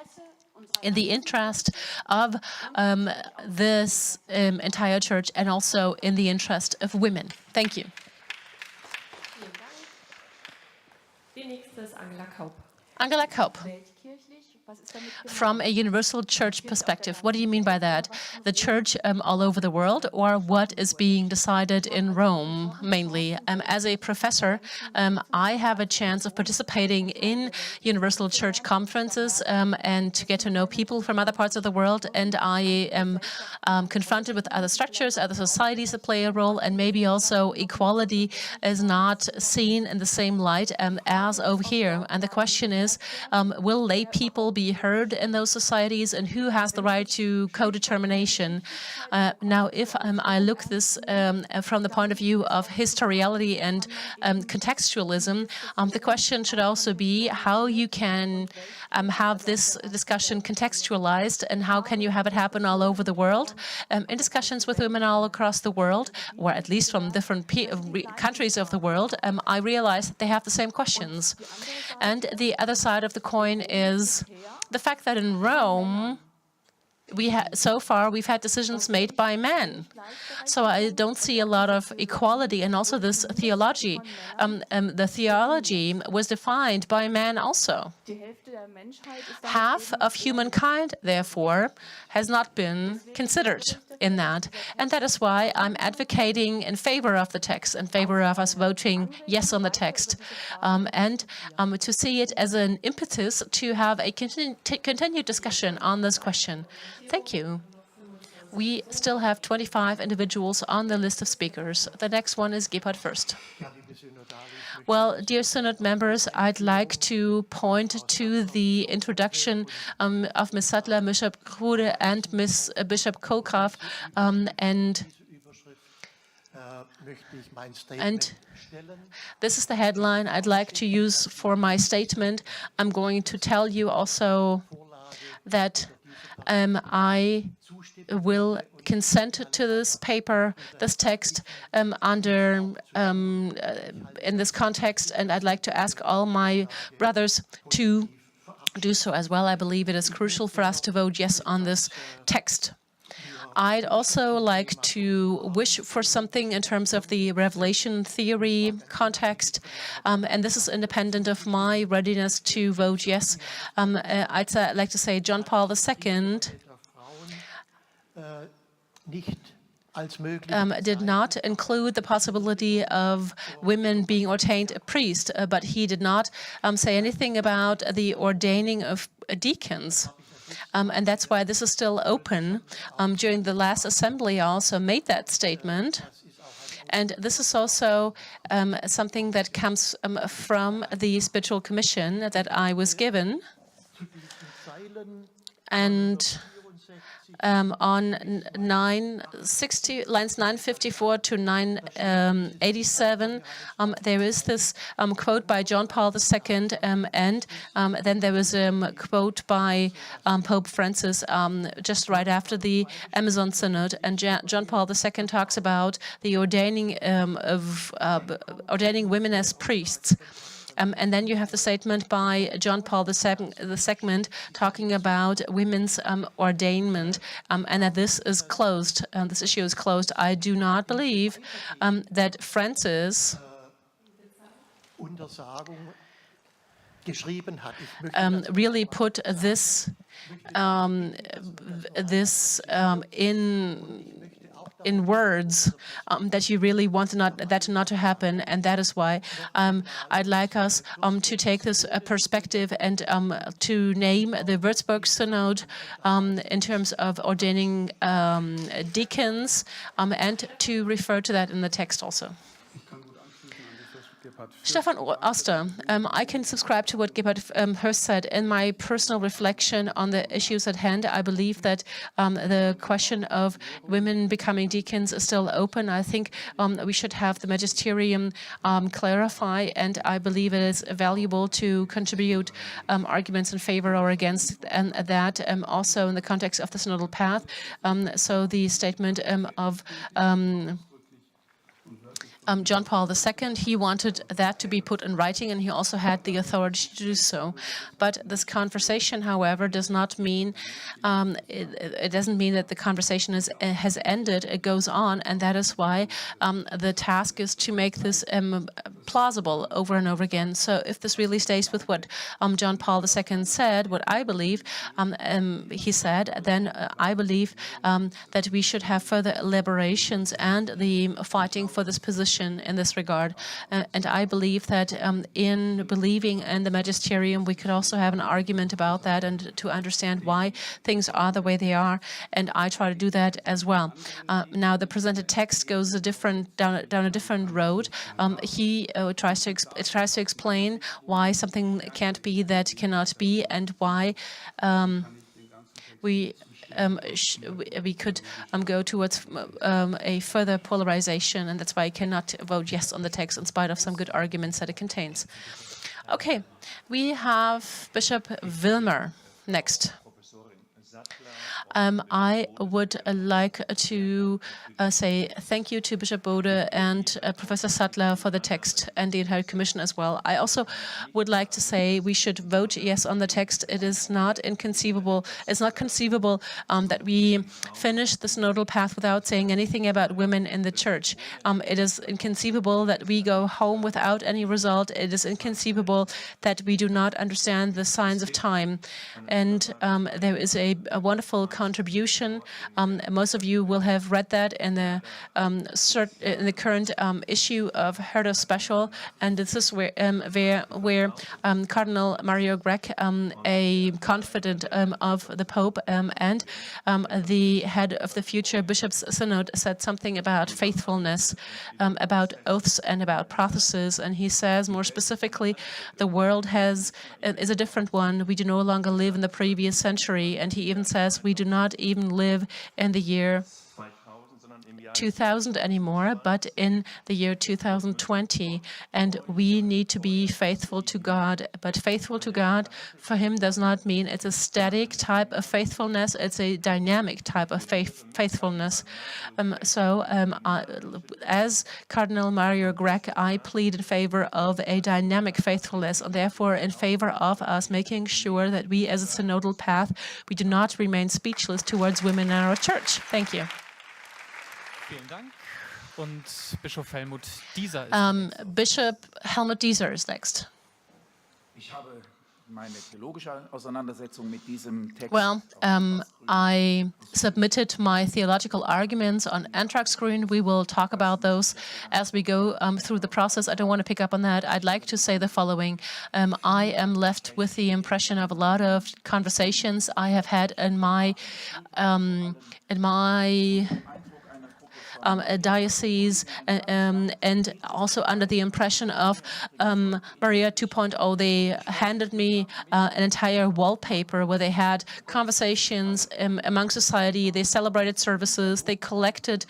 In the interest of this entire church and also in the interest of women. Thank you. Angela Kaup. From a universal church perspective, what do you mean by that? The church all over the world, or what is being decided in Rome mainly? As a professor, I have a chance of participating in universal church conferences and to get to know people from other parts of the world, and I am confronted with other structures, other societies that play a role, and maybe also equality is not seen in the same light as over here. And the question is, will lay people be heard in those societies, and who has the right to co-determination? Now, if I look this from the point of view of historiality and contextualism, the question should also be how you can have this discussion contextualized, and how can you have it happen all over the world? In discussions with women all across the world, or at least from different countries of the world, I realize that they have the same questions. And the other side of the coin is the fact that in Rome, so far we've had decisions made by men. So I don't see a lot of equality, and also this theology. The theology was defined by men also. Half of humankind, therefore, has not been considered in that. And that is why I'm advocating in favor of the text, in favor of us voting yes on the text, and to see it as an impetus to have a continued discussion on this question. Thank you. We still have 25 individuals on the list of speakers. The next one is Gebhard first. Well, dear Synod members, I'd like to point to the introduction of Ms. Sattler, Bishop Krude, and Bishop Kolkrav, and this is the headline I'd like to use for my statement. I'm going to tell you also that I will consent to this paper, this text, in this context, and I'd like to ask all my brothers to do so as well. I believe it is crucial for us to vote yes on this text. I'd also like to wish for something in terms of the revelation theory context, and this is independent of my readiness to vote yes. I'd like to say John Paul II did not include the possibility of women being ordained a priest, but he did not say anything about the ordaining of deacons. And that's why this is still open. During the last assembly, I also made that statement. And this is also something that comes from the spiritual commission that I was given. And on lines 954 to 987, there is this quote by John Paul II, and then there was a quote by Pope Francis just right after the Amazon Synod, and John Paul II talks about the ordaining ordaining women as priests. And then you have the statement by John Paul II talking about women's ordainment, and that this is closed. This issue is closed. I do not believe that Francis really put this in words that you really want that not to happen, and that is why I'd like us to take this perspective and to name the Würzburg Synod in terms of ordaining deacons, and to refer to that in the text also. Stefan Oster, I can subscribe to what Gebhard Hurst said. In my personal reflection on the issues at hand, I believe that the question of women becoming deacons is still open. I think we should have the Magisterium clarify, and I believe it is valuable to contribute arguments in favor or against, and that also in the context of the synodal path. So the statement of John Paul II, he wanted that to be put in writing, and he also had the authority to do so. But this conversation, however, does not mean it doesn't mean that the conversation has ended. It goes on, and that is why the task is to make this plausible over and over again. So if this really stays with what John Paul II said, what I believe he said, then I believe that we should have further elaborations and the fighting for this position in this regard. And I believe that in believing in the Magisterium, we could also have an argument about that and to understand why things are the way they are. And I try to do that as well. Now, the presented text goes down a different road. He tries to explain why something can't be that cannot be, and why we could go towards a further polarization, and that's why I cannot vote yes on the text in spite of some good arguments that it contains. Okay, we have Bishop Wilmer next. I would like to say thank you to Bishop Bode and Professor Sattler for the text, and the entire commission as well. I also would like to say we should vote yes on the text. It is not inconceivable. It's not conceivable that we finish the synodal path without saying anything about women in the church. It is inconceivable that we go home without any result. It is inconceivable that we do not understand the signs of time. And there is a wonderful contribution. Most of you will have read that in the current issue of Herder Special, and this is where Cardinal Mario Grech, a confidant of the Pope and the head of the future Bishops' Synod, said something about faithfulness, about oaths and about prophecies, and he says more specifically, the world is a different one. We do no longer live in the previous century, and he even says we do not even live in the year 2000 anymore, but in the year 2020, and we need to be faithful to God. But faithful to God for him does not mean it's a static type of faithfulness, it's a dynamic type of faithfulness. As Cardinal Mario Grech, I plead in favor of a dynamic faithfulness, and therefore in favor of us making sure that we as a synodal path, we do not remain speechless towards women in our church. Thank you. Vielen Dank. Und Bischof Helmut Dieser ist Bishop Helmut Dieser is next. Well, I submitted my theological arguments on Anthrax Screen. We will talk about those as we go through the process. I don't want to pick up on that. I'd like to say the following. I am left with the impression of a lot of conversations I have had in my diocese, and also under the impression of Maria 2.0. They handed me an entire wallpaper where they had conversations among society. They celebrated services. They collected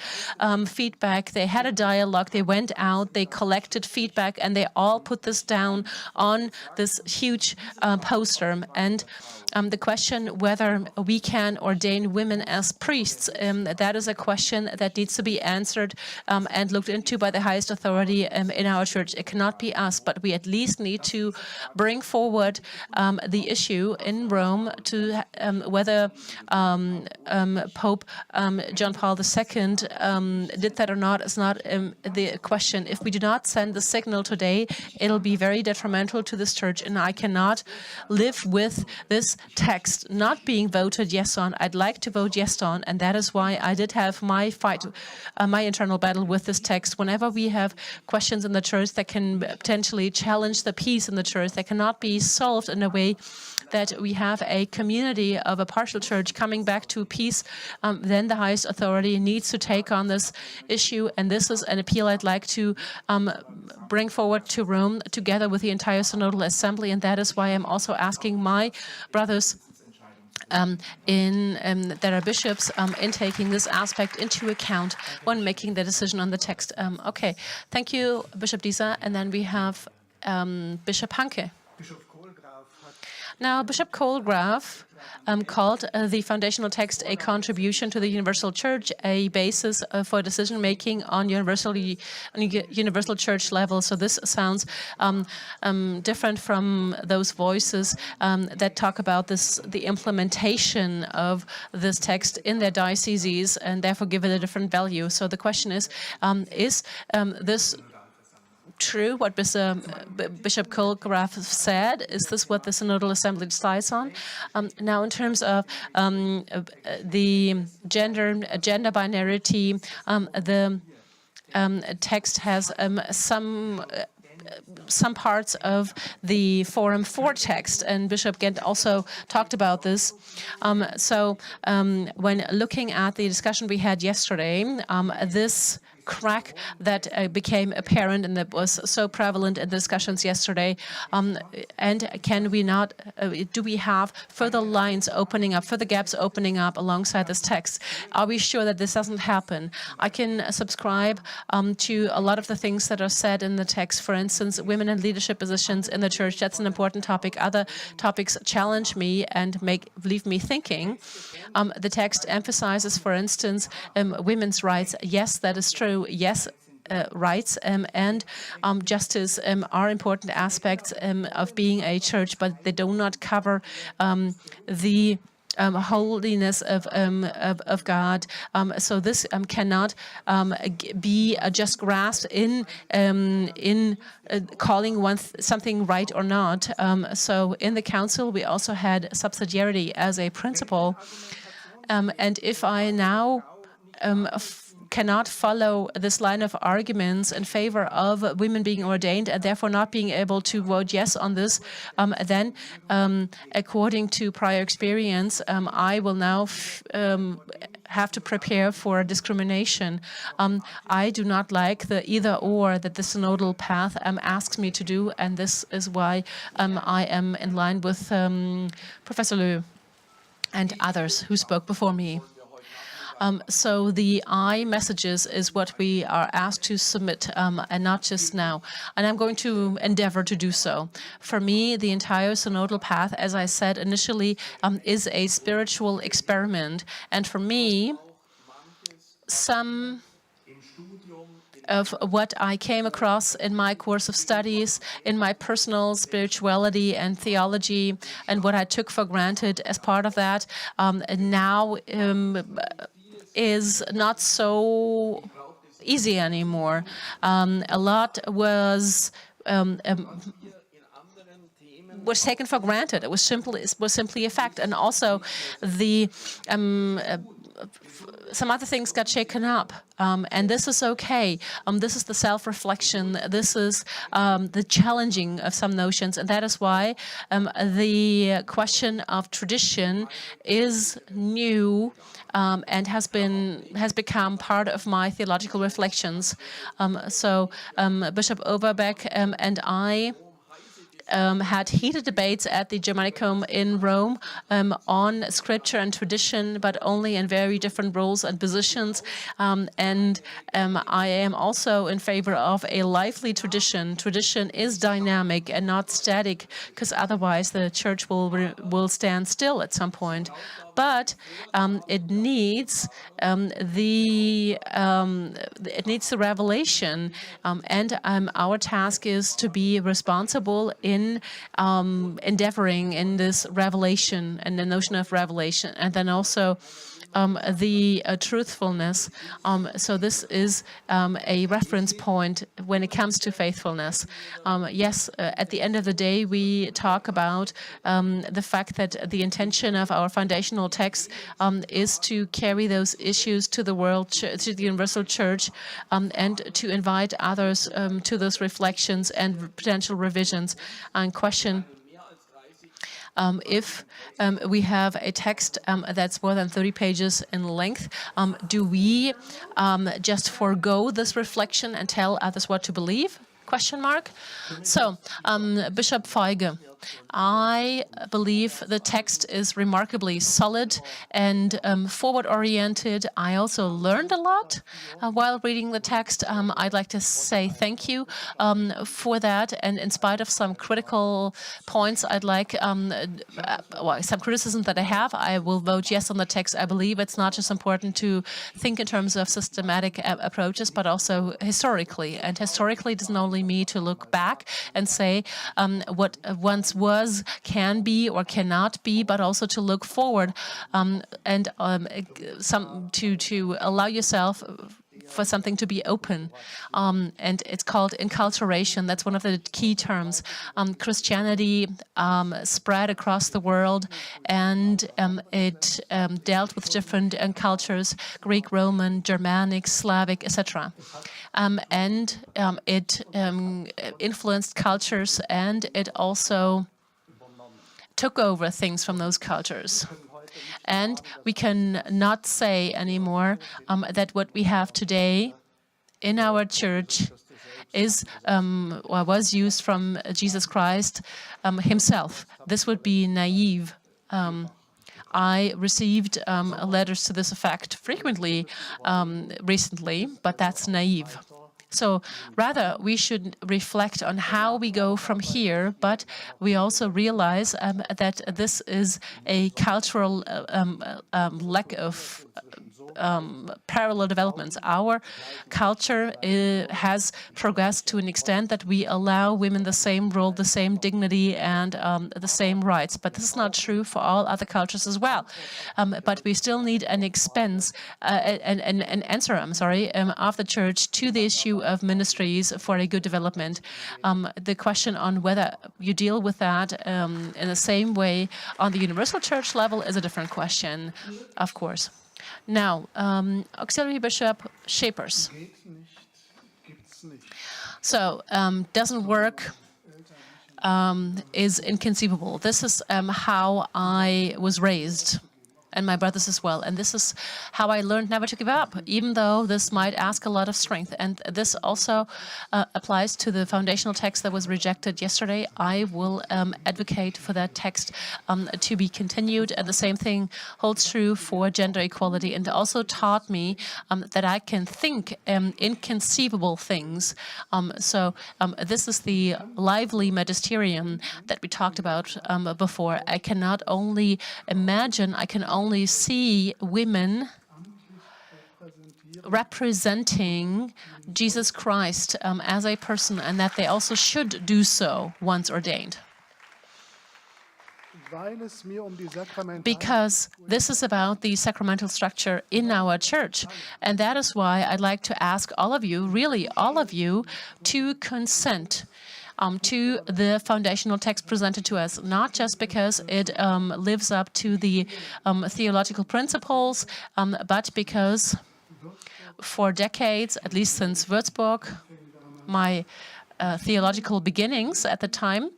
feedback. They had a dialogue. They went out. They collected feedback, and they all put this down on this huge poster. And the question whether we can ordain women as priests, that is a question that needs to be answered and looked into by the highest authority in our church. It cannot be us, but we at least need to bring forward the issue in Rome to whether Pope John Paul II did that or not is not the question. If we do not send the signal today, it'll be very detrimental to this church, and I cannot live with this text not being voted yes on. I'd like to vote yes on, and that is why I did have my fight, my internal battle with this text. Whenever we have questions in the church that can potentially challenge the peace in the church, that cannot be solved in a way that we have a community of a partial church coming back to peace, then the highest authority needs to take on this issue. And this is an appeal I'd like to bring forward to Rome together with the entire Synodal Assembly. And that is why I'm also asking my brothers that are bishops in taking this aspect into account when making the decision on the text. Okay, thank you, Bishop Dieser. And then we have Bishop Hanke. Now, Bishop Kohlgraf called the foundational text a contribution to the universal church, a basis for decision-making on universal church level. So this sounds different from those voices that talk about the implementation of this text in their dioceses and therefore give it a different value. So the question is this true, what Bishop Kohlgraf said? Is this what the Synodal Assembly decides on? Now, in terms of the gender binarity, the text has some parts of the Forum 4 text, and Bishop Gent also talked about this. When looking at the discussion we had yesterday, this crack that became apparent and that was so prevalent in the discussions yesterday, and can we not, do we have further lines opening up, further gaps opening up alongside this text? Are we sure that this doesn't happen? I can subscribe to a lot of the things that are said in the text. For instance, women in leadership positions in the church, that's an important topic. Other topics challenge me and leave me thinking. The text emphasizes, for instance, women's rights. Yes, that is true. Yes, rights and justice are important aspects of being a church, but they do not cover the holiness of God. So this cannot be just grasped in calling something right or not. So in the council, we also had subsidiarity as a principle. And if I now cannot follow this line of arguments in favor of women being ordained and therefore not being able to vote yes on this, then according to prior experience, I will now have to prepare for discrimination. I do not like the either or that the synodal path asks me to do, and this is why I am in line with Professor Lö and others who spoke before me. So the I messages is what we are asked to submit, and not just now. And I'm going to endeavor to do so. For me, the entire synodal path, as I said initially, is a spiritual experiment. And for me, some of what I came across in my course of studies, in my personal spirituality and theology, and what I took for granted as part of that, now is not so easy anymore. A lot was was taken for granted. It was simply a fact. And also the some other things got shaken up, and this is okay. This is the self-reflection. This is the challenging of some notions, and that is why the question of tradition is new and has become part of my theological reflections. So Bishop Overbeck and I had heated debates at the Germanicum in Rome on scripture and tradition, but only in very different roles and positions. And I am also in favor of a lively tradition. Tradition is dynamic and not static, because otherwise the church will stand still at some point. But it needs the revelation, and our task is to be responsible in endeavoring in this revelation and the notion of revelation, and then also the truthfulness. So this is a reference point when it comes to faithfulness. Yes, at the end of the day, we talk about the fact that the intention of our foundational text is to carry those issues to the world, to the universal church, and to invite others to those reflections and potential revisions. And question: if we have a text that's more than 30 pages in length, do we just forego this reflection and tell others what to believe? Question mark. So, Bishop Feige, I believe the text is remarkably solid and forward-oriented. I also learned a lot while reading the text. I'd like to say thank you for that. And in spite of some critical points, I'd like, some criticism that I have, I will vote yes on the text. I believe it's not just important to think in terms of systematic approaches, but also historically. And historically doesn't only mean to look back and say what once was, can be, or cannot be, but also to look forward and to allow yourself for something to be open. And it's called enculturation. That's one of the key terms. Christianity spread across the world, and it dealt with different cultures: Greek, Roman, Germanic, Slavic, etc. And it influenced cultures, and it also took over things from those cultures. And we can not say anymore that what we have today in our church is or was used from Jesus Christ himself. This would be naive. I received letters to this effect frequently recently, but that's naive. So rather, we should reflect on how we go from here, but we also realize that this is a cultural lack of parallel developments. Our culture has progressed to an extent that we allow women the same role, the same dignity, and the same rights. But this is not true for all other cultures as well. But we still need an answer of the church to the issue of ministries for a good development. The question on whether you deal with that in the same way on the universal church level is a different question, of course. Now, Auxiliary Bishop Schepers. So, doesn't work, is inconceivable. This is how I was raised, and my brothers as well. And this is how I learned never to give up, even though this might ask a lot of strength. And this also applies to the foundational text that was rejected yesterday. I will advocate for that text to be continued. And the same thing holds true for gender equality, and also taught me that I can think inconceivable things. So this is the lively magisterium that we talked about before. I can not only imagine, I can only see women representing Jesus Christ as a person, and that they also should do so once ordained. Because this is about the sacramental structure in our church. And that is why I'd like to ask all of you, really all of you, to consent to the foundational text presented to us, not just because it lives up to the theological principles, but because for decades, at least since Würzburg, my theological beginnings at the time,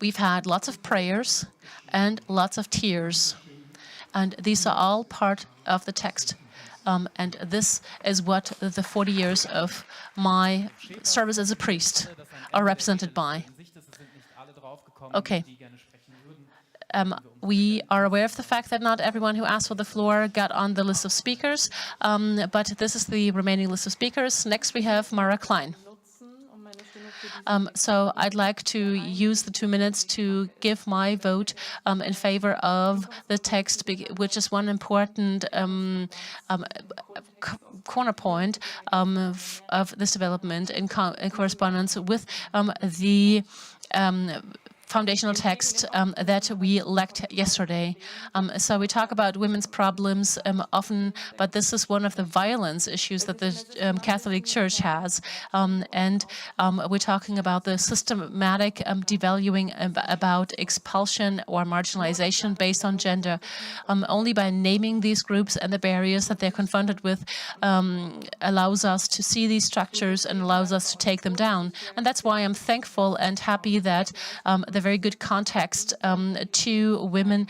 we've had lots of prayers and lots of tears. And these are all part of the text. And this is what the 40 years of my service as a priest are represented by. Okay. We are aware of the fact that not everyone who asked for the floor got on the list of speakers, but this is the remaining list of speakers. Next we have Mara Klein. So I'd like to use the 2 minutes to give my vote in favor of the text, which is one important corner point of this development in correspondence with the foundational text that we lacked yesterday. So we talk about women's problems often, but this is one of the violence issues that the Catholic Church has. And we're talking about the systematic devaluing about expulsion or marginalization based on gender. Only by naming these groups and the barriers that they're confronted with allows us to see these structures and allows us to take them down. And that's why I'm thankful and happy that the very good context to women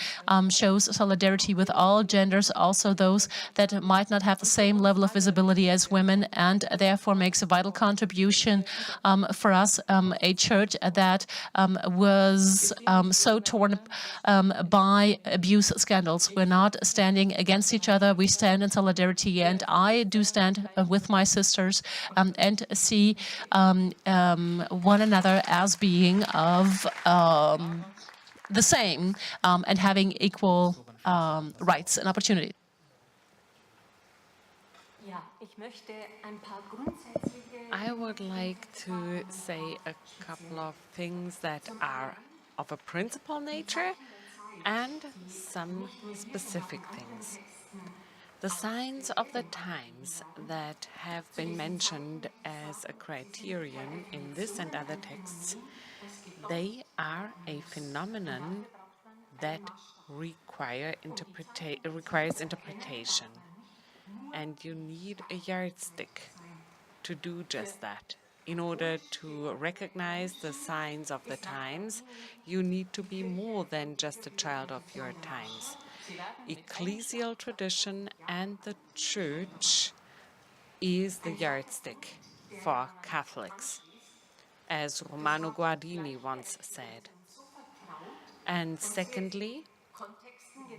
shows solidarity with all genders, also those that might not have the same level of visibility as women, and therefore makes a vital contribution for us, a church that was so torn by abuse scandals. We're not standing against each other, we stand in solidarity, and I do stand with my sisters and see one another as being of the same and having equal rights and opportunities. I would like to say a couple of things that are of a principal nature and some specific things. The signs of the times that have been mentioned as a criterion in this and other texts, they are a phenomenon that requires interpretation. And you need a yardstick to do just that. In order to recognize the signs of the times, you need to be more than just a child of your times. Ecclesial tradition and the Church is the yardstick for Catholics, as Romano Guardini once said. And secondly,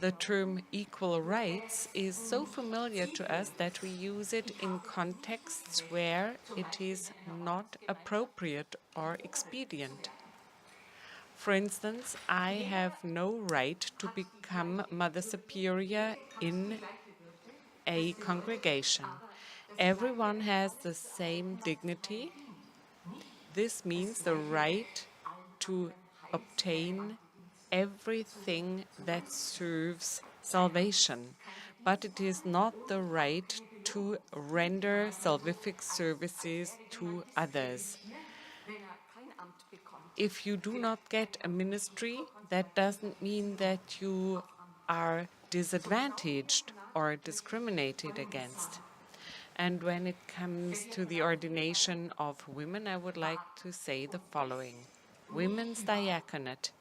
the term equal rights is so familiar to us that we use it in contexts where it is not appropriate or expedient. For instance, I have no right to become Mother Superior in a congregation. Everyone has the same dignity. This means the right to obtain everything that serves salvation, but it is not the right to render salvific services to others. If you do not get a ministry, that doesn't mean that you are disadvantaged or discriminated against. And when it comes to the ordination of women, I would like to say the following. Women's diaconate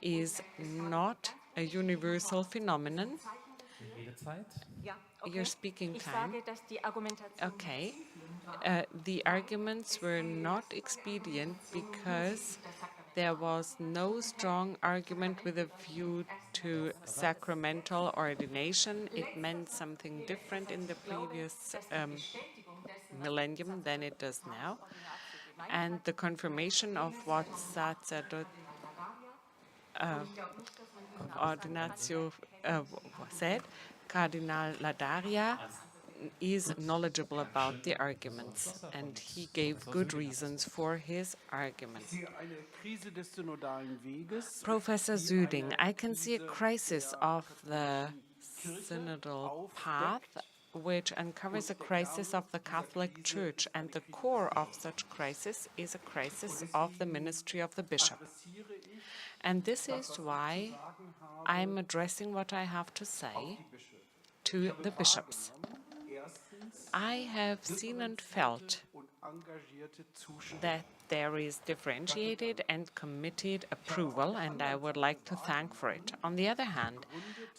is not a universal phenomenon. Your speaking time. Okay. The arguments were not expedient because there was no strong argument with a view to sacramental ordination. It meant something different in the previous millennium than it does now. And the confirmation of what Ordinatio said, Cardinal Ladaria is knowledgeable about the arguments, and he gave good reasons for his argument. Professor Süding, I can see a crisis of the synodal path which uncovers a crisis of the Catholic Church, and the core of such crisis is a crisis of the ministry of the bishop. And this is why I'm addressing what I have to say to the bishops. I have seen and felt that there is differentiated and committed approval, and I would like to thank for it. On the other hand,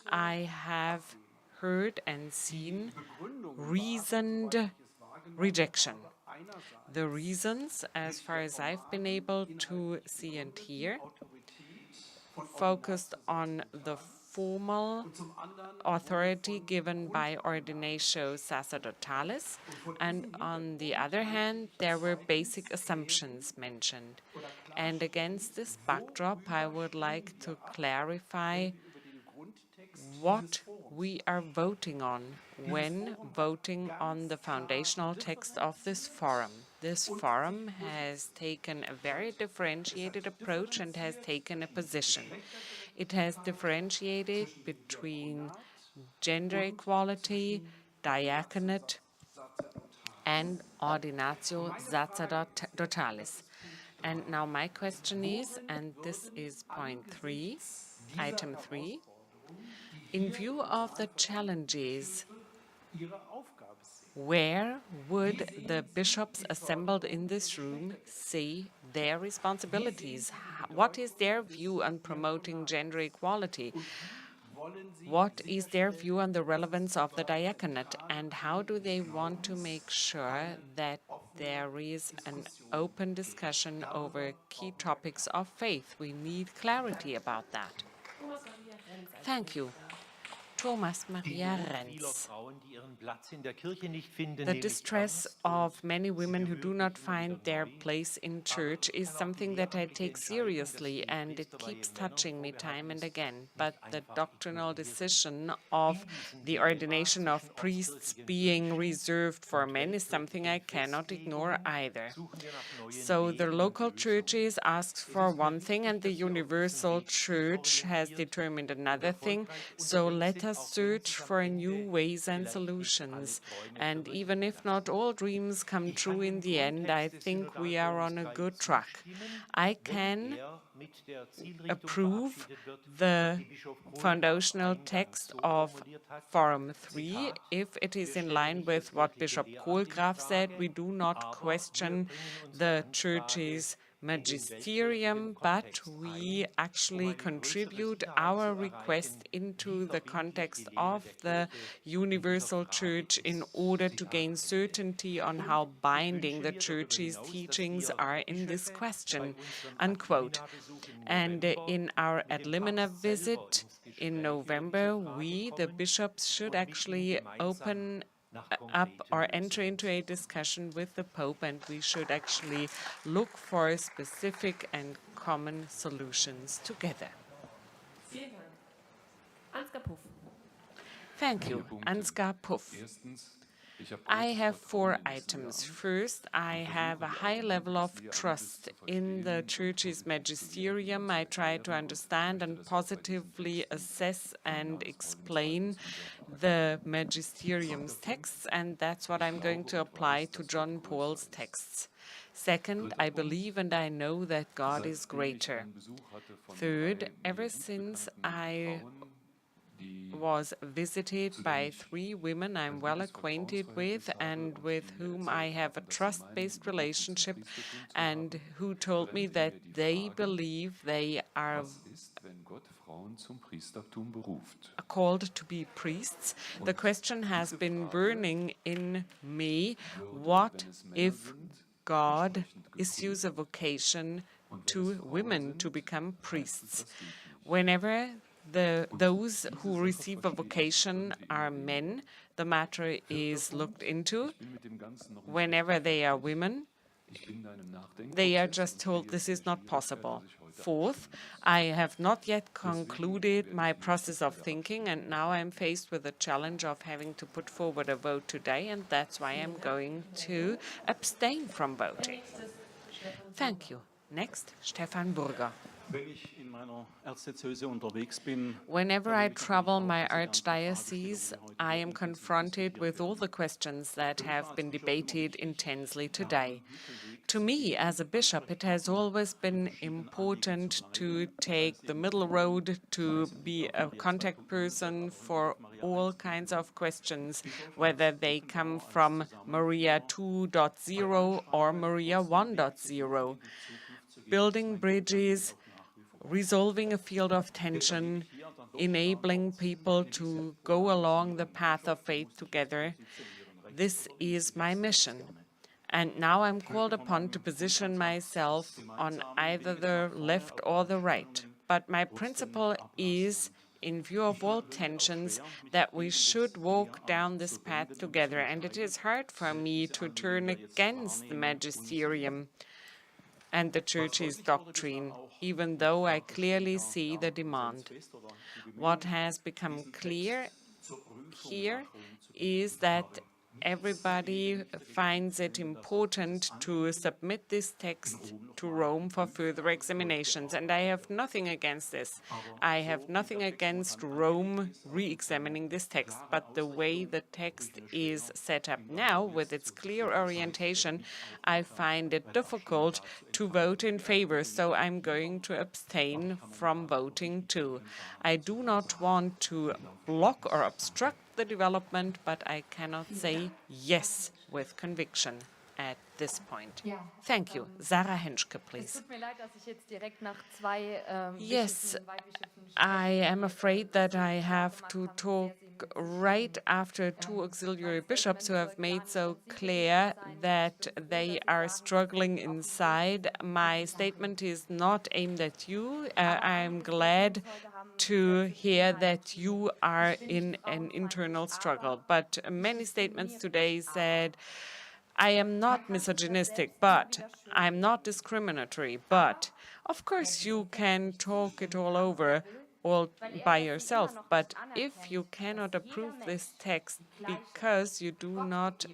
I have heard and seen reasoned rejection. The reasons, as far as I've been able to see and hear, focused on the formal authority given by Ordinatio Sacerdotalis, and on the other hand, there were basic assumptions mentioned. And against this backdrop, I would like to clarify what we are voting on when voting on the foundational text of this forum. This forum has taken a very differentiated approach and has taken a position. It has differentiated between gender equality, diaconate, and ordinatio sacerdotalis. And now my question is, and this is point 3, item 3, in view of the challenges, where would the bishops assembled in this room see their responsibilities? What is their view on promoting gender equality? What is their view on the relevance of the diaconate? And how do they want to make sure that there is an open discussion over key topics of faith? We need clarity about that. Thank you. Thomas Maria Renz. The distress of many women who do not find their place in church is something that I take seriously, and it keeps touching me time and again. But the doctrinal decision of the ordination of priests being reserved for men is something I cannot ignore either. So the local churches ask for one thing, and the universal church has determined another thing. So let us search for new ways and solutions. And even if not all dreams come true in the end, I think we are on a good track. I can approve the foundational text of Forum 3 if it is in line with what Bishop Kohlgraf said. We do not question the Church's Magisterium, but we actually contribute our request into the context of the Universal Church in order to gain certainty on how binding the Church's teachings are in this question, unquote. And in our ad limina visit in November, we, the bishops, should actually open up or enter into a discussion with the Pope, and we should actually look for specific and common solutions together. Thank you. Ansgar Puff. I have 4 items. First, I have a high level of trust in the Church's magisterium. I try to understand and positively assess and explain the magisterium's texts, and that's what I'm going to apply to John Paul's texts. Second, I believe and I know that God is greater. Third, ever since I was visited by 3 women I'm well acquainted with and with whom I have a trust-based relationship, and who told me that they believe they are called to be priests. The question has been burning in me: what if God issues a vocation to women to become priests? Whenever those who receive a vocation are men, the matter is looked into. Whenever they are women, they are just told this is not possible. Fourth, I have not yet concluded my process of thinking, and now I'm faced with the challenge of having to put forward a vote today, and that's why I'm going to abstain from voting. Thank you. Next, Stefan Burger. Whenever I travel my archdiocese, I am confronted with all the questions that have been debated intensely today. To me, as a bishop, it has always been important to take the middle road, to be a contact person for all kinds of questions, whether they come from Maria 2.0 or Maria 1.0. Building bridges, resolving a field of tension, enabling people to go along the path of faith together. This is my mission. And now I'm called upon to position myself on either the left or the right. But my principle is, in view of all tensions, that we should walk down this path together. And it is hard for me to turn against the Magisterium and the Church's doctrine, even though I clearly see the demand. What has become clear here is that everybody finds it important to submit this text to Rome for further examinations, and I have nothing against this. I have nothing against Rome re-examining this text, but the way the text is set up now, with its clear orientation, I find it difficult to vote in favor, so I'm going to abstain from voting too. I do not want to block or obstruct the development, but I cannot say yes with conviction at this point. Thank you. Sarah Henschke, please. Yes, I am afraid that I have to talk right after two auxiliary bishops who have made so clear that they are struggling inside. My statement is not aimed at you. I'm glad to hear that you are in an internal struggle. But many statements today said, I am not misogynistic, but I'm not discriminatory, but of course you can talk it all over all by yourself, but if you cannot approve this text because you do not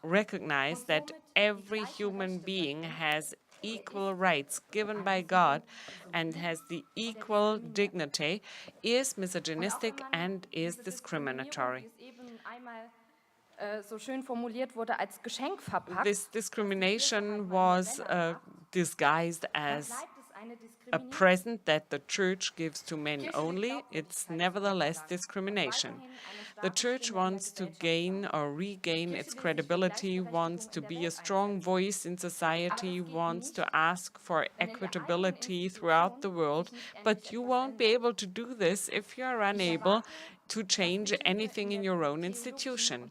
recognize that every human being has equal rights given by God and has the equal dignity, is misogynistic and is discriminatory. This discrimination was disguised as a present that the Church gives to men only. It's nevertheless discrimination. The Church wants to gain or regain its credibility, wants to be a strong voice in society, wants to ask for equitability throughout the world, but you won't be able to do this if you're unable to change anything in your own institution.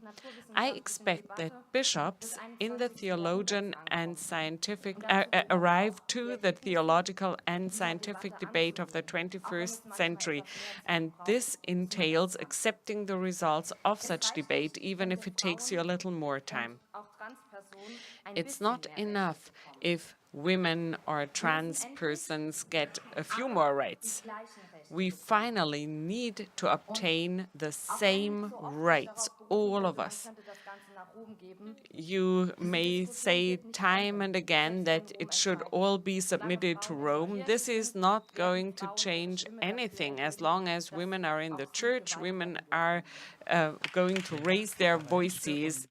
I expect that bishops in the theologian and scientific arrive to the theological and scientific debate of the 21st century, and this entails accepting the results of such debate, even if it takes you a little more time. It's not enough if women or trans persons get a few more rights. We finally need to obtain the same rights, all of us. You may say time and again that it should all be submitted to Rome. This is not going to change anything. As long as women are in the Church, women are going to raise their voices.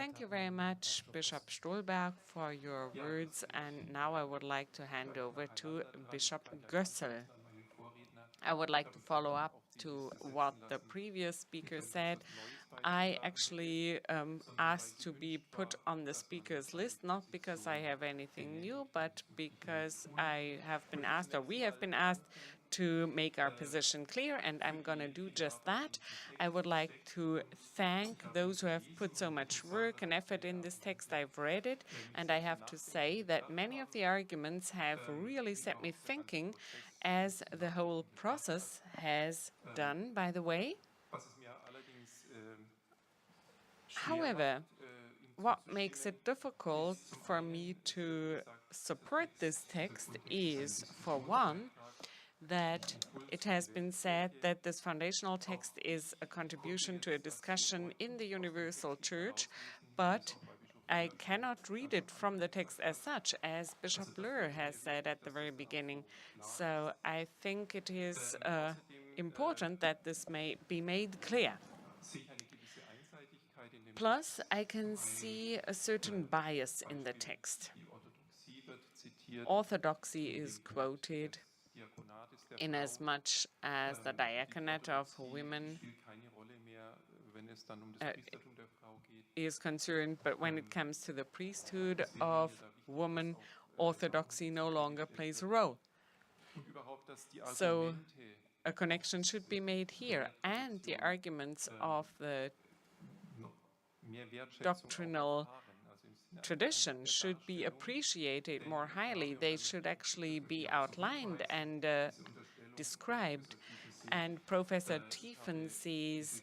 Thank you very much, Bishop Stolberg, for your words. And now I would like to hand over to Bishop Gössel. I would like to follow up to what the previous speaker said. I actually asked to be put on the speakers list, not because I have anything new, but because I have been asked, or we have been asked, to make our position clear, and I'm going to do just that. I would like to thank those who have put so much work and effort in this text. I've read it, and I have to say that many of the arguments have really set me thinking, as the whole process has done, by the way. However, what makes it difficult for me to support this text is, for one, that it has been said that this foundational text is a contribution to a discussion in the universal church, but I cannot read it from the text as such, as Bishop Löhr has said at the very beginning. So I think it is important that this may be made clear. Plus, I can see a certain bias in the text. Orthodoxy is quoted inasmuch as the diaconate of women is concerned, but when it comes to the priesthood of women, orthodoxy no longer plays a role. So a connection should be made here, and the arguments of the doctrinal tradition should be appreciated more highly. They should actually be outlined and described. And Professor Tiefensee's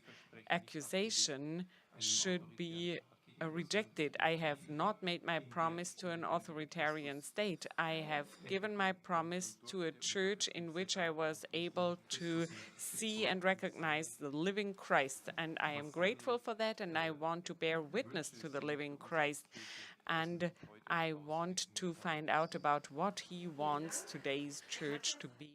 accusation should be rejected. I have not made my promise to an authoritarian state. I have given my promise to a church in which I was able to see and recognize the living Christ. And I am grateful for that, and I want to bear witness to the living Christ. And I want to find out about what he wants today's church to be.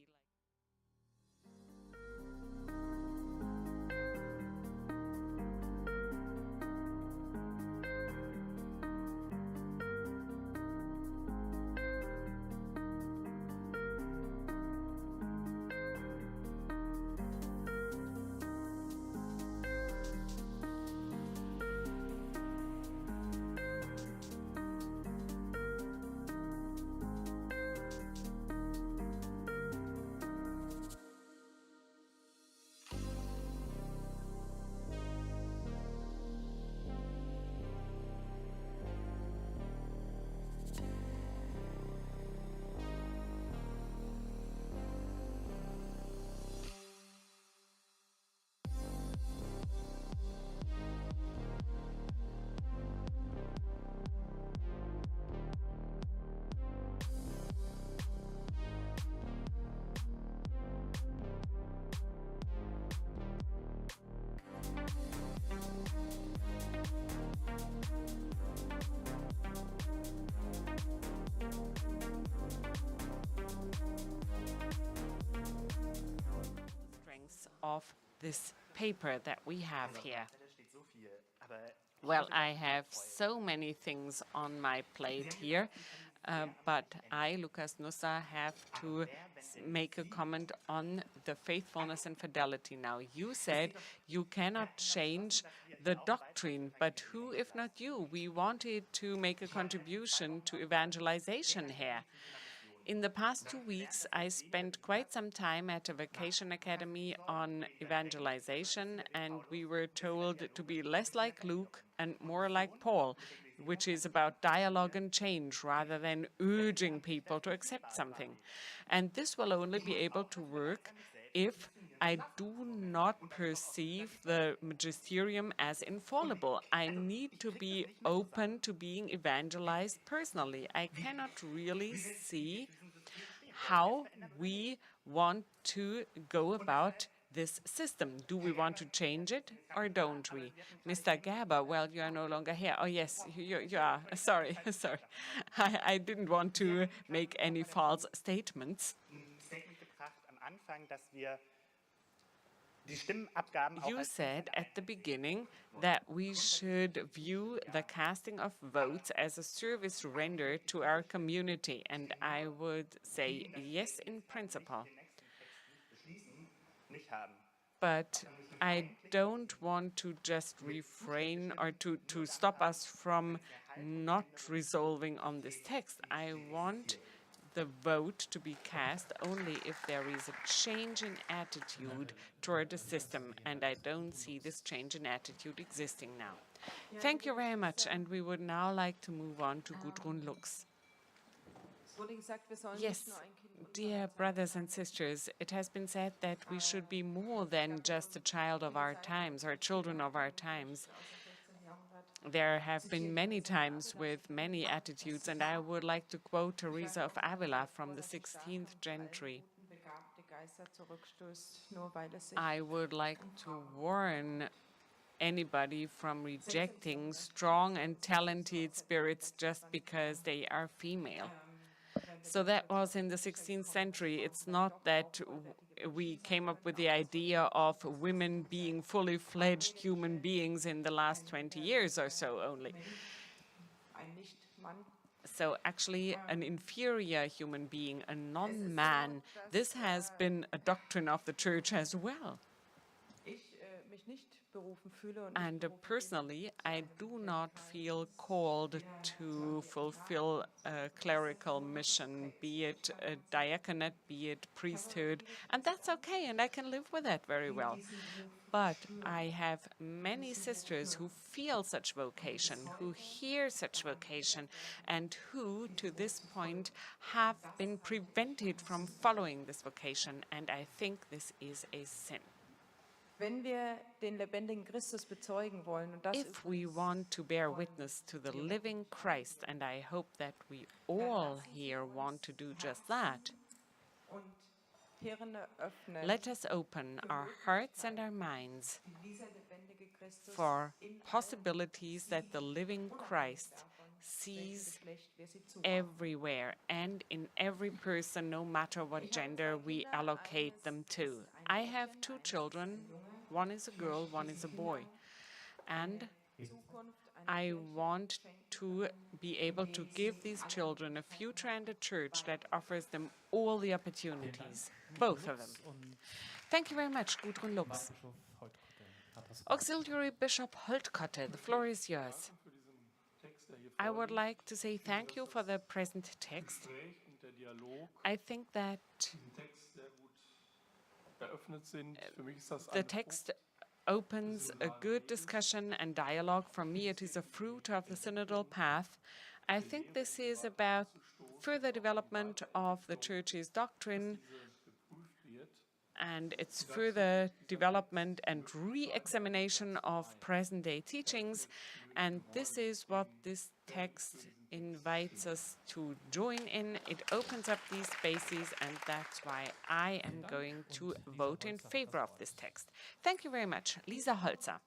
Of this paper that we have here. Well, I have so many things on my plate here, but I, Lukas Nussa, have to make a comment on the faithfulness and fidelity. Now, you said you cannot change the doctrine, but who, if not you? We wanted to make a contribution to evangelization here. In the past 2 weeks, I spent quite some time at a vacation academy on evangelization, and we were told to be less like Luke and more like Paul, which is about dialogue and change rather than urging people to accept something. And this will only be able to work if I do not perceive the Magisterium as infallible. I need to be open to being evangelized personally. I cannot really see how we want to go about this system. Do we want to change it or don't we? Mr. Gerber, well, you are no longer here. Oh, yes, you are. Sorry, sorry. I didn't want to make any false statements. You said at the beginning that we should view the casting of votes as a service rendered to our community, and I would say yes in principle. But I don't want to just refrain or to stop us from not resolving on this text. I want the vote to be cast only if there is a change in attitude toward the system, and I don't see this change in attitude existing now. Thank you very much, and we would now like to move on to Gudrun Lux. Yes, dear brothers and sisters, it has been said that we should be more than just a child of our times or children of our times. There have been many times with many attitudes, and I would like to quote Teresa of Avila from the 16th century. I would like to warn anybody from rejecting strong and talented spirits just because they are female. So that was in the 16th century. It's not that we came up with the idea of women being fully fledged human beings in the last 20 years or so only. So actually an inferior human being, a non-man, this has been a doctrine of the Church as well. And personally, I do not feel called to fulfill a clerical mission, be it a diaconate, be it priesthood, and that's okay, and I can live with that very well. But I have many sisters who feel such vocation, who hear such vocation, and who, to this point, have been prevented from following this vocation, and I think this is a sin. If we want to bear witness to the living Christ, and I hope that we all here want to do just that, let us open our hearts and our minds for possibilities that the living Christ sees everywhere and in every person, no matter what gender we allocate them to. I have 2 children. One is a girl, one is a boy. And I want to be able to give these children a future and a church that offers them all the opportunities, both of them. Thank you very much, Gudrun Lux. Auxiliary Bishop Holtkotte, the floor is yours. I would like to say thank you for the present text. I think that the text opens a good discussion and dialogue. For me, it is a fruit of the synodal path. I think this is about further development of the Church's doctrine and its further development and re-examination of present-day teachings. And this is what this text invites us to join in. It opens up these spaces, and that's why I am going to vote in favor of this text. Thank you very much. Lisa Holzer.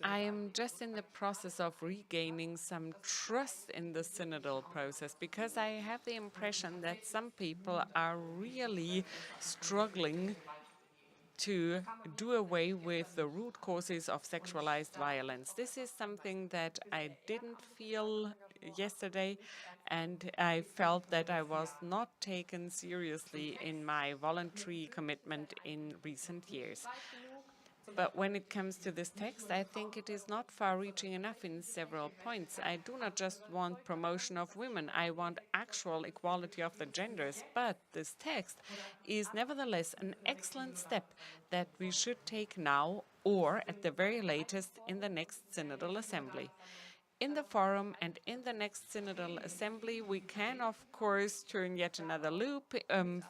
I am just in the process of regaining some trust in the synodal process, because I have the impression that some people are really struggling to do away with the root causes of sexualized violence. This is something that I didn't feel yesterday, and I felt that I was not taken seriously in my voluntary commitment in recent years. But when it comes to this text, I think it is not far-reaching enough in several points. I do not just want promotion of women, I want actual equality of the genders. But this text is nevertheless an excellent step that we should take now, or at the very latest in the next Synodal Assembly. In the forum and in the next Synodal Assembly, we can, of course, turn yet another loop.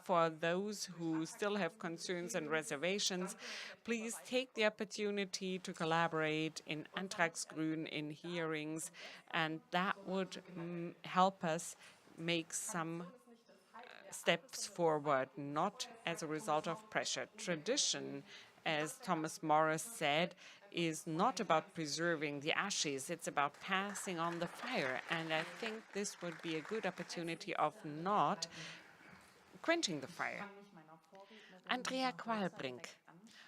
For those who still have concerns and reservations, please take the opportunity to collaborate in Antragsgrün, in hearings, and that would help us make some steps forward, not as a result of pressure. Tradition, as Thomas Morris said, is not about preserving the ashes, it's about passing on the fire. And I think this would be a good opportunity of not quenching the fire. Andrea Qualbrink.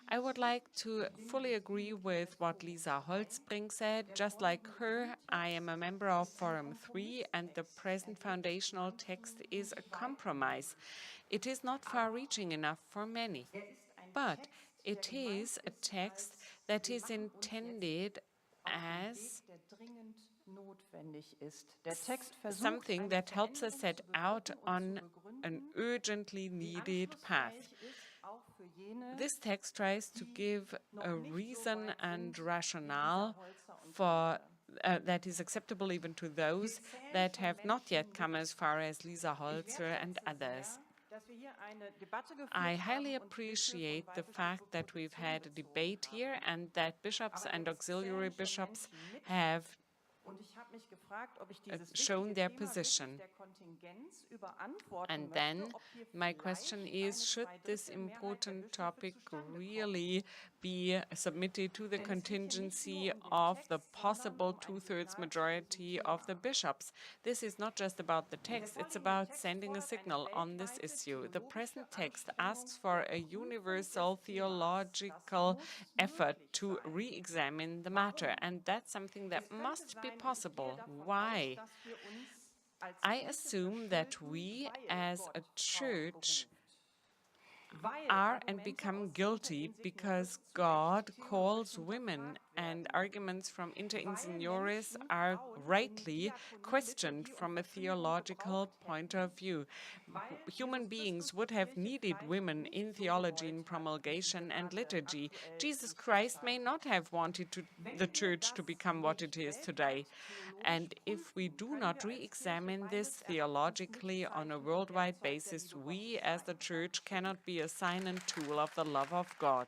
I would like to fully agree with what Lisa Holzbrink said. Just like her, I am a member of Forum 3, and the present foundational text is a compromise. It is not far-reaching enough for many, but it is a text that is intended as something that helps us set out on an urgently needed path. This text tries to give a reason and rationale for that is acceptable even to those that have not yet come as far as Lisa Holzer and others. I highly appreciate the fact that we've had a debate here and that bishops and auxiliary bishops have shown their position. And then my question is, should this important topic really be submitted to the contingency of the possible two-thirds majority of the bishops? This is not just about the text, it's about sending a signal on this issue. The present text asks for a universal theological effort to re-examine the matter, and that's something that must be possible. Why? I assume that we, as a church, are and become guilty because God calls women, and arguments from inter inseniores are rightly questioned from a theological point of view. Human beings would have needed women in theology, in promulgation and liturgy. Jesus Christ may not have wanted the church to become what it is today. And if we do not re-examine this theologically on a worldwide basis, we as the church cannot be a sign and tool of the love of God.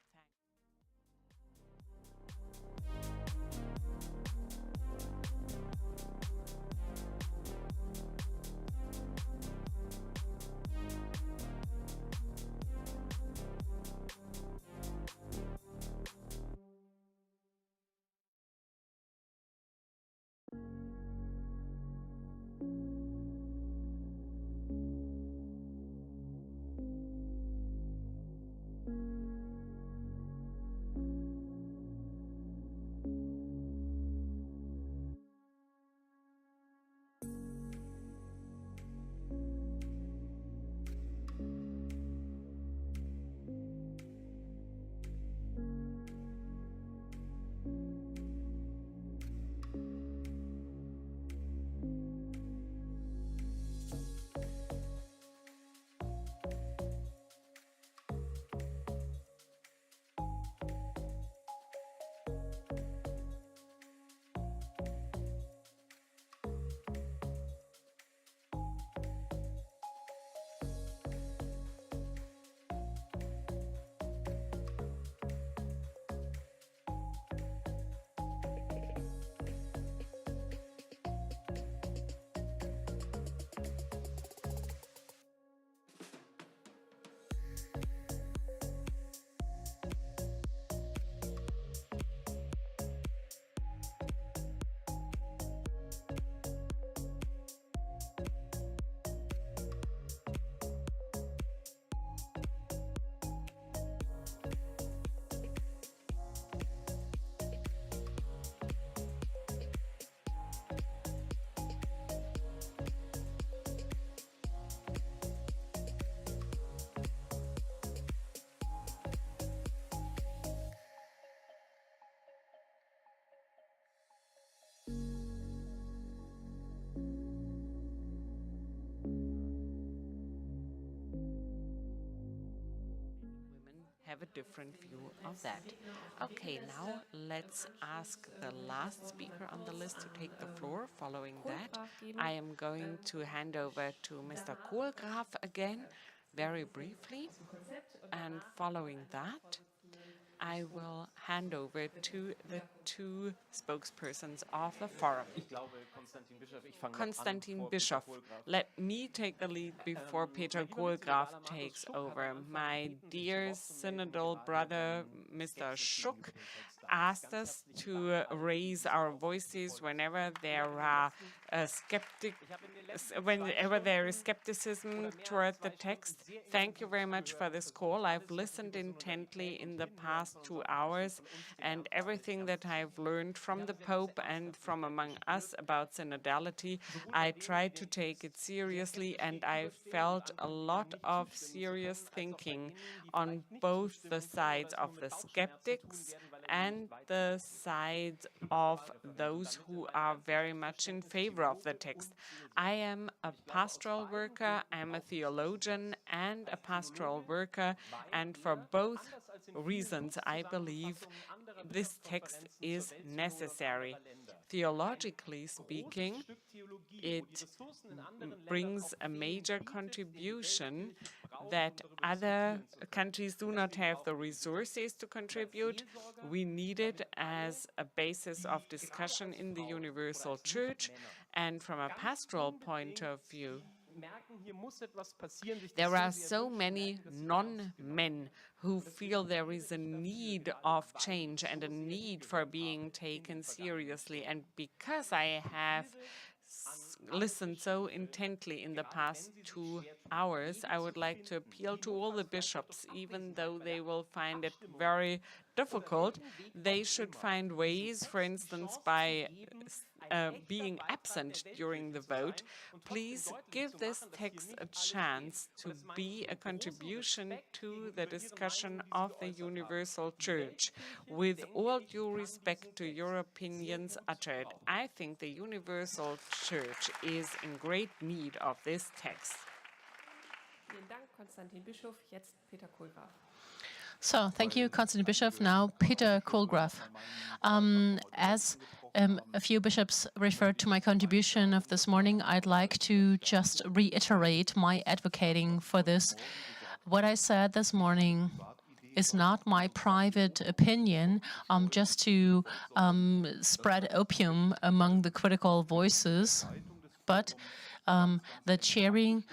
Have a different view of that. Okay, now let's ask the last speaker on the list to take the floor. Following that, I am going to hand over to Mr. Kohlgraf again, very briefly, and following that, I will hand over to the two spokespersons of the forum. Konstantin Bischoff, let me take the lead before Peter Kohlgraf takes over. My dear synodal brother, Mr. Schuck, asked us to raise our voices whenever there are whenever there is skepticism toward the text. Thank you very much for this call. I've listened intently in the past 2 hours, and everything that I've learned from the Pope and from among us about synodality, I tried to take it seriously, and I felt a lot of serious thinking on both the sides of the skeptics and the sides of those who are very much in favor of the text. I am a pastoral worker, I'm a theologian and a pastoral worker, and for both reasons I believe this text is necessary. Theologically speaking, it brings a major contribution that other countries do not have the resources to contribute. We need it as a basis of discussion in the universal church, and from a pastoral point of view, there are so many non-men who feel there is a need of change and a need for being taken seriously. And because I have listened so intently in the past 2 hours, I would like to appeal to all the bishops, even though they will find it very difficult. They should find ways, for instance, by being absent during the vote. Please give this text a chance to be a contribution to the discussion of the universal church. With all due respect to your opinions uttered, I think the universal church is in great need of this text. So, thank you, Konstantin Bischof. Now, Peter Kohlgraf. As a few bishops referred to my contribution of this morning, I'd like to just reiterate my advocating for this. What I said this morning is not my private opinion, just to spread opium among the critical voices, but the chairing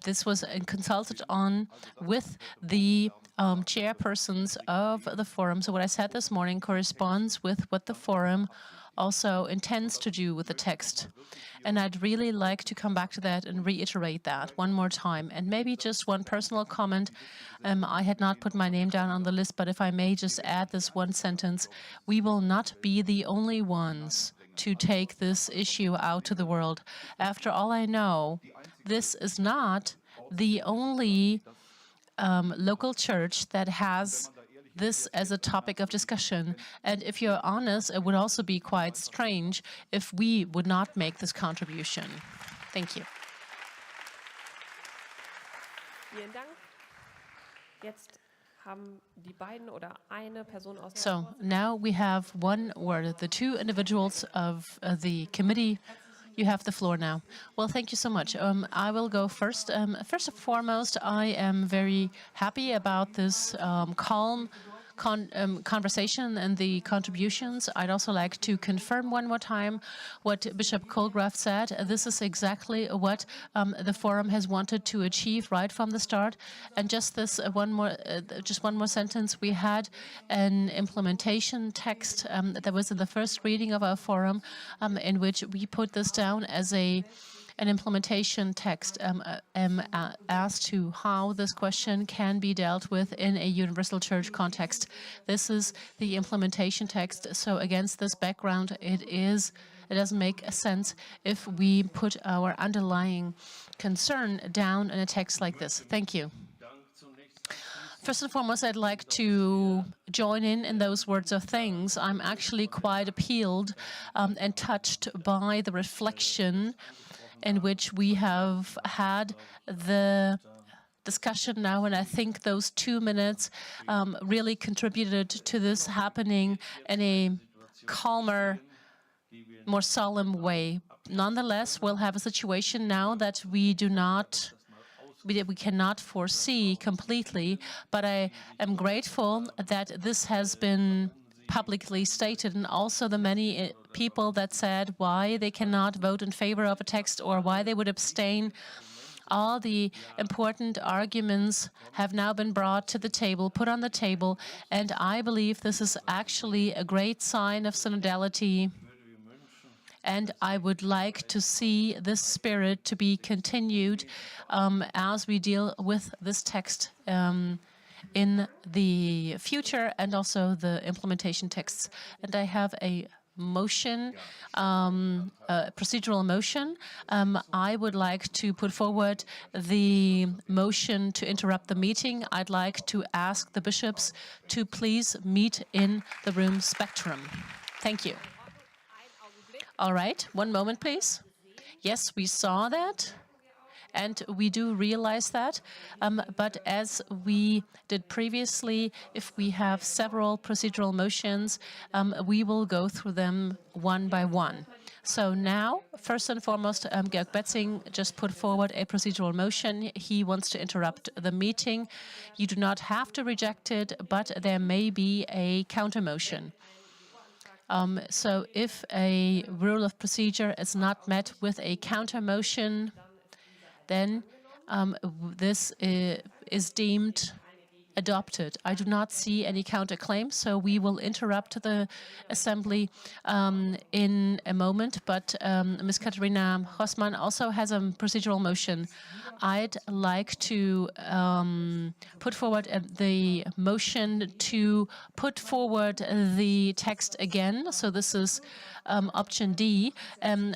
this was consulted on with the chairpersons of the forum. So what I said this morning corresponds with what the forum also intends to do with the text. And I'd really like to come back to that and reiterate that one more time. And maybe just one personal comment. I had not put my name down on the list, but if I may just add this one sentence, we will not be the only ones to take this issue out to the world. After all I know, this is not the only local church that has this as a topic of discussion. And if you're honest, it would also be quite strange if we would not make this contribution. Thank you. So now we have one word, the two individuals of the committee. You have the floor now. Well, thank you so much. I will go first. First and foremost, I am very happy about this calm conversation and the contributions. I'd also like to confirm one more time what Bishop Kohlgraf said. This is exactly what the forum has wanted to achieve right from the start. And just this one more sentence. We had an implementation text that was in the first reading of our forum, in which we put this down as an implementation text as to how this question can be dealt with in a universal church context. This is the implementation text. So against this background, it doesn't make sense if we put our underlying concern down in a text like this. Thank you. First and foremost, I'd like to join in those words of thanks. I'm actually quite appealed and touched by the reflection in which we have had the discussion now, and I think those 2 minutes really contributed to this happening in a calmer, more solemn way. Nonetheless, we'll have a situation now that we cannot foresee completely, but I am grateful that this has been publicly stated, and also the many people that said why they cannot vote in favor of a text or why they would abstain All the important arguments have now been brought to the table, put on the table, and I believe this is actually a great sign of synodality. And I would like to see this spirit to be continued as we deal with this text in the future and also the implementation texts. And I have a motion, a procedural motion. I would like to put forward the motion to interrupt the meeting. I'd like to ask the bishops to please meet in the room Spectrum. Thank you. All right, one moment, please. Yes, we saw that. And we do realize that. But as we did previously, if we have several procedural motions, we will go through them one by one. So now, first and foremost, Georg Betzing just put forward a procedural motion. He wants to interrupt the meeting. You do not have to reject it, but there may be a counter motion. So if a rule of procedure is not met with a counter motion, then this is deemed adopted. I do not see any counterclaim, so we will interrupt the assembly in a moment. But Ms. Katharina Hossmann also has a procedural motion. I'd like to put forward the motion to put forward the text again. So this is option D.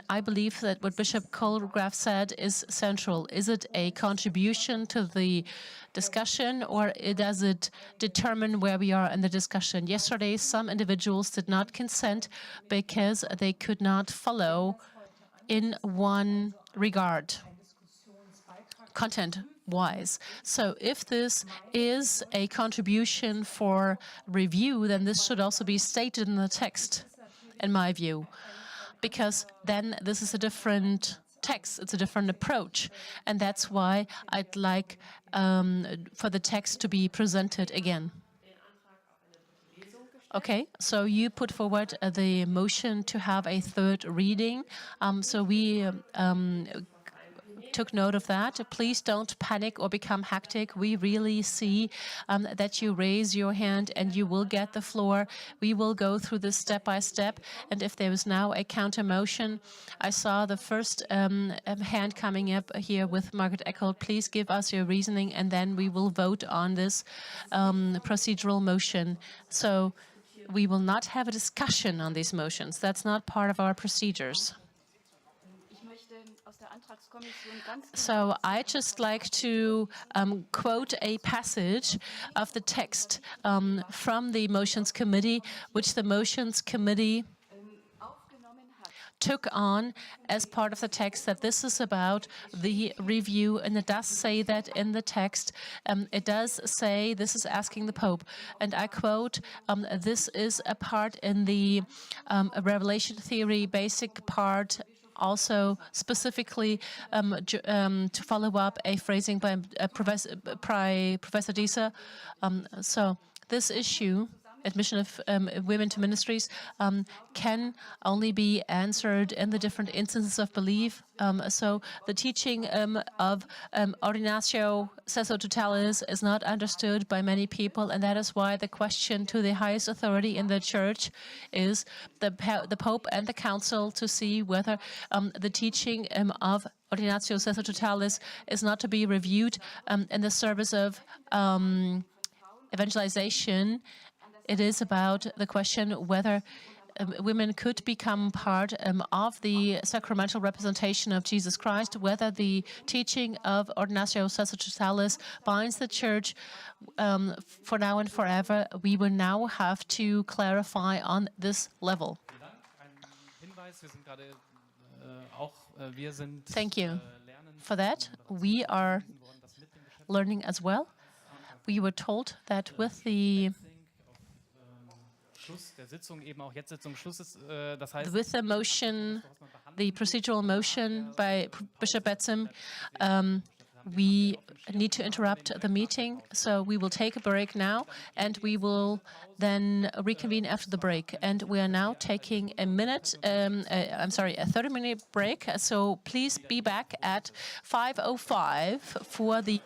I believe that what Bishop Kohlgraf said is central. Is it a contribution to the discussion, or does it determine where we are in the discussion? Yesterday, some individuals did not consent because they could not follow in one regard, content-wise. So if this is a contribution for review, then this should also be stated in the text, in my view, because then this is a different text, it's a different approach, and that's why I'd like for the text to be presented again. Okay, so you put forward the motion to have a third reading. So we took note of that. Please don't panic or become hectic. We really see that you raise your hand and you will get the floor. We will go through this step by step. And if there is now a counter motion, I saw the first hand coming up here with Margaret Eckholt. Please give us your reasoning, and then we will vote on this procedural motion. So we will not have a discussion on these motions. That's not part of our procedures. So I just like to quote a passage of the text from the Motions Committee, which the Motions Committee took on as part of the text, that this is about the review, and it does say that in the text. It does say this is asking the Pope, and I quote, this is a part in the revelation theory basic part, also specifically to follow up a phrasing by Professor Dieser. So this issue, admission of women to ministries, can only be answered in the different instances of belief. So the teaching of Ordinatio Sacerdotalis is not understood by many people, and that is why the question to the highest authority in the Church is the Pope and the Council to see whether the teaching of Ordinatio Sacerdotalis is not to be reviewed in the service of evangelization. It is about the question whether women could become part of the sacramental representation of Jesus Christ, whether the teaching of Ordinatio Sacerdotalis binds the Church for now and forever. We will now have to clarify on this level. Thank you for that. We are learning as well. We were told that with the motion, the procedural motion by Bishop Betzing, we need to interrupt the meeting, so we will take a break now, and we will then reconvene after the break. And we are now taking a 30-minute break. So please be back at 5:05 for the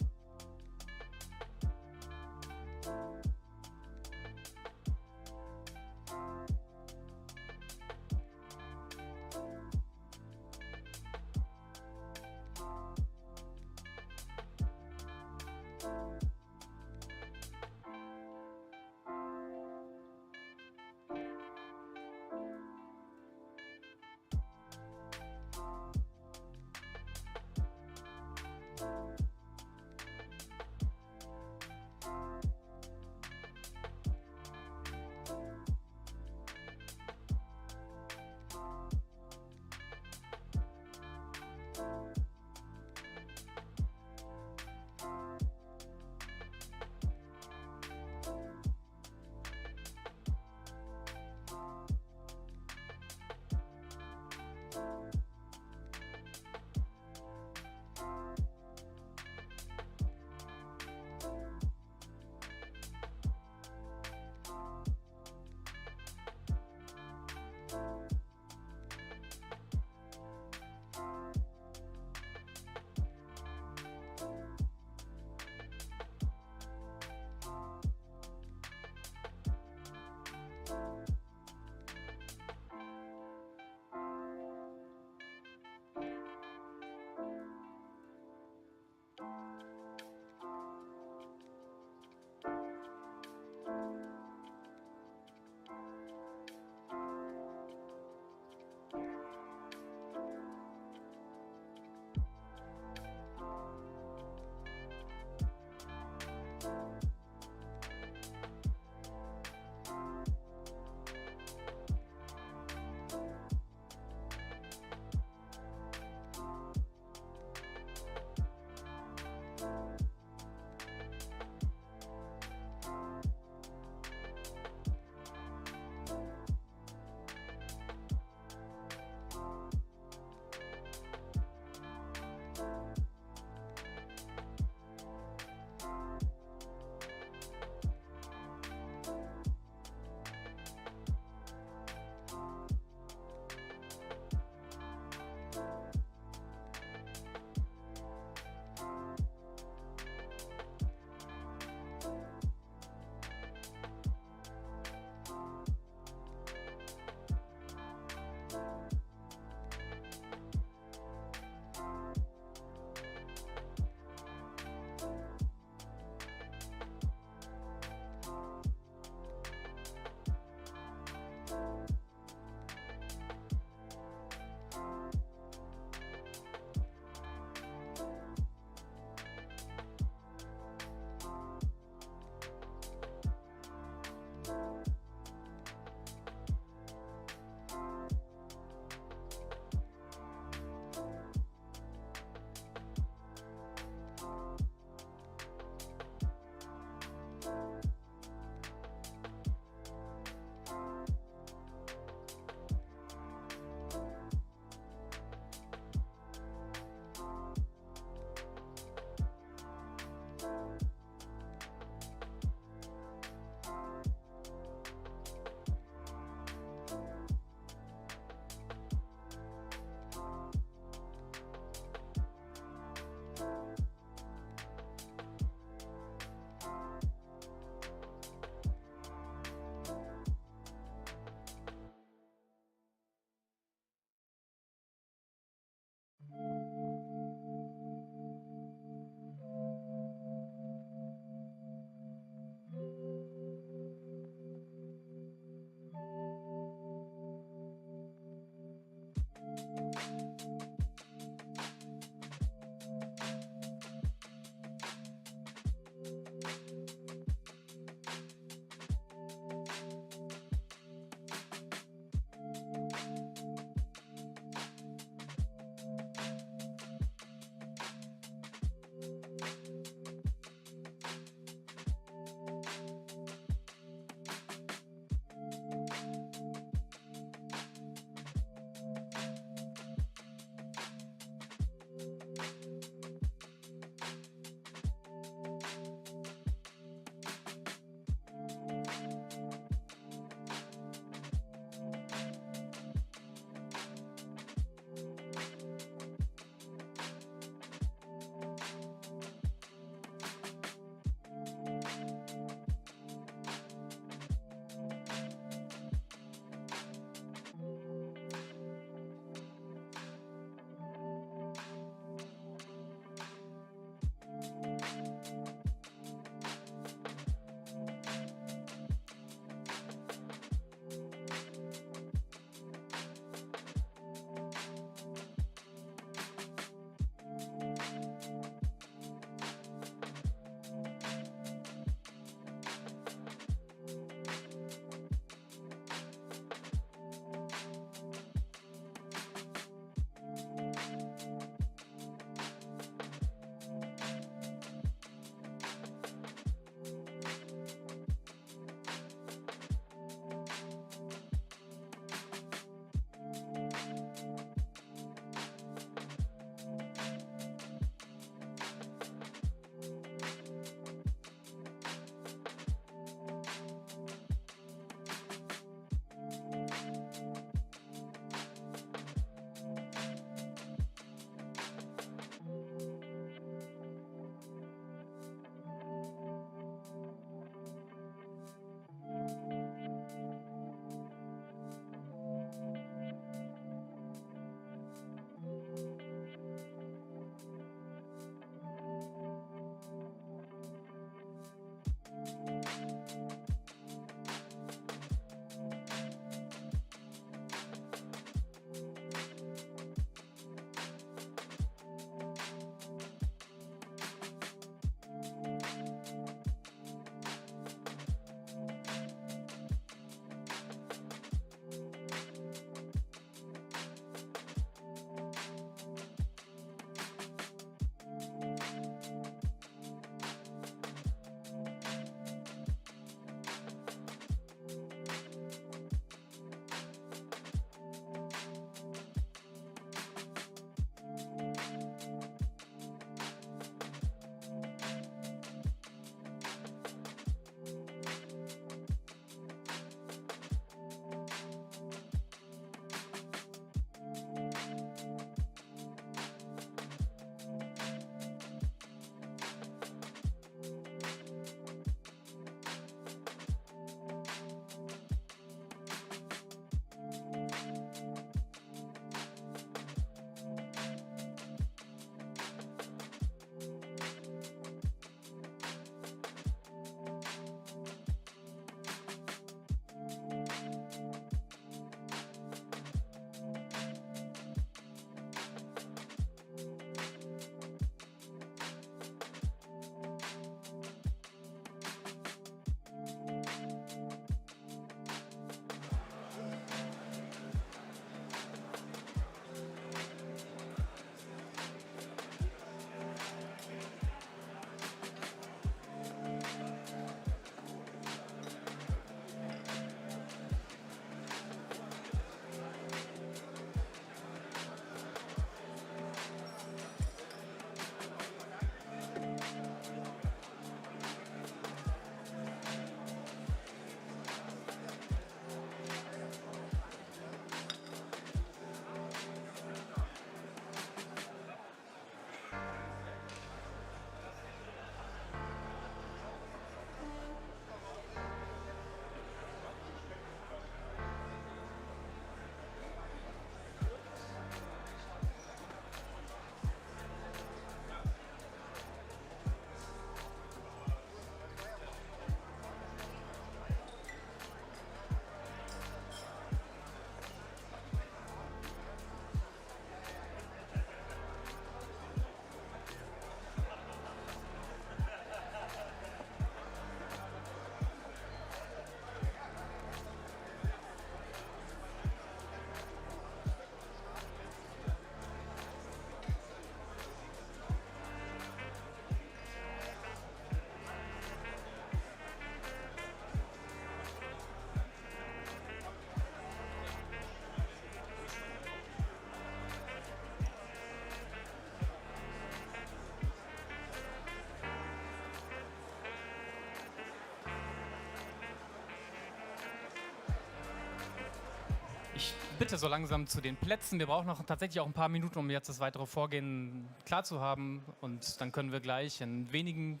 bitte so langsam zu den Plätzen. Wir brauchen noch tatsächlich auch ein paar Minuten, um jetzt das weitere Vorgehen klar zu haben. Und dann können wir gleich in wenigen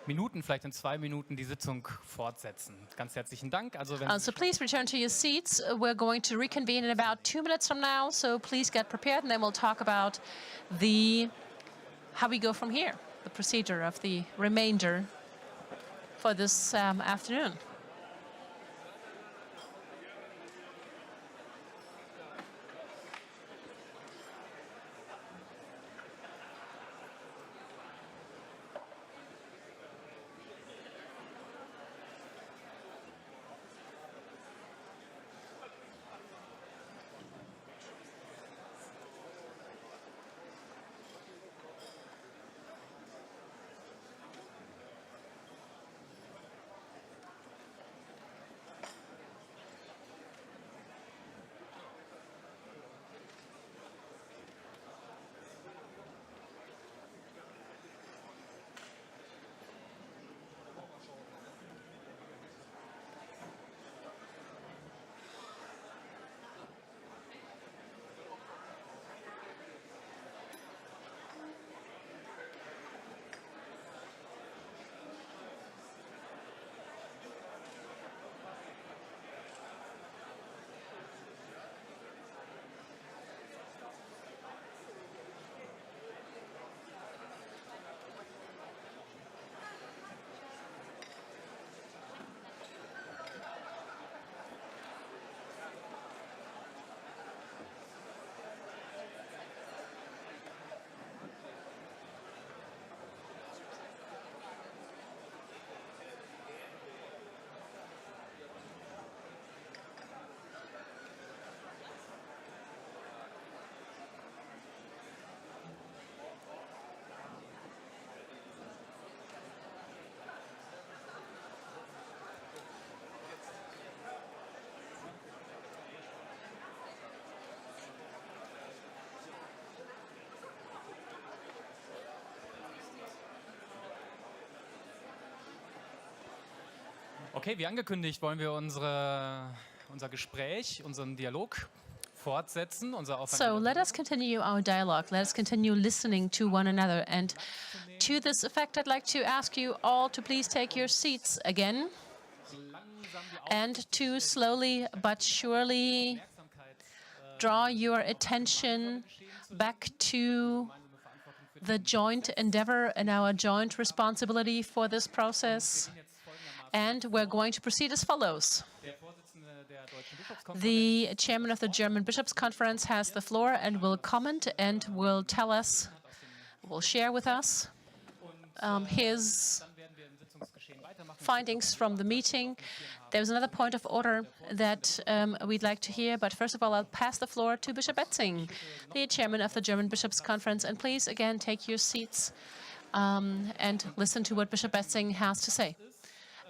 Minuten, vielleicht in 2 Minuten, die Sitzung fortsetzen. Ganz herzlichen Dank. Also, So please return to your seats. We're going to reconvene in about 2 minutes from now. So please get prepared, and then we'll talk about how we go from here, the procedure of the remainder for this afternoon. Okay, wie angekündigt, wollen wir unser Gespräch, unseren Dialog fortsetzen. So let us continue our dialogue. Let us continue listening to one another. And to this effect, I'd like to ask you all to please take your seats again and to slowly but surely draw your attention back to the joint endeavor and our joint responsibility for this process. And we're going to proceed as follows. The chairman of the German Bishops' Conference has the floor and will comment and will tell us, will share with us his findings from the meeting. There's another point of order that we'd like to hear, but first of all, I'll pass the floor to Bishop Etzing, the chairman of the German Bishops' Conference. And please, again, take your seats and listen to what Bishop Etzing has to say.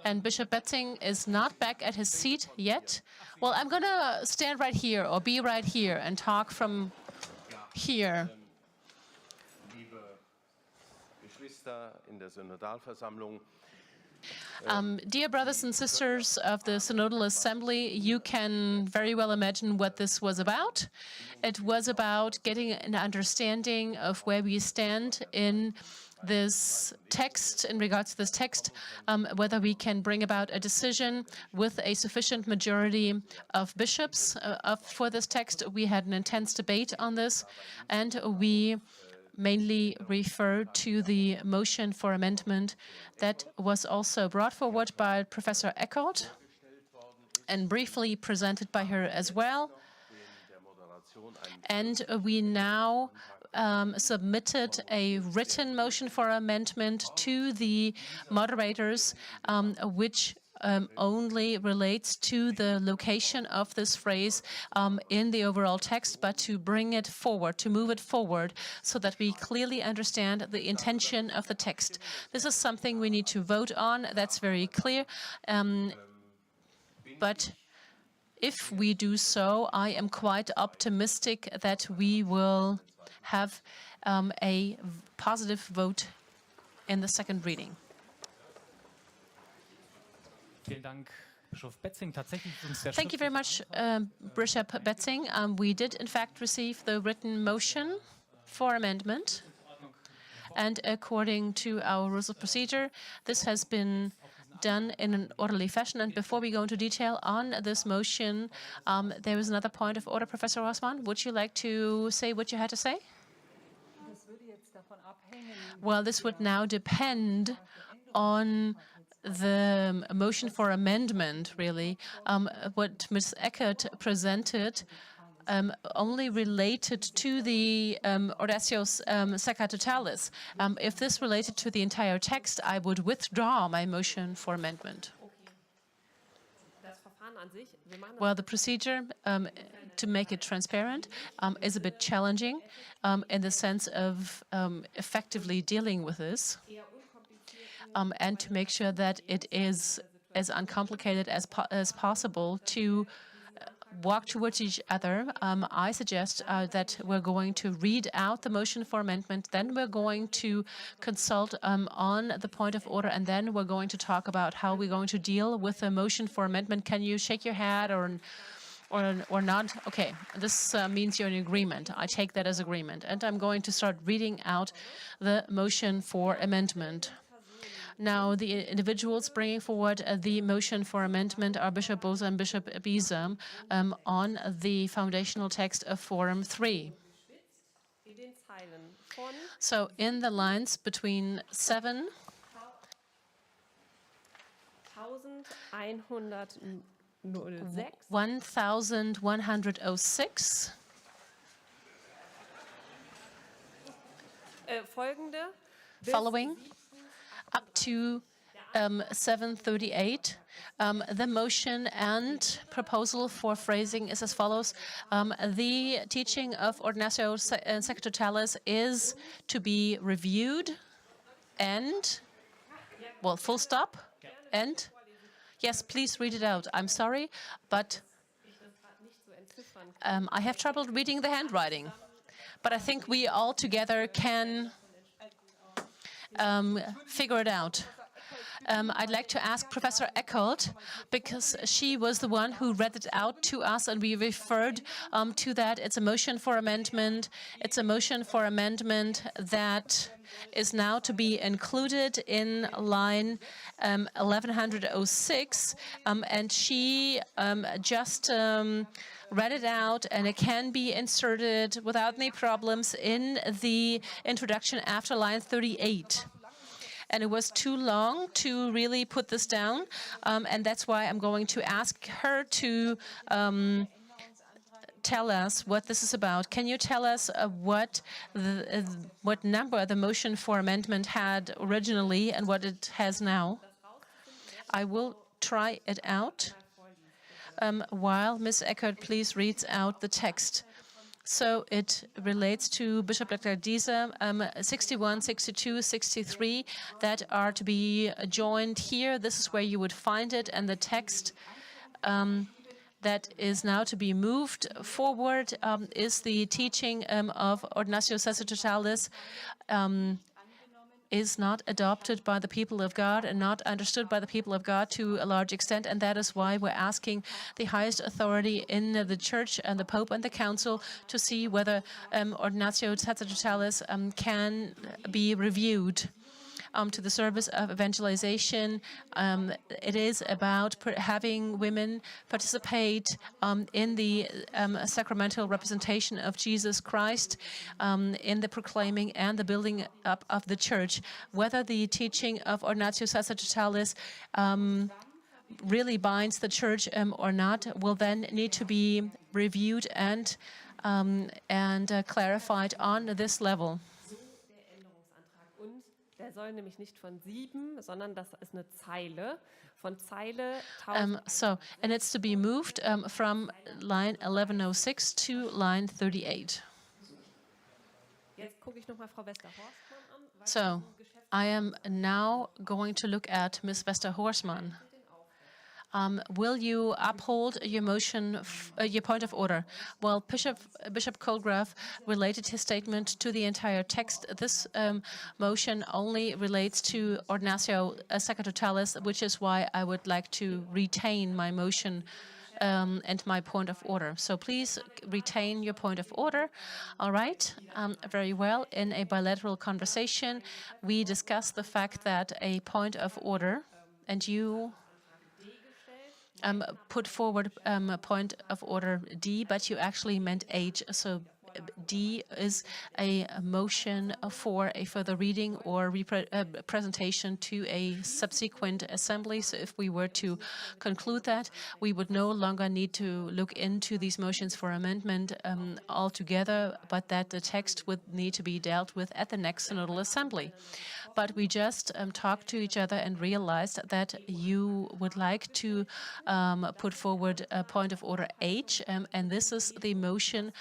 And Bishop Etzing is not back at his seat yet. Well, I'm going to stand right here or be right here and talk from here. Liebe Geschwister in der Synodalversammlung, dear brothers and sisters of the Synodal Assembly, you can very well imagine what this was about. It was about getting an understanding of where we stand in this text, in regards to this text, whether we can bring about a decision with a sufficient majority of bishops for this text. We had an intense debate on this, and we mainly refer to the motion for amendment that was also brought forward by Professor Eckert and briefly presented by her as well. And we now submitted a written motion for amendment to the moderators, which only relates to the location of this phrase in the overall text, but to bring it forward, to move it forward, so that we clearly understand the intention of the text. This is something we need to vote on, that's very clear. But if we do so, I am quite optimistic that we will have a positive vote in the second reading. Thank you very much, Bishop Betzing. We did, in fact, receive the written motion for amendment. And according to our rules of procedure, this has been done in an orderly fashion. And before we go into detail on this motion, there is another point of order. Professor Rossmann, would you like to say what you had to say? Well, this would now depend on the motion for amendment, really. What Ms. Eckert presented only related to the Oratio Sacerdotalis. If this related to the entire text, I would withdraw my motion for amendment. Well, the procedure, to make it transparent, is a bit challenging in the sense of effectively dealing with this. And to make sure that it is as uncomplicated as possible to walk towards each other, I suggest that we're going to read out the motion for amendment, then we're going to consult on the point of order, and then we're going to talk about how we're going to deal with the motion for amendment. Can you shake your head or not? Okay, this means you're in agreement. I take that as agreement. And I'm going to start reading out the motion for amendment. Now, the individuals bringing forward the motion for amendment are Bishop Bose and Bishop Biese on the foundational text of Forum 3. So, in the lines between 7 1106 following up to 738. The motion and proposal for phrasing is as follows. The teaching of Ordinatio Sacerdotalis is to be reviewed and, well, full stop, and, yes, please read it out. I'm sorry, but I have trouble reading the handwriting. But I think we all together can figure it out. I'd like to ask Professor Eckholt, because she was the one who read it out to us, and we referred to that. It's a motion for amendment. It's a motion for amendment that is now to be included in line 1106, and she just read it out, and it can be inserted without any problems in the introduction after line 38. And it was too long to really put this down, and that's why I'm going to ask her to tell us what this is about. Can you tell us what number the motion for amendment had originally and what it has now? I will try it out while Ms. Eckert please reads out the text. So it relates to Bishop Dr. Diese, 61, 62, 63 that are to be joined here. This is where you would find it, and the text that is now to be moved forward is the teaching of Ordinatio Sacerdotalis, is not adopted by the people of God and not understood by the people of God to a large extent, and that is why we're asking the highest authority in the Church and the Pope and the Council to see whether Ordinatio Sacerdotalis can be reviewed. To the service of evangelization. It is about having women participate in the sacramental representation of Jesus Christ, in the proclaiming and the building up of the Church. Whether the teaching of Ordinatio Sacerdotalis really binds the Church or not will then need to be reviewed and clarified on this level. Der soll nämlich nicht von 7, sondern das ist eine Zeile. Von Zeile and it's to be moved from line 1106 to line 38. Jetzt gucke ich noch mal Frau Wester-Horstmann an. So, I am now going to look at Ms. Wester-Horstmann. Will you uphold your motion, your point of order? Well, Bishop Colgrave related his statement to the entire text. This motion only relates to Ordinatio Sacerdotalis, which is why I would like to retain my motion and my point of order. So please retain your point of order. All right, very well. In a bilateral conversation, we discussed the fact that a point of order, and you put forward a point of order D, but you actually meant H. So D is a motion for a further reading or presentation to a subsequent assembly. So if we were to conclude that, we would no longer need to look into these motions for amendment altogether, but that the text would need to be dealt with at the next synodal assembly. But we just talked to each other and realized that you would like to put forward a point of order H, and this is the motion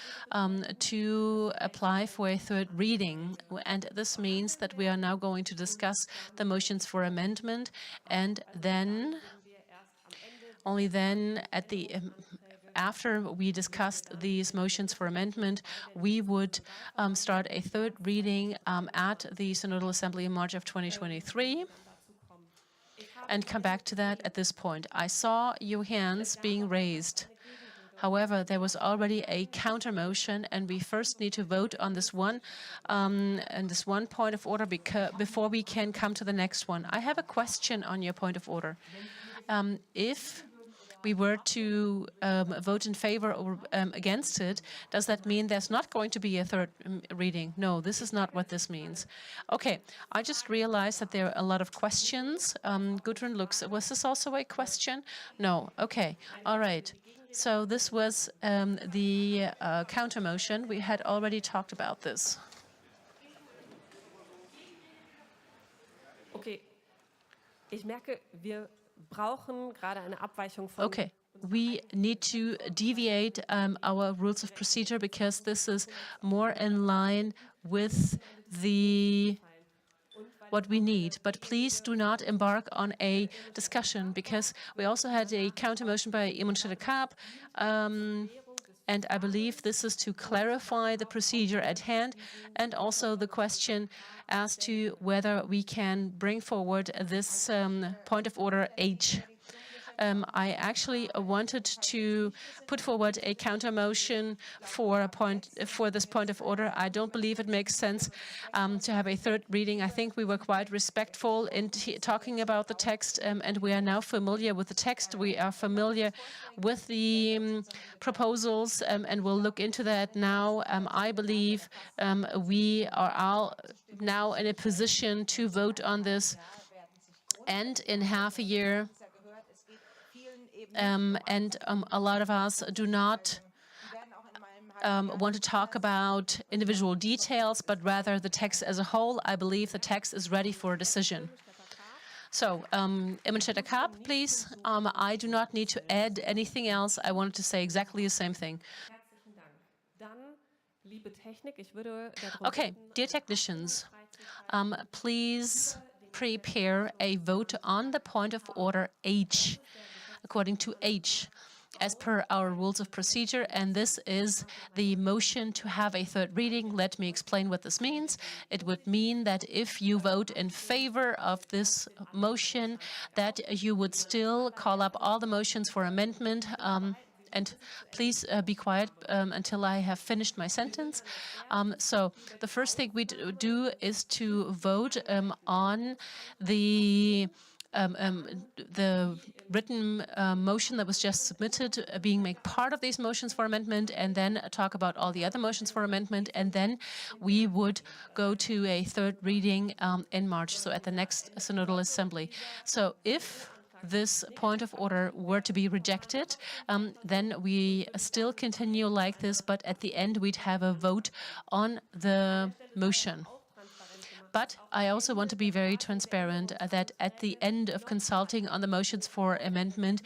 to apply for a third reading. And this means that we are now going to discuss the motions for amendment, and then, only then, at the after we discussed these motions for amendment, we would start a third reading at the Synodal Assembly in March of 2023 and come back to that at this point. I saw your hands being raised. However, there was already a counter motion, and we first need to vote on this one and this one point of order before we can come to the next one. I have a question on your point of order. If we were to vote in favor or against it, does that mean there's not going to be a third reading? No, this is not what this means. Okay, I just realized that there are a lot of questions. Gudrun looks, was this also a question? No, okay, all right. So this was the counter motion. We had already talked about this. Okay, ich merke, wir brauchen gerade eine Abweichung von. Okay, we need to deviate our rules of procedure because this is more in line with what we need. But please do not embark on a discussion because we also had a counter motion by Untitled and I believe this is to clarify the procedure at hand and also the question as to whether we can bring forward this point of order H. I actually wanted to put forward a counter motion for this point of order. I don't believe it makes sense to have a third reading. I think we were quite respectful in talking about the text, and we are now familiar with the text. We are familiar with the proposals, and we'll look into that now. I believe we are all now in a position to vote on this, and in half a year. A lot of us do not want to talk about individual details, but rather the text as a whole. I believe the text is ready for a decision. So, Immanuel Kapp, please. I do not need to add anything else. I wanted to say exactly the same thing. Okay, dear technicians, please prepare a vote on the point of order H. According to H, as per our rules of procedure, and this is the motion to have a third reading. Let me explain what this means. It would mean that if you vote in favor of this motion, that you would still call up all the motions for amendment. And please be quiet until I have finished my sentence. So the first thing we do is to vote on the written motion that was just submitted being made part of these motions for amendment, and then talk about all the other motions for amendment, and then we would go to a third reading in March, so at the next Synodal Assembly. So if this point of order were to be rejected, then we still continue like this, but at the end we'd have a vote on the motion. But I also want to be very transparent that at the end of consulting on the motions for amendment,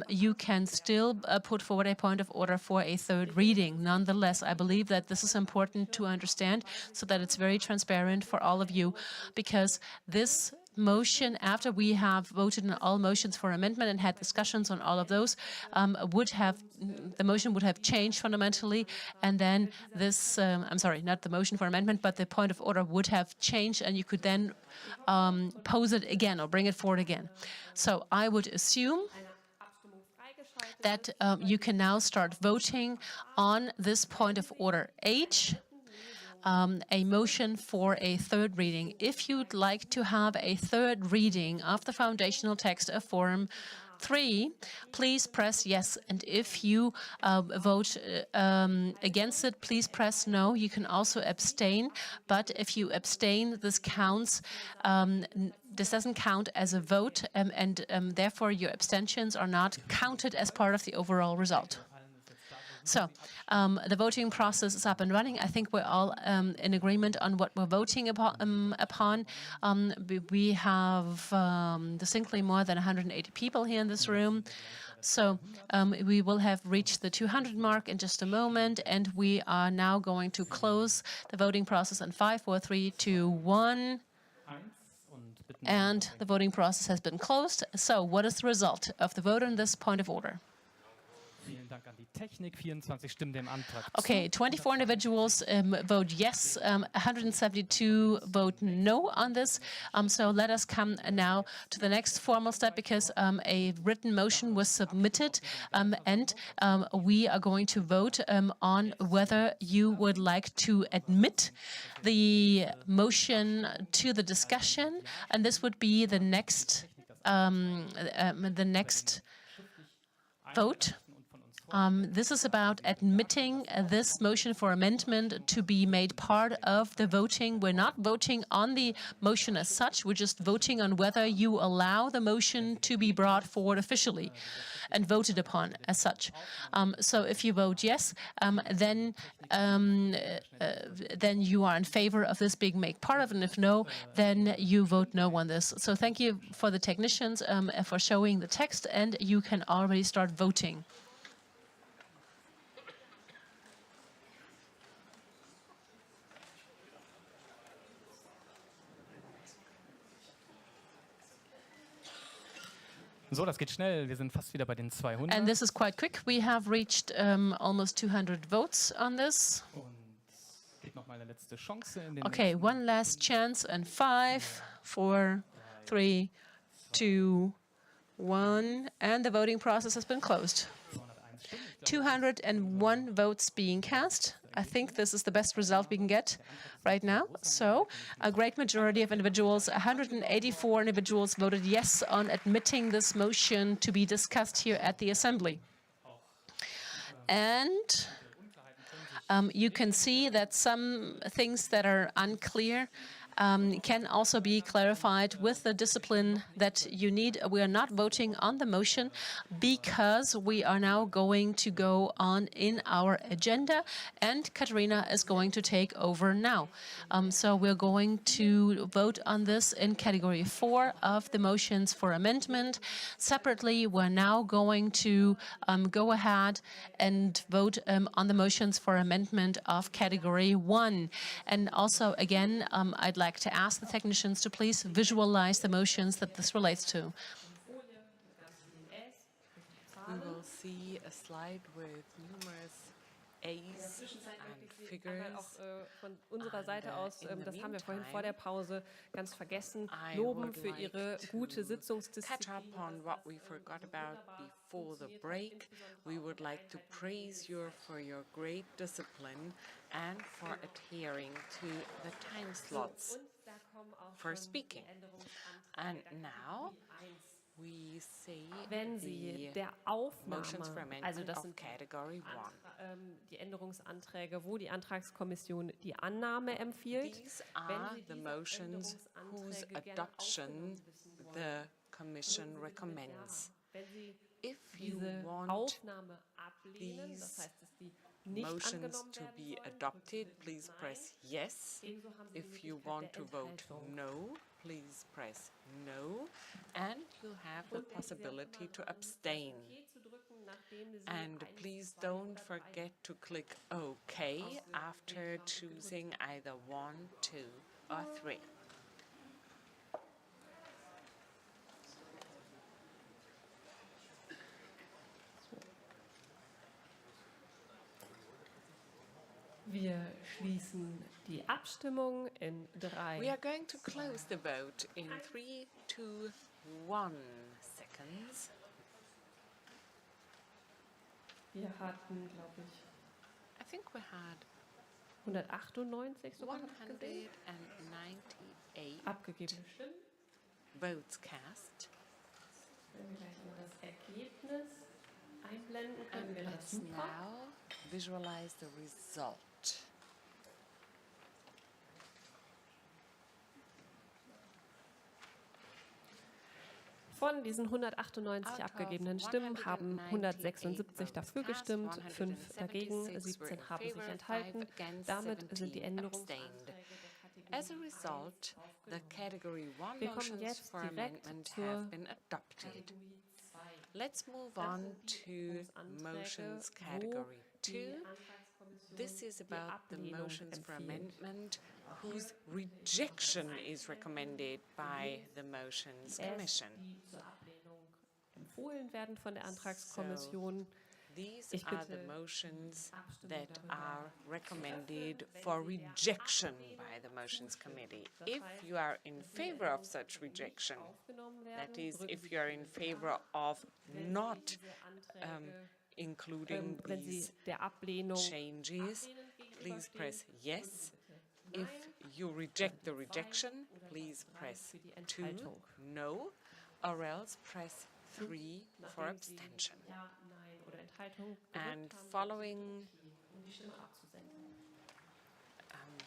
you can still put forward a point of order for a third reading. Nonetheless, I believe that this is important to understand so that it's very transparent for all of you, because this motion, after we have voted on all motions for amendment and had discussions on all of those, the motion would have changed fundamentally, and then this, I'm sorry, not the motion for amendment, but the point of order would have changed, and you could then pose it again or bring it forward again. So I would assume that you can now start voting on this point of order H, a motion for a third reading. If you'd like to have a third reading of the foundational text of Form 3, please press yes. And if you vote against it, please press no. You can also abstain, but if you abstain, this counts. This doesn't count as a vote, and therefore your abstentions are not counted as part of the overall result. So the voting process is up and running. I think we're all in agreement on what we're voting upon. We have distinctly more than 180 people here in this room. So we will have reached the 200 mark in just a moment, and we are now going to close the voting process in 5, 4, 3, 2, 1. And the voting process has been closed. So what is the result of the vote on this point of order? Okay, 24 individuals vote yes, 172 vote no on this. So let us come now to the next formal step, because a written motion was submitted, and we are going to vote on whether you would like to admit the motion to the discussion, and this would be the next vote. This is about admitting this motion for amendment to be made part of the voting. We're not voting on the motion as such. We're just voting on whether you allow the motion to be brought forward officially and voted upon as such. So if you vote yes, then you are in favor of this being made part of it, and if no, then you vote no on this. So thank you for the technicians for showing the text, and you can already start voting. So, das geht schnell. Wir sind fast wieder bei den 200. And this is quite quick. We have reached almost 200 votes on this. Okay, one last chance, and 5, 4, 3, 2, 1, and the voting process has been closed. 201 votes being cast. I think this is the best result we can get right now. So a great majority of individuals, 184 individuals, voted yes on admitting this motion to be discussed here at the Assembly. And you can see that some things that are unclear can also be clarified with the discipline that you need. We are not voting on the motion because we are now going to go on in our agenda, and Katharina is going to take over now. So we're going to vote on this in category 4 of the motions for amendment. Separately, we're now going to go ahead and vote on the motions for amendment of category 1. And also, again, I'd like to ask the technicians to please visualize the motions that this relates to. We will see a slide with numerous A's and figures. Von unserer Seite aus, das haben wir vorhin vor der Pause ganz vergessen, loben für Ihre gute Sitzungsdisziplin. Catch up on what we forgot about before the break. We would like to praise you for your great discipline and for adhering to the time slots for speaking. And now we see wenn Sie der motions for Aufnahme, also amendment das of sind category 1. Die Änderungsanträge, wo die Antragskommission die Annahme empfiehlt. These are the motions whose adoption the Commission recommends. If you want these motions to be adopted, please press yes. If you want to vote no, please press no, and you'll have the possibility to abstain. And please don't forget to click OK after choosing either 1, 2, or 3. Wir schließen die Abstimmung in 3. We are going to close the vote in 3, 2, 1 seconds. Wir hatten, glaube ich, I think we had 198 sogar gesehen. 198 Abgegebene Stimmen. votes cast. Wenn wir gleich mal das Ergebnis einblenden können, wäre das Let's super. now visualize the result. Von diesen 198 abgegebenen Stimmen haben 176 dafür gestimmt, 5 dagegen, 17 haben sich enthalten. Damit sind die Änderungsanträge As a result, the Category 1 Wir kommen motions jetzt for direkt amendment zur have been adopted. Let's move on to motions Category 2. This is about the motions for amendment whose rejection is recommended by the Motions Commission. die zur Ablehnung empfohlen werden von der Antragskommission. These Ich are the bitte motions that are recommended for rejection by the Motions Committee. If you are in favor of such rejection, that is, if you are in favor of not including wenn Sie these der Ablehnung changes, please press yes. If you reject the rejection, please press 2, no, or else press 3 for abstention. Ja, Nein oder Enthaltung And following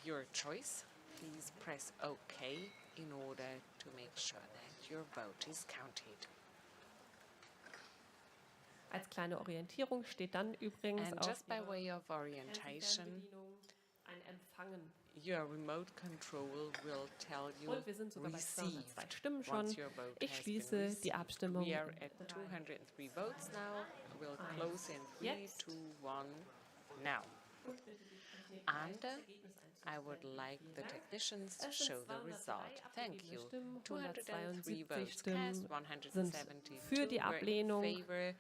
your choice, please press OK in order to make sure that your vote is counted. Als kleine Orientierung steht dann übrigens And auf just by Ihrer way of orientation, Fernbedienung ein Empfangen. your remote control will tell you Und wir sind sogar bei 202 received Stimmen schon. once your vote Ich has been schließe received. die Abstimmung. We are at 203 votes now. We'll close in 3, 2, 1 now. And I would like the technicians to show the result. Thank you. 203 votes cast, 170 für die Ablehnung, were in favor,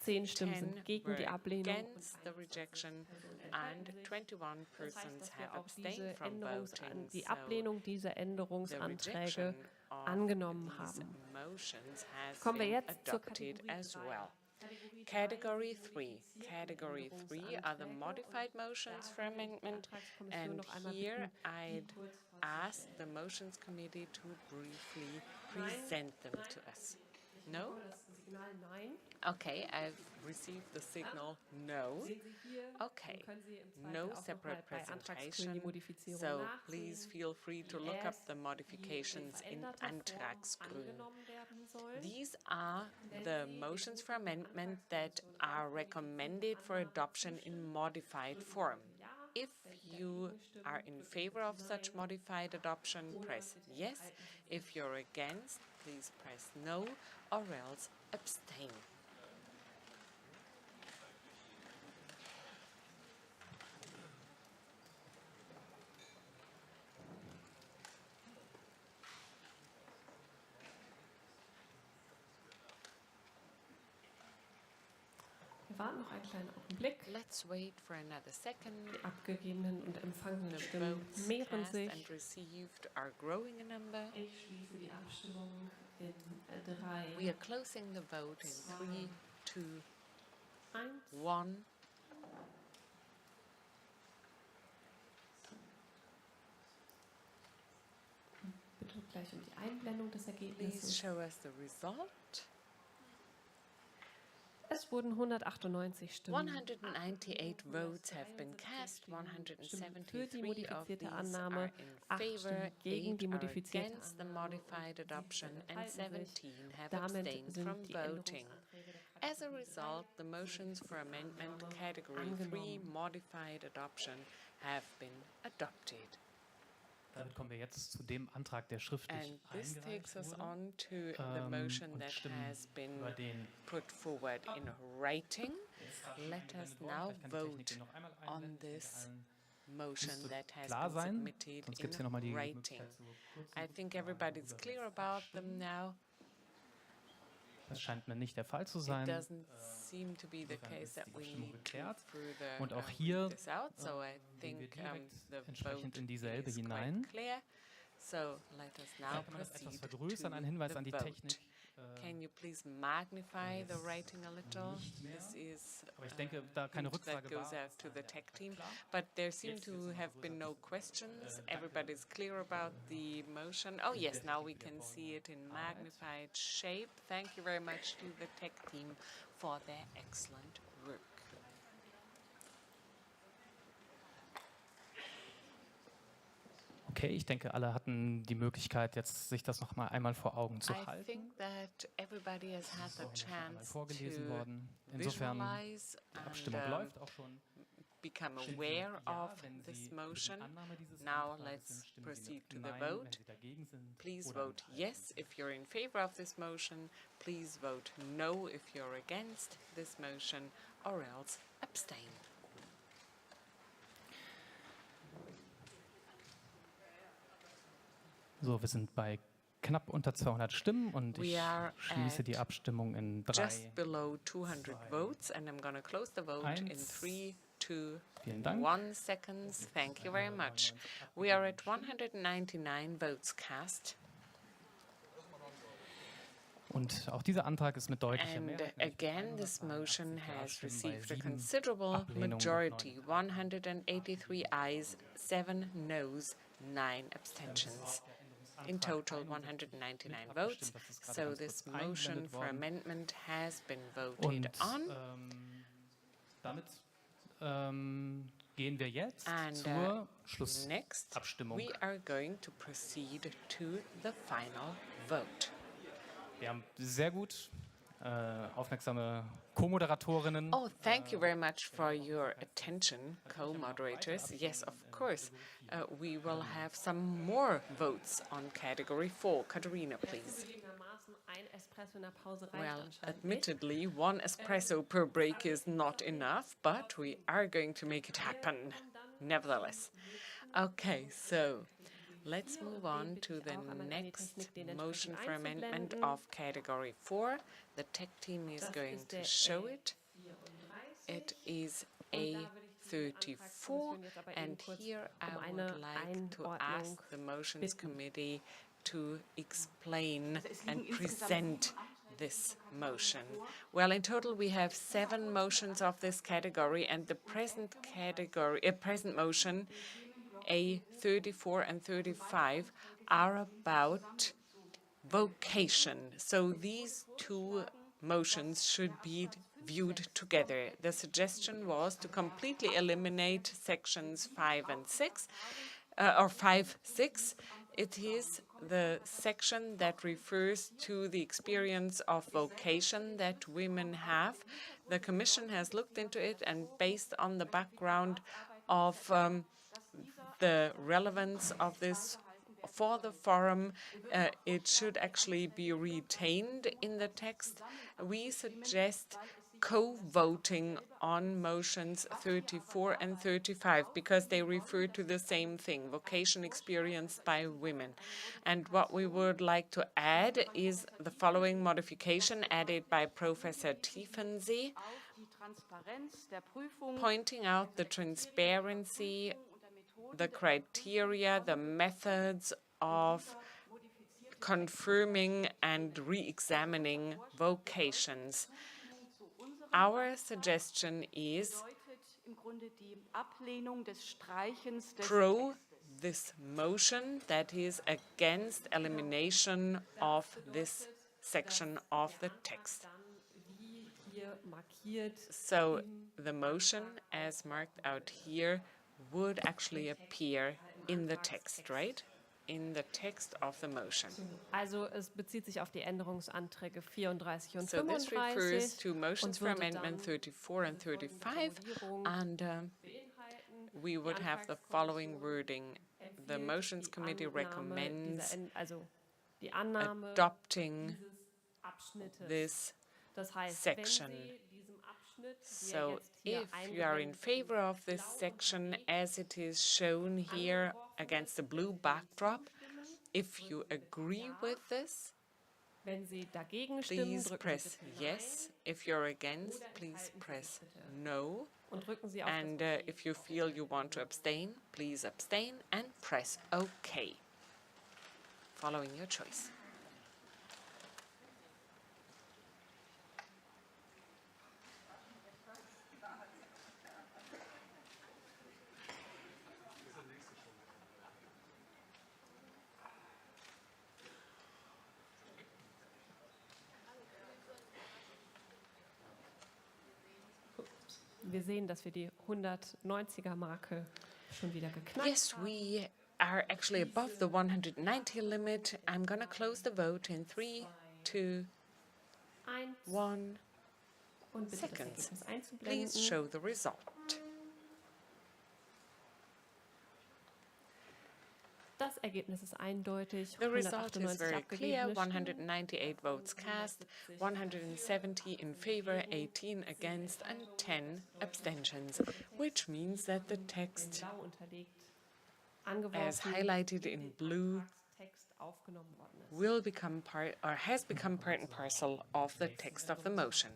10 Stimmen 10 sind gegen were die Ablehnung. against the rejection, and 21 persons Dass wir have auch diese abstained from voting. die So Ablehnung dieser the Änderungsanträge rejection of angenommen these haben. motions has Kommen wir been jetzt zur adopted Kategorie as 3. well. Category 3. Category 3 are the modified motions for amendment, and here I'd ask the Motions Committee to briefly present them to us. No? Okay, I've received the signal no. Okay, no separate presentation, so please feel free to look up the modifications in Antragsgrün. These are the motions for amendment that are recommended for adoption in modified form. If you are in favor of such modified adoption, press yes. If you're against, please press no, or else abstain. Wir warten noch einen kleinen Augenblick. Let's wait for another second. Die abgegebenen und empfangenen The Stimmen votes mehren cast sich. and received are growing in number. Ich schließe die Abstimmung in 3. We are closing the vote in 3, 2, 1. Bitte gleich um die Einblendung des Please Ergebnisses. show us the result. Es wurden 198 Stimmen 198 votes have been cast. für die 173 of modifizierte these Annahme, are in 8 favor, Stimmen gegen 8 die are modifizierte against the Annahme. modified adoption, and enthalten sich. 17 have Damit abstained sind from die voting. Änderungsanträge der As a result, the motions for amendment category 3 modified adoption have been adopted. Damit kommen wir jetzt zu dem Antrag, der schriftlich And this takes eingereicht us wurde. on to the motion Und that stimmen has been über den put forward in writing. Let us now Vielleicht kann die Technik vote den noch einmal on einblenden. this Müsste motion that has klar been sein. submitted Sonst gibt es hier in nochmal die writing. Möglichkeit zu kurz I think everybody's clear about them now. Das scheint mir nicht der Fall zu It sein. doesn't seem to be the Insofern case ist that die we Abstimmung need to geklärt. further Und auch hier read this out. So I gehen wir think direkt the entsprechend vote in dieselbe is hinein. quite clear. So let us now Vielleicht kann man das etwas proceed vergrößern. Ein to Hinweis the an die vote. Technik. Can you please magnify the jetzt writing a little? nicht mehr. This is Aber ich denke, da keine hint that Rückfrage goes war, out to the tech team. klar. But there seem Jetzt to wird's noch have been no vergrößert. questions. Danke. Everybody's clear about the motion. Oh yes, now we can see it in magnified shape. Thank you very much to the tech team for their excellent work. Okay, ich denke, alle hatten die Möglichkeit, jetzt sich das noch mal einmal vor Augen zu I halten. think that everybody has had the Einmal chance vorgelesen to worden. Insofern, visualize die and Abstimmung läuft auch schon. become Stimmen Sie aware ja, of wenn this Sie für die motion. Annahme dieses Now Antrags let's sind. Stimmen Sie proceed to the Nein, wenn vote. Sie dagegen sind, Please oder vote enthalten yes if you're in favor of this motion. Please vote no if you're against this motion, or else abstain. So, wir sind bei knapp unter 200 Stimmen und ich We are schließe die at Abstimmung in 3. just below 200 votes, and I'm going to close the vote in 3, 2, Vielen Dank. 1 seconds. Thank you very much. We are at 199 votes cast. Und auch dieser Antrag ist mit deutlicher And Mehrheit, nämlich mit again, this 182 motion has Ja-Stimmen bei received a 7 considerable Ablehnungen und 9 majority, 183 ayes, 7 noes, 9 abstentions. In total, 199 votes. So this motion for amendment has been voted Und on. damit gehen wir jetzt And zur next, Schlussabstimmung. we are going to proceed to the final vote. Wir haben sehr gut aufmerksame Co-Moderatorinnen. Oh, thank you very much for your attention, co-moderators. Yes, of course. We will have some more votes on category 4. Katharina, please. Well, admittedly, one espresso per break is not enough, but we are going to make it happen, nevertheless. Okay, so let's move on to the next motion for amendment of category 4. The tech team is going to show it. It is A34, and here I would like to ask the Motions Committee to explain and present this motion. Well, in total, we have 7 motions of this category, and the present motion, A34 and 35, are about vocation. So these two motions should be viewed together. The suggestion was to completely eliminate sections 5 and 6, or 5, 6. It is the section that refers to the experience of vocation that women have. The Commission has looked into it, and based on the background of the relevance of this for the forum, it should actually be retained in the text. We suggest co-voting on motions 34 and 35 because they refer to the same thing, vocation experienced by women. And what we would like to add is the following modification added by Professor Tiefensee, pointing out the transparency, the criteria, the methods of confirming and re-examining vocations. Our suggestion is pro this motion, that is against elimination of this section of the text. So the motion, as marked out here, would actually appear in the text, right? In the text of the motion. Also es bezieht sich auf die Änderungsanträge 34 und So this refers 35 to motions for amendment 34 and 35, and we would have the following wording. The Motions Committee recommends adopting this section. So if you are in favor of this section as it is shown here against the blue backdrop, if you agree with this, Wenn Sie dagegen stimmen, please drücken press Sie bitte yes. If you're against, please press no. und drücken Sie auf And das if you feel you want to abstain, please abstain and press OK, following your choice. Wir sehen, dass wir die 190er-Marke schon wieder geknackt Yes, haben. we are actually above the 190 limit. I'm going to close the vote in 3, 2, 1 Und bitte das seconds. Ergebnis einzublenden. Please show the result. Das Ergebnis ist eindeutig. The result is 198 very clear. abgegebene 198 votes cast, 170 in favor, 18 against, and 10 abstentions, which means that the text, Blau unterlegt, as angeworfen, highlighted in blue, Text aufgenommen worden ist. will become part or has become part and parcel of the text of the motion.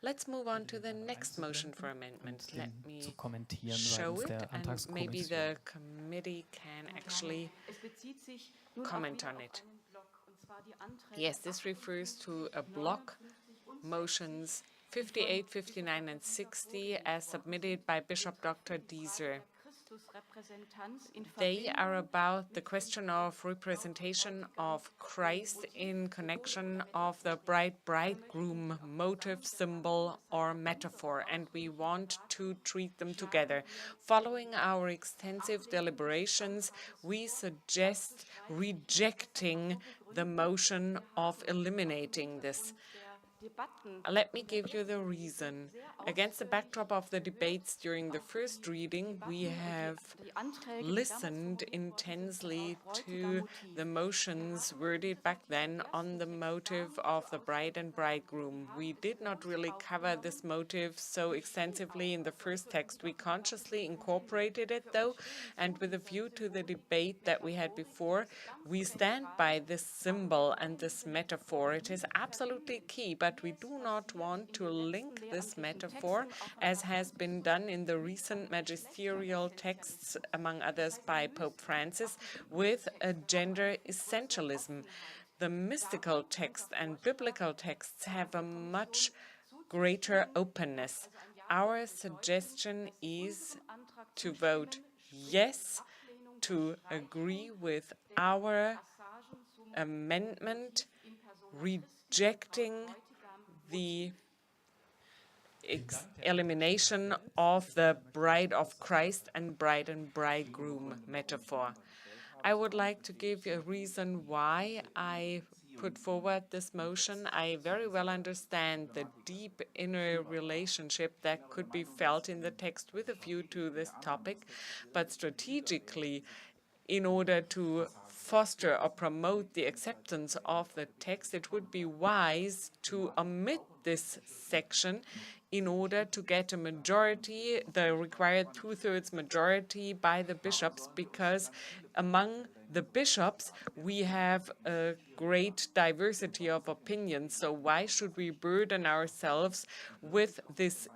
Let's move on to the next motion for amendment. Let me zu kommentieren show seitens it, der and maybe Antragskommission. the committee can actually Es bezieht sich nun auch comment wieder on auf it. einen Block, und zwar die Anträge Yes, this refers to a block, motions 58, 59, and 60, as submitted by Bishop Dr. Dieser. Christusrepräsentanz in They Verbindung are about the question of representation of Christ in connection of the bride-bridegroom motive, symbol, or metaphor, and we want to treat them together. Following our extensive deliberations, we suggest rejecting the motion of eliminating this. Debatten Let me give you the reason. Against the backdrop of the debates during the first reading, we have listened intensely to the motions worded back then on the motive of the bride and bridegroom. We did not really cover this motive so extensively in the first text. We consciously incorporated it, though, and with a view to the debate that we had before, we stand by this symbol and this metaphor. It is absolutely key, but we do not want to link this metaphor, as has been done in the recent magisterial texts, among others by Pope Francis, with a gender essentialism. The mystical text and biblical texts have a much greater openness. Our suggestion is to vote yes, to agree with our amendment, rejecting the elimination of the bride of Christ and bride and bridegroom metaphor. I would like to give you a reason why I put forward this motion. I very well understand the deep inner relationship that could be felt in the text with a view to this topic, but strategically, in order to foster or promote the acceptance of the text, it would be wise to omit this section in order to get a majority, the required two-thirds majority by the bishops, because among the bishops we have a great diversity of opinions. So why should we burden ourselves with this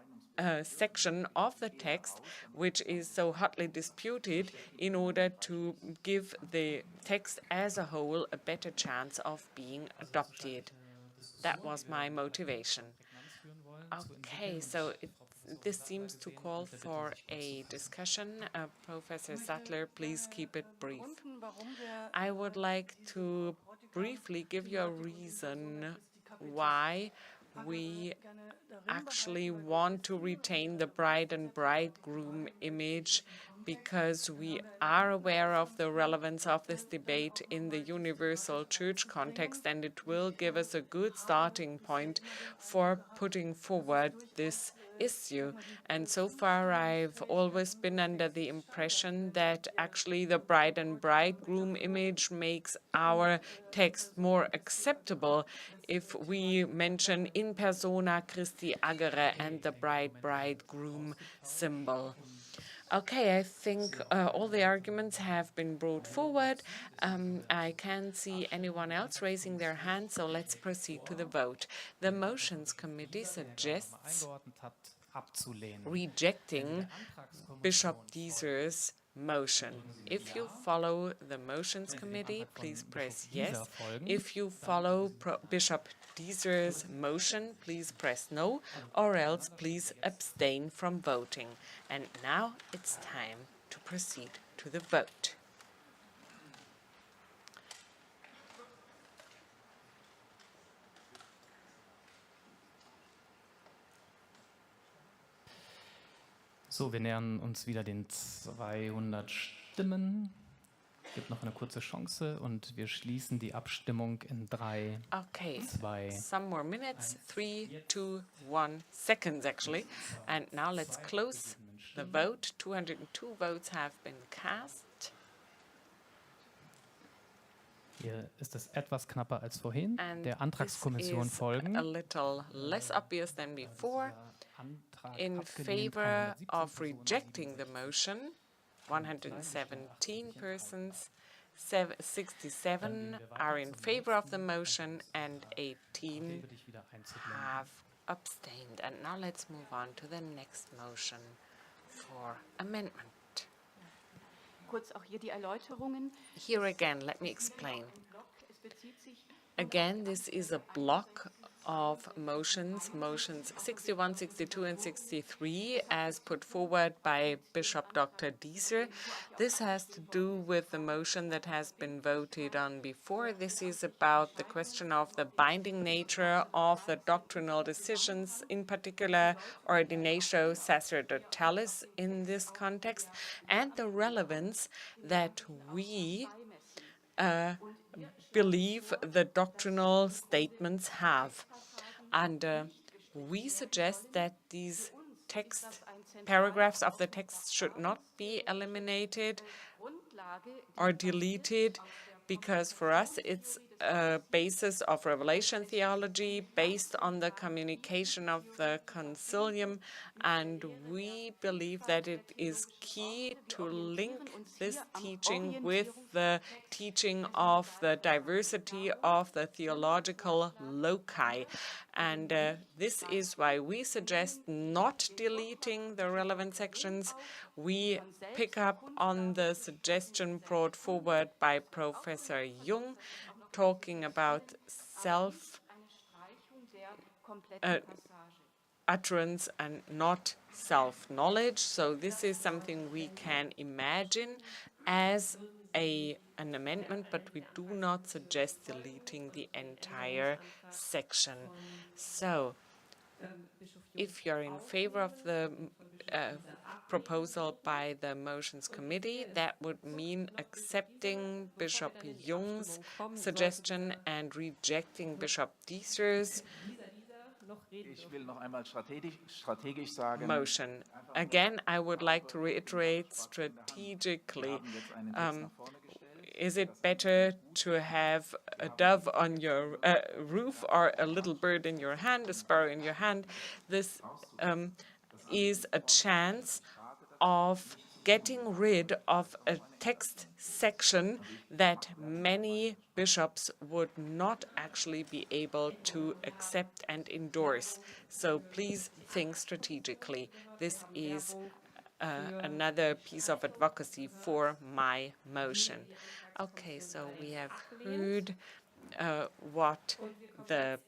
section of the text, which is so hotly disputed, in order to give the text as a whole a better chance of being adopted? That was my motivation. Okay, so this seems to call for a discussion. Professor Sattler, please keep it brief. I would like to briefly give you a reason why we actually want to retain the bride and bridegroom image, because we are aware of the relevance of this debate in the universal church context, and it will give us a good starting point for putting forward this issue. And so far, I've always been under the impression that actually the bride and bridegroom image makes our text more acceptable if we mention in persona Christi agere and the bride-bridegroom symbol. Okay, I think all the arguments have been brought forward. I can't see anyone else raising their hand, so let's proceed to the vote. The Motions Committee suggests rejecting Bishop Dieser's motion. If you follow the Motions Committee, please press yes. If you follow Bishop Dieser's motion, please press no, or else please abstain from voting. And now it's time to proceed to the vote. So, wir nähern uns wieder den 200 Stimmen. Es gibt noch eine kurze Chance und wir schließen die Abstimmung in 3, Okay, 2, some more minutes, 3, 2, 1 seconds actually. And now let's close the vote. 202 votes have been cast. Hier ist es etwas knapper als vorhin. And Der Antragskommission this is folgen. a little less obvious than before. In favor of rejecting the motion, 117 persons, 67 are in favor of the motion, and 18 have abstained. And now let's move on to the next motion for amendment. Kurz auch hier die Erläuterungen. Here again, let me explain. Es bezieht sich Again, this is a block of motions 61, 62, and 63, as put forward by Bishop Dr. Dieser. This has to do with the motion that has been voted on before. This is about the question of the binding nature of the doctrinal decisions, in particular Ordinatio Sacerdotalis in this context, and the relevance that we believe the doctrinal statements have. And we suggest that these paragraphs of the text should not be eliminated or deleted, because for us it's a basis of revelation theology based on the communication of the concilium, and we believe that it is key to link this teaching with the teaching of the diversity of the theological loci. And this is why we suggest not deleting the relevant sections. We pick up on the suggestion brought forward by Professor Jung, talking about self-utterance and not self-knowledge. So this is something we can imagine as an amendment, but we do not suggest deleting the entire section. So if you're in favor of the proposal by the Motions Committee, that would mean accepting Bishop Jung's suggestion and rejecting Bishop Dieser's motion. Again, I would like to reiterate strategically. Is it better to have a dove on your roof or a little bird in your hand, a sparrow in your hand? This is a chance of getting rid of a text section that many bishops would not actually be able to accept and endorse. So please think strategically. This is another piece of advocacy for my motion. Okay, so we have heard what the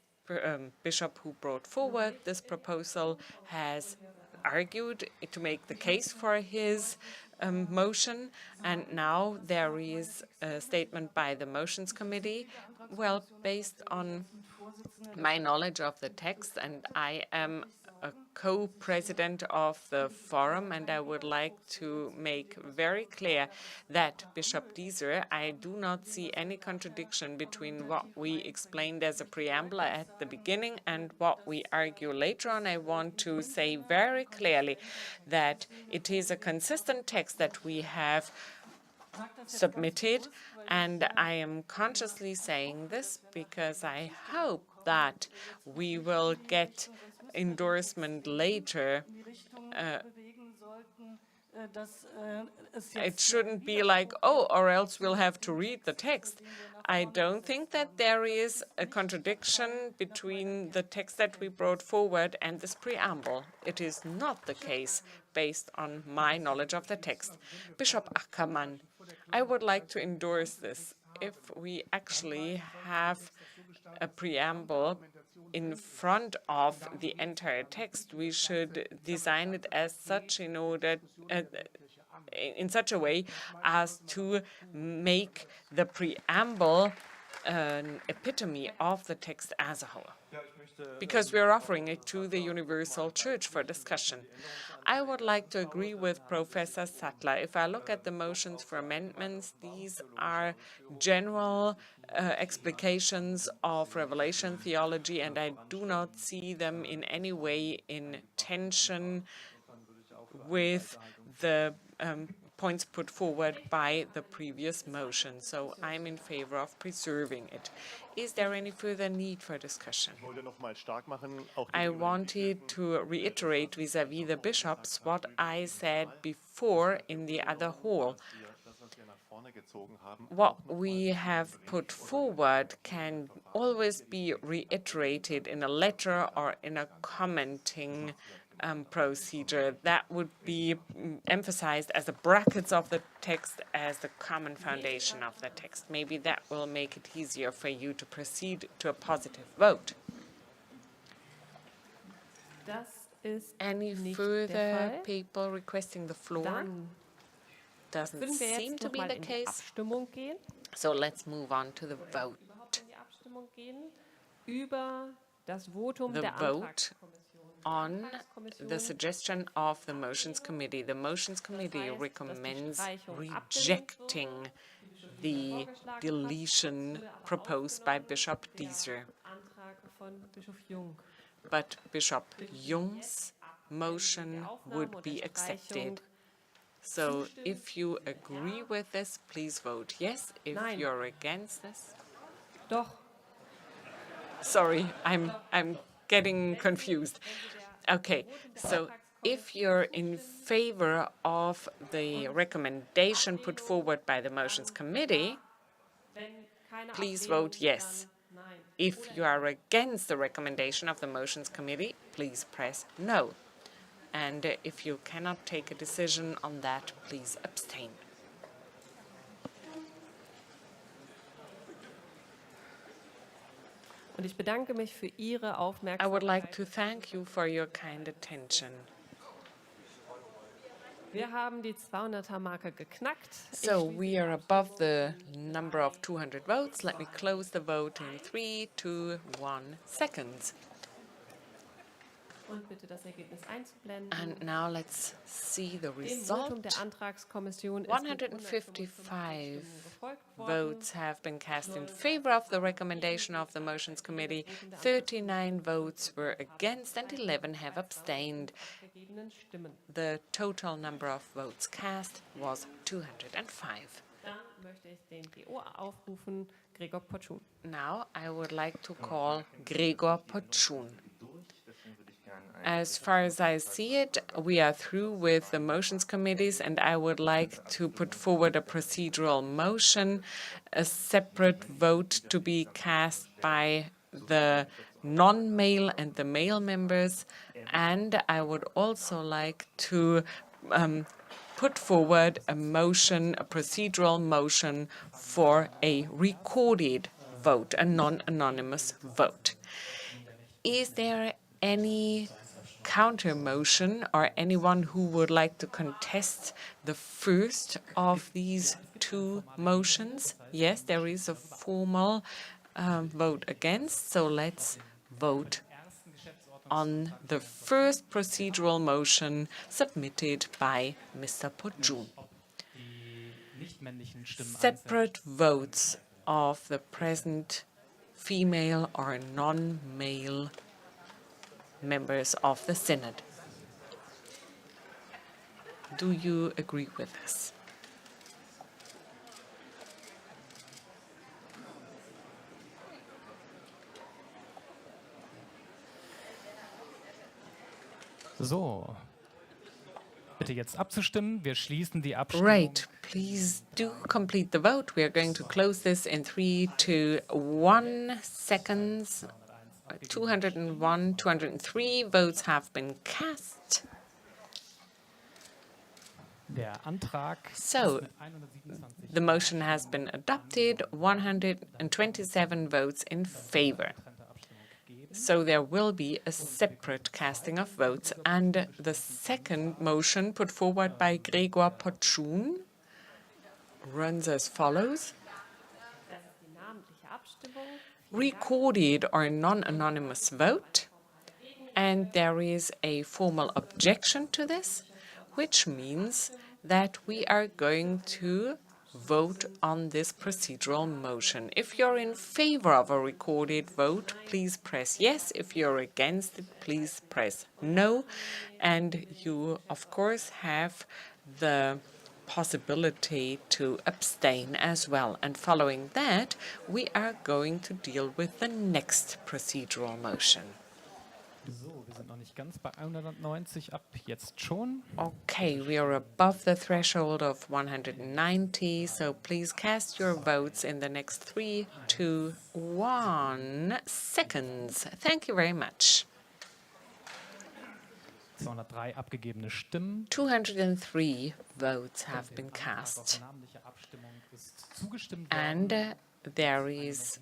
bishop who brought forward this proposal has argued to make the case for his motion, and now there is a statement by the Motions Committee. Well, based on my knowledge of the text, and I am a co-president of the forum, and I would like to make very clear that Bishop Dieser, I do not see any contradiction between what we explained as a preamble at the beginning and what we argue later on. I want to say very clearly that it is a consistent text that we have submitted, and I am consciously saying this because I hope that we will get endorsement later It shouldn't be like, oh, or else we'll have to read the text. I don't think that there is a contradiction between the text that we brought forward and this preamble. It is not the case based on my knowledge of the text. Bishop Ackermann, I would like to endorse this. If we actually have a preamble in front of the entire text, we should design it as such in order in such a way as to make the preamble an epitome of the text as a whole, because we are offering it to the universal church for discussion. I would like to agree with Professor Sattler. If I look at the motions for amendments, these are general explications of revelation theology, and I do not see them in any way in tension with the points put forward by the previous motion. So I'm in favor of preserving it. Is there any further need for discussion? I wanted to reiterate vis-à-vis the bishops what I said before in the other hall. What we have put forward can always be reiterated in a letter or in a commenting procedure. That would be emphasized as the brackets of the text, as the common foundation of the text. Maybe that will make it easier for you to proceed to a positive vote. Any further people requesting the floor? Doesn't seem to be the case. So let's move on to the vote. The vote on the suggestion of the Motions Committee. The Motions Committee recommends rejecting the deletion proposed by Bishop Dieser. But Bishop Jung's motion would be accepted. So if you agree with this, please vote yes. If you're against this... Sorry, I'm getting confused. Okay, so if you're in favor of the recommendation put forward by the Motions Committee, please vote yes. If you are against the recommendation of the Motions Committee, please press no. And if you cannot take a decision on that, please abstain. I would like to thank you for your kind attention. So we are above the number of 200 votes. Let me close the vote in 3, 2, 1 seconds. And now let's see the result. 155 votes have been cast in favor of the recommendation of the Motions Committee, 39 votes were against, and 11 have abstained. The total number of votes cast was 205. Now I would like to call Gregor Potschun. As far as I see it, we are through with the motions committees, and I would like to put forward a procedural motion, a separate vote to be cast by the non-male and the male members, and I would also like to put forward a motion, a procedural motion for a recorded vote, a non-anonymous vote. Is there any counter motion or anyone who would like to contest the first of these two motions? Yes, there is a formal vote against, so let's vote on the first procedural motion submitted by Mr. Potschun. Separate votes of the present female or non-male members of the Synod. Do you agree with this? So, Bitte jetzt abzustimmen. Wir schließen die Abstimmung. Right, please do complete the vote. We are going to close this in 3, 2, 1 seconds. 201, 203 votes have been cast. Der Antrag So, ist mit 127 the motion has been adopted, 127 votes in favor. So there will be a separate casting of votes. And the second motion put forward by Gregor Potschun runs as follows. Recorded or non-anonymous vote. And there is a formal objection to this, which means that we are going to vote on this procedural motion. If you're in favor of a recorded vote, please press yes. If you're against it, please press no. And you, of course, have the possibility to abstain as well. And following that, we are going to deal with the next procedural motion. So, wir sind noch nicht ganz bei 190, ab jetzt schon. Okay, we are above the threshold of 190, so please cast your votes in the next 3, 2, 1 seconds. Thank you very much. 203 abgegebene Stimmen. 203 votes have been cast. Namentliche Abstimmung ist zugestimmt And there is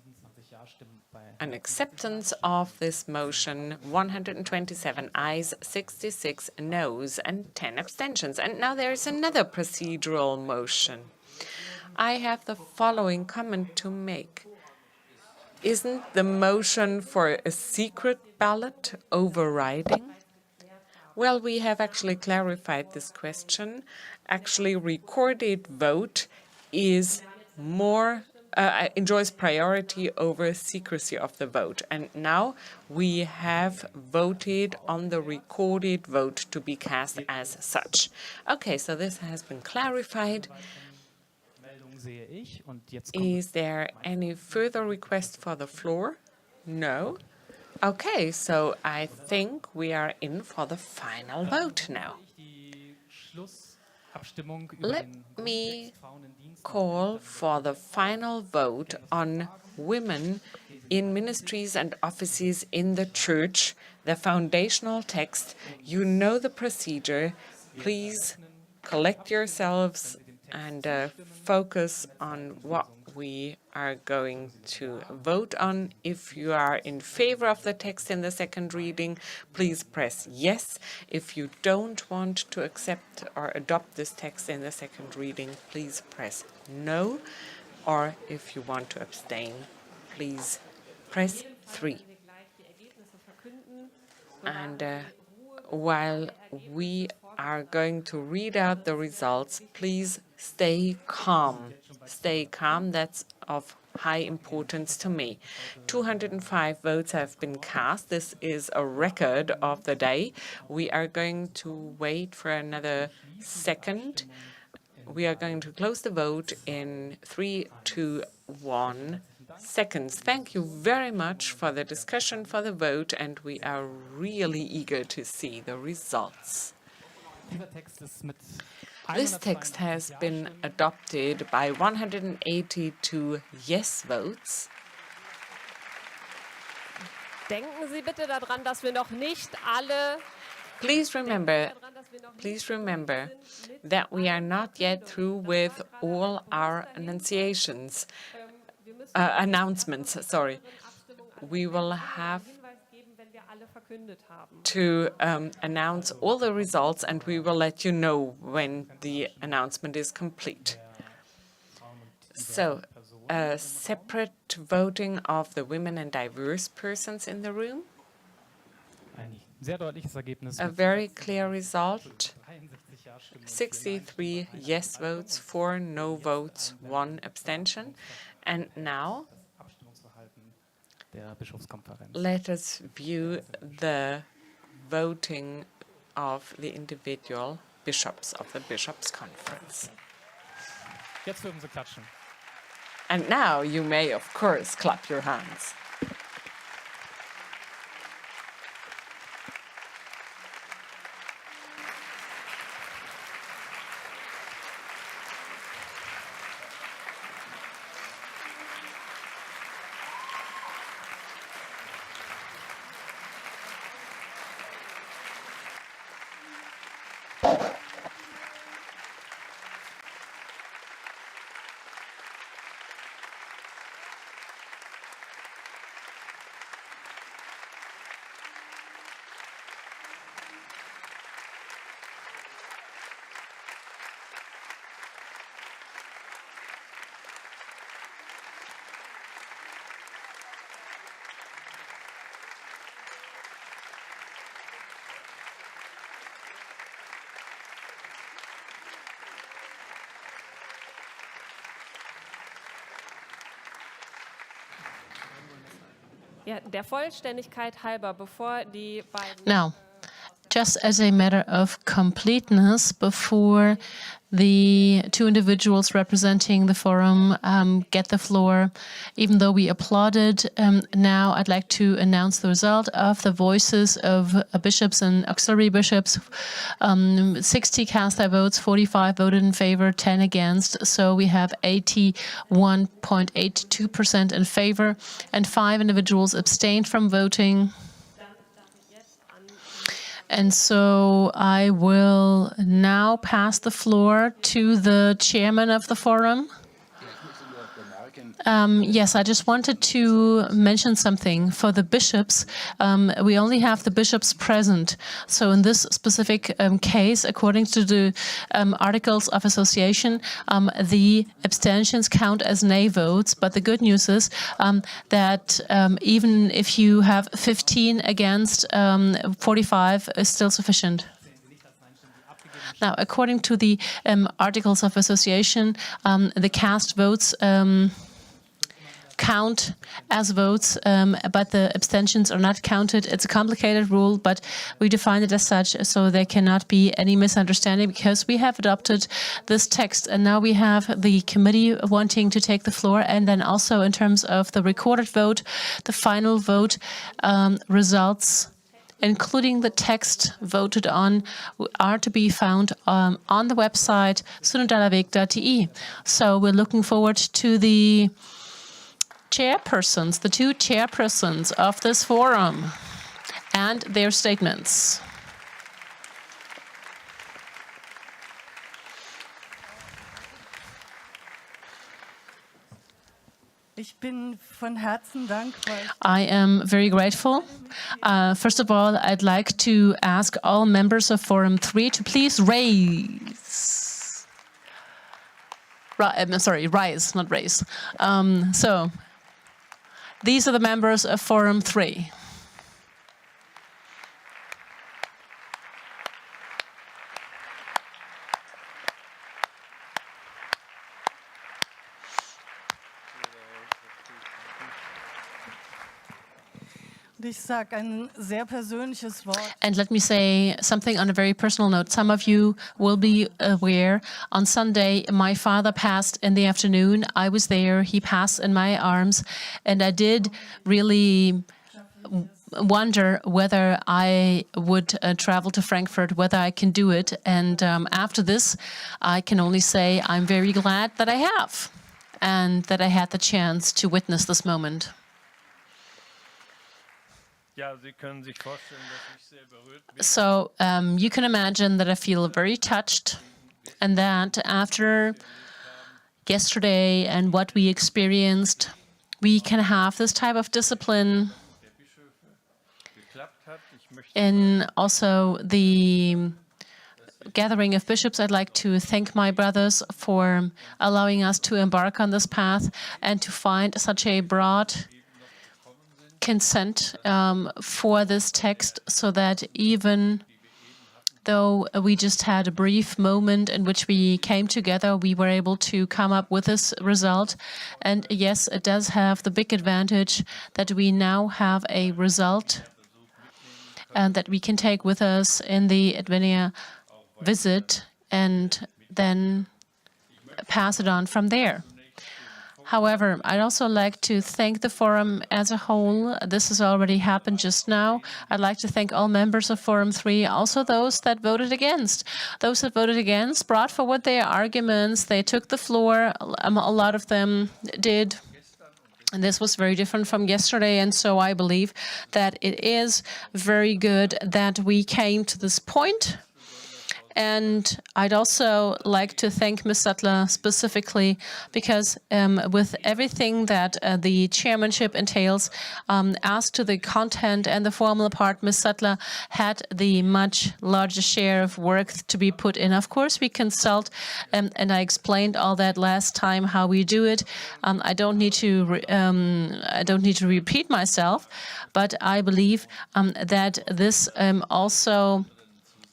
an acceptance of this motion, 127 ayes, 66 noes, and 10 abstentions. And now there is another procedural motion. I have the following comment to make. Isn't the motion for a secret ballot overriding? Well, we have actually clarified this question. Actually, recorded vote is more enjoys priority over secrecy of the vote. And now we have voted on the recorded vote to be cast as such. Okay, so this has been clarified. Is there any further request for the floor? No? Okay, so I think we are in for the final vote now. Let me call for the final vote on women in ministries and offices in the church, the foundational text. You know the procedure. Please collect yourselves and focus on what we are going to vote on. If you are in favor of the text in the second reading, please press yes. If you don't want to accept or adopt this text in the second reading, please press no. Or if you want to abstain, please press 3. And while we are going to read out the results, please stay calm. Stay calm, that's of high importance to me. 205 votes have been cast. This is a record of the day. We are going to wait for another second. We are going to close the vote in 3, 2, 1 seconds. Thank you very much for the discussion, for the vote, and we are really eager to see the results. This text has been adopted by 182 yes votes. Denken Sie bitte daran, dass wir noch nicht alle Please remember that we are not yet through with all our announcements. We will have to announce all the results, and we will let you know when the announcement is complete. So, separate voting of the women and diverse persons in the room. A very clear result. 63 yes votes, 4 no votes, 1 abstention. And now, let us view the voting of the individual bishops of the Bishops' Conference. Jetzt dürfen Sie klatschen. And now you may, of course, clap your hands. Ja, der Vollständigkeit halber, bevor die beiden Now, just as a matter of completeness, before the two individuals representing the forum get the floor, even though we applauded, now I'd like to announce the result of the voices of bishops and auxiliary bishops. 60 cast their votes, 45 voted in favor, 10 against. So we have 81.82% in favor, and 5 individuals abstained from voting. And so I will now pass the floor to the chairman of the forum. Yes, I just wanted to mention something. For the bishops, we only have the bishops present. So in this specific case, according to the Articles of Association, the abstentions count as nay votes. But the good news is that even if you have 15 against, 45 is still sufficient. Now, according to the Articles of Association, the cast votes count as votes, but the abstentions are not counted. It's a complicated rule, but we define it as such, so there cannot be any misunderstanding because we have adopted this text, and now we have the committee wanting to take the floor, and then also in terms of the recorded vote, the final vote results, including the text voted on, are to be found on the website synodalweg.de. So we're looking forward to the chairpersons, the two chairpersons of this forum, and their statements. I am very grateful. First of all, I'd like to ask all members of Forum 3 to please rise, not raise. So, these are the members of Forum 3. And let me say something on a very personal note. Some of you will be aware, on Sunday, my father passed in the afternoon. I was there, he passed in my arms, and I did really wonder whether I would travel to Frankfurt, whether I can do it. And after this, I can only say I'm very glad that I have, and that I had the chance to witness this moment. So you can imagine that I feel very touched, and that after yesterday and what we experienced, we can have this type of discipline. And also the gathering of bishops, I'd like to thank my brothers for allowing us to embark on this path and to find such a broad consent for this text, so that even though we just had a brief moment in which we came together, we were able to come up with this result. And yes, it does have the big advantage that we now have a result and that we can take with us in the Advenia visit and then pass it on from there. However, I'd also like to thank the forum as a whole. This has already happened just now. I'd like to thank all members of Forum 3, also those that voted against. Those that voted against brought forward their arguments. They took the floor. A lot of them did. And this was very different from yesterday. And so I believe that it is very good that we came to this point. And I'd also like to thank Ms. Sattler specifically because with everything that the chairmanship entails, as to the content and the formal part, Ms. Sattler had the much larger share of work to be put in. Of course, we consult, and I explained all that last time how we do it. I don't need to repeat myself, but I believe that this also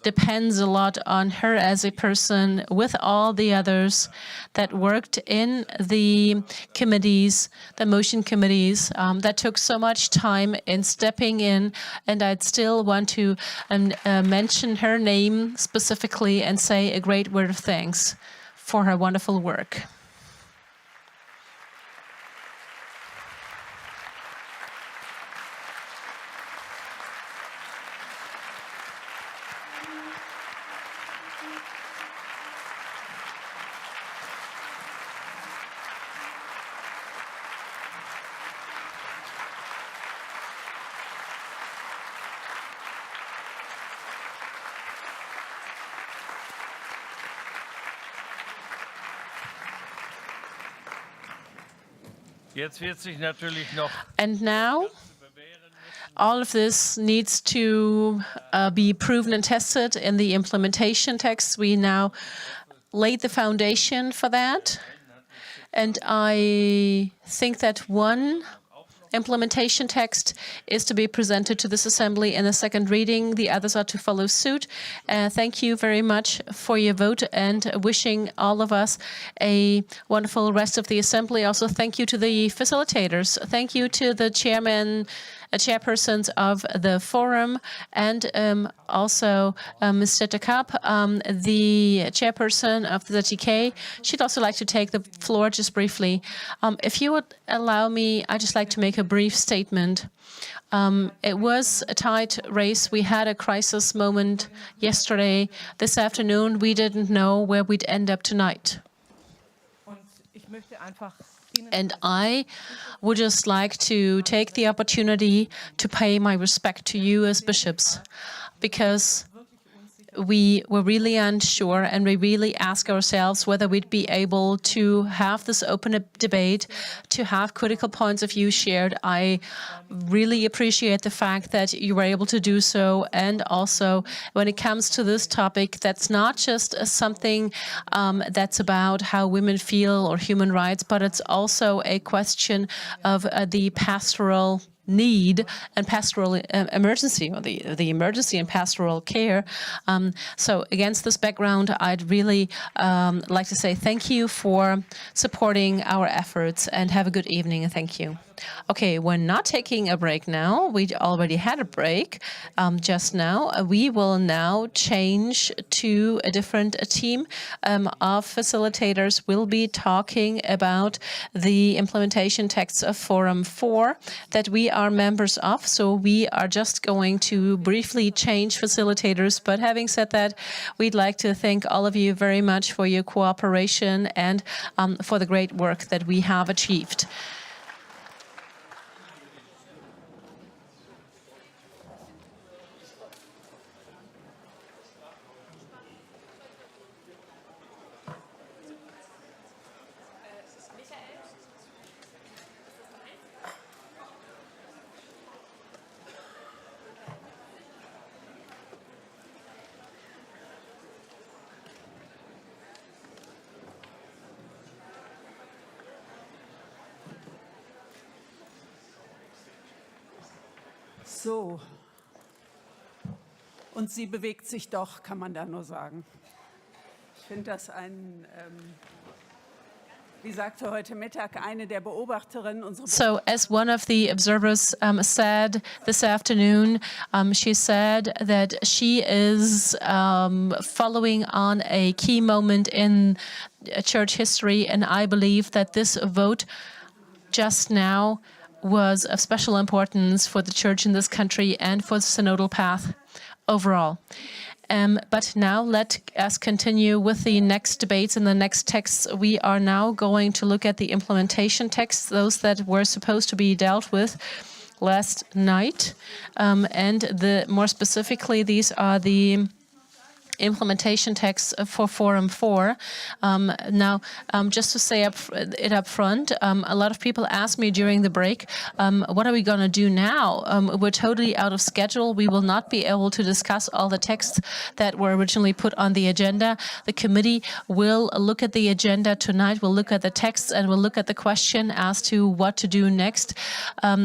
depends a lot on her as a person with all the others that worked in the committees, the motion committees, that took so much time in stepping in. And I'd still want to mention her name specifically and say a great word of thanks for her wonderful work. And now, all of this needs to be proven and tested in the implementation text. We now laid the foundation for that. And I think that one implementation text is to be presented to this assembly in a second reading. The others are to follow suit. Thank you very much for your vote and wishing all of us a wonderful rest of the assembly. Also, thank you to the facilitators. Thank you to the chairpersons of the forum, and also Ms. de Kapp, the chairperson of the ZTK. She'd also like to take the floor just briefly. If you would allow me, I'd just like to make a brief statement. It was a tight race. We had a crisis moment yesterday. This afternoon, we didn't know where we'd end up tonight. And I would just like to take the opportunity to pay my respect to you as bishops, because we were really unsure, and we really ask ourselves whether we'd be able to have this open debate, to have critical points of view shared. I really appreciate the fact that you were able to do so. And also, when it comes to this topic, that's not just something that's about how women feel or human rights, but it's also a question of the pastoral need and pastoral emergency, or the emergency and pastoral care. So against this background, I'd really like to say thank you for supporting our efforts, and have a good evening, and thank you. Okay, we're not taking a break now. We already had a break just now. We will now change to a different team of facilitators. We'll be talking about the implementation texts of Forum 4 that we are members of. So we are just going to briefly change facilitators. But having said that, we'd like to thank all of you very much for your cooperation and for the great work that we have achieved. So, und sie bewegt sich doch, kann man da nur sagen. Ich finde das wie sagte heute Mittag eine der Beobachterinnen unserer So, as one of the observers said this afternoon, she said that she is following on a key moment in church history, and I believe that this vote just now was of special importance for the church in this country and for the synodal path overall. But now let us continue with the next debates and the next texts. We are now going to look at the implementation texts, those that were supposed to be dealt with last night. And more specifically, these are the implementation text for Forum 4. Now, just to say it up front, a lot of people asked me during the break, what are we going to do now? We're totally out of schedule. We will not be able to discuss all the texts that were originally put on the agenda. The committee will look at the agenda tonight, we'll look at the texts, and we'll look at the question as to what to do next,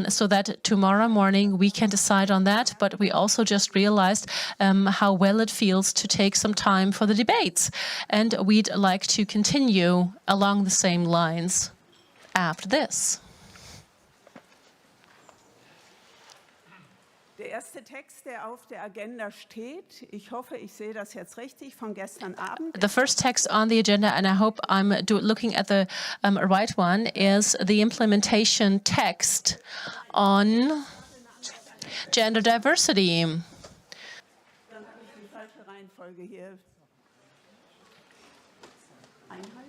so that tomorrow morning we can decide on that. But we also just realized how well it feels to take some time for the debates. And we'd like to continue along the same lines after this. Der erste Text, der auf der Agenda steht, ich hoffe, ich sehe das jetzt richtig, von gestern Abend. The first text on the agenda, and I hope I'm looking at the right one, is the implementation text on gender diversity. Dann habe ich die falsche Reihenfolge hier. Einheit?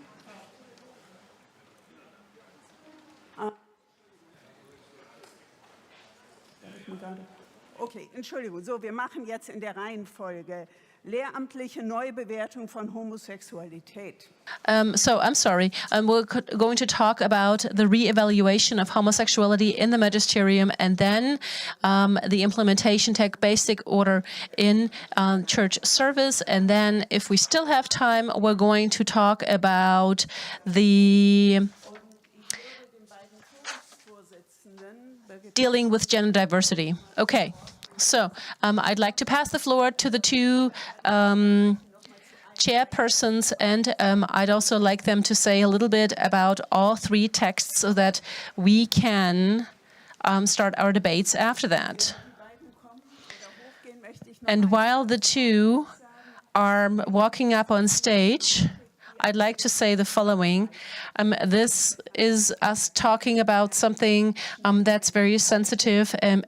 Okay, Entschuldigung. So, wir machen jetzt in der Reihenfolge lehramtliche Neubewertung von Homosexualität. So I'm sorry. We're going to talk about the re-evaluation of homosexuality in the Magisterium, and then the implementation text, basic order in church service. And then, if we still have time, we're going to talk about the dealing with gender diversity. Okay. So I'd like to pass the floor to the two chairpersons, and I'd also like them to say a little bit about all three texts so that we can start our debates after that. And while the two are walking up on stage, I'd like to say the following. This is us talking about something that's very sensitive, and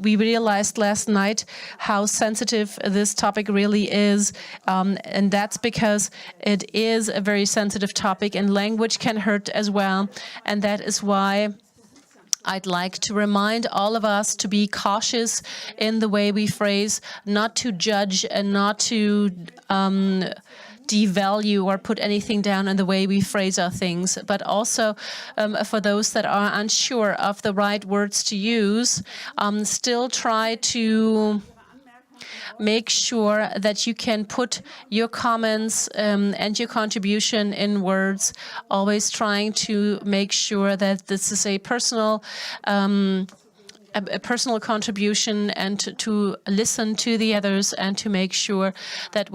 we realized last night how sensitive this topic really is, and that's because it is a very sensitive topic, and language can hurt as well, and that is why I'd like to remind all of us to be cautious in the way we phrase, not to judge and not to devalue or put anything down in the way we phrase our things, but also for those that are unsure of the right words to use, still try to make sure that you can put your comments and your contribution in words, always trying to make sure that this is a personal contribution, and to listen to the others, and to make sure that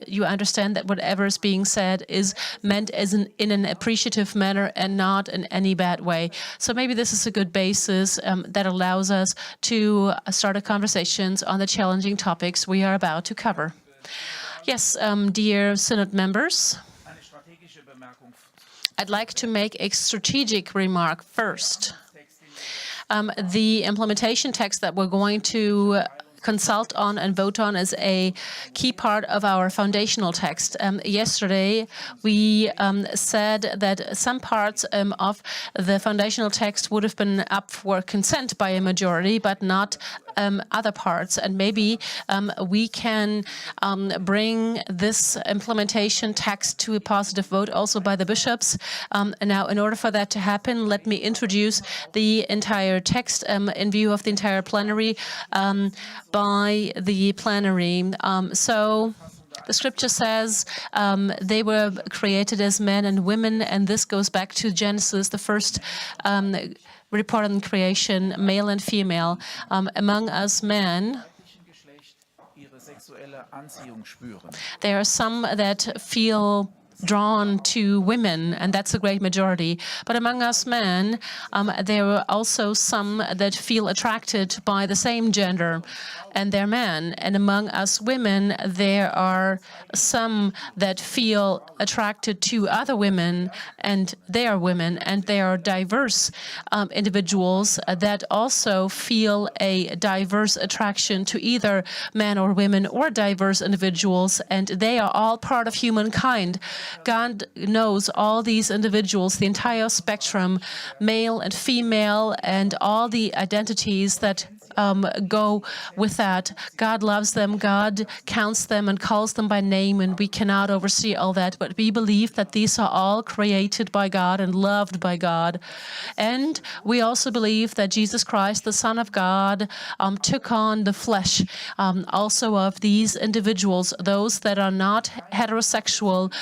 you understand that whatever is being said is meant as in an appreciative manner and not in any bad way. So maybe this is a good basis that allows us to start a conversations on the challenging topics we are about to cover. Yes, dear Synod members, I'd like to make a strategic remark first. The implementation text that we're going to consult on and vote on is a key part of our foundational text. Yesterday, we said that some parts of the foundational text would have been up for consent by a majority, but not other parts. And maybe we can bring this implementation text to a positive vote also by the bishops. Now, in order for that to happen, let me introduce the entire text in view of the entire plenary by the plenary. So the scripture says they were created as men and women, and this goes back to Genesis, the first report on creation, male and female. Among us men, there are some that feel drawn to women, and that's a great majority. But among us men, there are also some that feel attracted by the same gender, and they're men. And among us women, there are some that feel attracted to other women, and they are women. And there are diverse individuals that also feel a diverse attraction to either men or women, or diverse individuals, and they are all part of humankind. God knows all these individuals, the entire spectrum, male and female, and all the identities that go with that. God loves them, God counts them and calls them by name, and we cannot oversee all that, but we believe that these are all created by God and loved by God. And we also believe that Jesus Christ, the Son of God, took on the flesh also of these individuals, those that are not heterosexual,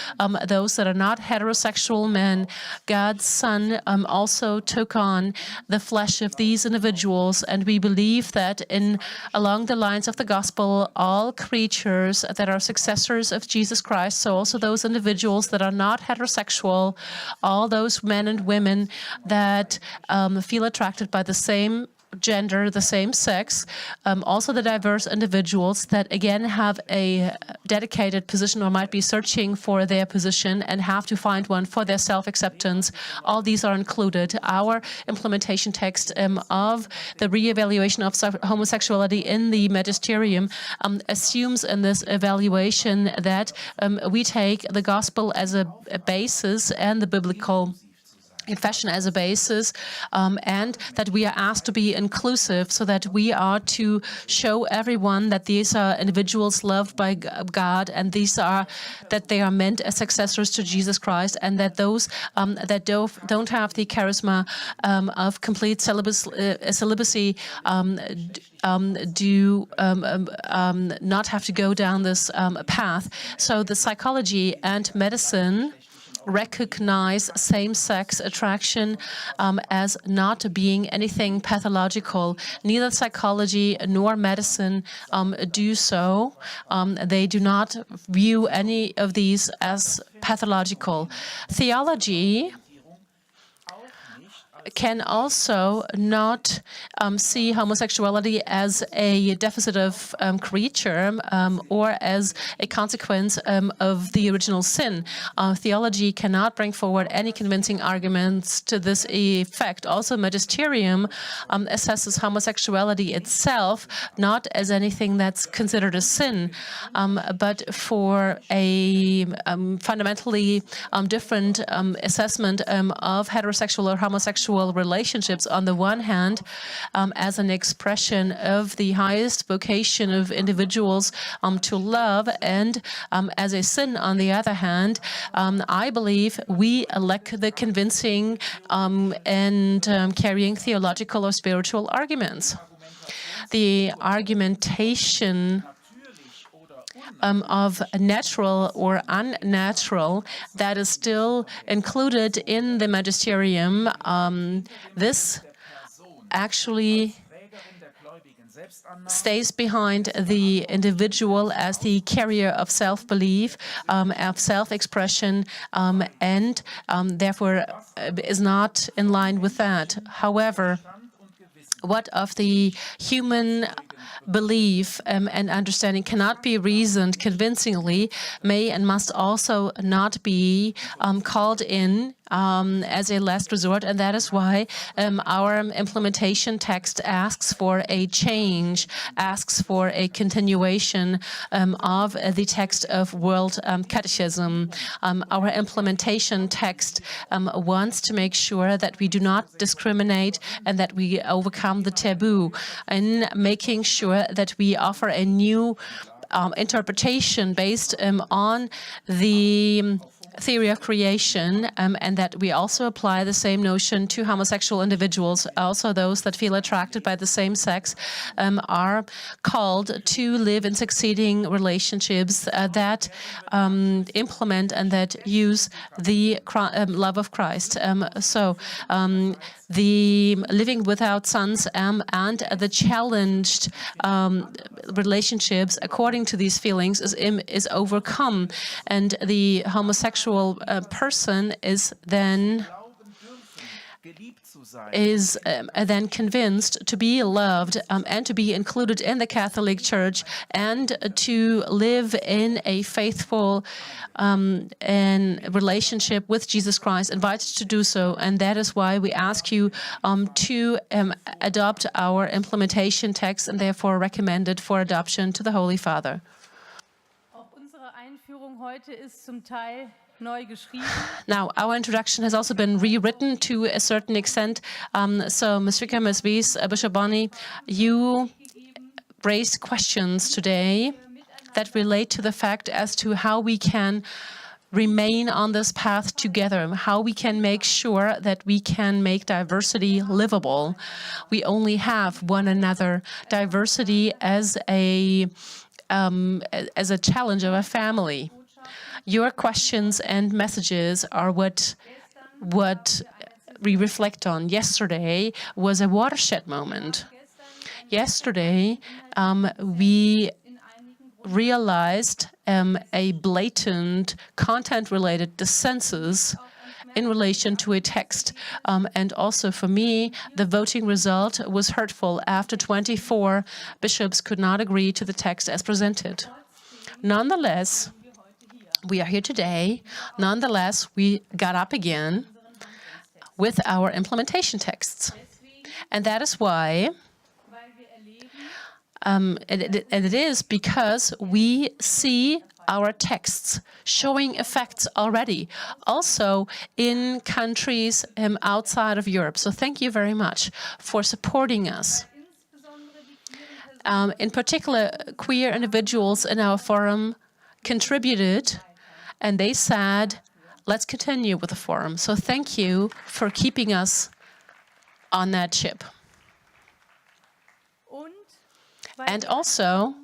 those that are not heterosexual men. God's Son also took on the flesh of these individuals, and we believe that along the lines of the gospel, all creatures that are successors of Jesus Christ, so also those individuals that are not heterosexual, all those men and women that feel attracted by the same gender, the same sex, also the diverse individuals that again have a dedicated position or might be searching for their position and have to find one for their self-acceptance. All these are included. Our implementation text of the re-evaluation of homosexuality in the Magisterium assumes in this evaluation that we take the gospel as a basis and the biblical confession as a basis, and that we are asked to be inclusive, so that we are to show everyone that these are individuals loved by God, and that they are meant as successors to Jesus Christ, and that those that don't have the charisma of complete celibacy do not have to go down this path. So the psychology and medicine recognize same-sex attraction as not being anything pathological. Neither psychology nor medicine do so. They do not view any of these as pathological. Theology can also not see homosexuality as a deficit of creature or as a consequence of the original sin. Theology cannot bring forward any convincing arguments to this effect. Also, Magisterium assesses homosexuality itself not as anything that's considered a sin, but for a fundamentally different assessment of heterosexual or homosexual relationships, on the one hand, as an expression of the highest vocation of individuals to love, and as a sin, on the other hand. I believe we lack the convincing and carrying theological or spiritual arguments. The argumentation of natural or unnatural that is still included in the Magisterium, this actually stays behind the individual as the carrier of self-belief, of self-expression, and therefore is not in line with that. However, what of the human belief and understanding cannot be reasoned convincingly may and must also not be called in as a last resort, and that is why our implementation text asks for a change, asks for a continuation of the text of World Catechism. Our implementation text wants to make sure that we do not discriminate and that we overcome the taboo, in making sure that we offer a new interpretation based on the theory of creation, and that we also apply the same notion to homosexual individuals. Also, those that feel attracted by the same sex are called to live in succeeding relationships that implement and that use the love of Christ. The living without sons and the challenged relationships according to these feelings is overcome, and the homosexual person is then convinced to be loved and to be included in the Catholic Church and to live in a faithful relationship with Jesus Christ, invited to do so. And that is why we ask you to adopt our implementation text and therefore recommend it for adoption to the Holy Father. Auch unsere Einführung heute ist zum Teil Now, our introduction has also been rewritten to a certain extent. So, Ms. Vicker, Ms. Wies, Bishop Bonney, you raised questions today that relate to the fact as to how we can remain on this path together, how we can make sure that we can make diversity livable. We only have one another. Diversity as a challenge of a family. Your questions and messages are what we reflect on. Yesterday was a watershed moment. Yesterday, we realized a blatant content-related dissensus in relation to a text. And also for me, the voting result was hurtful. After 24 bishops could not agree to the text as presented. Nonetheless, we are here today. Nonetheless, we got up again with our implementation texts. And that is why, and it is because we see our texts showing effects already, also in countries outside of Europe. So thank you very much for supporting us. In particular, queer individuals in our forum contributed, and they said, let's continue with the forum. So thank you for keeping us on that ship. And also,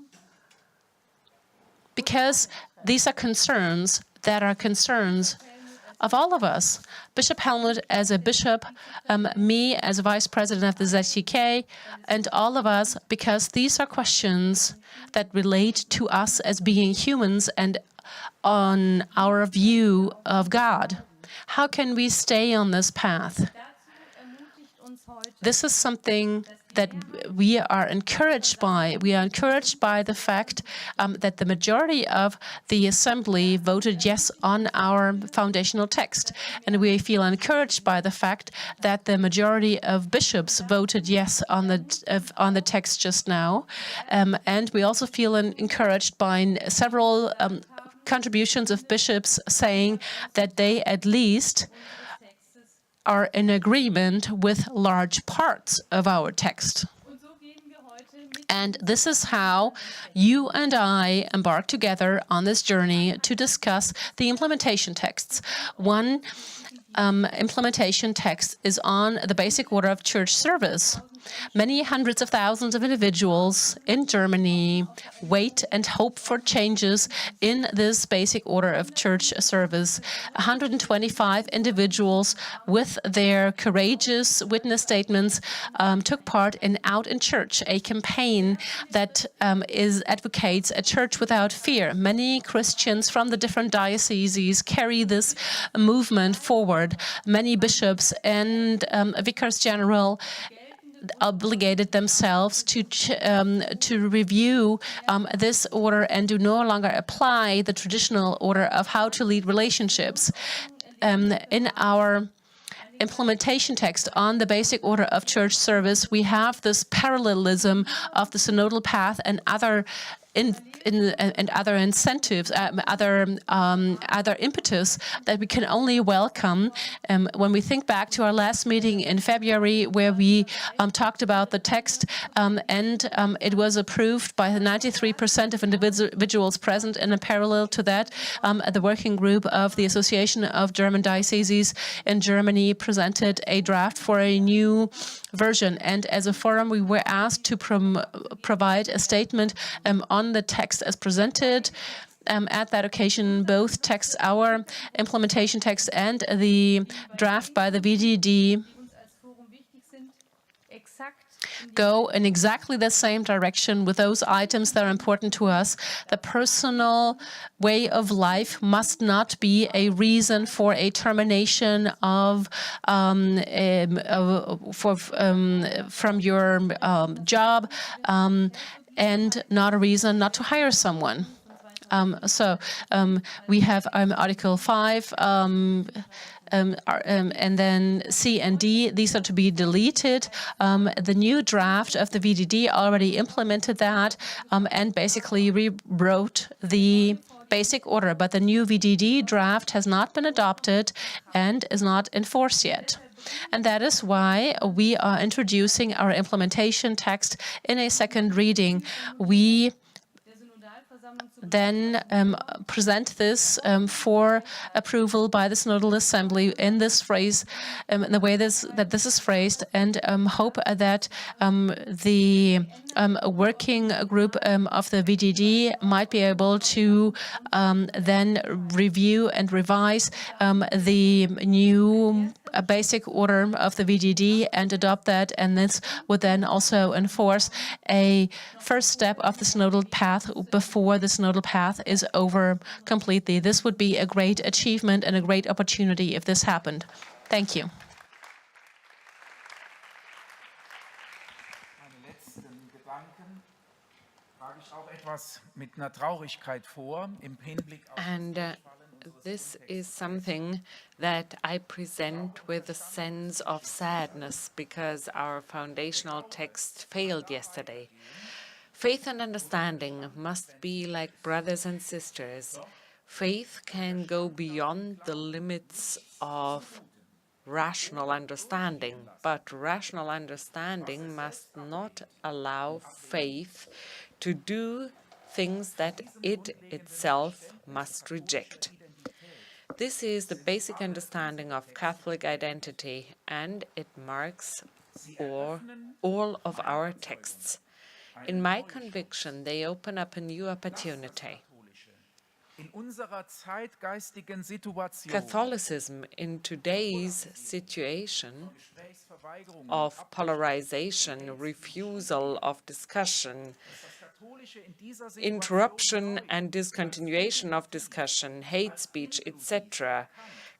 because these are concerns that are concerns of all of us. Bishop Helmut as a bishop, me as a vice president of the ZTK, and all of us, because these are questions that relate to us as being humans and on our view of God. How can we stay on this path? This is something that we are encouraged by. We are encouraged by the fact that the majority of the assembly voted yes on our foundational text. And we feel encouraged by the fact that the majority of bishops voted yes on the text just now. And we also feel encouraged by several contributions of bishops saying that they at least are in agreement with large parts of our text. And this is how you and I embark together on this journey to discuss the implementation texts. One implementation text is on the basic order of church service. Many hundreds of thousands of individuals in Germany wait and hope for changes in this basic order of church service. 125 individuals with their courageous witness statements took part in Out in Church, a campaign that advocates a church without fear. Many Christians from the different dioceses carry this movement forward. Many bishops and vicars general obligated themselves to review this order and do no longer apply the traditional order of how to lead relationships. In our implementation text on the basic order of church service, we have this parallelism of the synodal path and other other incentives, other impetus that we can only welcome. When we think back to our last meeting in February, where we talked about the text, and it was approved by 93% of individuals present. And in parallel to that, the working group of the Association of German Dioceses in Germany presented a draft for a new version. And as a forum, we were asked to provide a statement on the text as presented. At that occasion, both texts, our implementation text and the draft by the VDD, go in exactly the same direction with those items that are important to us. The personal way of life must not be a reason for a termination of from your job, and not a reason not to hire someone. We have Article 5, and then C and D. These are to be deleted. The new draft of the VDD already implemented that and basically rewrote the basic order, but the new VDD draft has not been adopted and is not enforced yet. And that is why we are introducing our implementation text in a second reading. We then present this for approval by the Synodal Assembly in this phrase, in the way that this is phrased, and hope that the working group of the VDD might be able to then review and revise the new basic order of the VDD and adopt that, and this would then also enforce a first step of the synodal path before the synodal path is over completely. This would be a great achievement and a great opportunity if this happened. Thank you. And this is something that I present with a sense of sadness because our foundational text failed yesterday. Faith and understanding must be like brothers and sisters. Faith can go beyond the limits of rational understanding, but rational understanding must not allow faith to do things that it itself must reject. This is the basic understanding of Catholic identity, and it marks all of our texts. In my conviction, they open up a new opportunity. Catholicism in today's situation of polarization, refusal of discussion, interruption and discontinuation of discussion, hate speech, etc.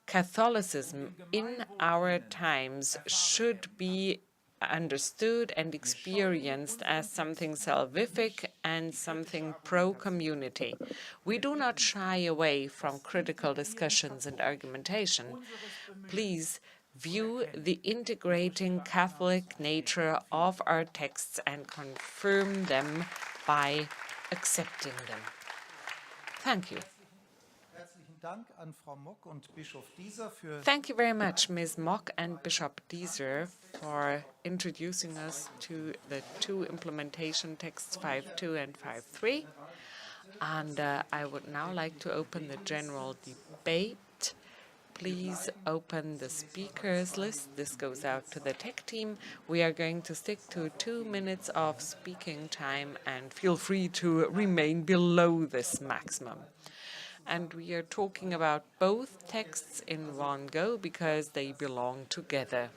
Catholicism in our times should be understood and experienced as something salvific and something pro-community. We do not shy away from critical discussions and argumentation. Please view the integrating Catholic nature of our texts and confirm them by accepting them. Thank you. Thank you very much, Ms. Mock and Bishop Dieser, for introducing us to the two implementation texts 5.2 and 5.3. And I would now like to open the general debate. Please open the speakers list. This goes out to the tech team. We are going to stick to 2 minutes of speaking time, and feel free to remain below this maximum. And we are talking about both texts in one go because they belong together.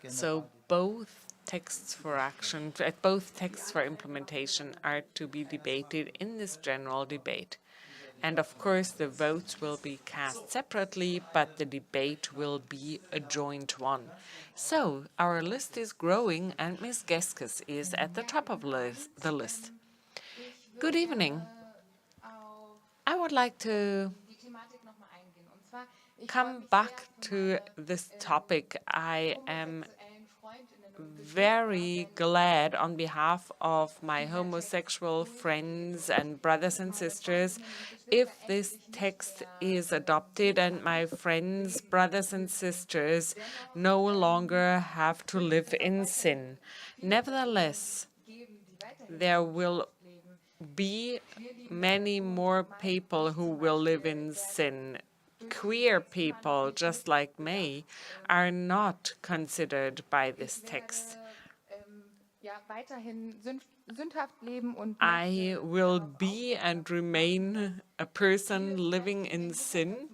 So both texts for action, both texts for implementation are to be debated in this general debate. And of course, the votes will be cast separately, but the debate will be a joint one. So our list is growing, and Ms. Geskes is at the top of the list. Good evening. I would like to come back to this topic. I am very glad on behalf of my homosexual friends and brothers and sisters if this text is adopted and my friends, brothers and sisters no longer have to live in sin. Nevertheless, there will be many more people who will live in sin. Queer people, just like me, are not considered by this text. I will be and remain a person living in sin,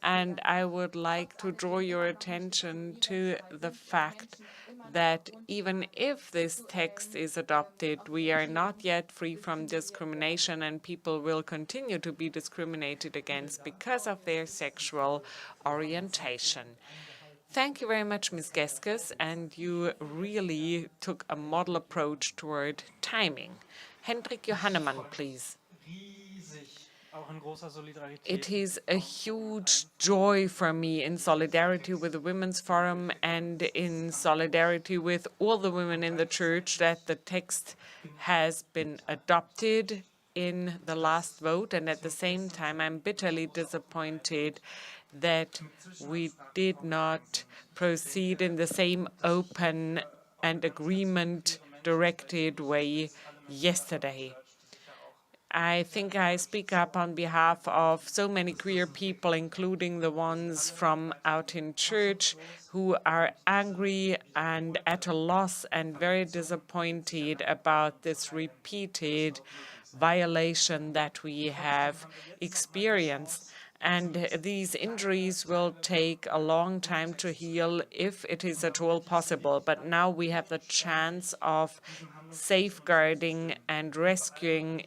and I would like to draw your attention to the fact that even if this text is adopted, we are not yet free from discrimination, and people will continue to be discriminated against because of their sexual orientation. Thank you very much, Ms. Geskes, and you really took a model approach toward timing. Hendrik Johannemann, please. It is a huge joy for me, in solidarity with the Women's Forum and in solidarity with all the women in the Church, that the text has been adopted in the last vote. And at the same time, I'm bitterly disappointed that we did not proceed in the same open and agreement-directed way yesterday. I think I speak up on behalf of so many queer people, including the ones from out in church, who are angry and at a loss and very disappointed about this repeated violation that we have experienced. And these injuries will take a long time to heal, if it is at all possible. But now we have the chance of safeguarding and rescuing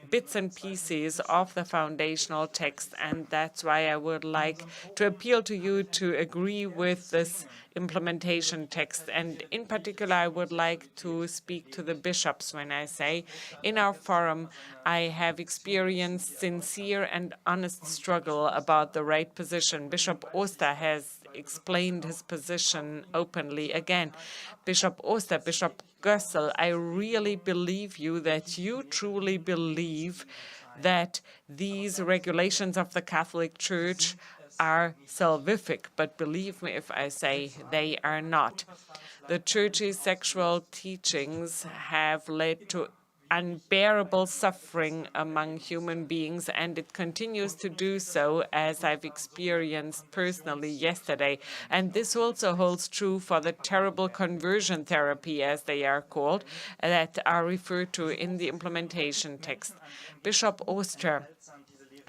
bits and pieces of the foundational text, and that's why I would like to appeal to you to agree with this implementation text. And in particular, I would like to speak to the bishops when I say, in our forum, I have experienced sincere and honest struggle about the right position. Bishop Oster has explained his position openly again. Bishop Oster, Bishop Gössel, I really believe you that you truly believe that these regulations of the Catholic Church are salvific, but believe me if I say they are not. The Church's sexual teachings have led to unbearable suffering among human beings, and it continues to do so, as I've experienced personally yesterday. And this also holds true for the terrible conversion therapy, as they are called, that are referred to in the implementation text. Bishop Oster,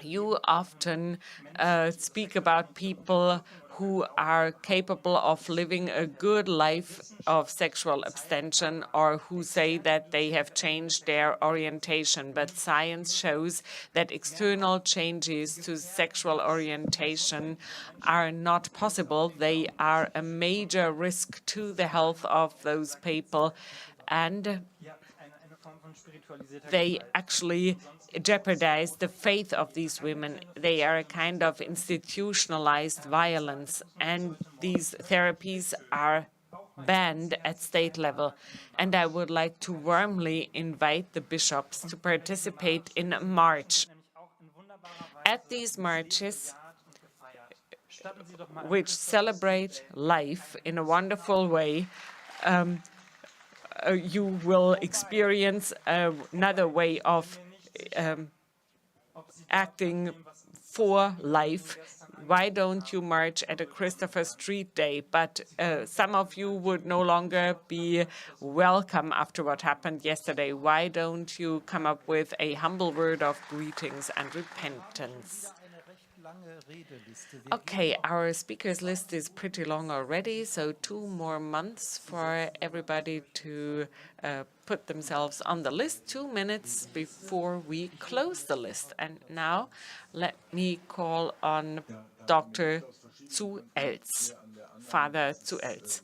you often speak about people who are capable of living a good life of sexual abstention, or who say that they have changed their orientation. But science shows that external changes to sexual orientation are not possible. They are a major risk to the health of those people, and they actually jeopardize the faith of these women. They are a kind of institutionalized violence, and these therapies are banned at state level. And I would like to warmly invite the bishops to participate in a march. At these marches, which celebrate life in a wonderful way, you will experience another way of acting for life. Why don't you march at a Christopher Street Day? But some of you would no longer be welcome after what happened yesterday. Why don't you come up with a humble word of greetings and repentance? Okay, our speakers list is pretty long already, so 2 more months for everybody to put themselves on the list, 2 minutes before we close the list. And now let me call on Dr. Zuelz, Father Zuelz.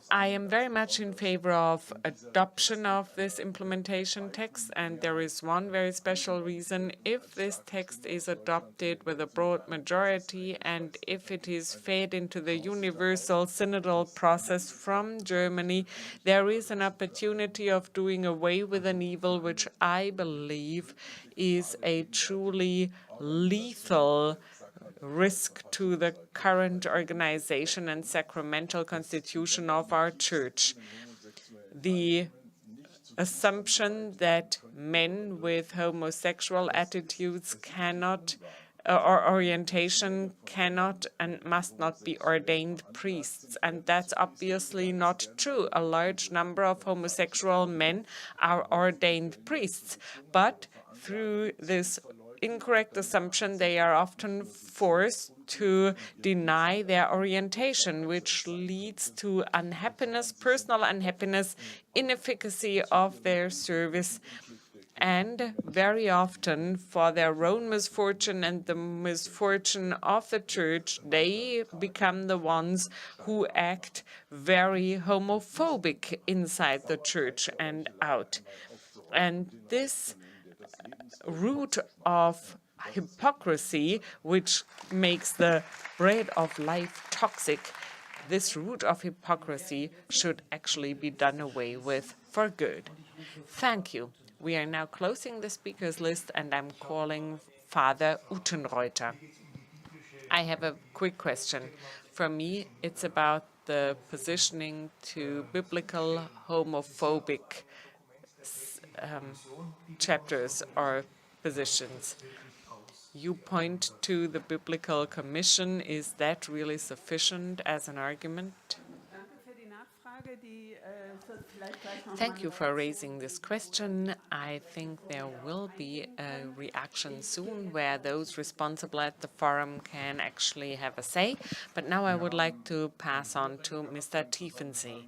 I am very much in favor of adoption of this implementation text, and there is one very special reason. If this text is adopted with a broad majority, and if it is fed into the universal synodal process from Germany, there is an opportunity of doing away with an evil which I believe is a truly lethal risk to the current organization and sacramental constitution of our church. The assumption that men with homosexual attitudes cannot or orientation cannot and must not be ordained priests. And that's obviously not true. A large number of homosexual men are ordained priests, but through this incorrect assumption, they are often forced to deny their orientation, which leads to unhappiness, personal unhappiness, inefficacy of their service, and very often, for their own misfortune and the misfortune of the church, they become the ones who act very homophobic inside the church and out. And this root of hypocrisy, which makes the bread of life toxic, this root of hypocrisy should actually be done away with for good. Thank you. We are now closing the speakers list, and I'm calling Father Utenreuter. I have a quick question. For me, it's about the positioning to biblical homophobic chapters or positions. You point to the biblical commission. Is that really sufficient as an argument? Thank you for raising this question. I think there will be a reaction soon where those responsible at the forum can actually have a say. But now I would like to pass on to Mr. Tiefensee.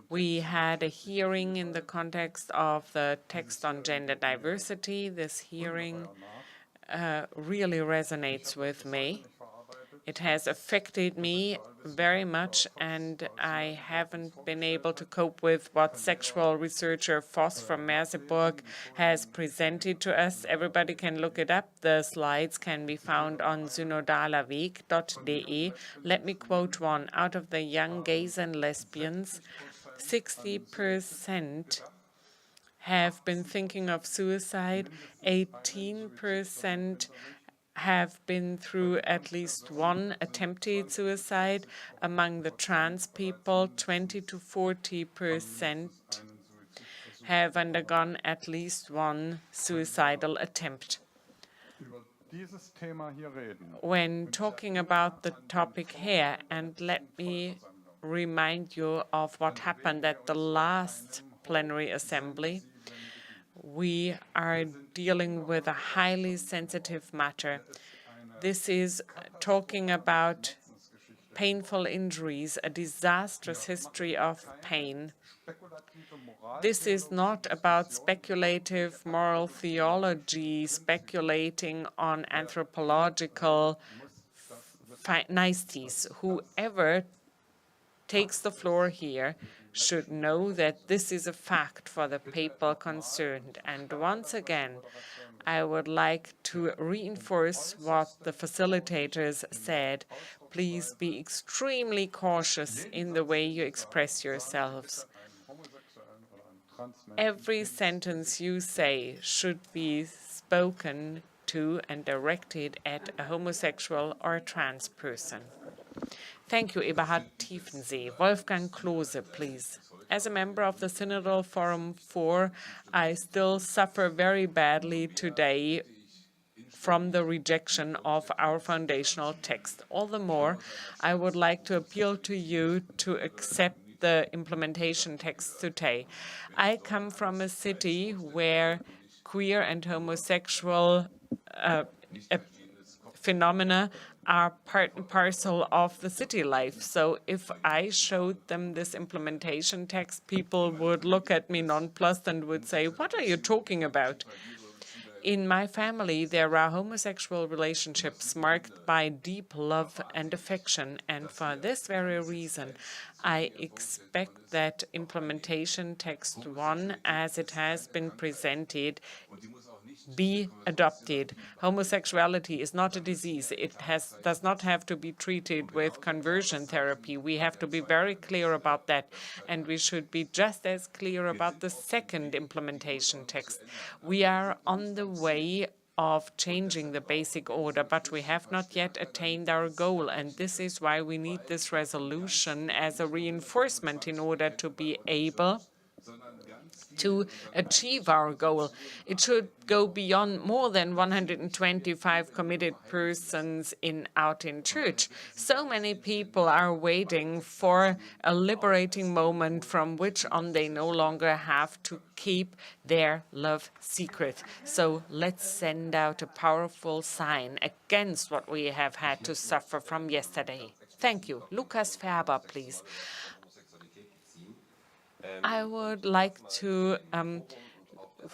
We had a hearing in the context of the text on gender diversity. This hearing really resonates with me. It has affected me very much, and I haven't been able to cope with what sexual researcher Voss from Merseburg has presented to us. Everybody can look it up. The slides can be found on synodalerweg.de. Let me quote one. Out of the young gays and lesbians, 60% have been thinking of suicide, 18% have been through at least one attempted suicide. Among the trans people, 20 to 40% have undergone at least one suicidal attempt. When talking about the topic here, and let me remind you of what happened at the last plenary assembly, we are dealing with a highly sensitive matter. This is talking about painful injuries, a disastrous history of pain. This is not about speculative moral theology, speculating on anthropological niceties. Whoever takes the floor here should know that this is a fact for the people concerned. And once again, I would like to reinforce what the facilitators said. Please be extremely cautious in the way you express yourselves. Every sentence you say should be spoken to and directed at a homosexual or a trans person. Thank you, Eberhard Tiefensee. Wolfgang Klose, please. As a member of the Synodal Forum 4, I still suffer very badly today from the rejection of our foundational text. All the more, I would like to appeal to you to accept the implementation text today. I come from a city where queer and homosexual phenomena are part and parcel of the city life. So if I showed them this implementation text, people would look at me nonplussed and would say, "What are you talking about?" In my family, there are homosexual relationships marked by deep love and affection, and for this very reason, I expect that implementation text 1, as it has been presented, be adopted. Homosexuality is not a disease. It does not have to be treated with conversion therapy. We have to be very clear about that, and we should be just as clear about the second implementation text. We are on the way of changing the basic order, but we have not yet attained our goal, and this is why we need this resolution as a reinforcement in order to be able to achieve our goal. It should go beyond more than 125 committed persons out in church. So many people are waiting for a liberating moment from which on they no longer have to keep their love secret. So let's send out a powerful sign against what we have had to suffer from yesterday. Thank you. Lukas Ferber, please. I would like to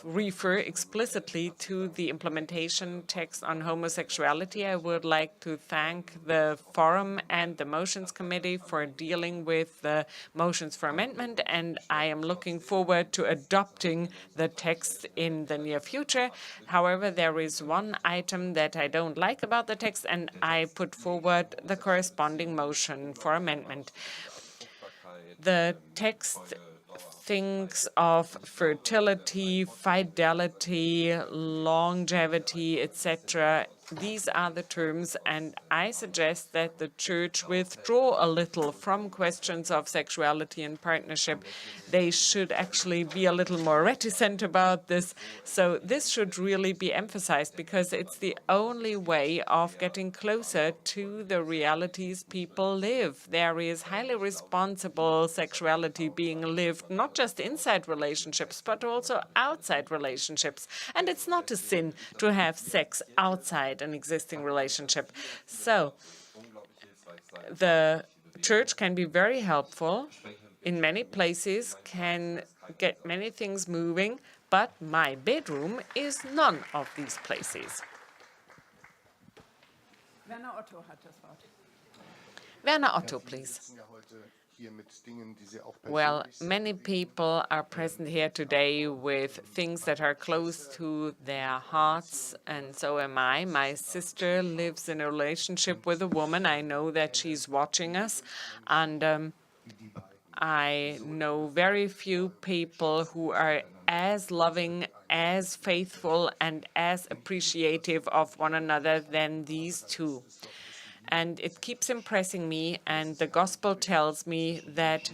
refer explicitly to the implementation text on homosexuality. I would like to thank the Forum and the Motions Committee for dealing with the motions for amendment, and I am looking forward to adopting the text in the near future. However, there is one item that I don't like about the text, and I put forward the corresponding motion for amendment. The text thinks of fertility, fidelity, longevity, etc. These are the terms, and I suggest that the Church withdraw a little from questions of sexuality and partnership. They should actually be a little more reticent about this. So this should really be emphasized, because it's the only way of getting closer to the realities people live. There is highly responsible sexuality being lived, not just inside relationships, but also outside relationships. And it's not a sin to have sex outside an existing relationship. So the Church can be very helpful in many places, can get many things moving, but my bedroom is none of these places. Werner Otto hat das Wort. Werner Otto, please. Well, many people are present here today with things that are close to their hearts, and so am I. My sister lives in a relationship with a woman. I know that she's watching us, and I know very few people who are as loving, as faithful, and as appreciative of one another than these two. And it keeps impressing me, and the gospel tells me that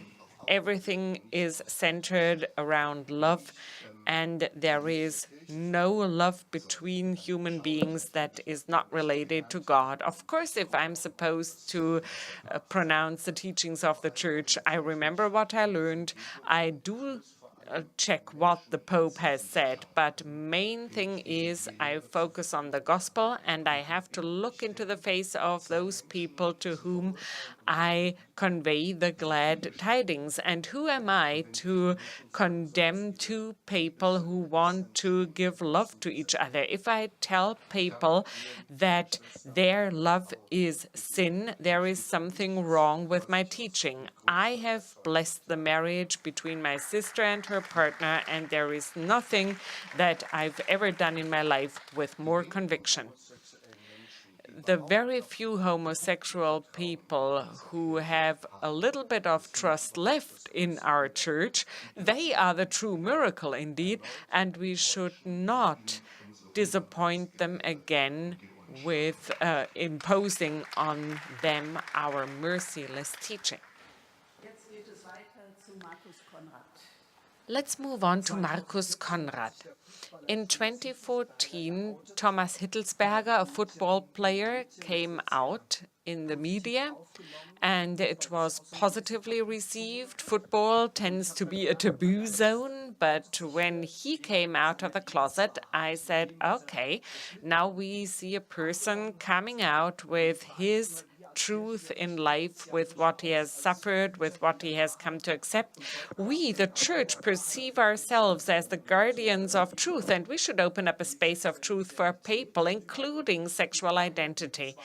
everything is centered around love, and there is no love between human beings that is not related to God. Of course, if I'm supposed to pronounce the teachings of the Church, I remember what I learned. I do check what the Pope has said, but main thing is I focus on the gospel, and I have to look into the face of those people to whom I convey the glad tidings. And who am I to condemn two people who want to give love to each other? If I tell people that their love is sin, there is something wrong with my teaching. I have blessed the marriage between my sister and her partner, and there is nothing that I've ever done in my life with more conviction. The very few homosexual people who have a little bit of trust left in our Church, they are the true miracle indeed, and we should not disappoint them again with imposing on them our merciless teaching. Let's move on to Markus Konrad. In 2014, Thomas Hittelsberger, a football player, came out in the media, and it was positively received. Football tends to be a taboo zone, but when he came out of the closet, I said, okay, now we see a person coming out with his truth in life, with what he has suffered, with what he has come to accept. We, the Church, perceive ourselves as the guardians of truth, and we should open up a space of truth for people, including sexual identity.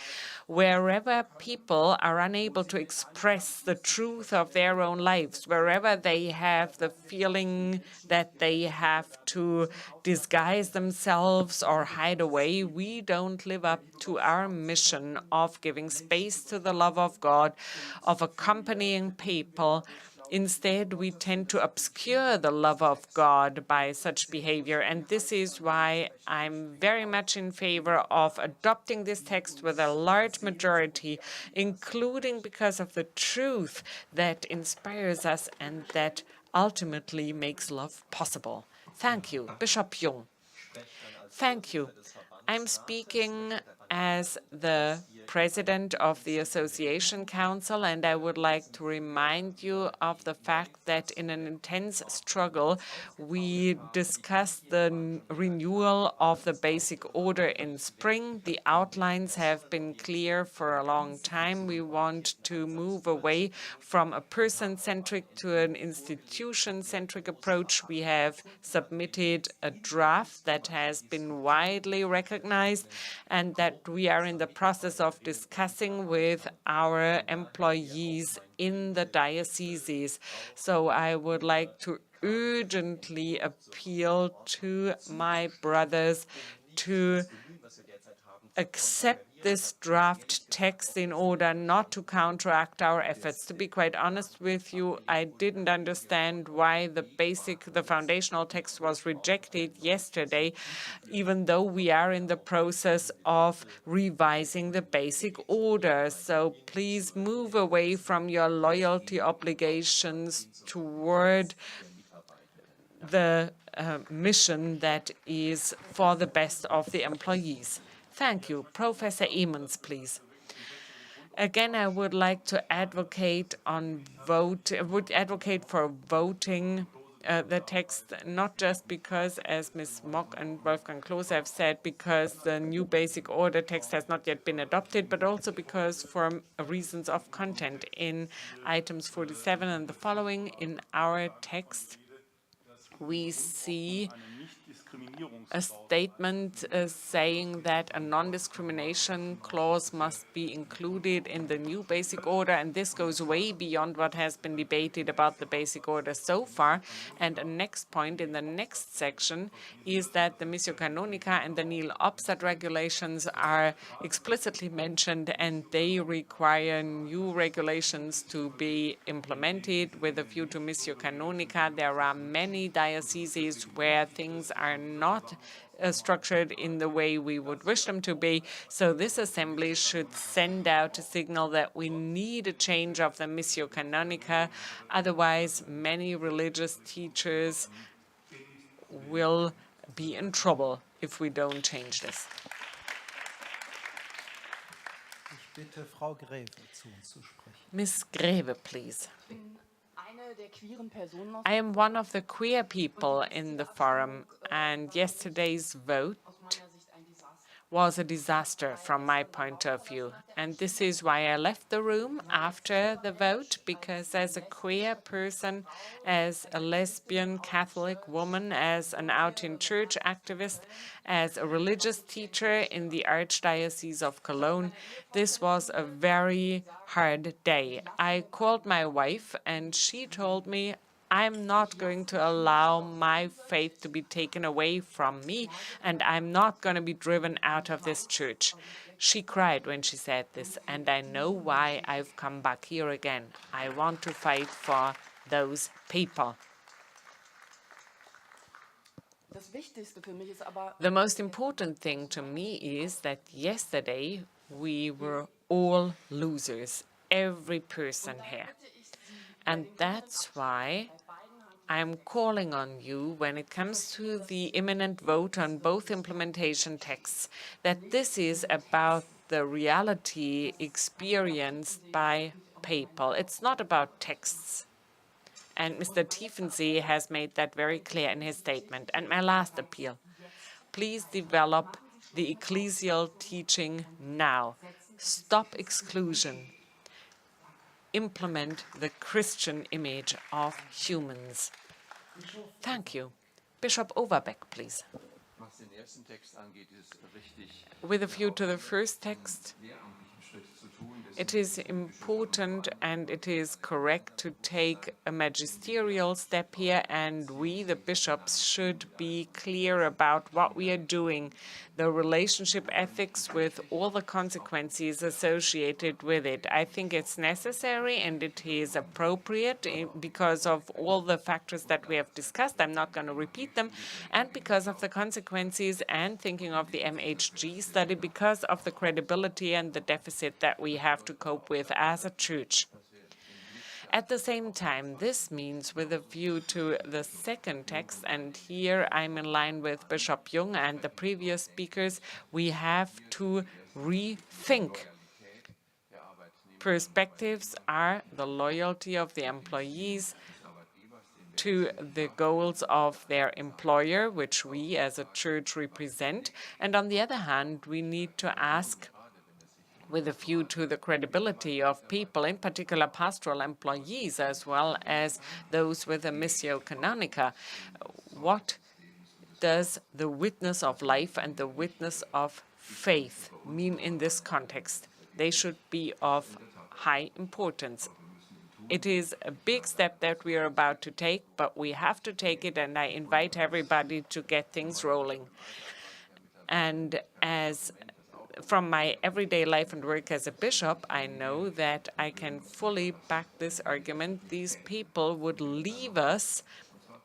Wherever people are unable to express the truth of their own lives, wherever they have the feeling that they have to disguise themselves or hide away, we don't live up to our mission of giving space to the love of God, of accompanying people. Instead, we tend to obscure the love of God by such behavior, and this is why I'm very much in favor of adopting this text with a large majority, including because of the truth that inspires us and that ultimately makes love possible. Thank you. Bishop Jung. Thank you. I'm speaking as the president of the Association Council, and I would like to remind you of the fact that in an intense struggle, we discussed the renewal of the basic order in spring. The outlines have been clear for a long time. We want to move away from a person-centric to an institution-centric approach. We have submitted a draft that has been widely recognized and that we are in the process of discussing with our employees in the dioceses. So I would like to urgently appeal to my brothers to accept this draft text in order not to counteract our efforts. To be quite honest with you, I didn't understand why the foundational text was rejected yesterday, even though we are in the process of revising the basic order. So please move away from your loyalty obligations toward the mission that is for the best of the employees. Thank you. Professor Emons, please. Again, I would like to advocate for voting the text, not just because, as Ms. Mock and Wolfgang Klose have said, because the new basic order text has not yet been adopted, but also because for reasons of content. In items 47 and the following in our text, we see a statement saying that a non-discrimination clause must be included in the new basic order, and this goes way beyond what has been debated about the basic order so far. And a next point in the next section is that the Missio Canonica and the Nihil Obstat regulations are explicitly mentioned, and they require new regulations to be implemented with a view to Missio Canonica. There are many dioceses where things are not structured in the way we would wish them to be. So this assembly should send out a signal that we need a change of the Missio Canonica. Otherwise, many religious teachers will be in trouble if we don't change this. Ms. Greve, please. I am one of the queer people in the forum, and yesterday's vote was a disaster from my point of view. And this is why I left the room after the vote, because as a queer person, as a lesbian Catholic woman, as an out-in-church activist, as a religious teacher in the Archdiocese of Cologne, this was a very hard day. I called my wife, and she told me, I'm not going to allow my faith to be taken away from me, and I'm not going to be driven out of this church. She cried when she said this, and I know why I've come back here again. I want to fight for those people. The most important thing to me is that yesterday we were all losers, every person here. And that's why I'm calling on you, when it comes to the imminent vote on both implementation texts, that this is about the reality experienced by people. It's not about texts. And Mr. Tiefensee has made that very clear in his statement. And my last appeal, please develop the ecclesial teaching now. Stop exclusion. Implement the Christian image of humans. Thank you. Bishop Overbeck, please. With a view to the first text, it is important and it is correct to take a magisterial step here, and we, the bishops, should be clear about what we are doing, the relationship ethics with all the consequences associated with it. I think it's necessary and it is appropriate because of all the factors that we have discussed. I'm not going to repeat them. And because of the consequences, and thinking of the MHG study, because of the credibility and the deficit that we have to cope with as a church. At the same time, this means, with a view to the second text, and here I'm in line with Bishop Jung and the previous speakers, we have to rethink perspectives are the loyalty of the employees to the goals of their employer, which we as a church represent. And on the other hand, we need to ask, with a view to the credibility of people, in particular pastoral employees, as well as those with a missio canonica, what does the witness of life and the witness of faith mean in this context? They should be of high importance. It is a big step that we are about to take, but we have to take it, and I invite everybody to get things rolling. And as from my everyday life and work as a bishop, I know that I can fully back this argument. These people would leave us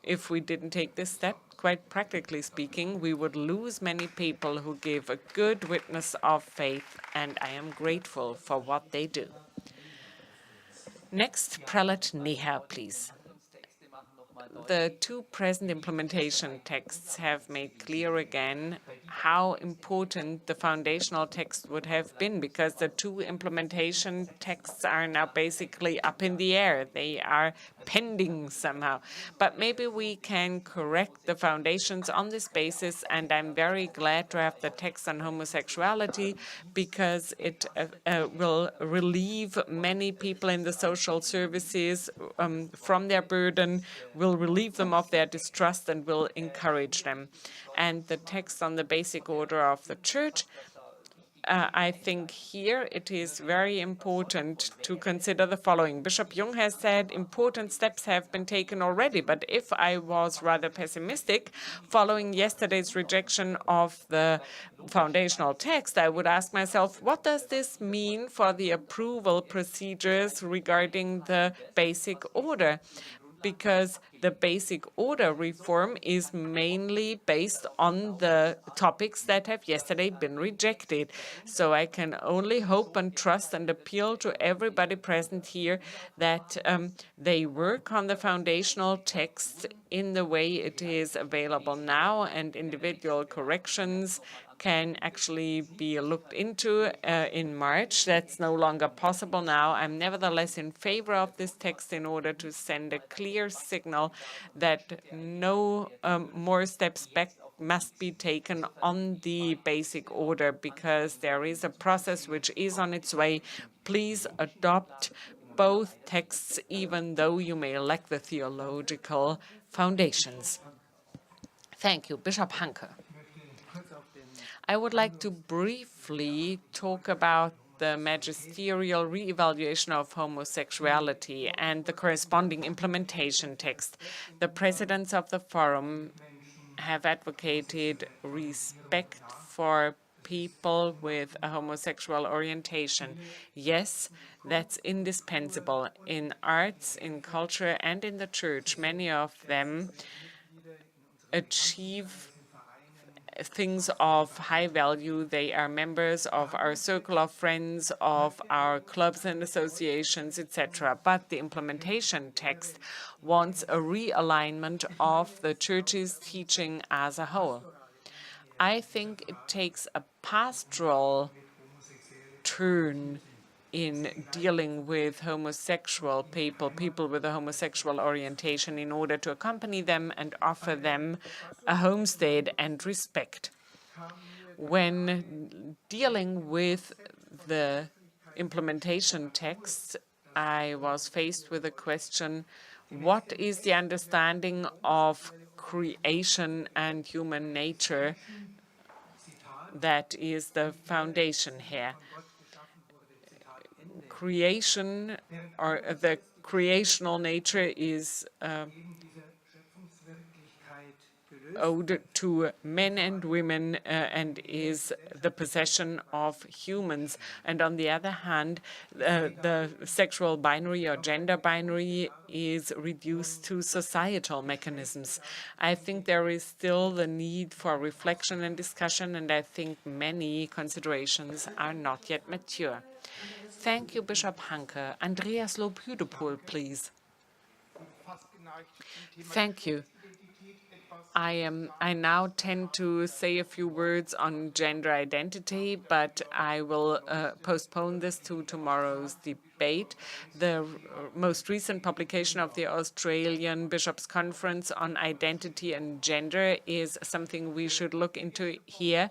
if we didn't take this step. Quite practically speaking, we would lose many people who give a good witness of faith, and I am grateful for what they do. Next, Prelate Neha, please. The two present implementation texts have made clear again how important the foundational text would have been, because the two implementation texts are now basically up in the air. They are pending somehow. But maybe we can correct the foundations on this basis, and I'm very glad to have the text on homosexuality, because it will relieve many people in the social services from their burden, will relieve them of their distrust, and will encourage them. And the text on the basic order of the Church, I think here it is very important to consider the following. Bishop Jung has said important steps have been taken already, but if I was rather pessimistic, following yesterday's rejection of the foundational text, I would ask myself, what does this mean for the approval procedures regarding the basic order? Because the basic order reform is mainly based on the topics that have yesterday been rejected. So I can only hope and trust and appeal to everybody present here that they work on the foundational text in the way it is available now, and individual corrections can actually be looked into in March. That's no longer possible now. I'm nevertheless in favor of this text in order to send a clear signal that no more steps back must be taken on the basic order, because there is a process which is on its way. Please adopt both texts, even though you may lack the theological foundations. Thank you. Bishop Hanke. I would like to briefly talk about the magisterial re-evaluation of homosexuality and the corresponding implementation text. The presidents of the forum have advocated respect for people with a homosexual orientation. Yes, that's indispensable in arts, in culture, and in the church. Many of them achieve things of high value. They are members of our circle of friends, of our clubs and associations, etc. But the implementation text wants a realignment of the Church's teaching as a whole. I think it takes a pastoral turn in dealing with homosexual people, people with a homosexual orientation, in order to accompany them and offer them a homestead and respect. When dealing with the implementation text, I was faced with a question: what is the understanding of creation and human nature that is the foundation here? Creation, or the creational nature, is owed to men and women and is the possession of humans. And on the other hand, the sexual binary or gender binary is reduced to societal mechanisms. I think there is still the need for reflection and discussion, and I think many considerations are not yet mature. Thank you, Bishop Hanke. Andreas Lob-Hüdepohl, please. Thank you. I now tend to say a few words on gender identity, but I will postpone this to tomorrow's debate. The most recent publication of the Australian Bishops' Conference on identity and gender is something we should look into here,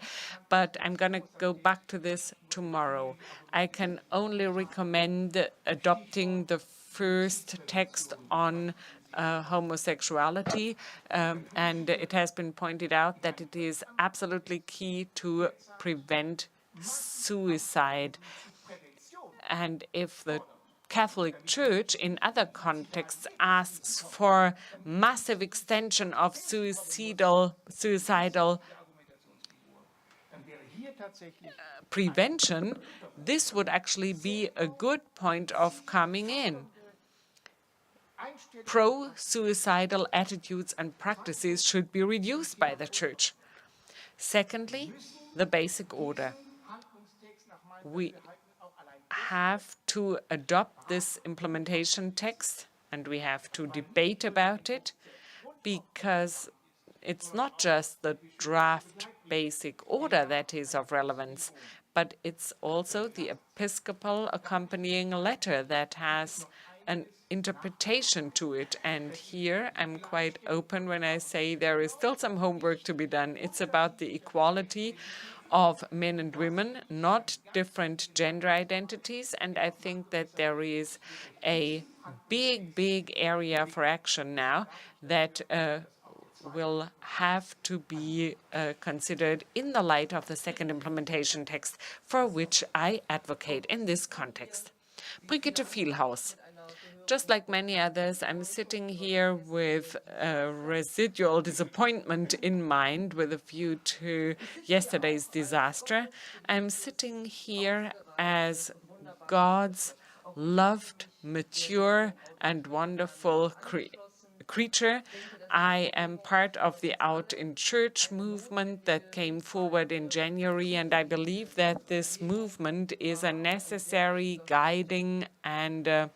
but I'm going to go back to this tomorrow. I can only recommend adopting the first text on homosexuality, and it has been pointed out that it is absolutely key to prevent suicide. And if the Catholic Church in other contexts asks for massive extension of suicidal prevention, this would actually be a good point of coming in. Pro-suicidal attitudes and practices should be reduced by the Church. Secondly, the basic order. We have to adopt this implementation text, and we have to debate about it, because it's not just the draft basic order that is of relevance, but it's also the episcopal accompanying letter that has an interpretation to it. And here I'm quite open when I say there is still some homework to be done. It's about the equality of men and women, not different gender identities. And I think that there is a big area for action now that will have to be considered in the light of the second implementation text, for which I advocate in this context. Brigitte Vielhaus. Just like many others, I'm sitting here with a residual disappointment in mind with a view to yesterday's disaster. I'm sitting here as God's loved, mature, and wonderful creature. I am part of the Out in Church movement that came forward in January, and I believe that this movement is a necessary, guiding, and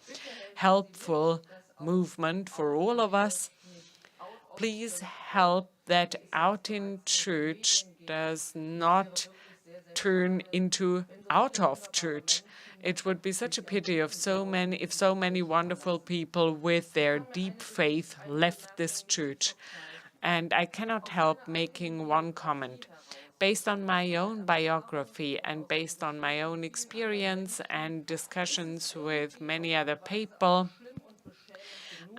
helpful movement for all of us. Please help that Out in Church does not turn into out of church. It would be such a pity if so many wonderful people with their deep faith left this church. And I cannot help making one comment. Based on my own biography and based on my own experience and discussions with many other people,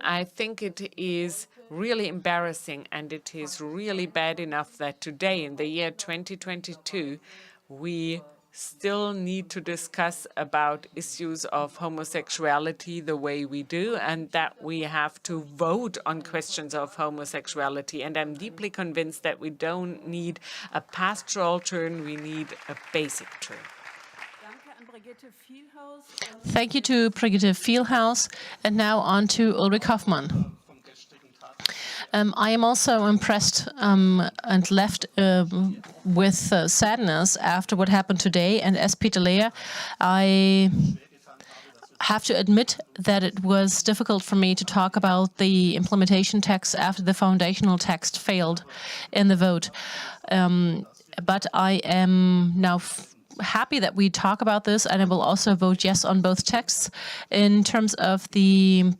I think it is really embarrassing, and it is really bad enough that today, in the year 2022, we still need to discuss about issues of homosexuality the way we do, and that we have to vote on questions of homosexuality. And I'm deeply convinced that we don't need a pastoral turn, we need a basic turn. Thank you to Brigitte Vielhaus. And now on to Ulrich Hoffmann. I am also impressed and left with sadness after what happened today. And as Peter Lehr, I have to admit that it was difficult for me to talk about the implementation text after the foundational text failed in the vote. But I am now happy that we talk about this, and I will also vote yes on both texts. In terms of the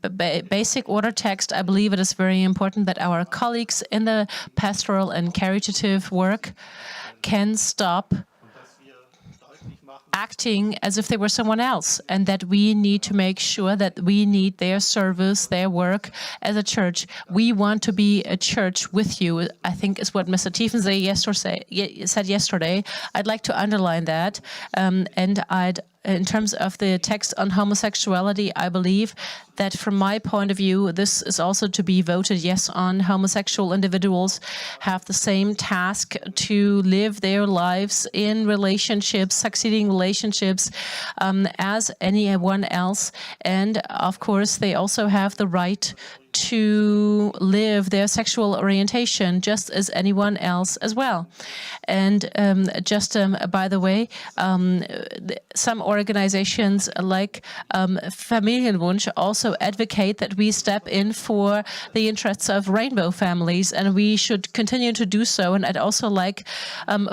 basic order text, I believe it is very important that our colleagues in the pastoral and caritative work can stop acting as if they were someone else, and that we need to make sure that we need their service, their work as a church. We want to be a church with you, I think is what Mr. Tiefens said yesterday. I'd like to underline that. In terms of the text on homosexuality, I believe that from my point of view, this is also to be voted yes on. Homosexual individuals have the same task to live their lives in relationships, succeeding relationships, as anyone else. And of course, they also have the right to live their sexual orientation just as anyone else as well. And just by the way, some organizations like Familienwunsch also advocate that we step in for the interests of rainbow families, and we should continue to do so. And I'd also like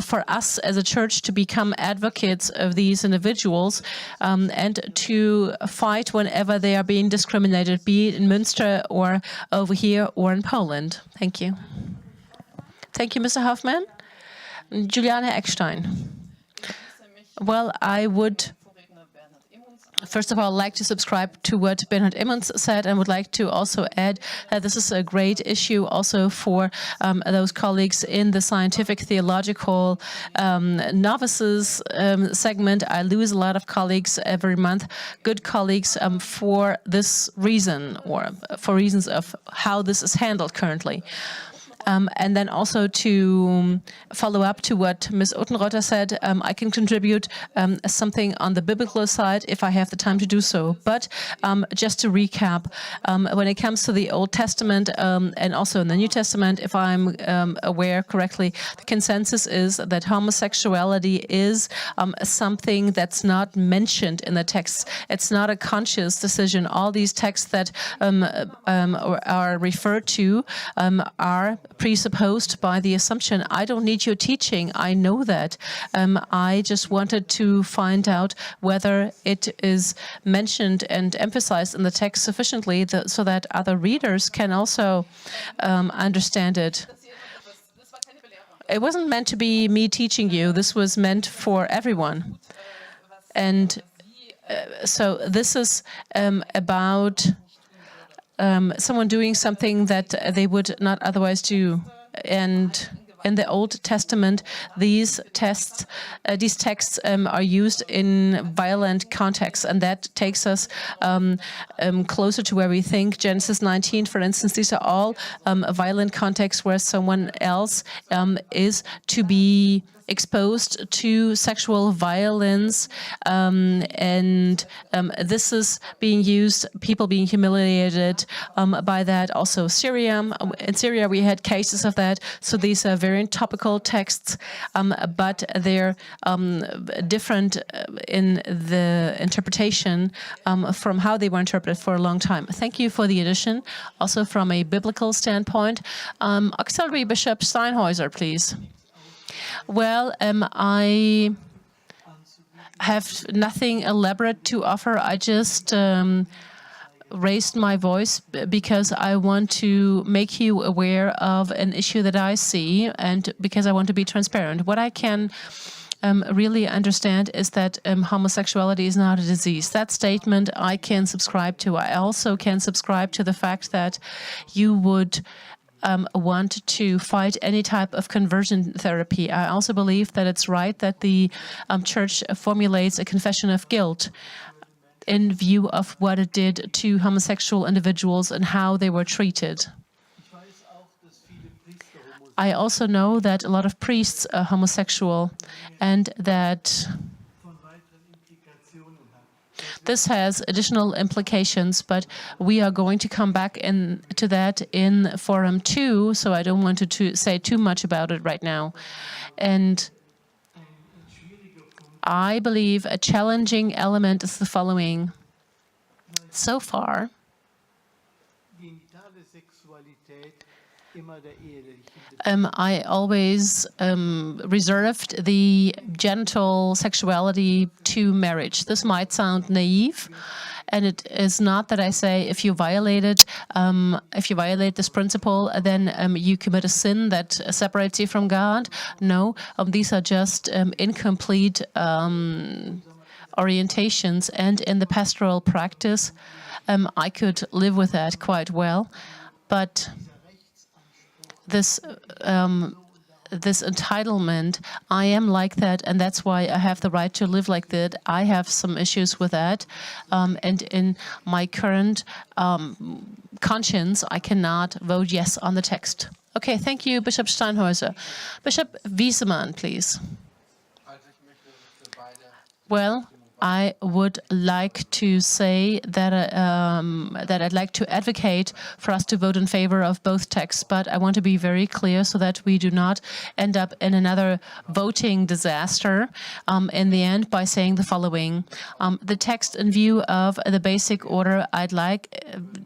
for us as a church to become advocates of these individuals and to fight whenever they are being discriminated, be it in Münster or over here or in Poland. Thank you. Thank you, Mr. Hoffman. Juliane Eckstein. Well, I would first of all like to subscribe to what Bernhard Immons said, and would like to also add that this is a great issue also for those colleagues in the scientific theological novices segment. I lose a lot of colleagues every month, good colleagues, for this reason, or for reasons of how this is handled currently. And then also to follow up to what Ms. Ottenrotter said, I can contribute something on the biblical side if I have the time to do so. But just to recap, when it comes to the Old Testament and also in the New Testament, if I'm aware correctly, the consensus is that homosexuality is something that's not mentioned in the texts. It's not a conscious decision. All these texts that are referred to are presupposed by the assumption, I don't need your teaching, I know that. I just wanted to find out whether it is mentioned and emphasized in the text sufficiently so that other readers can also understand it. It wasn't meant to be me teaching you, this was meant for everyone. And so this is about someone doing something that they would not otherwise do. And in the Old Testament, these texts are used in violent contexts, and that takes us closer to where we think. Genesis 19, for instance, these are all violent contexts where someone else is to be exposed to sexual violence, and this is being used, people being humiliated by that. Also Syria, in Syria we had cases of that, so these are very topical texts, but they're different in the interpretation from how they were interpreted for a long time. Thank you for the addition. Also from a biblical standpoint, Auxiliary Bishop Steinhäuser, please. Well, I have nothing elaborate to offer. I just raised my voice because I want to make you aware of an issue that I see, and because I want to be transparent. What I can really understand is that homosexuality is not a disease. That statement I can subscribe to. I also can subscribe to the fact that you would want to fight any type of conversion therapy. I also believe that it's right that the Church formulates a confession of guilt in view of what it did to homosexual individuals and how they were treated. I also know that a lot of priests are homosexual, and that this has additional implications, but we are going to come back into that in Forum 2, so I don't want to say too much about it right now. And I believe a challenging element is the following. So far, I always reserved the genital sexuality to marriage. This might sound naive, and it is not that I say if you violate this principle, then you commit a sin that separates you from God. No, these are just incomplete orientations, and in the pastoral practice, I could live with that quite well, but this entitlement, I am like that, and that's why I have the right to live like that. I have some issues with that, and in my current conscience, I cannot vote yes on the text. Okay, thank you, Bishop Steinhäuser. Bishop Wiesemann, please. Well, I would like to say that that I'd like to advocate for us to vote in favor of both texts, but I want to be very clear so that we do not end up in another voting disaster in the end by saying the following. The text in view of the basic order, I'd like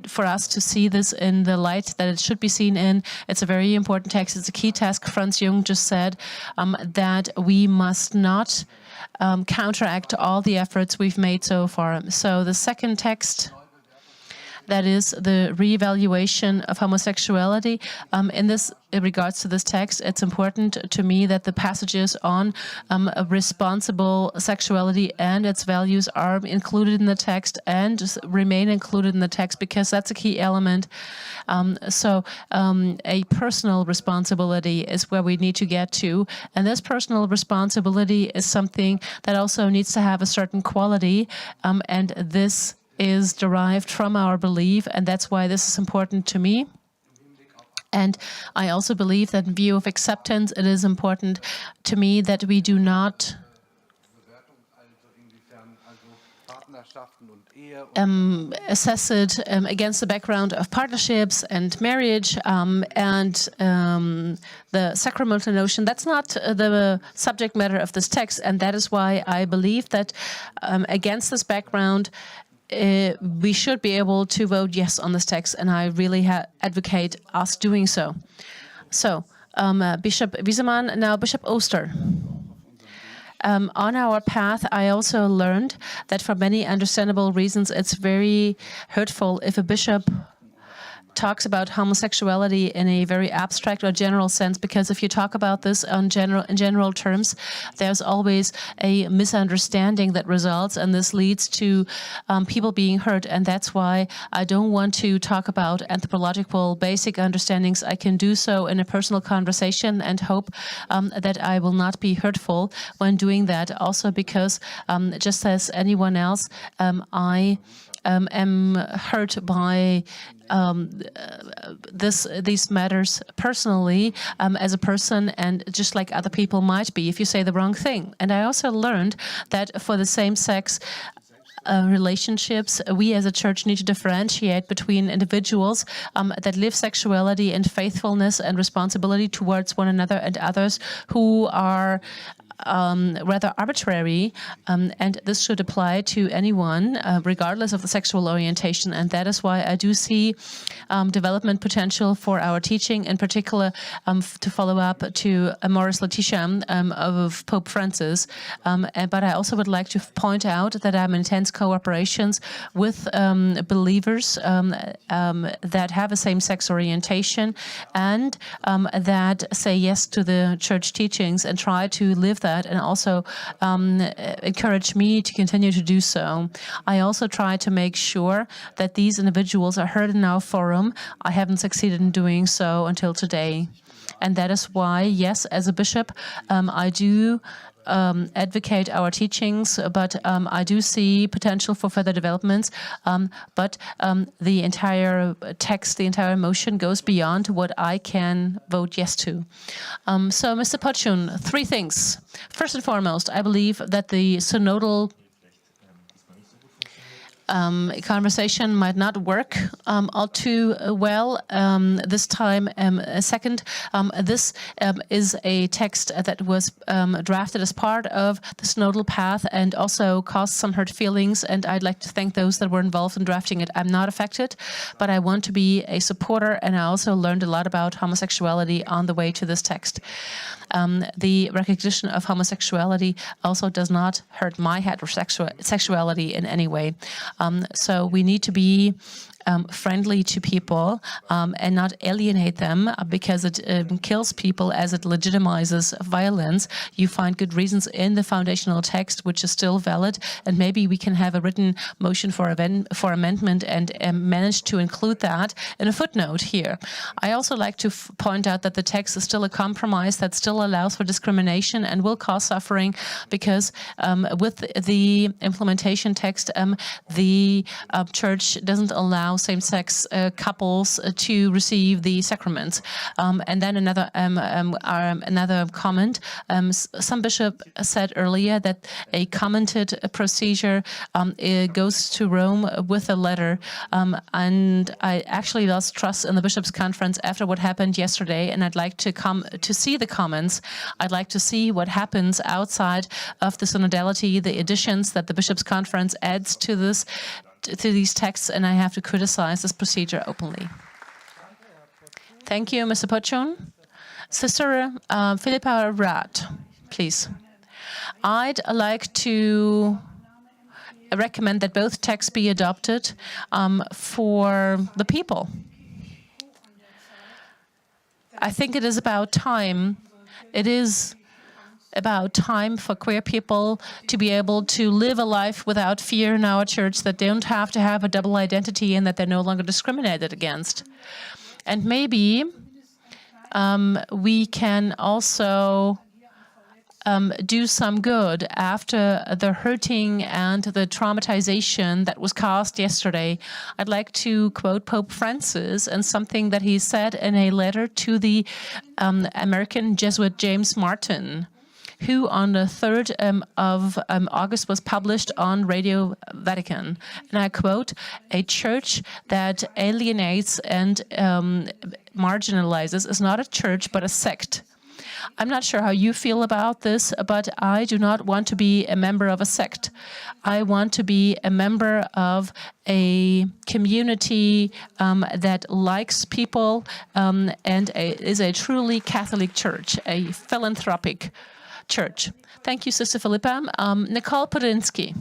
for us to see this in the light that it should be seen in. It's a very important text. It's a key task. Franz Jung just said that we must not counteract all the efforts we've made so far. So the second text, that is the reevaluation of homosexuality. In regards to this text, it's important to me that the passages on responsible sexuality and its values are included in the text and remain included in the text, because that's a key element. A personal responsibility is where we need to get to. And this personal responsibility is something that also needs to have a certain quality. And this is derived from our belief, and that's why this is important to me. And I also believe that in view of acceptance, it is important to me that we do not assess it against the background of partnerships and marriage and the sacramental notion. That's not the subject matter of this text, and that is why I believe that against this background, we should be able to vote yes on this text, and I really advocate us doing so. So, Bishop Wiesemann, now Bishop Oster. On our path, I also learned that for many understandable reasons, it's very hurtful if a bishop talks about homosexuality in a very abstract or general sense, because if you talk about this in general terms, there's always a misunderstanding that results, and this leads to people being hurt. And that's why I don't want to talk about anthropological basic understandings. I can do so in a personal conversation and hope that I will not be hurtful when doing that. Also because, just as anyone else, I am hurt by these matters personally as a person, and just like other people might be if you say the wrong thing. And I also learned that for the same-sex relationships, we as a church need to differentiate between individuals that live sexuality and faithfulness and responsibility towards one another, and others who are rather arbitrary, and this should apply to anyone, regardless of the sexual orientation. And that is why I do see development potential for our teaching, in particular to follow up to Amoris Laetitia of Pope Francis. But I also would like to point out that I'm in intense cooperations with believers that have a same-sex orientation and that say yes to the church teachings and try to live that, and also encourage me to continue to do so. I also try to make sure that these individuals are heard in our forum. I haven't succeeded in doing so until today. And that is why, yes, as a bishop, I do advocate our teachings, but I do see potential for further developments. But the entire text, the entire motion goes beyond what I can vote yes to. So, Mr. Potschun, 3 things. First and foremost, I believe that the synodal conversation might not work all too well this time. Second, this is a text that was drafted as part of the synodal path and also caused some hurt feelings, and I'd like to thank those that were involved in drafting it. I'm not affected, but I want to be a supporter, and I also learned a lot about homosexuality on the way to this text. The recognition of homosexuality also does not hurt my heterosexuality in any way. So we need to be friendly to people and not alienate them because it kills people as it legitimizes violence. You find good reasons in the foundational text, which is still valid, and maybe we can have a written motion for amendment and manage to include that in a footnote here. I also like to point out that the text is still a compromise that still allows for discrimination and will cause suffering, because with the implementation text, the church doesn't allow allow same-sex couples to receive the sacraments. And then another comment. Some bishop said earlier that a commented procedure goes to Rome with a letter. And I actually lost trust in the Bishops' Conference after what happened yesterday, and I'd like to come to see the comments. I'd like to see what happens outside of the synodality, the additions that the Bishops' Conference adds to these texts, and I have to criticize this procedure openly. Thank you, Mr. Pochon. Sister Philippa Rath, please. I'd like to recommend that both texts be adopted for the people. I think it is about time. It is about time for queer people to be able to live a life without fear in our church, that they don't have to have a double identity and that they're no longer discriminated against. And maybe we can also do some good after the hurting and the traumatization that was caused yesterday. I'd like to quote Pope Francis and something that he said in a letter to the American Jesuit James Martin, who on the 3rd of August was published on Radio Vatican. And I quote, "A church that alienates and marginalizes is not a church, but a sect." I'm not sure how you feel about this, but I do not want to be a member of a sect. I want to be a member of a community that likes people and is a truly Catholic church, a philanthropic church. Thank you, Sister Philippa. Nicole Podinski.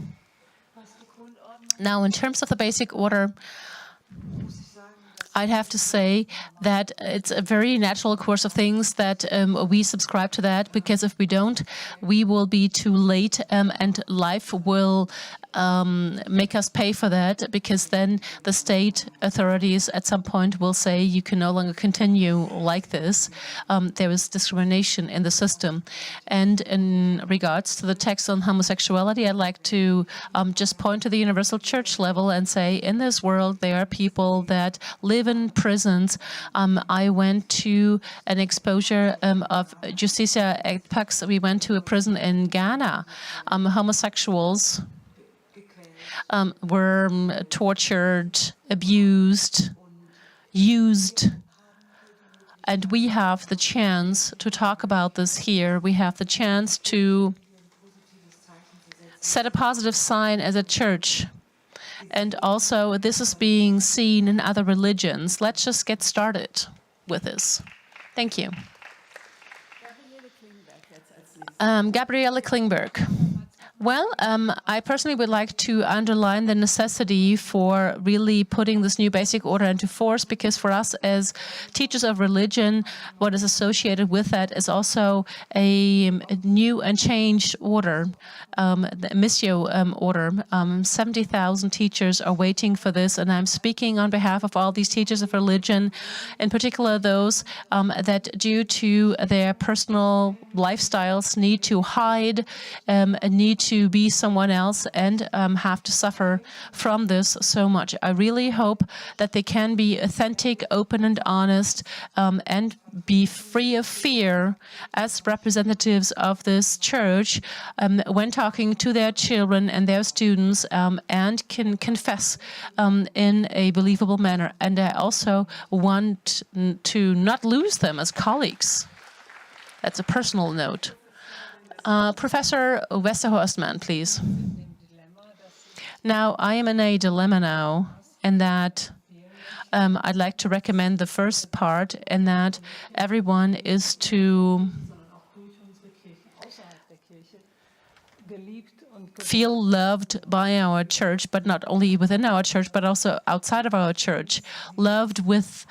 Now, in terms of the basic order, I'd have to say that it's a very natural course of things that we subscribe to that, because if we don't, we will be too late and life will make us pay for that, because then the state authorities at some point will say you can no longer continue like this. There is discrimination in the system. And in regards to the text on homosexuality, I'd like to just point to the universal church level and say, in this world, there are people that live in prisons. I went to an exposure of Justicia et Pax. We went to a prison in Ghana. Homosexuals were tortured, abused, used. And we have the chance to talk about this here. We have the chance to set a positive sign as a church. And also, this is being seen in other religions. Let's just get started with this. Thank you. Gabriele Klingberg. Well, I personally would like to underline the necessity for really putting this new basic order into force, because for us as teachers of religion, what is associated with that is also a new and changed order, the Missio order. 70,000 teachers are waiting for this, and I'm speaking on behalf of all these teachers of religion, in particular those that due to their personal lifestyles need to hide, need to be someone else, and have to suffer from this so much. I really hope that they can be authentic, open and honest, and be free of fear as representatives of this church when talking to their children and their students, and can confess in a believable manner. And I also want to not lose them as colleagues. That's a personal note. Professor Westerhorstman, please. Now, I am in a dilemma now, in that I'd like to recommend the first part, and that everyone is to feel loved by our church, but not only within our church, but also outside of our church, loved with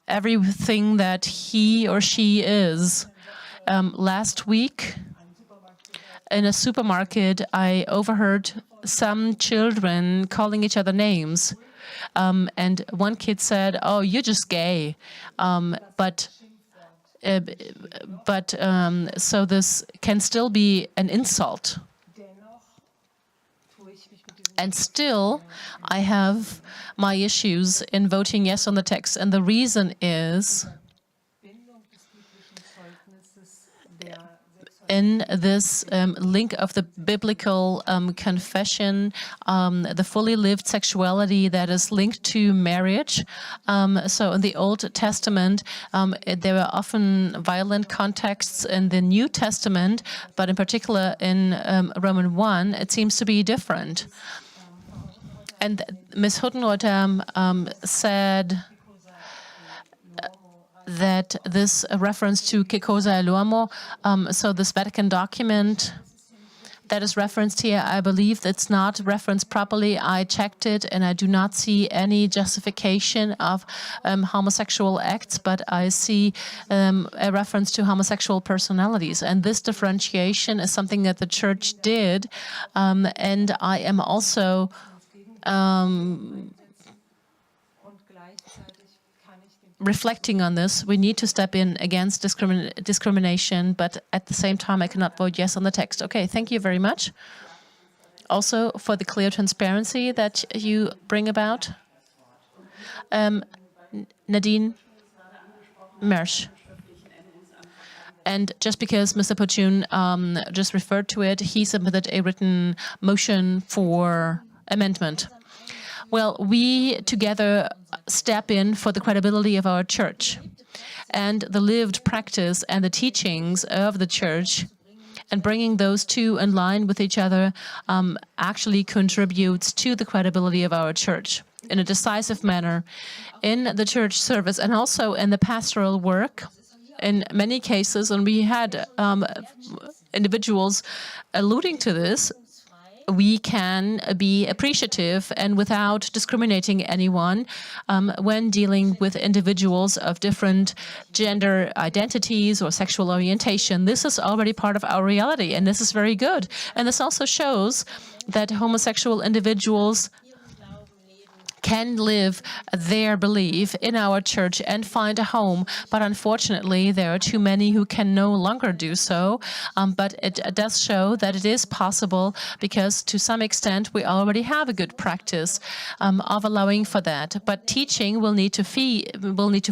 everything that he or she is. Last week, in a supermarket, I overheard some children calling each other names. And one kid said, "Oh, you're just gay." So this can still be an insult. And still, I have my issues in voting yes on the text. And the reason is in this link of the biblical confession, the fully lived sexuality that is linked to marriage. So in the Old Testament, there were often violent contexts in the New Testament, but in particular in Roman 1, it seems to be different. And Ms. Huttenreuter said that this reference to che cosa è l'uomo, so this Vatican document that is referenced here, I believe that's not referenced properly. I checked it and I do not see any justification of homosexual acts, but I see a reference to homosexual personalities. And this differentiation is something that the Church did, and I am also reflecting on this. We need to step in against discrimination, but at the same time, I cannot vote yes on the text. Okay, thank you very much. Also for the clear transparency that you bring about. Nadine Mersch. And just because Mr. Pochun just referred to it, he submitted a written motion for amendment. Well, we together step in for the credibility of our church and the lived practice and the teachings of the church, and bringing those two in line with each other actually contributes to the credibility of our church in a decisive manner in the church service and also in the pastoral work. In many cases, and we had individuals alluding to this, we can be appreciative and without discriminating anyone when dealing with individuals of different gender identities or sexual orientation. This is already part of our reality, and this is very good. And this also shows that homosexual individuals can live their belief in our church and find a home. But unfortunately, there are too many who can no longer do so. But it does show that it is possible because to some extent we already have a good practice of allowing for that. But teaching will need to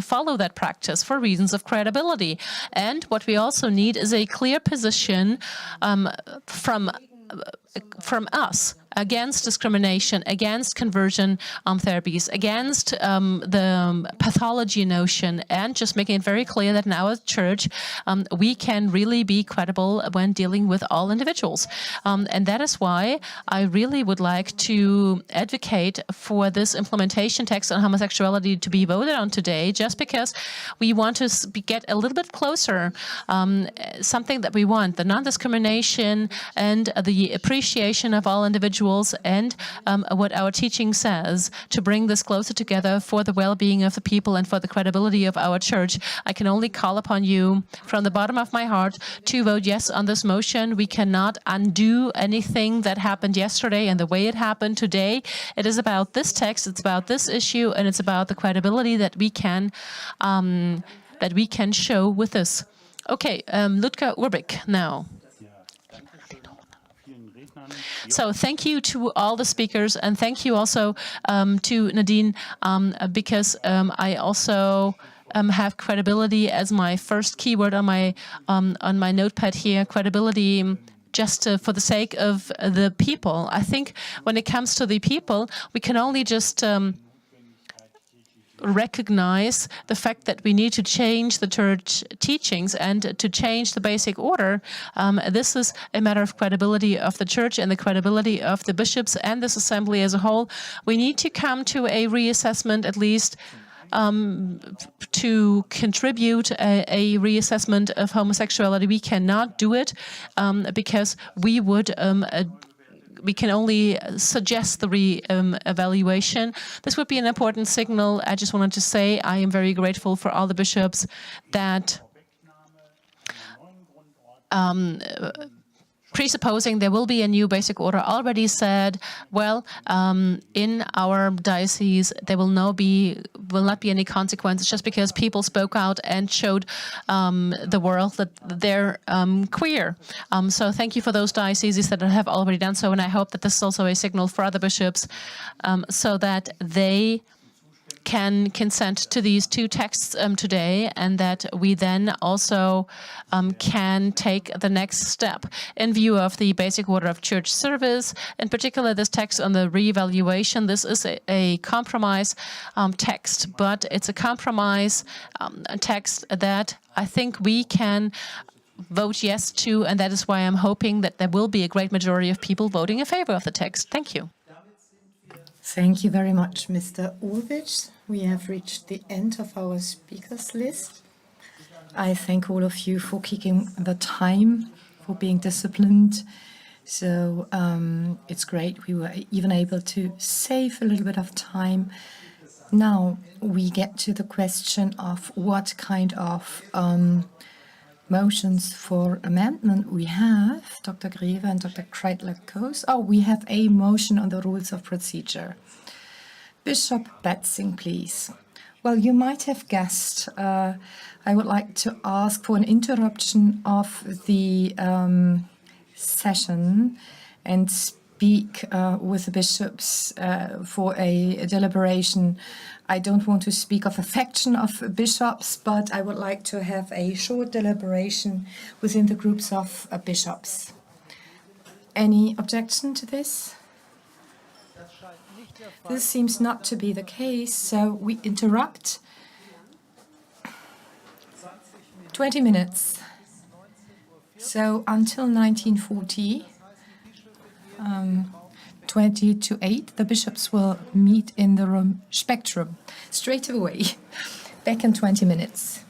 follow that practice for reasons of credibility. And what we also need is a clear position from us against discrimination, against conversion therapies, against the pathology notion, and just making it very clear that in our church we can really be credible when dealing with all individuals. And that is why I really would like to advocate for this implementation text on homosexuality to be voted on today, just because we want to get a little bit closer, something that we want, the non-discrimination and the appreciation of all individuals, and what our teaching says, to bring this closer together for the well-being of the people and for the credibility of our church. I can only call upon you from the bottom of my heart to vote yes on this motion. We cannot undo anything that happened yesterday and the way it happened today. It is about this text, it's about this issue, and it's about the credibility that we can show with this. Okay, Ludger Urbik now. So thank you to all the speakers, and thank you also to Nadine, because I also have credibility as my first keyword on my notepad here. Credibility, just for the sake of the people. I think when it comes to the people, we can only just recognize the fact that we need to change the church teachings and to change the basic order. This is a matter of credibility of the church and the credibility of the bishops and this assembly as a whole. We need to come to a reassessment, at least to contribute a reassessment of homosexuality. We cannot do it because we would we can only suggest the re-evaluation. This would be an important signal. I just wanted to say I am very grateful for all the bishops that presupposing there will be a new basic order, already said, well, in our diocese there will not be any consequences just because people spoke out and showed the world that they're queer. So thank you for those dioceses that have already done so, and I hope that this is also a signal for other bishops so that they can consent to these two texts today, and that we then also can take the next step in view of the basic order of church service. In particular, this text on the reevaluation, this is a compromise text, but it's a compromise text that I think we can vote yes to, and that is why I'm hoping that there will be a great majority of people voting in favor of the text. Thank you. Thank you very much, Mr. Ulrich. We have reached the end of our speakers list. I thank all of you for keeping the time, for being disciplined. So it's great. We were even able to save a little bit of time. Now we get to the question of what kind of motions for amendment we have. Dr. Greve and Dr. Kreitler goes. Oh, we have a motion on the rules of procedure. Bishop Betzing, please. Well, you might have guessed, I would like to ask for an interruption of the session and speak with the bishops for a deliberation. I don't want to speak of a faction of bishops, but I would like to have a short deliberation within the groups of bishops. Any objection to this? This seems not to be the case, so we interrupt. 20 minutes. So until 1940, 20 to 8, the bishops will meet in the room Spectrum straight away. Back in 20 minutes.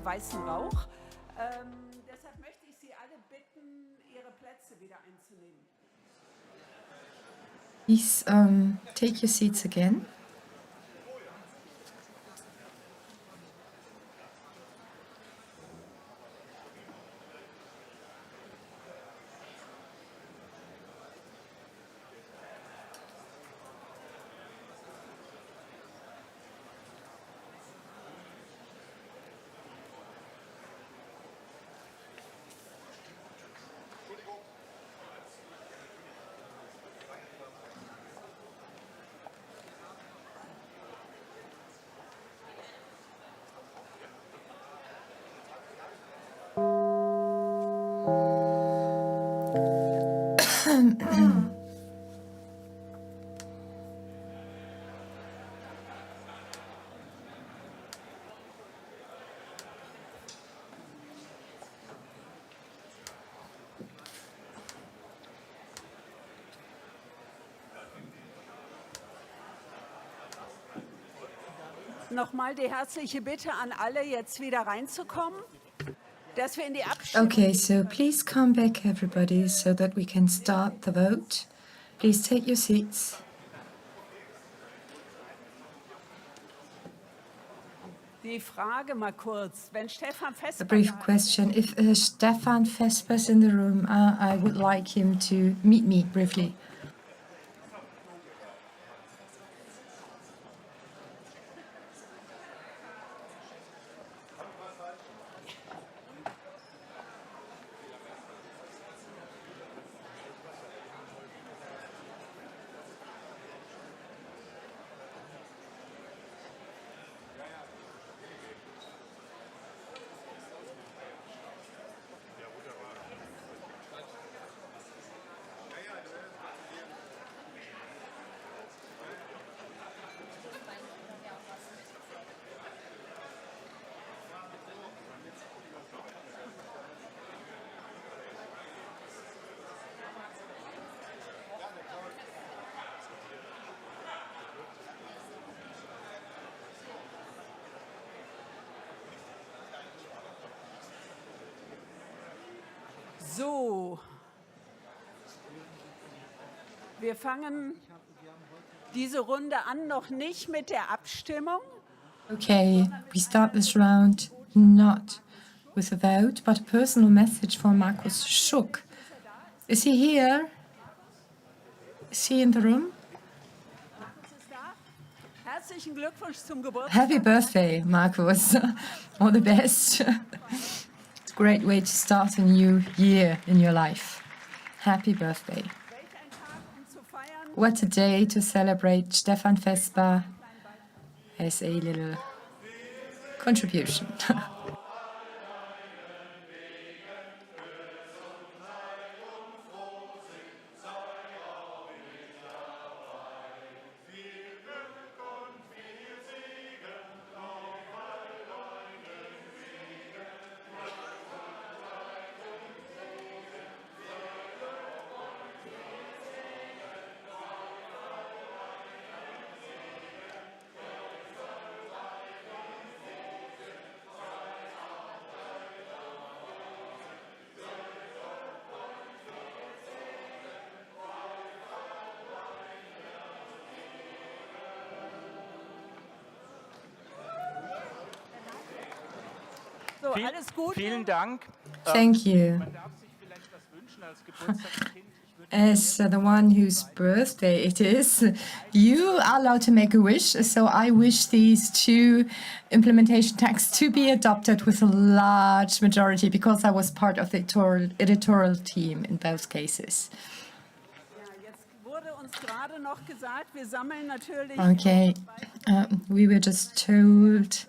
weißen Rauch. Deshalb möchte ich Sie alle bitten, Ihre Plätze wieder einzunehmen. Please take your seats again. Nochmal die herzliche Bitte an alle, jetzt wieder reinzukommen, dass wir in die Abstimmung Okay, so please come back, everybody, so that we can start the vote. Please take your seats. Die Frage mal kurz, wenn Stefan A Vesper brief question. If Stefan Vesper's in the room, I would like him to meet me briefly. So, wir fangen diese Runde an, noch nicht mit der Abstimmung. Okay, we start this round not with a vote, but a personal message from Markus Schuck. Is he here? Is he in the room? Herzlichen Glückwunsch zum Geburtstag. Happy birthday, Markus. All the best. It's a great way to start a new year in your life. Happy birthday. What a day to celebrate Stefan Vesper as a little contribution. So, alles gut. Vielen Dank. Thank you. Man darf sich vielleicht was wünschen als Geburtstagskind. As the one whose birthday it is, you are allowed to make a wish. So I wish these two implementation texts to be adopted with a large majority because I was part of the editorial team in both cases. Okay, we were just told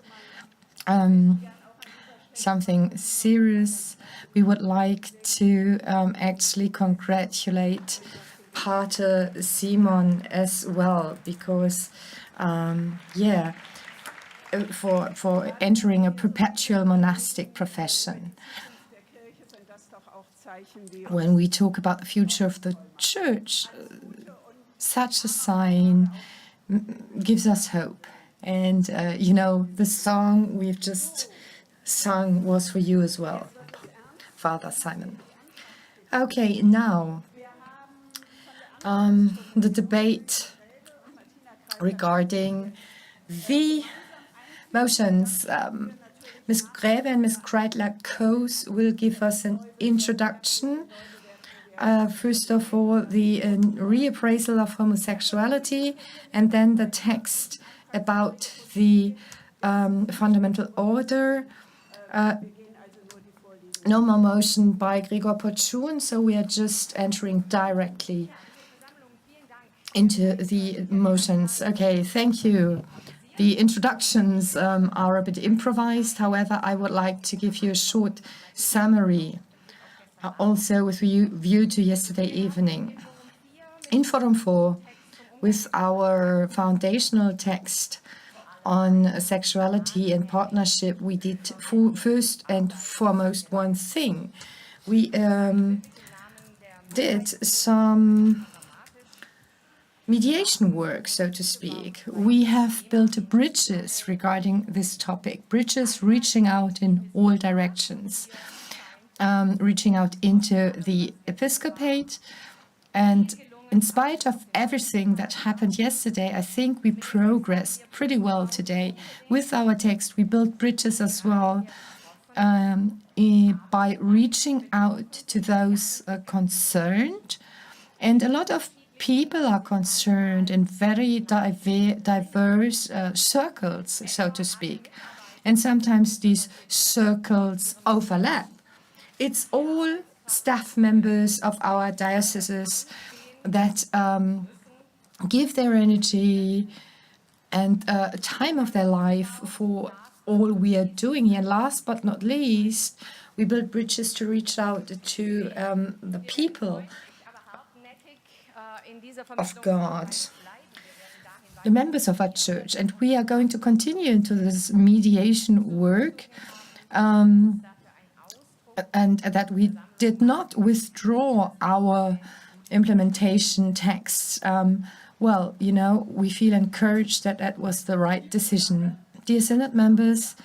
something serious. We would like to actually congratulate Pater Simon as well, because, for entering a perpetual monastic profession. When we talk about the future of the Church, such a sign gives us hope. And, the song we've just song was for you as well, Father Simon. Okay, now the debate regarding the motions. Ms. Greve and Ms. Kreidler-Coase will give us an introduction. First of all, the reappraisal of homosexuality, and then the text about the fundamental order. No more motion by Gregor Potschun, so we are just entering directly into the motions. Okay, thank you. The introductions are a bit improvised. However, I would like to give you a short summary, also with view to yesterday evening. In Forum 4, with our foundational text on sexuality and partnership, we did first and foremost one thing. We did some mediation work, so to speak. We have built bridges regarding this topic, bridges reaching out in all directions, reaching out into the episcopate. And in spite of everything that happened yesterday, I think we progressed pretty well today. With our text, we built bridges as well by reaching out to those concerned. And a lot of people are concerned in very diverse circles, so to speak. And sometimes these circles overlap. It's all staff members of our dioceses that give their energy and time of their life for all we are doing here. And last but not least, we build bridges to reach out to the people of God, the members of our church, and we are going to continue into this mediation work, and that we did not withdraw our implementation texts. Well, you know, we feel encouraged that that was the right decision. Dear Synod members,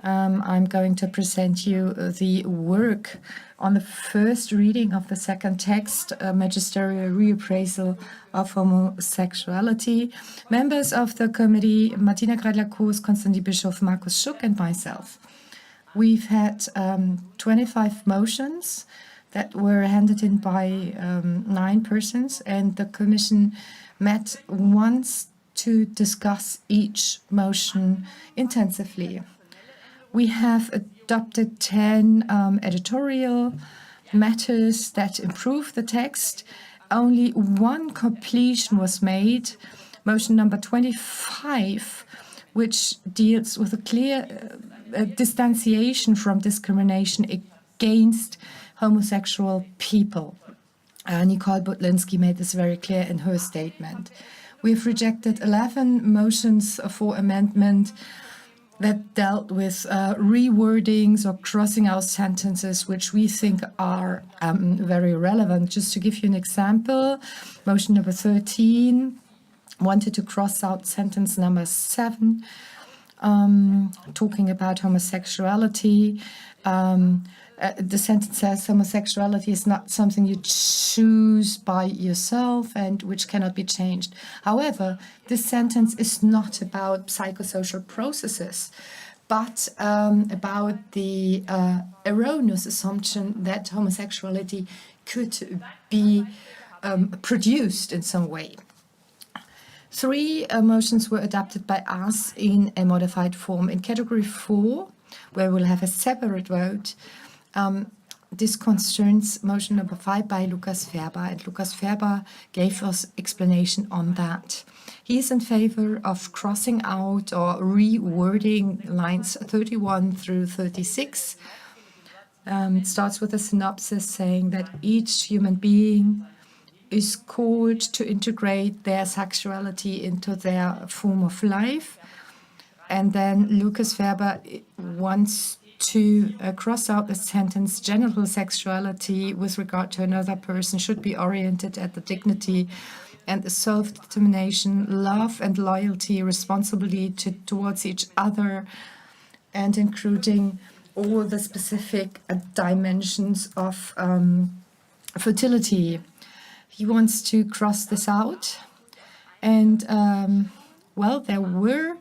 I'm going to present you the work on the first reading of the second text, Magisterium Reappraisal of Homosexuality. Members of the committee, Martina Kreidler-Coase, Konstantin Bischof, Markus Schuck, and myself. We've had 25 motions that were handed in by 9 persons, and the Commission met once to discuss each motion intensively. We have adopted 10 editorial matters that improve the text. Only one completion was made, motion number 25, which deals with a clear distanciation from discrimination against homosexual people. Nicole Butlinski made this very clear in her statement. We've rejected 11 motions for amendment that dealt with rewordings or crossing out sentences, which we think are very relevant. Just to give you an example, motion number 13 wanted to cross out sentence number 7, talking about homosexuality. The sentence says homosexuality is not something you choose by yourself and which cannot be changed. However, this sentence is not about psychosocial processes, but about the erroneous assumption that homosexuality could be produced in some way. 3 motions were adopted by us in a modified form. In category 4, where we'll have a separate vote, this concerns motion number 5 by Lukas Ferber, and Lukas Ferber gave us explanation on that. He is in favor of crossing out or rewording lines 31 through 36. It starts with a synopsis saying that each human being is called to integrate their sexuality into their form of life. And then Lukas Ferber wants to cross out the sentence, genital sexuality with regard to another person should be oriented at the dignity and the self-determination, love and loyalty, responsibility towards each other, and including all the specific dimensions of fertility. He wants to cross this out. And, well, there were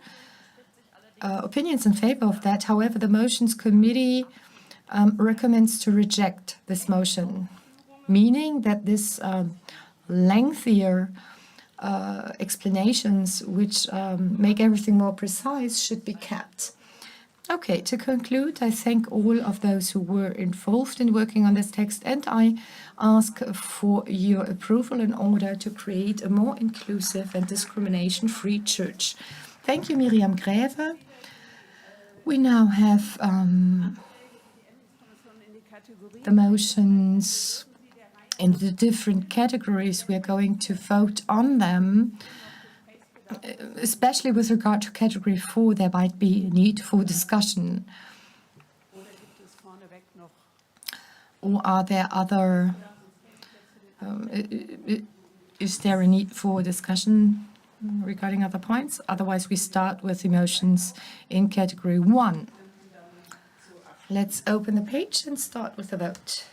opinions in favor of that. However, the Motions Committee recommends to reject this motion, meaning that this lengthier explanations, which make everything more precise, should be kept. Okay, to conclude, I thank all of those who were involved in working on this text, and I ask for your approval in order to create a more inclusive and discrimination-free church. Thank you, Miriam Gräve. We now have the motions in the different categories. We are going to vote on them. Especially with regard to category 4, there might be a need for discussion. Or are there other, is there a need for discussion regarding other points? Otherwise, we start with the motions in category 1. Let's open the page and start with the vote.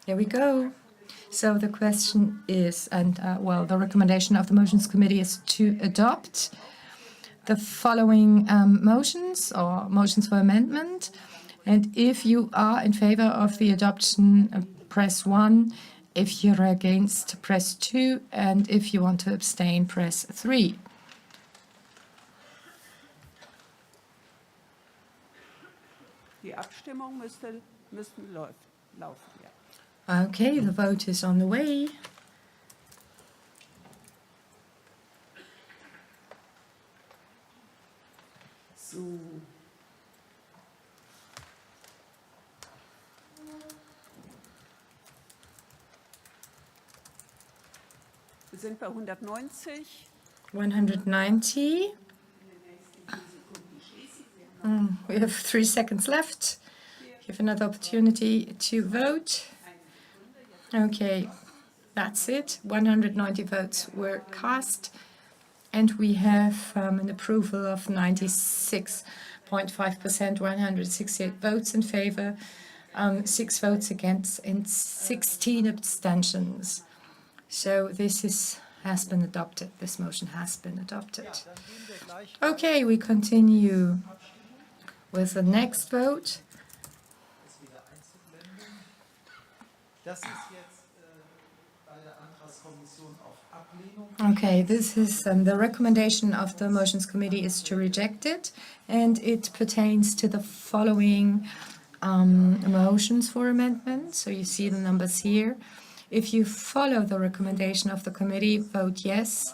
Here we go. So the question is, and well, the recommendation of the Motions Committee is to adopt the following motions or motions for amendment. And if you are in favor of the adoption, press 1. If you're against, press 2. And if you want to abstain, press 3. Die Abstimmung müssten laufen, ja. Okay, the vote is on the way. So. Wir sind bei 190. 190. We have 3 seconds left. You have another opportunity to vote. Okay, that's it. 190 votes were cast, and we have an approval of 96.5%, 168 votes in favor, 6 votes against, and 16 abstentions. So this has been adopted. This motion has been adopted. Okay, we continue with the next vote. Okay, this is the recommendation of the Motions Committee is to reject it, and it pertains to the following motions for amendment. So you see the numbers here. If you follow the recommendation of the committee, vote yes,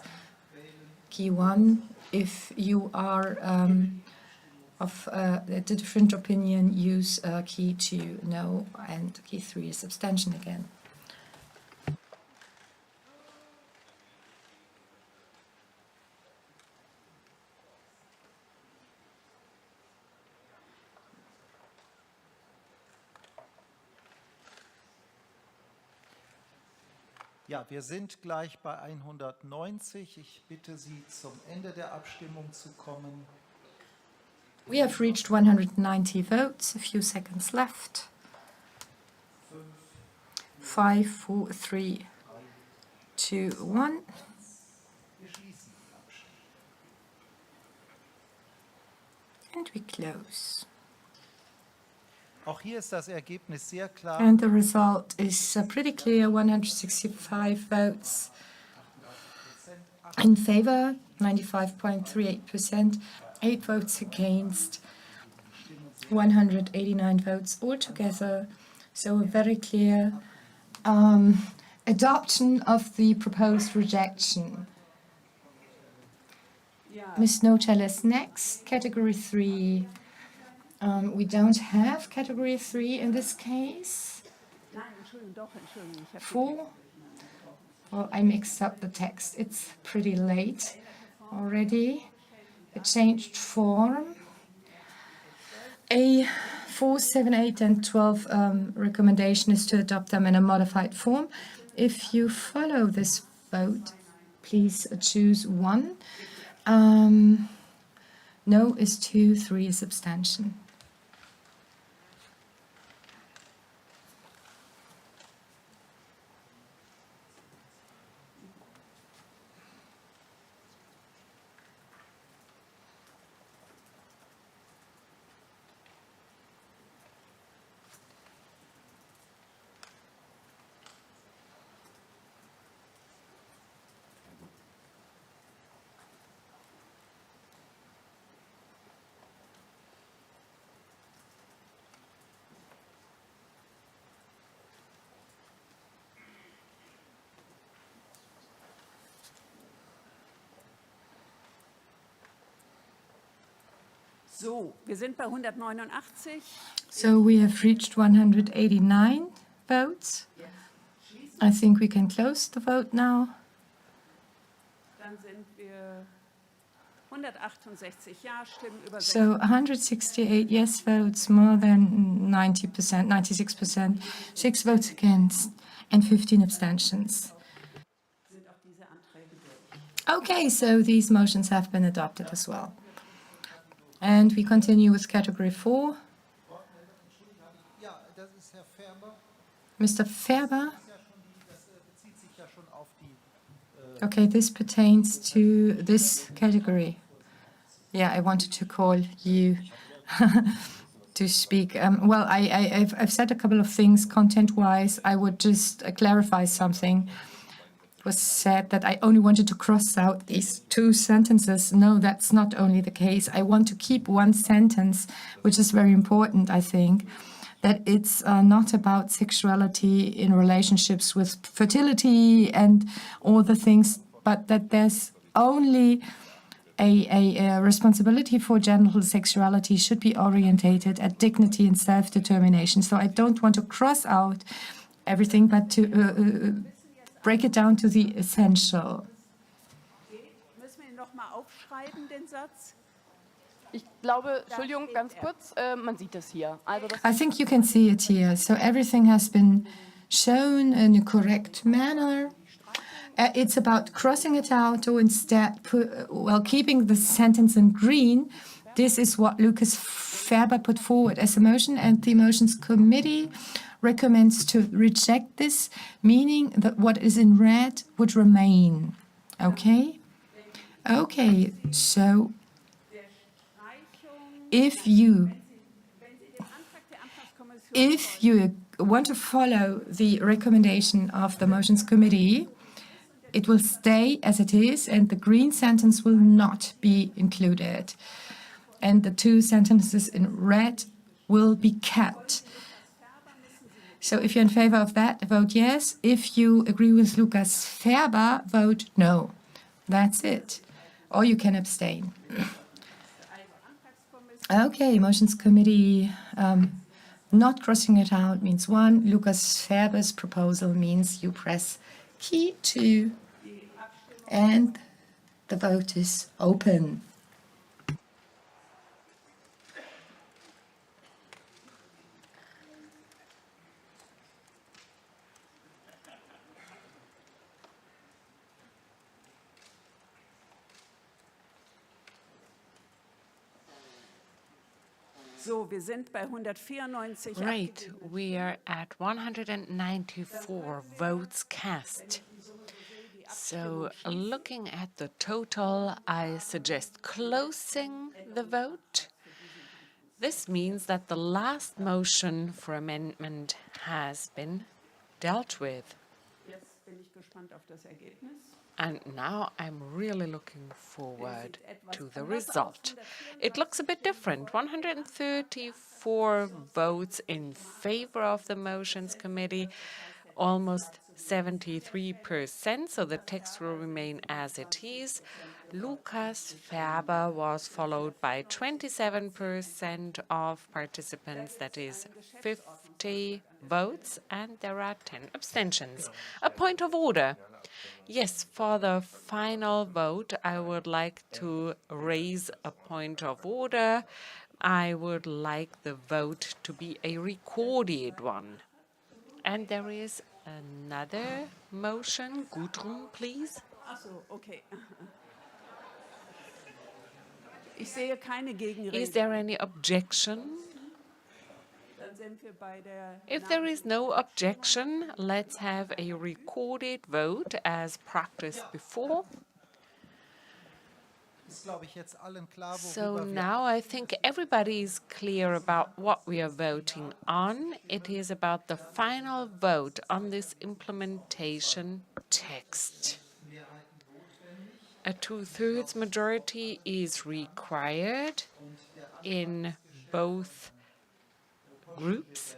key 1. If you are of a different opinion, use key 2, no, and key 3 is abstention again. Ja, wir sind gleich bei 190. Ich bitte Sie, zum Ende der Abstimmung zu kommen. We have reached 190 votes, a few seconds left. 5, 4, 3, 2, 1. And we close. Auch hier ist das Ergebnis sehr klar. And the result is pretty clear, 165 votes in favor, 95.38%, 8 votes against, 189 votes altogether. So a very clear adoption of the proposed rejection. Ms. Notel is next, category 3. We don't have category 3 in this case. 4. Well, I mixed up the text. It's pretty late already. A changed form. A 4, 7, 8, and 12 recommendation is to adopt them in a modified form. If you follow this vote, please choose 1. No is 2, 3 is abstention. So, wir sind bei 189. So we have reached 189 votes. I think we can close the vote now. Dann sind wir 168 Ja-Stimmen über So 168 yes votes, more than 90%, 96%, 6 votes against, and 15 abstentions. sind auch diese Anträge durch. Okay, so these motions have been adopted as well. And we continue with category 4. Ja, das ist Herr Ferber. Mr. Ferber. Das bezieht sich ja schon auf die. Okay, this pertains to this category. Yeah, I wanted to call you to speak. Well, I've said a couple of things content-wise. I would just clarify something. It was said that I only wanted to cross out these 2 sentences. No, that's not only the case. I want to keep 1 sentence, which is very important, I think, that it's not about sexuality in relationships with fertility and all the things, but that there's only a responsibility for genital sexuality should be orientated at dignity and self-determination. So I don't want to cross out everything, but to break it down to the essential. Müssen wir ihn noch mal aufschreiben, den Satz? Ich glaube, Entschuldigung, ganz kurz, man sieht das hier. Also das I think you can see it here. So everything has been shown in a correct manner. It's about crossing it out or instead, keeping the sentence in green. This is what Lucas Ferber put forward as a motion, and the motions committee recommends to reject this, meaning that what is in red would remain. Okay? Okay, so if you want to follow the recommendation of the motions committee, it will stay as it is, and the green sentence will not be included. And the 2 sentences in red will be kept. So if you're in favor of that, vote yes. If you agree with Lucas Ferber, vote no. That's it. Or you can abstain. Okay, motions committee. Not crossing it out means 1. Lucas Ferber's proposal means you press key 2. And the vote is open. So, wir sind bei 194. Right, we are at 194 votes cast. So, looking at the total, I suggest closing the vote. This means that the last motion for amendment has been dealt with. Jetzt bin ich gespannt auf das Ergebnis. And now I'm really looking forward to the result. It looks a bit different. 134 votes in favor of the motions committee, almost 73%, so the text will remain as it is. Lucas Ferber was followed by 27% of participants, that is 50 votes, and there are 10 abstentions. A point of order. Yes, for the final vote, I would like to raise a point of order. I would like the vote to be a recorded one. And there is another motion. Gudrun, please. Ach so, okay. Ich sehe keine Gegenrede. Is there any objection? Dann sind wir bei der If there is no objection, let's have a recorded vote as practiced before. So now I think everybody is clear about what we are voting on. It is about the final vote on this implementation text. A 2/3 majority is required in both groups,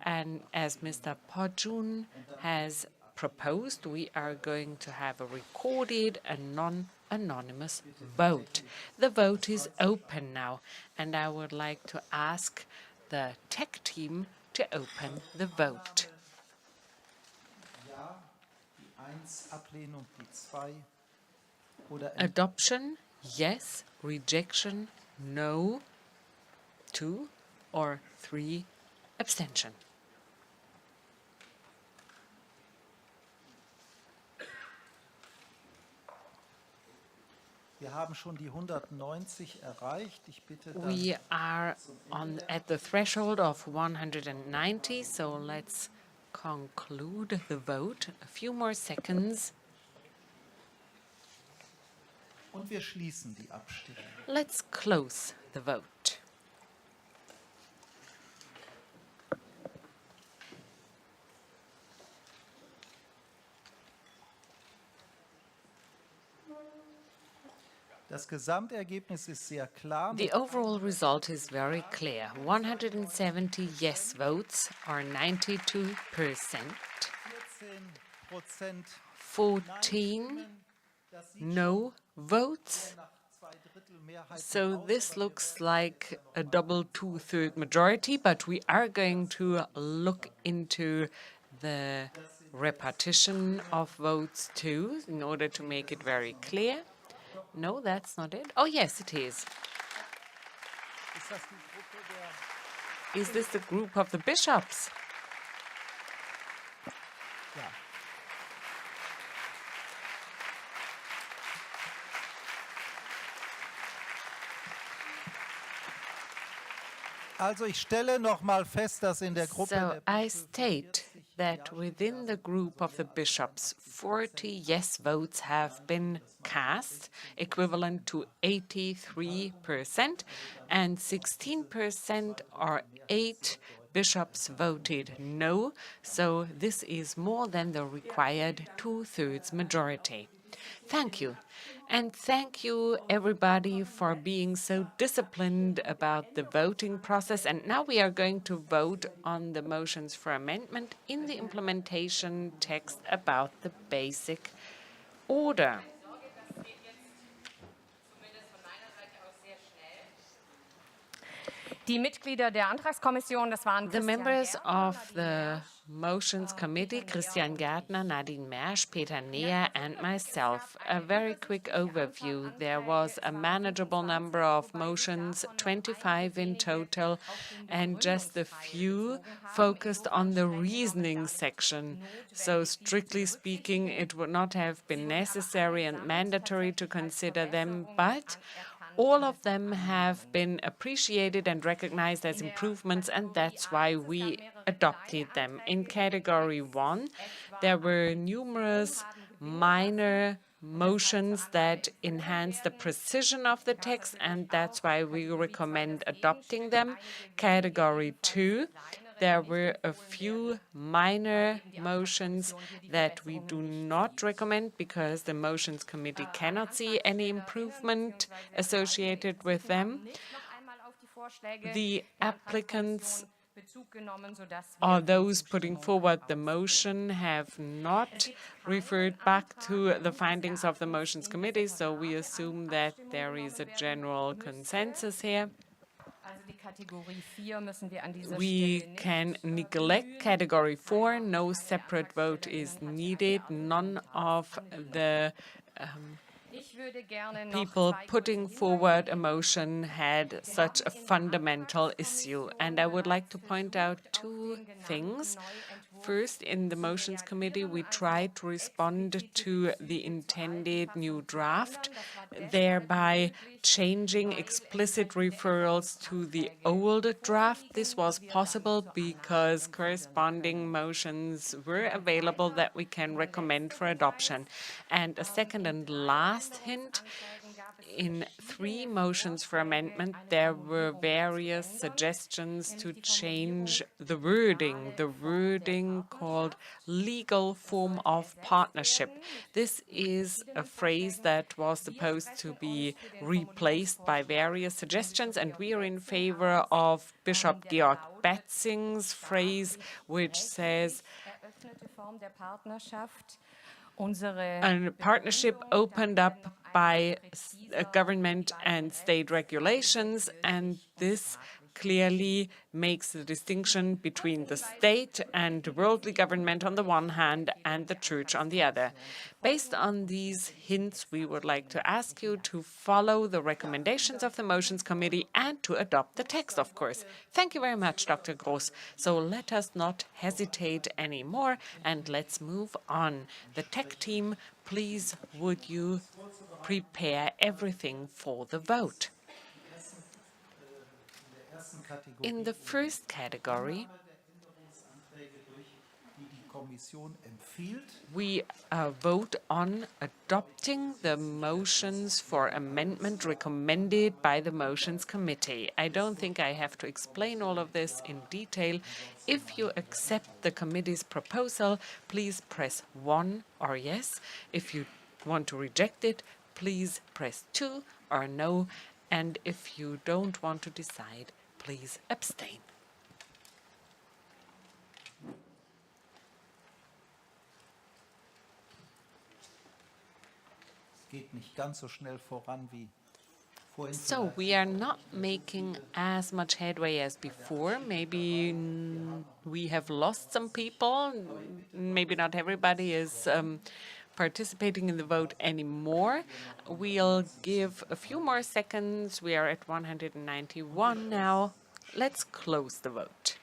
and as Mr. Podjun has proposed, we are going to have a recorded and non-anonymous vote. The vote is open now, and I would like to ask the tech team to open the vote. Adoption, yes. Rejection, no. 2 or 3 abstention. We are at the threshold of 190, so let's conclude the vote. A few more seconds. Let's close the vote. The overall result is very clear. 170 yes votes, or 92%. 14 no votes. So this looks like a double 2/3 majority, but we are going to look into the repartition of votes too, in order to make it very clear. No, that's not it. Oh, yes, it is. Is this the group of the bishops? So I state that within the group of the bishops, 40 yes votes have been cast, equivalent to 83%, and 16% or 8 bishops voted no, so this is more than the required 2/3 majority. Thank you. And thank you, everybody, for being so disciplined about the voting process. And now we are going to vote on the motions for amendment in the implementation text about the basic order. Die Mitglieder der Antragskommission, das waren The members of the Motions Committee, Christian Gärtner, Nadine Mersch, Peter Neher, and myself. A very quick overview. There was a manageable number of motions, 25 in total, and just a few focused on the reasoning section. So strictly speaking, it would not have been necessary and mandatory to consider them, but all of them have been appreciated and recognized as improvements, and that's why we adopted them. In category 1, there were numerous minor motions that enhance the precision of the text, and that's why we recommend adopting them. Category 2, there were a few minor motions that we do not recommend because the Motions Committee cannot see any improvement associated with them. The applicants or those putting forward the motion have not referred back to the findings of the Motions Committee, so we assume that there is a general consensus here. We can neglect category 4. No separate vote is needed. None of the people putting forward a motion had such a fundamental issue. And I would like to point out 2 things. First, in the Motions Committee, we tried to respond to the intended new draft, thereby changing explicit referrals to the old draft. This was possible because corresponding motions were available that we can recommend for adoption. And a second and last hint, in 3 motions for amendment, there were various suggestions to change the wording called legal form of partnership. This is a phrase that was supposed to be replaced by various suggestions, and we are in favor of Bishop Georg Betzing's phrase, which says, a partnership opened up by government and state regulations, and this clearly makes the distinction between the state and worldly government on the one hand and the church on the other. Based on these hints, we would like to ask you to follow the recommendations of the Motions Committee and to adopt the text, of course. Thank you very much, Dr. Groß. So let us not hesitate anymore and let's move on. The tech team, please would you prepare everything for the vote. In the first category, we vote on adopting the motions for amendment recommended by the Motions Committee. I don't think I have to explain all of this in detail. If you accept the committee's proposal, please press 1 or yes. If you want to reject it, please press 2 or no. And if you don't want to decide, please abstain. So we are not making as much headway as before. Maybe we have lost some people. Maybe not everybody is participating in the vote anymore. We'll give a few more seconds. We are at 191 now. Let's close the vote.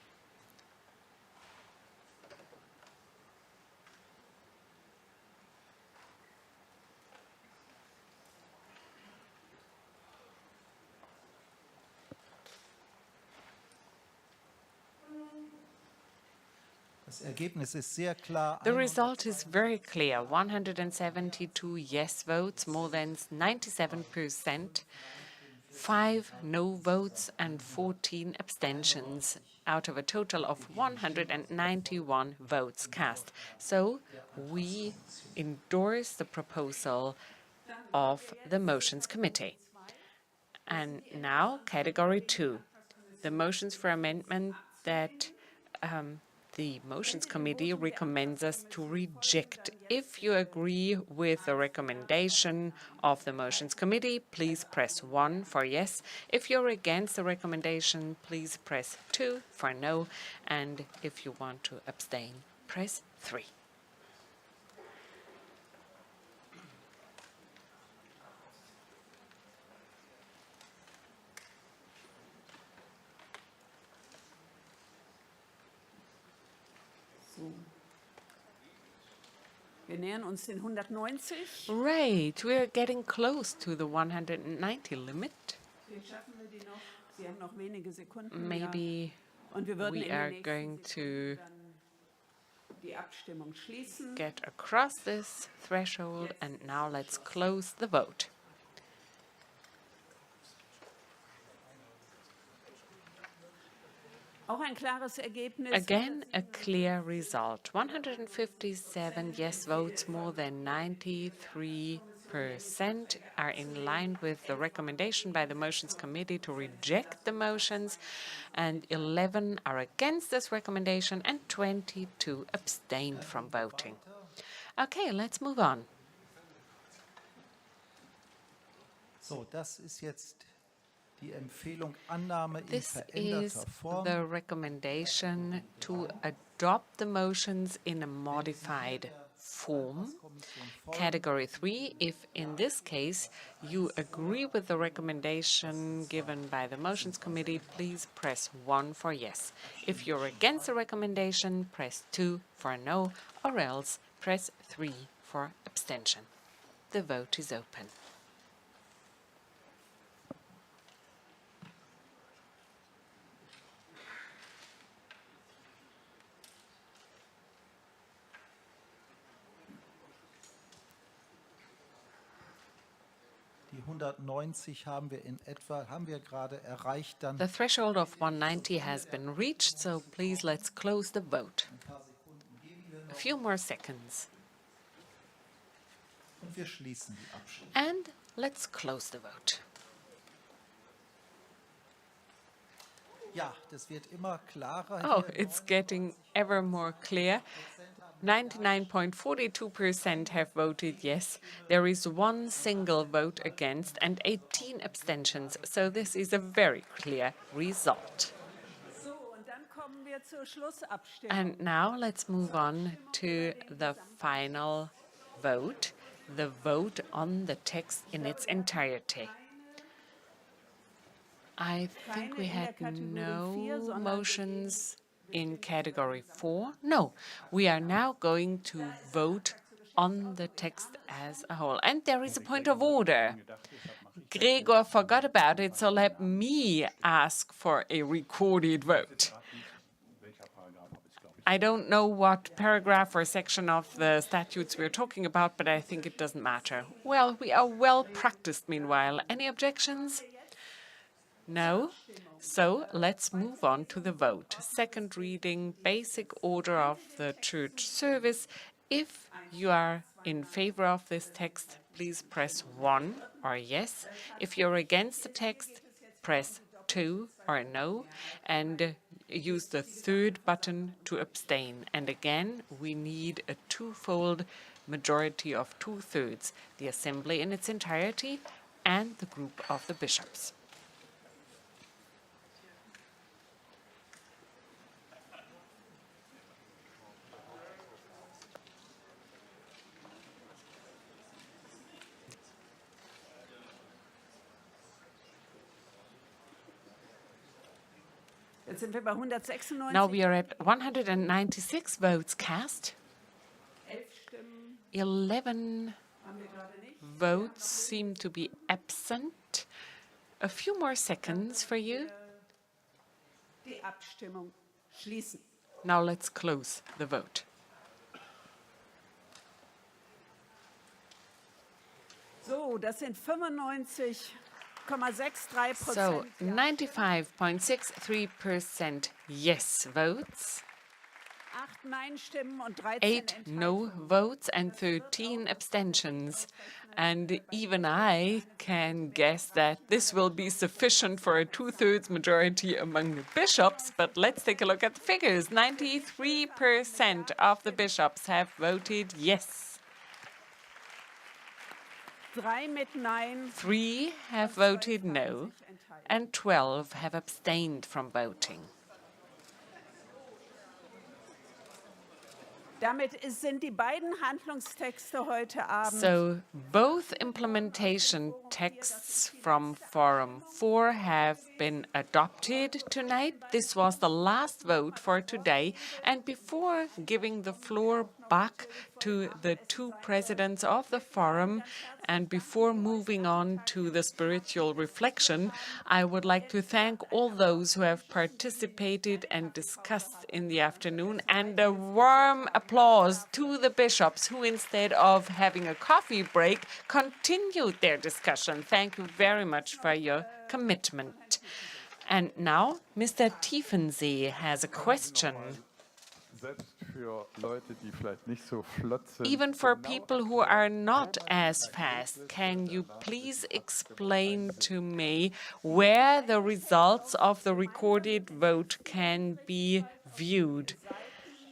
The result is very clear. 172 yes votes, more than 97%, 5 no votes and 14 abstentions out of a total of 191 votes cast. So we endorse the proposal of the Motions Committee. And now, category 2, the motions for amendment that the Motions Committee recommends us to reject. If you agree with the recommendation of the Motions Committee, please press 1 for yes. If you're against the recommendation, please press 2 for no. And if you want to abstain, press 3. Wir nähern uns den 190. Right, we're getting close to the 190 limit. Maybe we are going to get across this threshold, and now let's close the vote. Again, a clear result. 157 yes votes, more than 93% are in line with the recommendation by the Motions Committee to reject the motions, and 11 are against this recommendation, and 22 abstained from voting. Okay, let's move on. So, das ist jetzt This is the recommendation to adopt the motions in a modified form. Category 3, if in this case you agree with the recommendation given by the Motions Committee, please press 1 for yes. If you're against the recommendation, press 2 for no, or else press 3 for abstention. The vote is open. Die 190 haben wir gerade erreicht. Dann The threshold of 190 has been reached, so please let's close the vote. A few more seconds. und wir schließen die Abstimmung. And let's close the vote. Ja, das wird immer klarer. Oh, it's getting ever more clear. 99.42% have voted yes. There is one single vote against and 18 abstentions. So this is a very clear result. And now let's move on to the final vote, the vote on the text in its entirety. I think we had no motions in category 4. No, we are now going to vote on the text as a whole. And there is a point of order. Gregor forgot about it, so let me ask for a recorded vote. I don't know what paragraph or section of the statutes we're talking about, but I think it doesn't matter. Well, we are well practiced meanwhile. Any objections? No? So let's move on to the vote. Second reading, basic order of the church service. If you are in favor of this text, please press 1 or yes. If you're against the text, press 2 or no, and use the third button to abstain. And again, we need a twofold majority of 2/3, the assembly in its entirety and the group of the bishops. Now we are at 196 votes cast. 11 votes seem to be absent. A few more seconds for you. Now let's close the vote. So, das sind 95,63%. So 95.63% yes votes, 8 no votes and 13 abstentions. And even I can guess that this will be sufficient for a 2/3 majority among the bishops, but let's take a look at the figures. 93% of the bishops have voted yes. 3 have voted no, and 12 have abstained from voting. Damit sind die beiden Handlungstexte heute Abend. So both implementation texts from Forum 4 have been adopted tonight. This was the last vote for today. And before giving the floor back to the two presidents of the Forum, and before moving on to the spiritual reflection, I would like to thank all those who have participated and discussed in the afternoon, and a warm applause to the bishops who, instead of having a coffee break, continued their discussion. Thank you very much for your commitment. And now, Mr. Tiefensee has a question. Even for people who are not as fast, can you please explain to me where the results of the recorded vote can be viewed?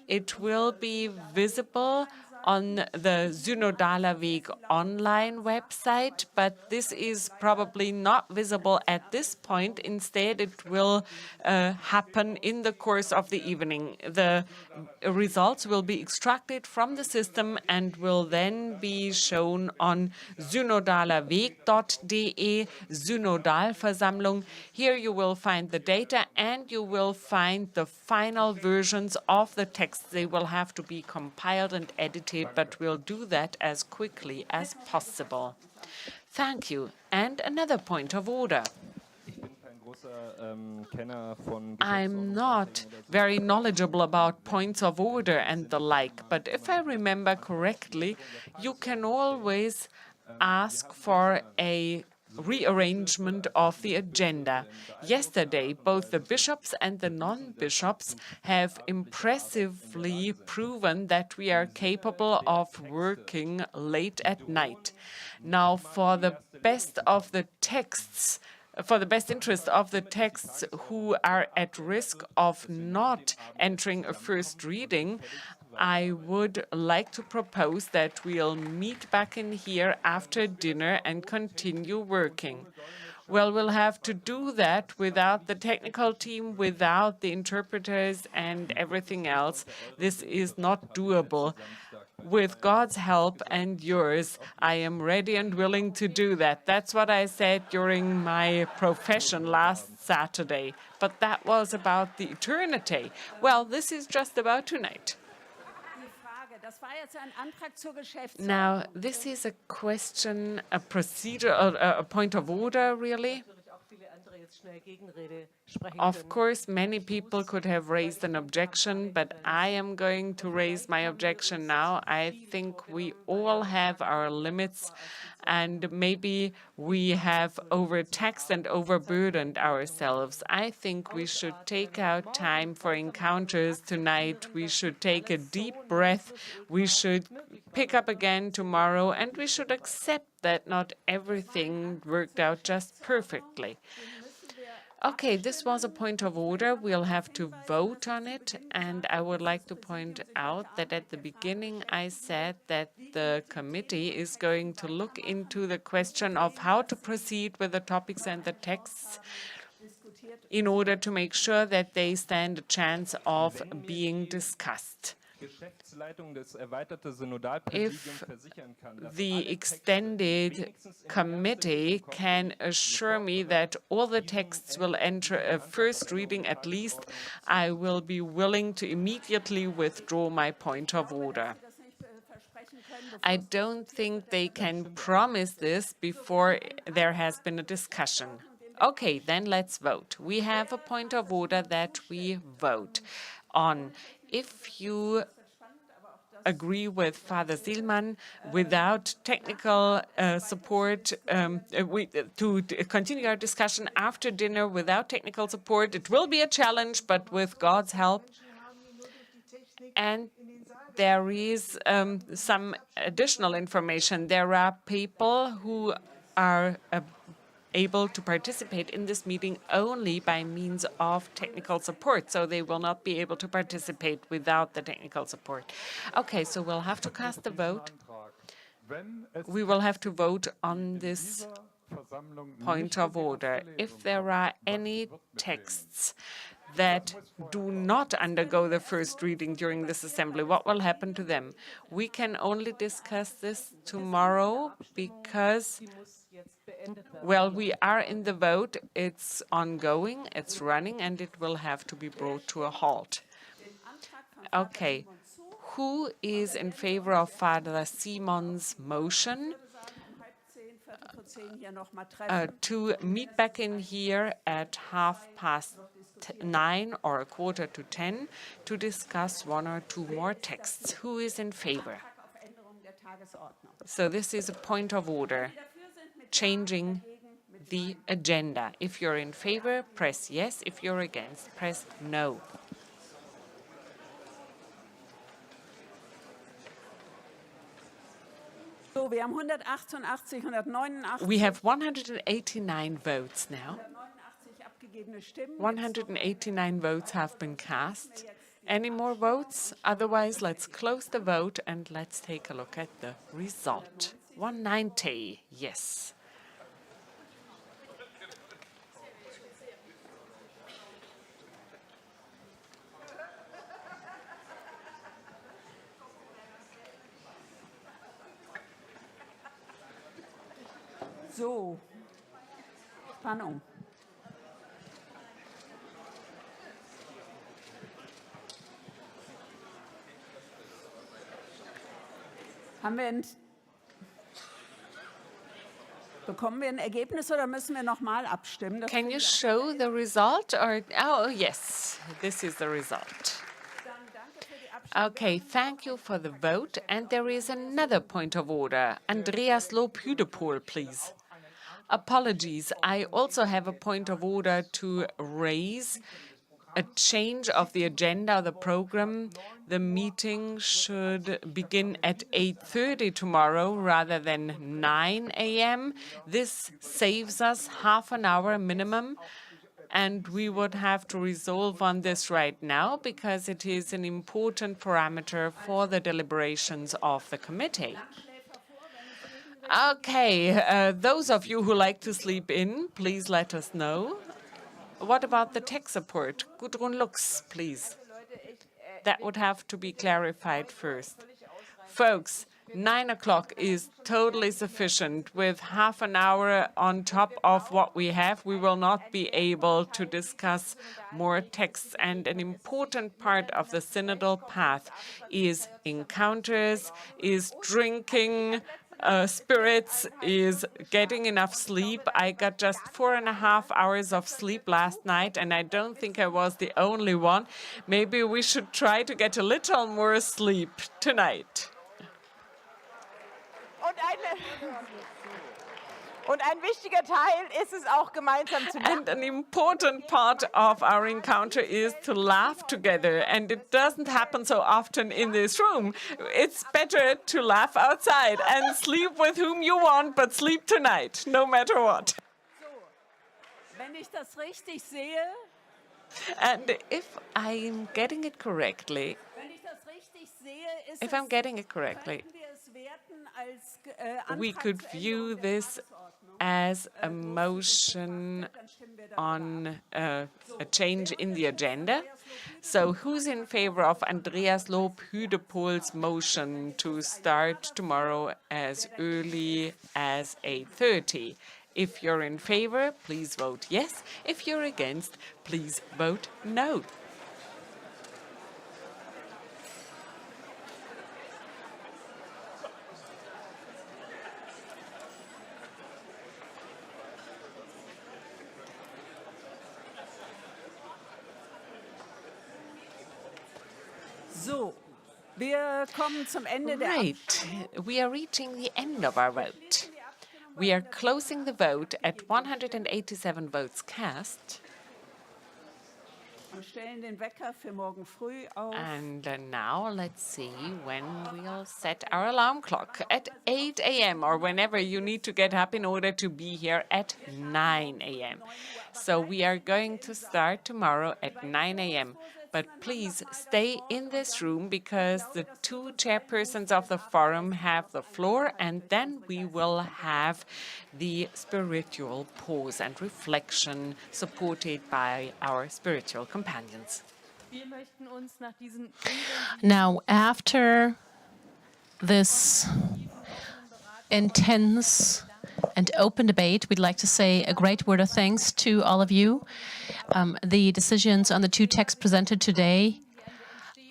It will be visible on the Synodale Weg online website, but this is probably not visible at this point. Instead, it will happen in the course of the evening. The results will be extracted from the system and will then be shown on synodaleweg.de, Synodalversammlung. Here you will find the data and you will find the final versions of the texts. They will have to be compiled and edited, but we'll do that as quickly as possible. Thank you. And another point of order. I'm not very knowledgeable about points of order and the like, but if I remember correctly, you can always ask for a rearrangement of the agenda. Yesterday, both the bishops and the non-bishops have impressively proven that we are capable of working late at night. Now, for the best interest of the texts who are at risk of not entering a first reading, I would like to propose that we'll meet back in here after dinner and continue working. Well, we'll have to do that without the technical team, without the interpreters and everything else. This is not doable. With God's help and yours, I am ready and willing to do that. That's what I said during my profession last Saturday. But that was about the eternity. Well, this is just about tonight. Now, this is a question, a procedure, a point of order, really. Of course, many people could have raised an objection, but I am going to raise my objection now. I think we all have our limits, and maybe we have overtaxed and overburdened ourselves. I think we should take out time for encounters tonight. We should take a deep breath. We should pick up again tomorrow, and we should accept that not everything worked out just perfectly. Okay, this was a point of order. We'll have to vote on it. And I would like to point out that at the beginning I said that the committee is going to look into the question of how to proceed with the topics and the texts in order to make sure that they stand a chance of being discussed. If the extended committee can assure me that all the texts will enter a first reading at least, I will be willing to immediately withdraw my point of order. I don't think they can promise this before there has been a discussion. Okay, then let's vote. We have a point of order that we vote on. If you agree with Father Sielmann, without technical support, to continue our discussion after dinner without technical support, it will be a challenge, but with God's help. And there is some additional information. There are people who are able to participate in this meeting only by means of technical support, so they will not be able to participate without the technical support. Okay, so we'll have to cast a vote. We will have to vote on this point of order. If there are any texts that do not undergo the first reading during this assembly, what will happen to them? We can only discuss this tomorrow because, well, we are in the vote. It's ongoing, it's running, and it will have to be brought to a halt. Okay, who is in favor of Father Simon's motion to meet back in here at 9:30 or 9:45 to discuss one or two more texts? Who is in favor? So this is a point of order, changing the agenda. If you're in favor, press yes. If you're against, press no. We have 189 votes now. 189 votes have been cast, Any more votes? Otherwise, let's close the vote and let's take a look at the result. 190, yes. So, Spannung. Bekommen wir ein Ergebnis oder müssen wir nochmal abstimmen? Can you show the result? Or oh, yes, this is the result. Okay, thank you for the vote. And there is another point of order. Andreas Lob-Hüdepohl, please. Apologies, I also have a point of order to raise. A change of the agenda of the program. The meeting should begin at 8:30 tomorrow rather than 9 a.m. This saves us half an hour minimum, and we would have to resolve on this right now because it is an important parameter for the deliberations of the committee. Okay, those of you who like to sleep in, please let us know. What about the tech support? Gudrun Lux, please. That would have to be clarified first. Folks, 9 o'clock is totally sufficient. With half an hour on top of what we have, we will not be able to discuss more texts. And an important part of the synodal path is encounters, is drinking, spirits, is getting enough sleep. I got just 4.5 hours of sleep last night, and I don't think I was the only one. Maybe we should try to get a little more sleep tonight. Und ein wichtiger Teil ist es auch, gemeinsam zu lachen. And an important part of our encounter is to laugh together. And it doesn't happen so often in this room. It's better to laugh outside and sleep with whom you want, but sleep tonight, no matter what. Wenn ich das richtig sehe, and if I'm getting it correctly, we could view this as a motion on a change in the agenda. So who's in favor of Andreas Lob-Hüdepohl's motion to start tomorrow as early as 8:30? If you're in favor, please vote yes. If you're against, please vote no. So, wir kommen zum Ende der Right, we are reaching the end of our vote. We are closing the vote at 187 votes cast. Und stellen den Wecker für morgen früh auf. And now let's see when we'll set our alarm clock at 8 a.m. or whenever you need to get up in order to be here at 9 a.m. So we are going to start tomorrow at 9 a.m. But please stay in this room because the two chairpersons of the forum have the floor, and then we will have the spiritual pause and reflection supported by our spiritual companions. Now, after this intense and open debate, we'd like to say a great word of thanks to all of you. The decisions on the two texts presented today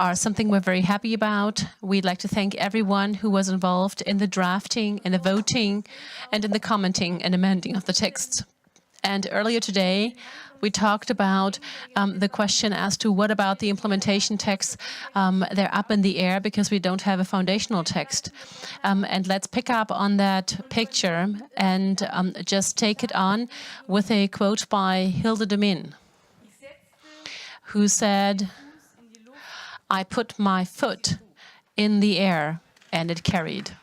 are something we're very happy about. We'd like to thank everyone who was involved in the drafting, in the voting, and in the commenting and amending of the texts. And earlier today, we talked about the question as to what about the implementation texts. They're up in the air because we don't have a foundational text. And let's pick up on that picture and just take it on with a quote by Hilde de Min, who said, "I put my foot in the air and it carried."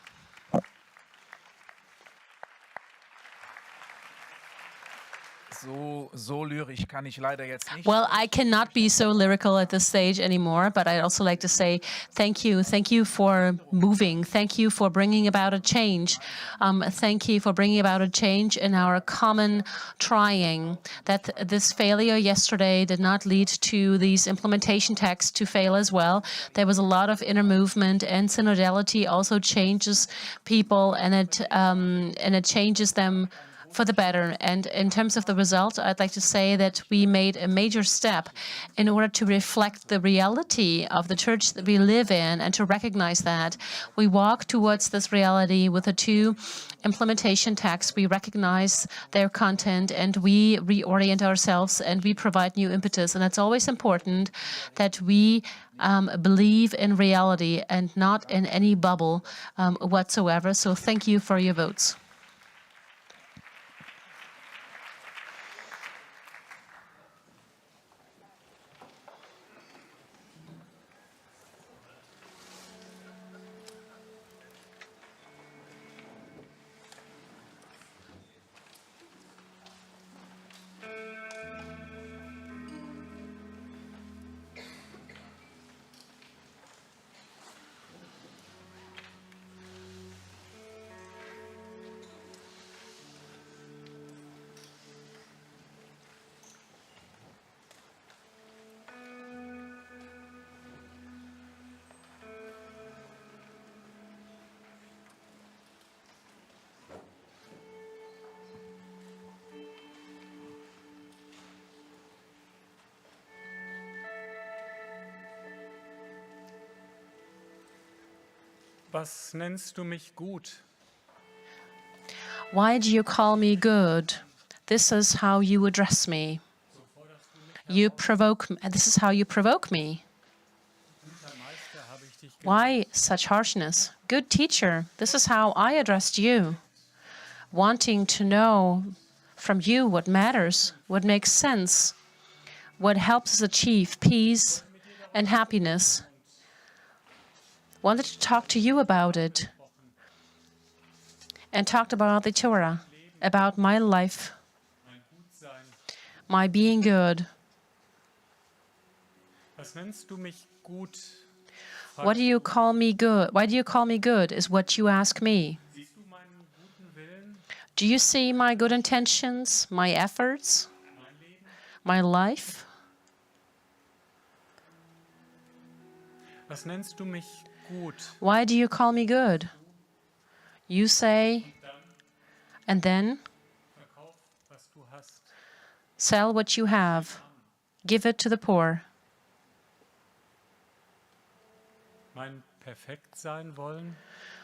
so lyrisch kann ich leider jetzt nicht. Well, I cannot be so lyrical at this stage anymore, but I'd also like to say thank you. Thank you for moving. Thank you for bringing about a change. Thank you for bringing about a change in our common trying. That this failure yesterday did not lead to these implementation texts to fail as well. There was a lot of inner movement, and synodality also changes people, and it changes them for the better. And in terms of the result, I'd like to say that we made a major step in order to reflect the reality of the church that we live in and to recognize that. We walk towards this reality with the two implementation texts. We recognize their content and we reorient ourselves and we provide new impetus. And it's always important that we believe in reality and not in any bubble whatsoever. So thank you for your votes. Was nennst du mich gut? Why do you call me good? This is how you address me. You provoke me. This is how you provoke me. Why such harshness? Good teacher, this is how I addressed you. Wanting to know from you what matters, what makes sense, what helps us achieve peace and happiness. Wanted to talk to you about it and talked about the Torah, about my life, my being good. Was nennst du mich gut? What do you call me good? Why do you call me good is what you ask me. Do you see my good intentions, my efforts, my life? Was nennst du mich gut? Why do you call me good? You say, and then Verkauf, was du hast. sell what you have, give it to the poor. Mein perfekt sein wollen?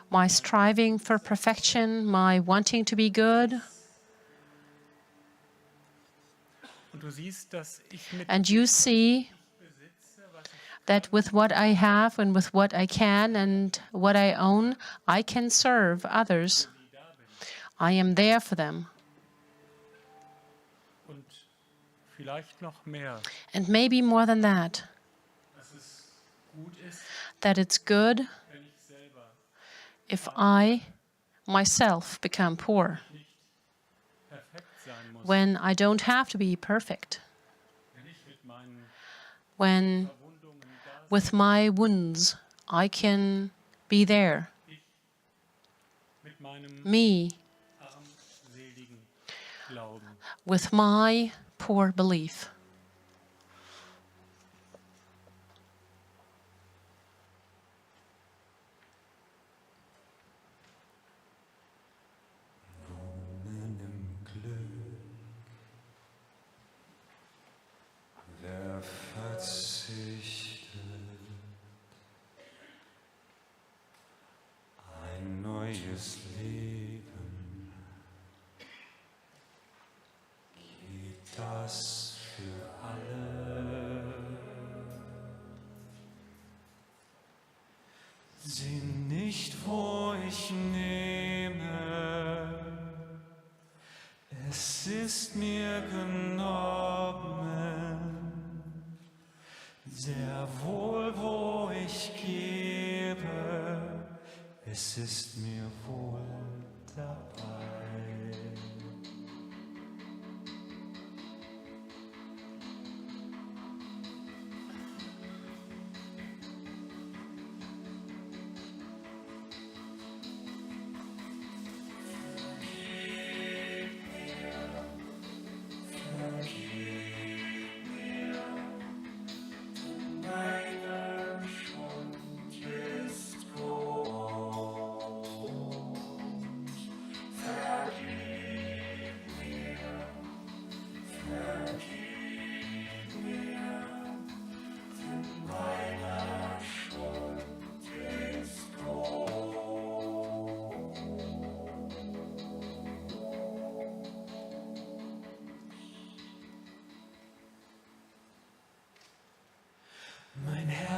My striving for perfection, my wanting to be good. Und du siehst, dass ich mit And you see that with what I have and with what I can and what I own, I can serve others. I am there for them. Und vielleicht noch mehr. And maybe more than that, Dass es gut ist, that it's good wenn ich selber if I myself become poor, nicht perfekt sein muss. when I don't have to be perfect, Wenn ich mit meinen when Verwundungen da with my wounds I can be there, mit meinem me, armseligen Glauben. with my poor belief. Wer verzichtet, ein neues Leben, geht das für alle. Sieh nicht, wo ich nehme, es ist mir genommen. Sehr wohl, wo ich gebe, es ist mir wohl dabei.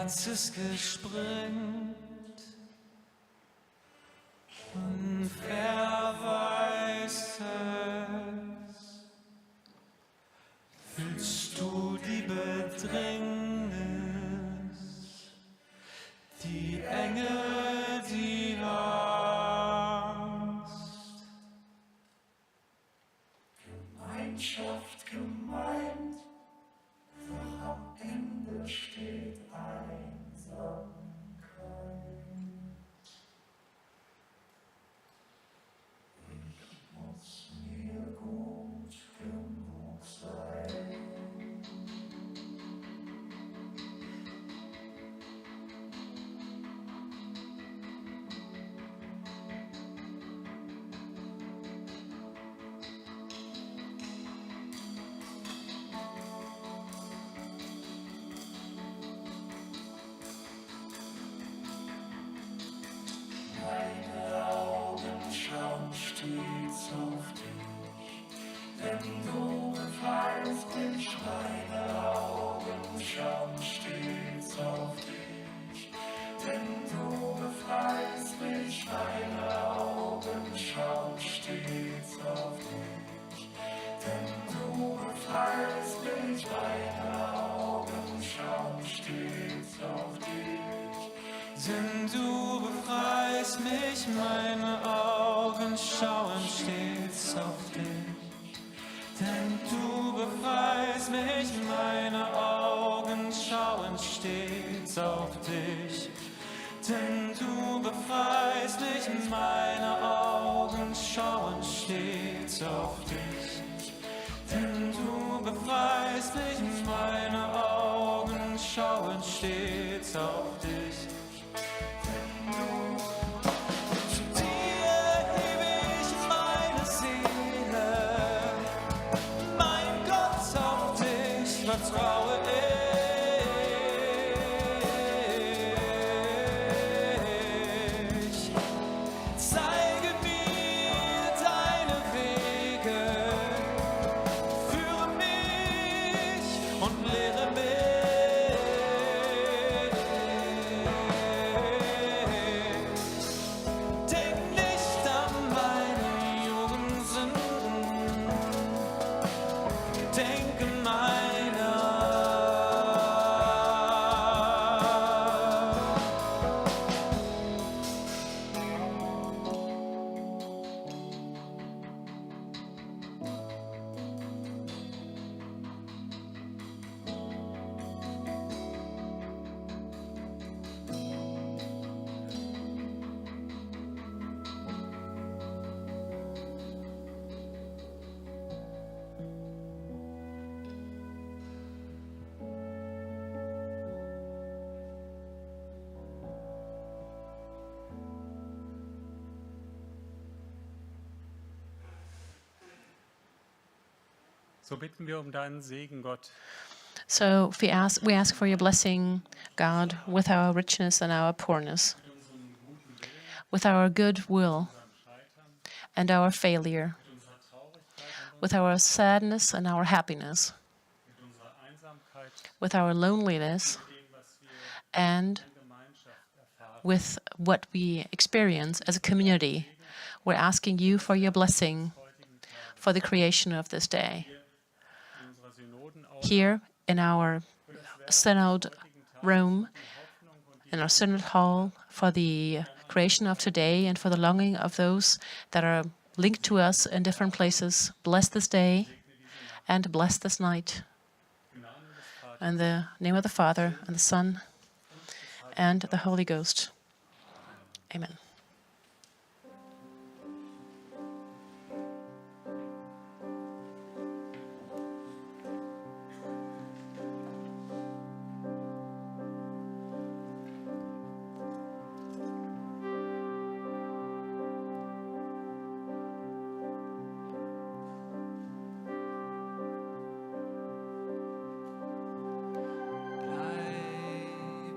Herz ist gesprengt und verwaist es. Fühlst du die Bedrängnis, die Enge, die Angst? Gemeinschaft gemeint, doch am Ende steht Einsamkeit. Ich muss mir gut genug sein. Meine Augen schauen stets auf dich, denn du befreist mich. Meine Augen schauen stets auf dich, denn du befreist mich. Meine Augen schauen stets auf dich, denn du befreist mich. Meine Augen schauen stets auf dich. Denn du befreist mich, meine Augen schauen stets auf dich. Denn du befreist mich, meine Augen schauen stets auf dich. Denn du befreist mich, meine Augen schauen stets auf dich. Denn du befreist mich, meine Augen schauen stets auf dich. Zu dir hebe ich meine Seele, mein Gott, auf dich vertraue ich. Zeige mir deine Wege, führe mich und lehre mich. Denk nicht an meine Jugendsünden, denke meiner. So bitten wir deinen Segen, Gott. So we ask for your blessing, God, with our richness and our poorness, with our good will and our failure, with our sadness and our happiness, with our loneliness, and with what we experience as a community. We're asking you for your blessing for the creation of this day. Here in our synod room, in our synod hall, for the creation of today and for the longing of those that are linked to us in different places. Bless this day and bless this night. In the name of the Father, and the Son, and the Holy Ghost. Amen.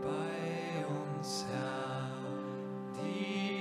Bei uns, Herr, die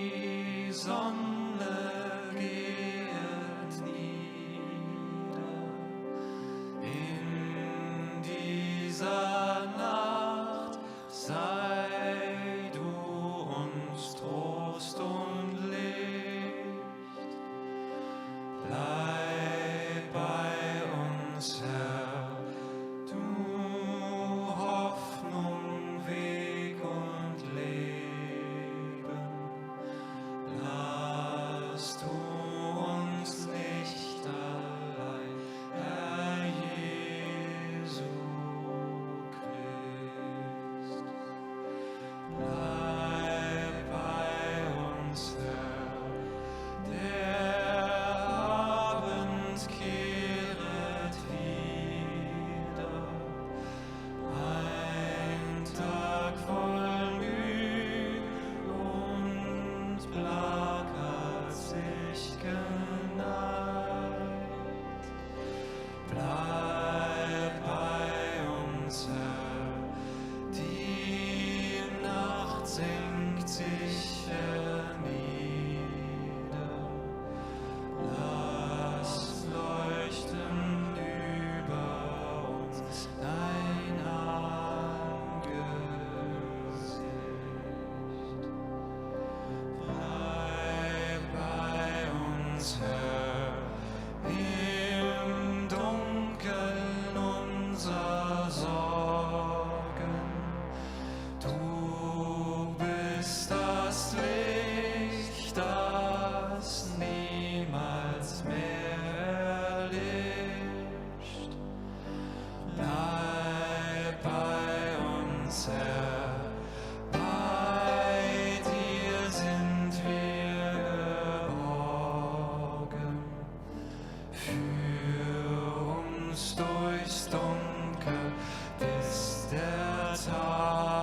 ist der Tag.